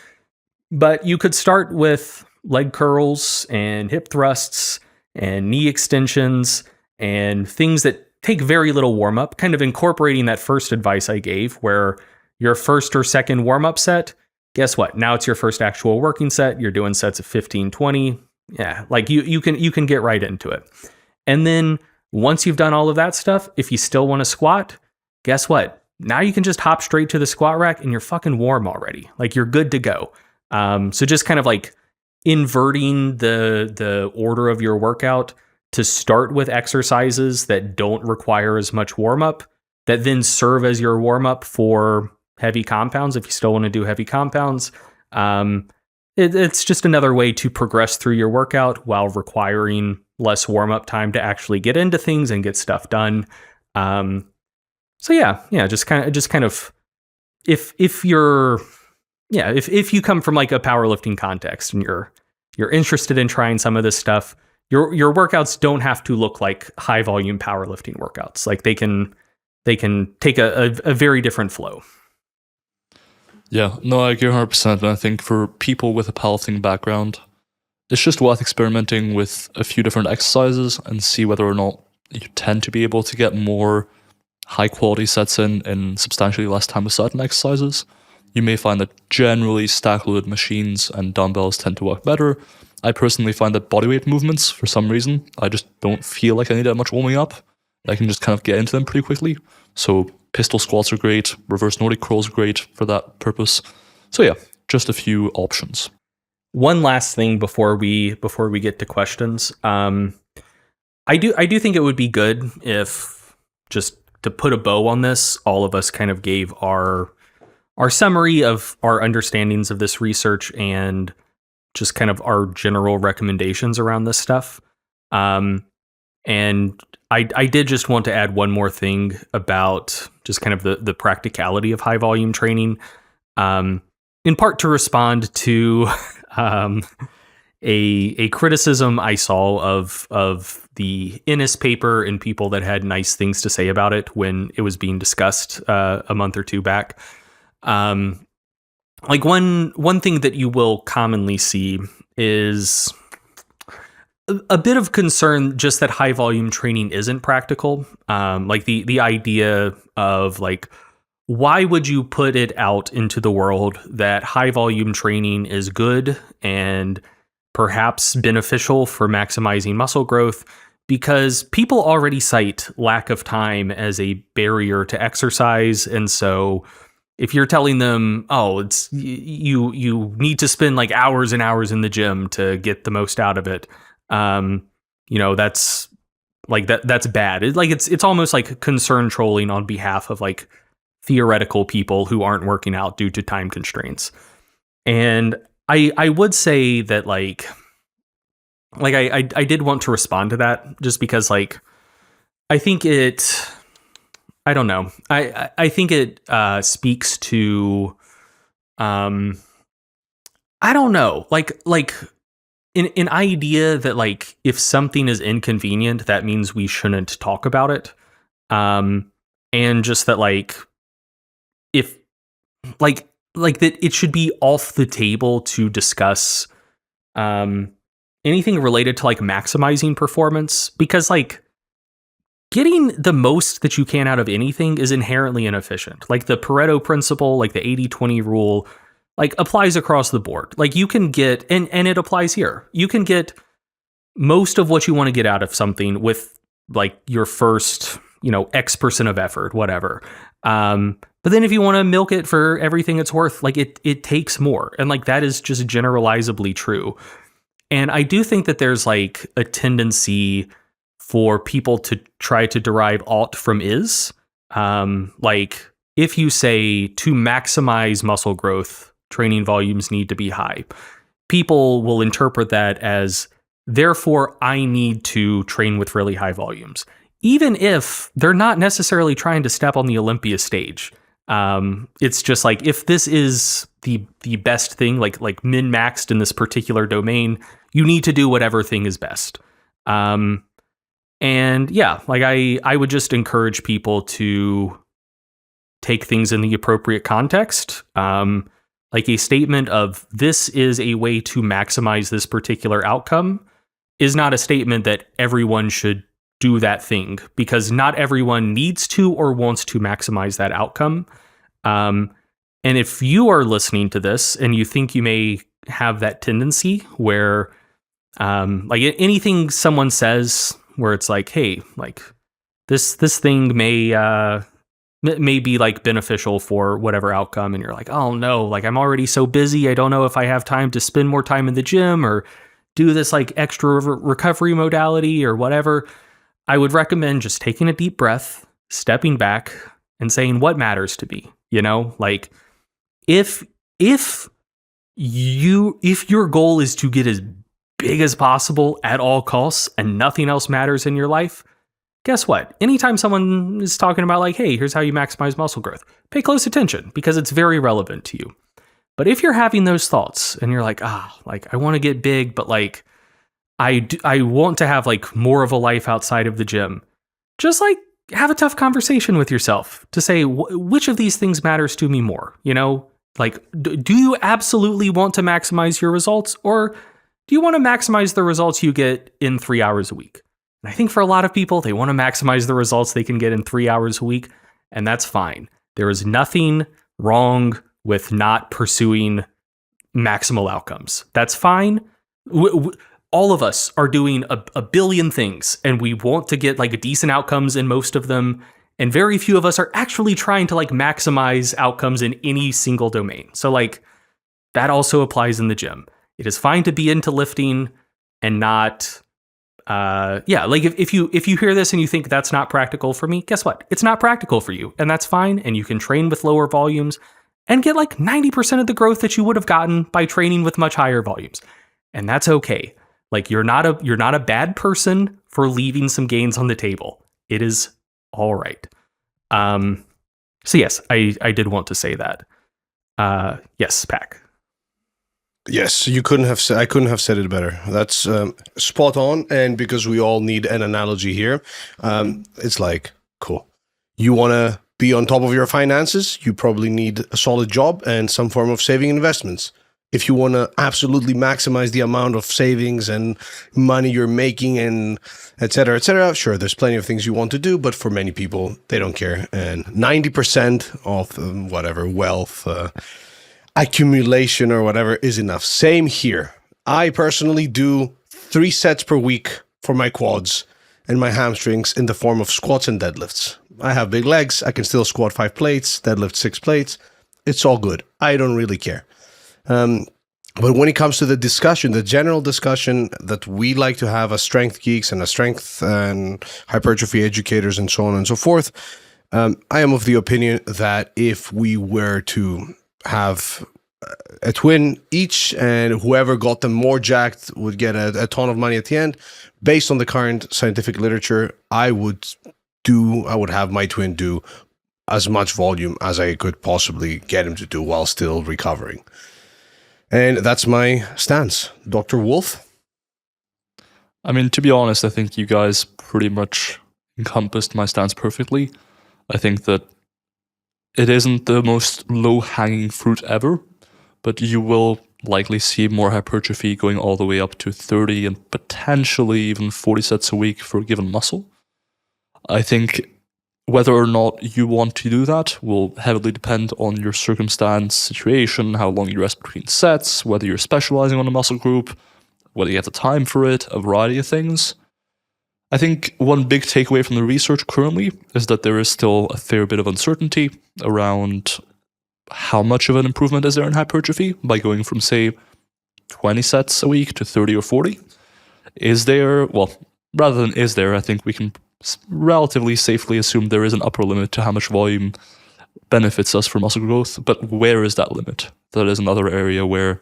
but you could start with leg curls and hip thrusts and knee extensions and things that take very little warm up, kind of incorporating that first advice I gave, where your first or second warm up set, guess what? Now it's your first actual working set. You're doing sets of 15, 20. Yeah, like you can get right into it. And then once you've done all of that stuff, if you still want to squat, guess what? Now you can just hop straight to the squat rack and you're fucking warm already. Like you're good to go. So just kind of like inverting the order of your workout to start with exercises that don't require as much warm-up, that then serve as your warm-up for heavy compounds if you still want to do heavy compounds. It's just another way to progress through your workout while requiring less warm-up time to actually get into things and get stuff done. So yeah, just kind of if you come from like a powerlifting context and you're interested in trying some of this stuff, your workouts don't have to look like high volume powerlifting workouts. Like they can take a very different flow. Yeah, no, I agree 100%. And I think for people with a powerlifting background, it's just worth experimenting with a few different exercises and see whether or not you tend to be able to get more high quality sets in substantially less time with certain exercises. You may find that generally stack loaded machines and dumbbells tend to work better. I personally find that bodyweight movements, for some reason, I just don't feel like I need that much warming up. I can just kind of get into them pretty quickly. So pistol squats are great. Reverse Nordic curls are great for that purpose. So yeah, just a few options. One last thing before we get to questions. I do think it would be good if, just to put a bow on this, all of us kind of gave our summary of our understandings of this research and just kind of our general recommendations around this stuff. And I did just want to add one more thing about just kind of the practicality of high volume training, in part to respond to a criticism I saw of the Innis paper and people that had nice things to say about it when it was being discussed a month or two back. Like one thing that you will commonly see is a bit of concern just that high volume training isn't practical. Like the idea of like, why would you put it out into the world that high volume training is good and perhaps beneficial for maximizing muscle growth? Because people already cite lack of time as a barrier to exercise. And so if you're telling them, oh, it's you need to spend like hours and hours in the gym to get the most out of it, that's like that's bad. It's almost like concern trolling on behalf of like theoretical people who aren't working out due to time constraints. And I would say that like I did want to respond to that just because like I think I don't know. I think it speaks to I don't know, like an idea that like if something is inconvenient, that means we shouldn't talk about it. And just that like if like that it should be off the table to discuss anything related to like maximizing performance, because like getting the most that you can out of anything is inherently inefficient. Like the Pareto principle, like the 80-20 rule, like applies across the board. Like you can get, and it applies here, you can get most of what you want to get out of something with like your first, X% of effort, whatever. But then if you want to milk it for everything it's worth, like it takes more. And like that is just generalizably true. And I do think that there's like a tendency for people to try to derive ought from is. Like if you say to maximize muscle growth, training volumes need to be high, people will interpret that as, therefore, I need to train with really high volumes, even if they're not necessarily trying to step on the Olympia stage. It's just like, if this is the best thing, like min-maxed in this particular domain, you need to do whatever thing is best. And yeah, like I would just encourage people to take things in the appropriate context. Like a statement of this is a way to maximize this particular outcome is not a statement that everyone should do that thing, because not everyone needs to or wants to maximize that outcome. And if you are listening to this and you think you may have that tendency where like anything someone says where it's like, hey, like this thing may be like beneficial for whatever outcome, and you're like, oh no, like I'm already so busy, I don't know if I have time to spend more time in the gym or do this like extra recovery modality or whatever, I would recommend just taking a deep breath, stepping back, and saying what matters to me. Like if your goal is to get as big as possible at all costs and nothing else matters in your life, guess what? Anytime someone is talking about like, hey, here's how you maximize muscle growth, pay close attention, because it's very relevant to you. But if you're having those thoughts and you're like, like I want to get big, but like I want to have like more of a life outside of the gym, just like have a tough conversation with yourself to say, which of these things matters to me more? Like, do you absolutely want to maximize your results, or do you want to maximize the results you get in 3 hours a week? And I think for a lot of people, they want to maximize the results they can get in 3 hours a week, and that's fine. There is nothing wrong with not pursuing maximal outcomes. That's fine. all of us are doing a billion things, and we want to get like decent outcomes in most of them. And very few of us are actually trying to like maximize outcomes in any single domain. So like that also applies in the gym. It is fine to be into lifting and not, like if you hear this and you think that's not practical for me, guess what? It's not practical for you, and that's fine. And you can train with lower volumes and get like 90% of the growth that you would have gotten by training with much higher volumes. And that's okay. Like you're not a bad person for leaving some gains on the table. It is all right. So yes, I did want to say that. Yes, Pack. Yes, I couldn't have said it better. That's spot on. And because we all need an analogy here, it's like, cool. You want to be on top of your finances, you probably need a solid job and some form of saving investments. If you want to absolutely maximize the amount of savings and money you're making and et cetera, sure, there's plenty of things you want to do, but for many people, they don't care. And 90% of whatever wealth, accumulation or whatever is enough. Same here. I personally do 3 sets per week for my quads and my hamstrings in the form of squats and deadlifts. I have big legs. I can still squat 5 plates, deadlift 6 plates. It's all good. I don't really care. But when it comes to the discussion, the general discussion that we like to have as strength geeks and as strength and hypertrophy educators and so on and so forth, I am of the opinion that if we were to have a twin each and whoever got them more jacked would get a ton of money at the end, based on the current scientific literature, I would have my twin do as much volume as I could possibly get him to do while still recovering. And that's my stance. Dr. Wolf? I mean, to be honest, I think you guys pretty much encompassed my stance perfectly. I think that it isn't the most low-hanging fruit ever, but you will likely see more hypertrophy going all the way up to 30 and potentially even 40 sets a week for a given muscle. I think whether or not you want to do that will heavily depend on your circumstance, situation, how long you rest between sets, whether you're specializing on a muscle group, whether you have the time for it, a variety of things. I think one big takeaway from the research currently is that there is still a fair bit of uncertainty around how much of an improvement is there in hypertrophy by going from, say, 20 sets a week to 30 or 40. Is there, well, rather than is there, I think we can relatively safely assume there is an upper limit to how much volume benefits us for muscle growth, but where is that limit? That is another area where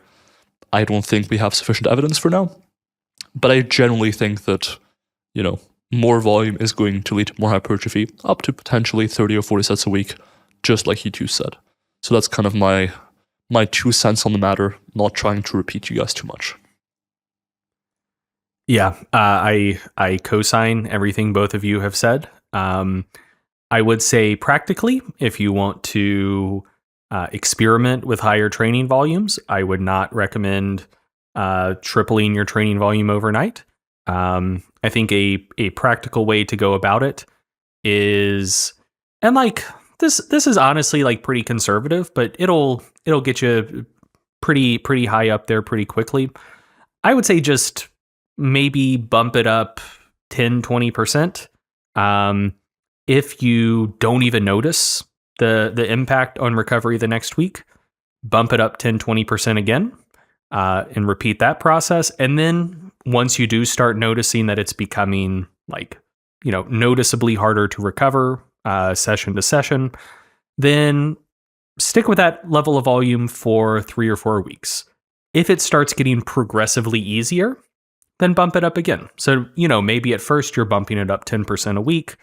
I don't think we have sufficient evidence for now. But I generally think that, more volume is going to lead to more hypertrophy, up to potentially 30 or 40 sets a week, just like you two said. So that's kind of my 2 cents on the matter, not trying to repeat you guys too much. Yeah, I co-sign everything both of you have said. I would say practically, if you want to experiment with higher training volumes, I would not recommend tripling your training volume overnight. I think a practical way to go about it is, and like this is honestly like pretty conservative, but it'll get you pretty high up there pretty quickly. I would say just maybe bump it up 10-20%. If you don't even notice the impact on recovery the next week, bump it up 10-20% again, and repeat that process. And then once you do start noticing that it's becoming noticeably harder to recover session to session, then stick with that level of volume for 3 or 4 weeks. If it starts getting progressively easier, then bump it up again. So, maybe at first you're bumping it up 10% a week.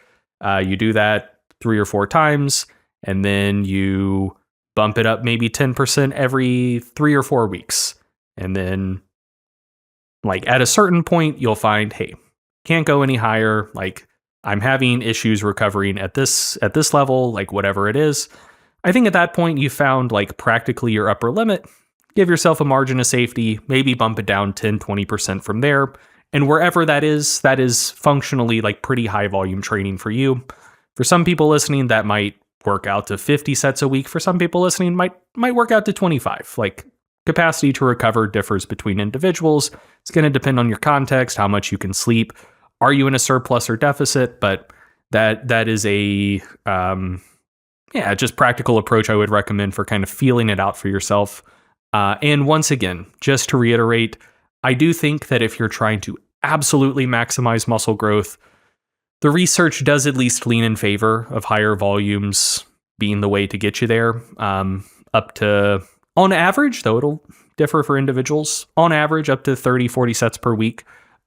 You do that 3 or 4 times, and then you bump it up maybe 10% every 3 or 4 weeks. And then at a certain point, you'll find, hey, can't go any higher. I'm having issues recovering at this level, whatever it is. I think at that point you found practically your upper limit. Give yourself a margin of safety, maybe bump it down 10-20% from there. And wherever that is functionally pretty high volume training for you. For some people listening, that might work out to 50 sets a week. For some people listening, might work out to 25. capacity to recover differs between individuals. It's going to depend on your context, how much you can sleep. Are you in a surplus or deficit? But that is a just practical approach I would recommend for kind of feeling it out for yourself. And once again, just to reiterate, I do think that if you're trying to absolutely maximize muscle growth, the research does at least lean in favor of higher volumes being the way to get you there. Up to, on average, though it'll differ for individuals, on average up to 30, 40 sets per week.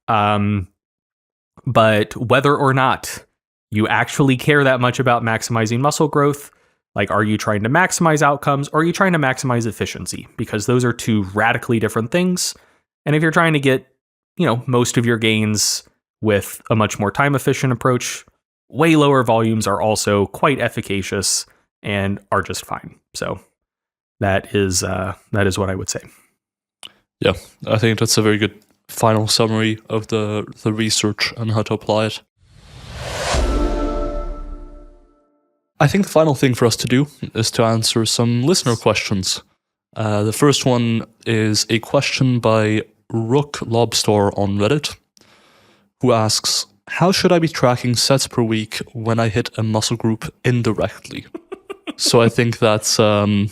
But whether or not you actually care that much about maximizing muscle growth, like, are you trying to maximize outcomes or are you trying to maximize efficiency? Because those are two radically different things. And if you're trying to get, most of your gains with a much more time efficient approach, way lower volumes are also quite efficacious and are just fine. So that is what I would say. Yeah, I think that's a very good final summary of the research and how to apply it. I think the final thing for us to do is to answer some listener questions. The first one is a question by Rook Lobster on Reddit, who asks, how should I be tracking sets per week when I hit a muscle group indirectly? So I think that's a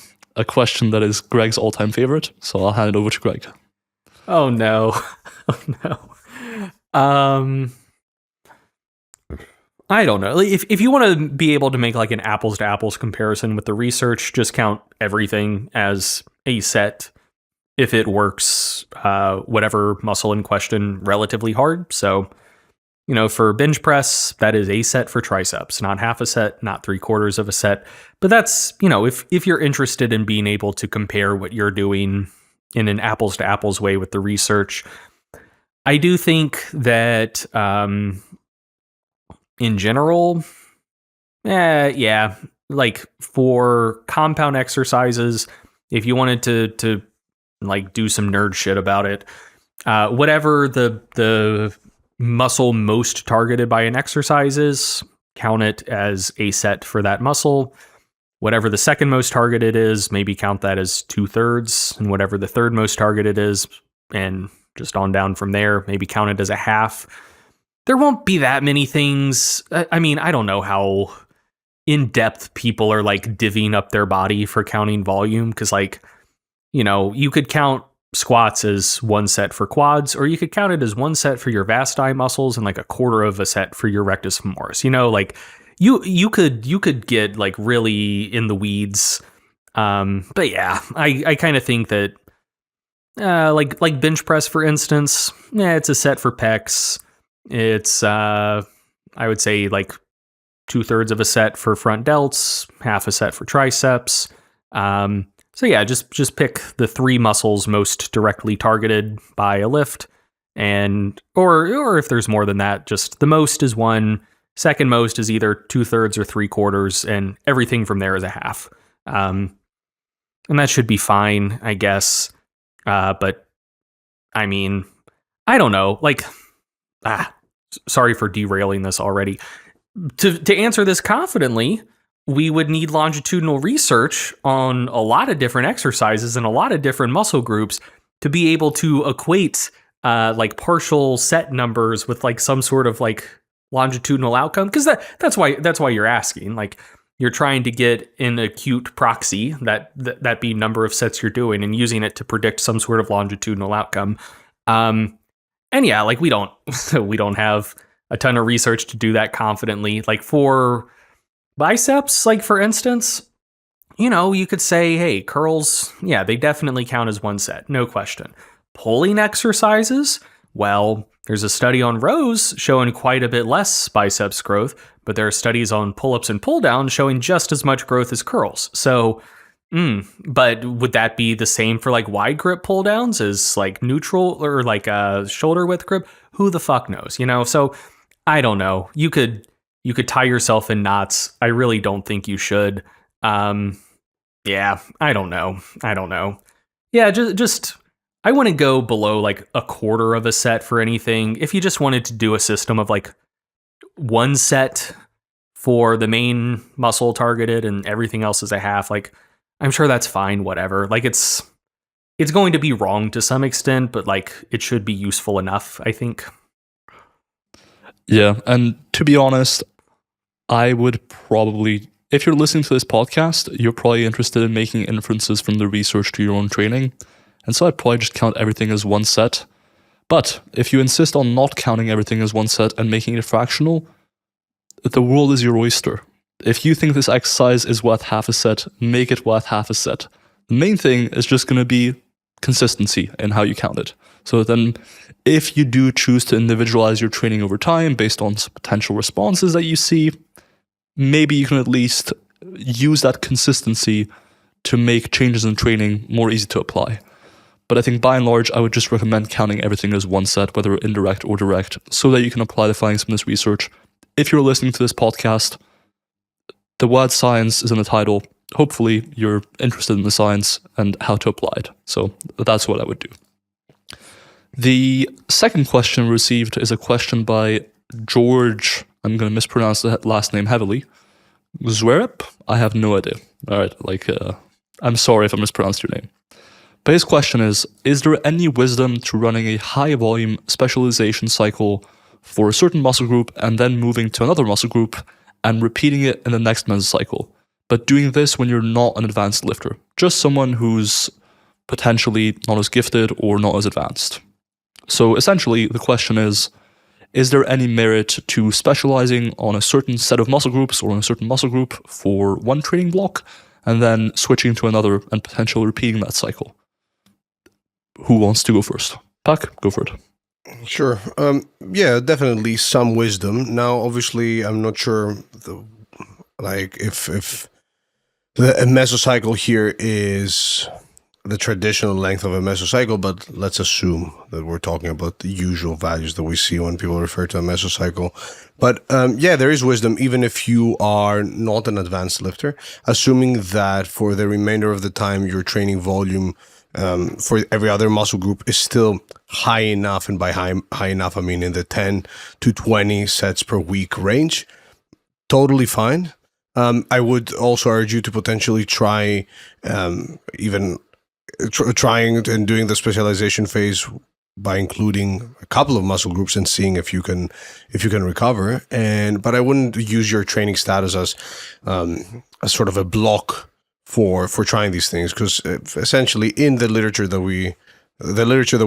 question that is Greg's all-time favorite. So I'll hand it over to Greg. Oh no. Oh no. I don't know. If you want to be able to make like an apples to apples comparison with the research, just count everything as a set if it works, whatever muscle in question, relatively hard. So, for bench press, that is a set for triceps, not half a set, not 3/4 of a set. But that's, if you're interested in being able to compare what you're doing in an apples to apples way with the research, I do think that, in general, like for compound exercises, if you wanted to like do some nerd shit about it, whatever the muscle most targeted by an exercise is, count it as a set for that muscle. Whatever the second most targeted is, maybe count that as 2/3, and whatever the third most targeted is, and just on down from there, maybe count it as a half. There won't be that many things. I mean, I don't know how in-depth people are like divvying up their body for counting volume, because you could count squats as one set for quads, or you could count it as one set for your vasti muscles and like 1/4 of a set for your rectus femoris. You could get like really in the weeds. But yeah, I kind of think that like bench press, for instance, it's a set for pecs. It's, I would say like 2/3 of a set for front delts, half a set for triceps. So yeah, just pick the 3 muscles most directly targeted by a lift, and or if there's more than that, just the most is 1, second most is either 2/3 or 3/4, and everything from there is a half. And that should be fine, I guess. But I mean, I don't know, like, sorry for derailing this already. To answer this confidently, we would need longitudinal research on a lot of different exercises and a lot of different muscle groups to be able to equate like partial set numbers with like some sort of like longitudinal outcome. Because that's why you're asking. Like, you're trying to get an acute proxy, that be number of sets you're doing, and using it to predict some sort of longitudinal outcome. And yeah, like we don't have a ton of research to do that confidently. Like for biceps, like for instance, you could say, hey, curls, yeah, they definitely count as one set, no question. Pulling exercises, well, there's a study on rows showing quite a bit less biceps growth, but there are studies on pull-ups and pull-downs showing just as much growth as curls. So, but would that be the same for like wide grip pull-downs as like neutral or like a shoulder width grip? Who the fuck knows, So I don't know. You could tie yourself in knots. I really don't think you should. Yeah, I don't know. Yeah, just I wouldn't go below like 1/4 of a set for anything. If you just wanted to do a system of like one set for the main muscle targeted and everything else is a half, like I'm sure that's fine, whatever. Like it's it's going to be wrong to some extent, but like it should be useful enough, I think. Yeah, and to be honest, I would probably, if you're listening to this podcast, you're probably interested in making inferences from the research to your own training. And so I'd probably just count everything as one set. But if you insist on not counting everything as one set and making it fractional, the world is your oyster. If you think this exercise is worth half a set, make it worth half a set. The main thing is just going to be consistency in how you count it. So then if you do choose to individualize your training over time based on some potential responses that you see, maybe you can at least use that consistency to make changes in training more easy to apply. But I think by and large, I would just recommend counting everything as one set, whether indirect or direct, so that you can apply the findings from this research. If you're listening to this podcast, the word science is in the title. Hopefully you're interested in the science and how to apply it. So that's what I would do. The second question received is a question by George. I'm going to mispronounce the last name heavily. Zwerep? I have no idea. All right, I'm sorry if I mispronounced your name. But his question is there any wisdom to running a high volume specialization cycle for a certain muscle group and then moving to another muscle group and repeating it in the next mesocycle? But doing this when you're not an advanced lifter, just someone who's potentially not as gifted or not as advanced. So essentially, the question is there any merit to specializing on a certain set of muscle groups or on a certain muscle group for one training block and then switching to another and potentially repeating that cycle? Who wants to go first? Pak, go for it. Sure. Yeah, definitely some wisdom. Now, obviously, I'm not sure if the mesocycle here is the traditional length of a mesocycle, but let's assume that we're talking about the usual values that we see when people refer to a mesocycle. But yeah, there is wisdom, even if you are not an advanced lifter, assuming that for the remainder of the time your training volume for every other muscle group is still high enough, and by high enough I mean in the 10 to 20 sets per week range. Totally fine. I would also urge you to potentially try trying and doing the specialization phase by including a couple of muscle groups and seeing if you can recover. But I wouldn't use your training status as sort of a block for trying these things, because essentially in the literature that we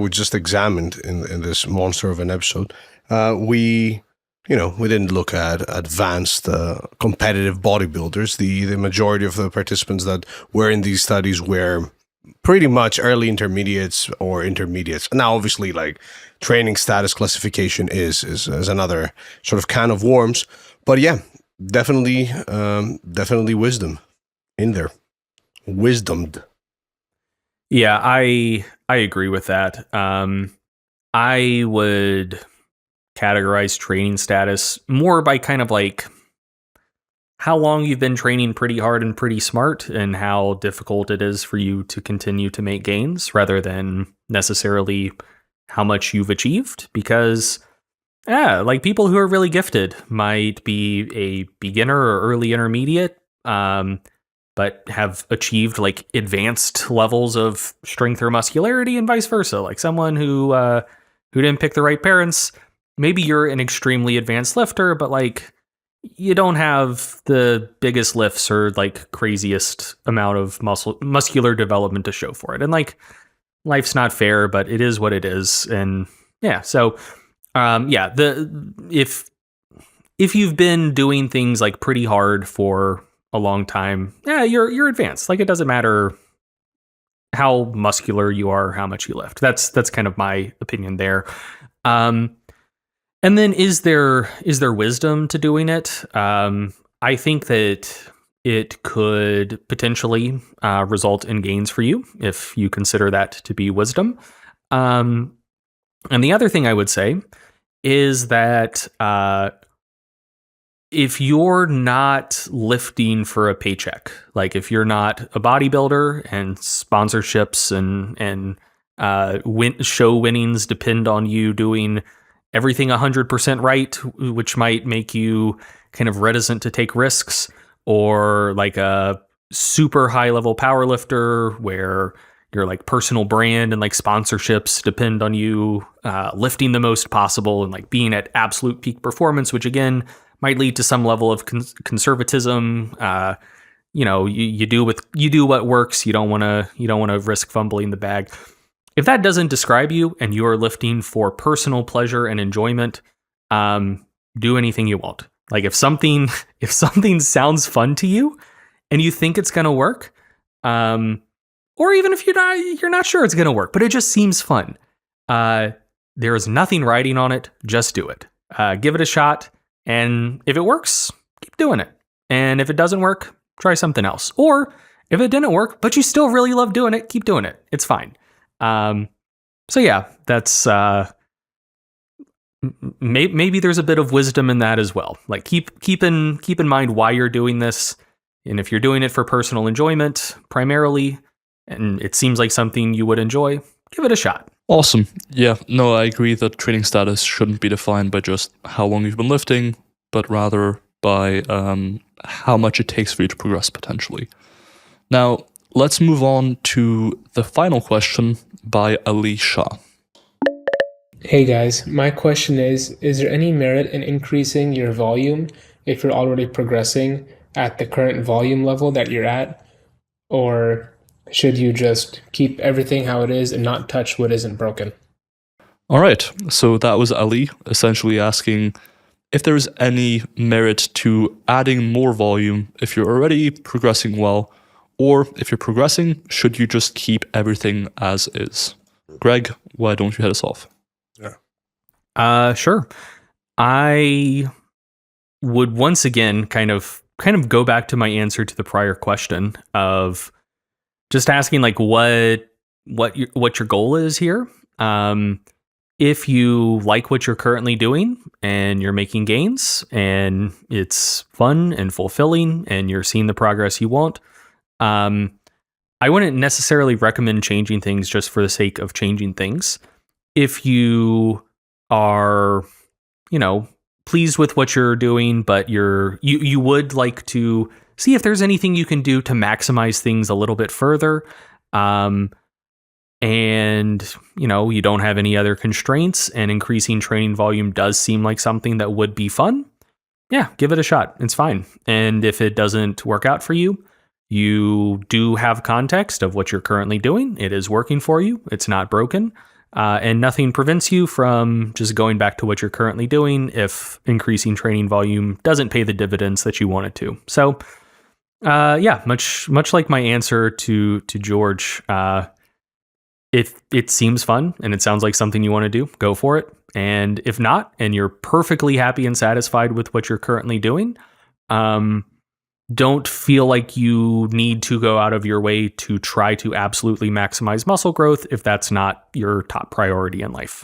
just examined in this monster of an episode, we didn't look at advanced competitive bodybuilders. The majority of the participants that were in these studies were pretty much early intermediates or intermediates. Now, obviously, like training status classification is another sort of can of worms. But yeah, definitely wisdom in there. Wisdomed. Yeah, I agree with that. I would categorize training status more by kind of like how long you've been training pretty hard and pretty smart and how difficult it is for you to continue to make gains, rather than necessarily how much you've achieved. Because like people who are really gifted might be a beginner or early intermediate, but have achieved like advanced levels of strength or muscularity, and vice versa. Like someone who didn't pick the right parents, maybe you're an extremely advanced lifter, but like you don't have the biggest lifts or like craziest amount of muscular development to show for it. And like life's not fair, but it is what it is. And yeah, so if you've been doing things like pretty hard for a long time, you're advanced. Like it doesn't matter how muscular you are, how much you lift. That's kind of my opinion there. And then is there wisdom to doing it? I think that it could potentially result in gains for you if you consider that to be wisdom. And the other thing I would say is that if you're not lifting for a paycheck, like if you're not a bodybuilder and sponsorships and show winnings depend on you doing everything 100% right, which might make you kind of reticent to take risks, or like a super high level power lifter where your like personal brand and like sponsorships depend on you lifting the most possible and like being at absolute peak performance, which again might lead to some level of conservatism. You do what works. You don't want to risk fumbling the bag. If that doesn't describe you and you're lifting for personal pleasure and enjoyment, do anything you want. Like if something sounds fun to you and you think it's going to work, or even if you're not sure it's going to work, but it just seems fun, there is nothing writing on it. Just do it. Give it a shot. And if it works, keep doing it. And if it doesn't work, try something else. Or if it didn't work, but you still really love doing it, keep doing it. It's fine. So yeah, that's maybe there's a bit of wisdom in that as well. Like keep in mind why you're doing this, and if you're doing it for personal enjoyment primarily, and it seems like something you would enjoy, give it a shot. Awesome. Yeah, no, I agree that training status shouldn't be defined by just how long you've been lifting, but rather by how much it takes for you to progress potentially. Now, let's move on to the final question by Alicia. Hey guys, my question is there any merit in increasing your volume if you're already progressing at the current volume level that you're at? Or should you just keep everything how it is and not touch what isn't broken? All right, so that was Ali essentially asking if there's any merit to adding more volume if you're already progressing well, or if you're progressing, should you just keep everything as is? Greg, why don't you head us off? Sure. I would once again kind of go back to my answer to the prior question of just asking like what your goal is here. If you like what you're currently doing and you're making gains and it's fun and fulfilling and you're seeing the progress you want, I wouldn't necessarily recommend changing things just for the sake of changing things. If you are, pleased with what you're doing, but you would like to see if there's anything you can do to maximize things a little bit further, and you don't have any other constraints, and increasing training volume does seem like something that would be fun, yeah, give it a shot. It's fine. And if it doesn't work out for you, you do have context of what you're currently doing. It is working for you. It's not broken. And nothing prevents you from just going back to what you're currently doing if increasing training volume doesn't pay the dividends that you want it to. So, yeah, much like my answer to George, if it seems fun and it sounds like something you want to do, go for it. And if not, and you're perfectly happy and satisfied with what you're currently doing, don't feel like you need to go out of your way to try to absolutely maximize muscle growth if that's not your top priority in life.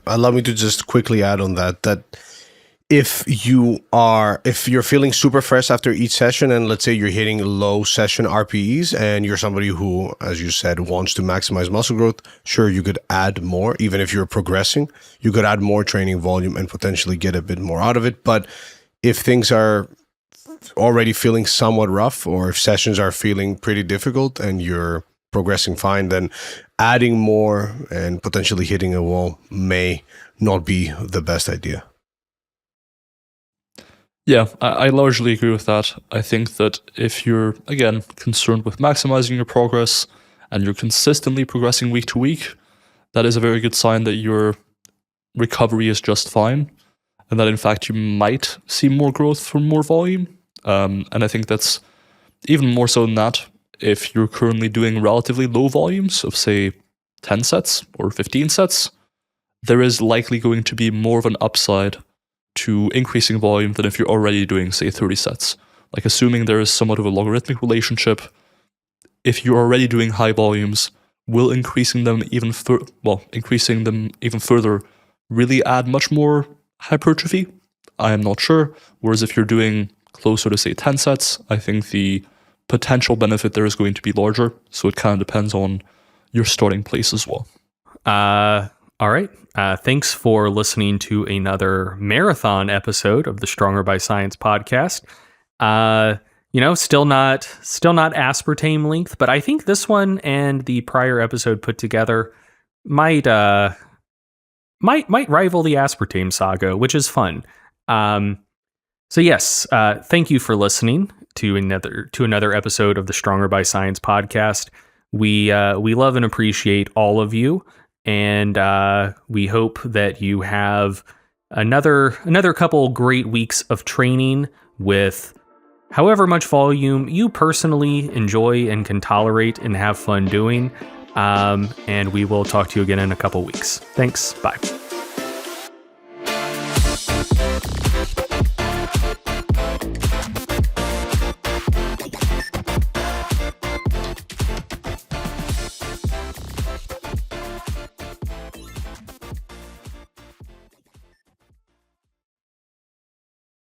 Allow me to just quickly add on that if you're feeling super fresh after each session, and let's say you're hitting low session RPEs and you're somebody who, as you said, wants to maximize muscle growth, sure, you could add more. Even if you're progressing, you could add more training volume and potentially get a bit more out of it. But if things are already feeling somewhat rough, or if sessions are feeling pretty difficult and you're progressing fine, then adding more and potentially hitting a wall may not be the best idea. Yeah, I largely agree with that. I think that if you're, again, concerned with maximizing your progress and you're consistently progressing week to week, that is a very good sign that your recovery is just fine, and that in fact you might see more growth from more volume. And I think that's even more so than that. If you're currently doing relatively low volumes of, say, 10 sets or 15 sets, there is likely going to be more of an upside to increasing volume than if you're already doing, say, 30 sets. Like, assuming there is somewhat of a logarithmic relationship, if you're already doing high volumes, will increasing them even further really add much more hypertrophy? I am not sure. Whereas if you're doing closer to, say, 10 sets, I think the potential benefit there is going to be larger. So it kind of depends on your starting place as well. All right. Thanks for listening to another marathon episode of the Stronger by Science podcast. still not aspartame length, but I think this one and the prior episode put together might rival the aspartame saga, which is fun. So yes, thank you for listening to another episode of the Stronger by Science podcast. We love and appreciate all of you, and we hope that you have another couple great weeks of training with however much volume you personally enjoy and can tolerate and have fun doing. And we will talk to you again in a couple weeks. Thanks. Bye.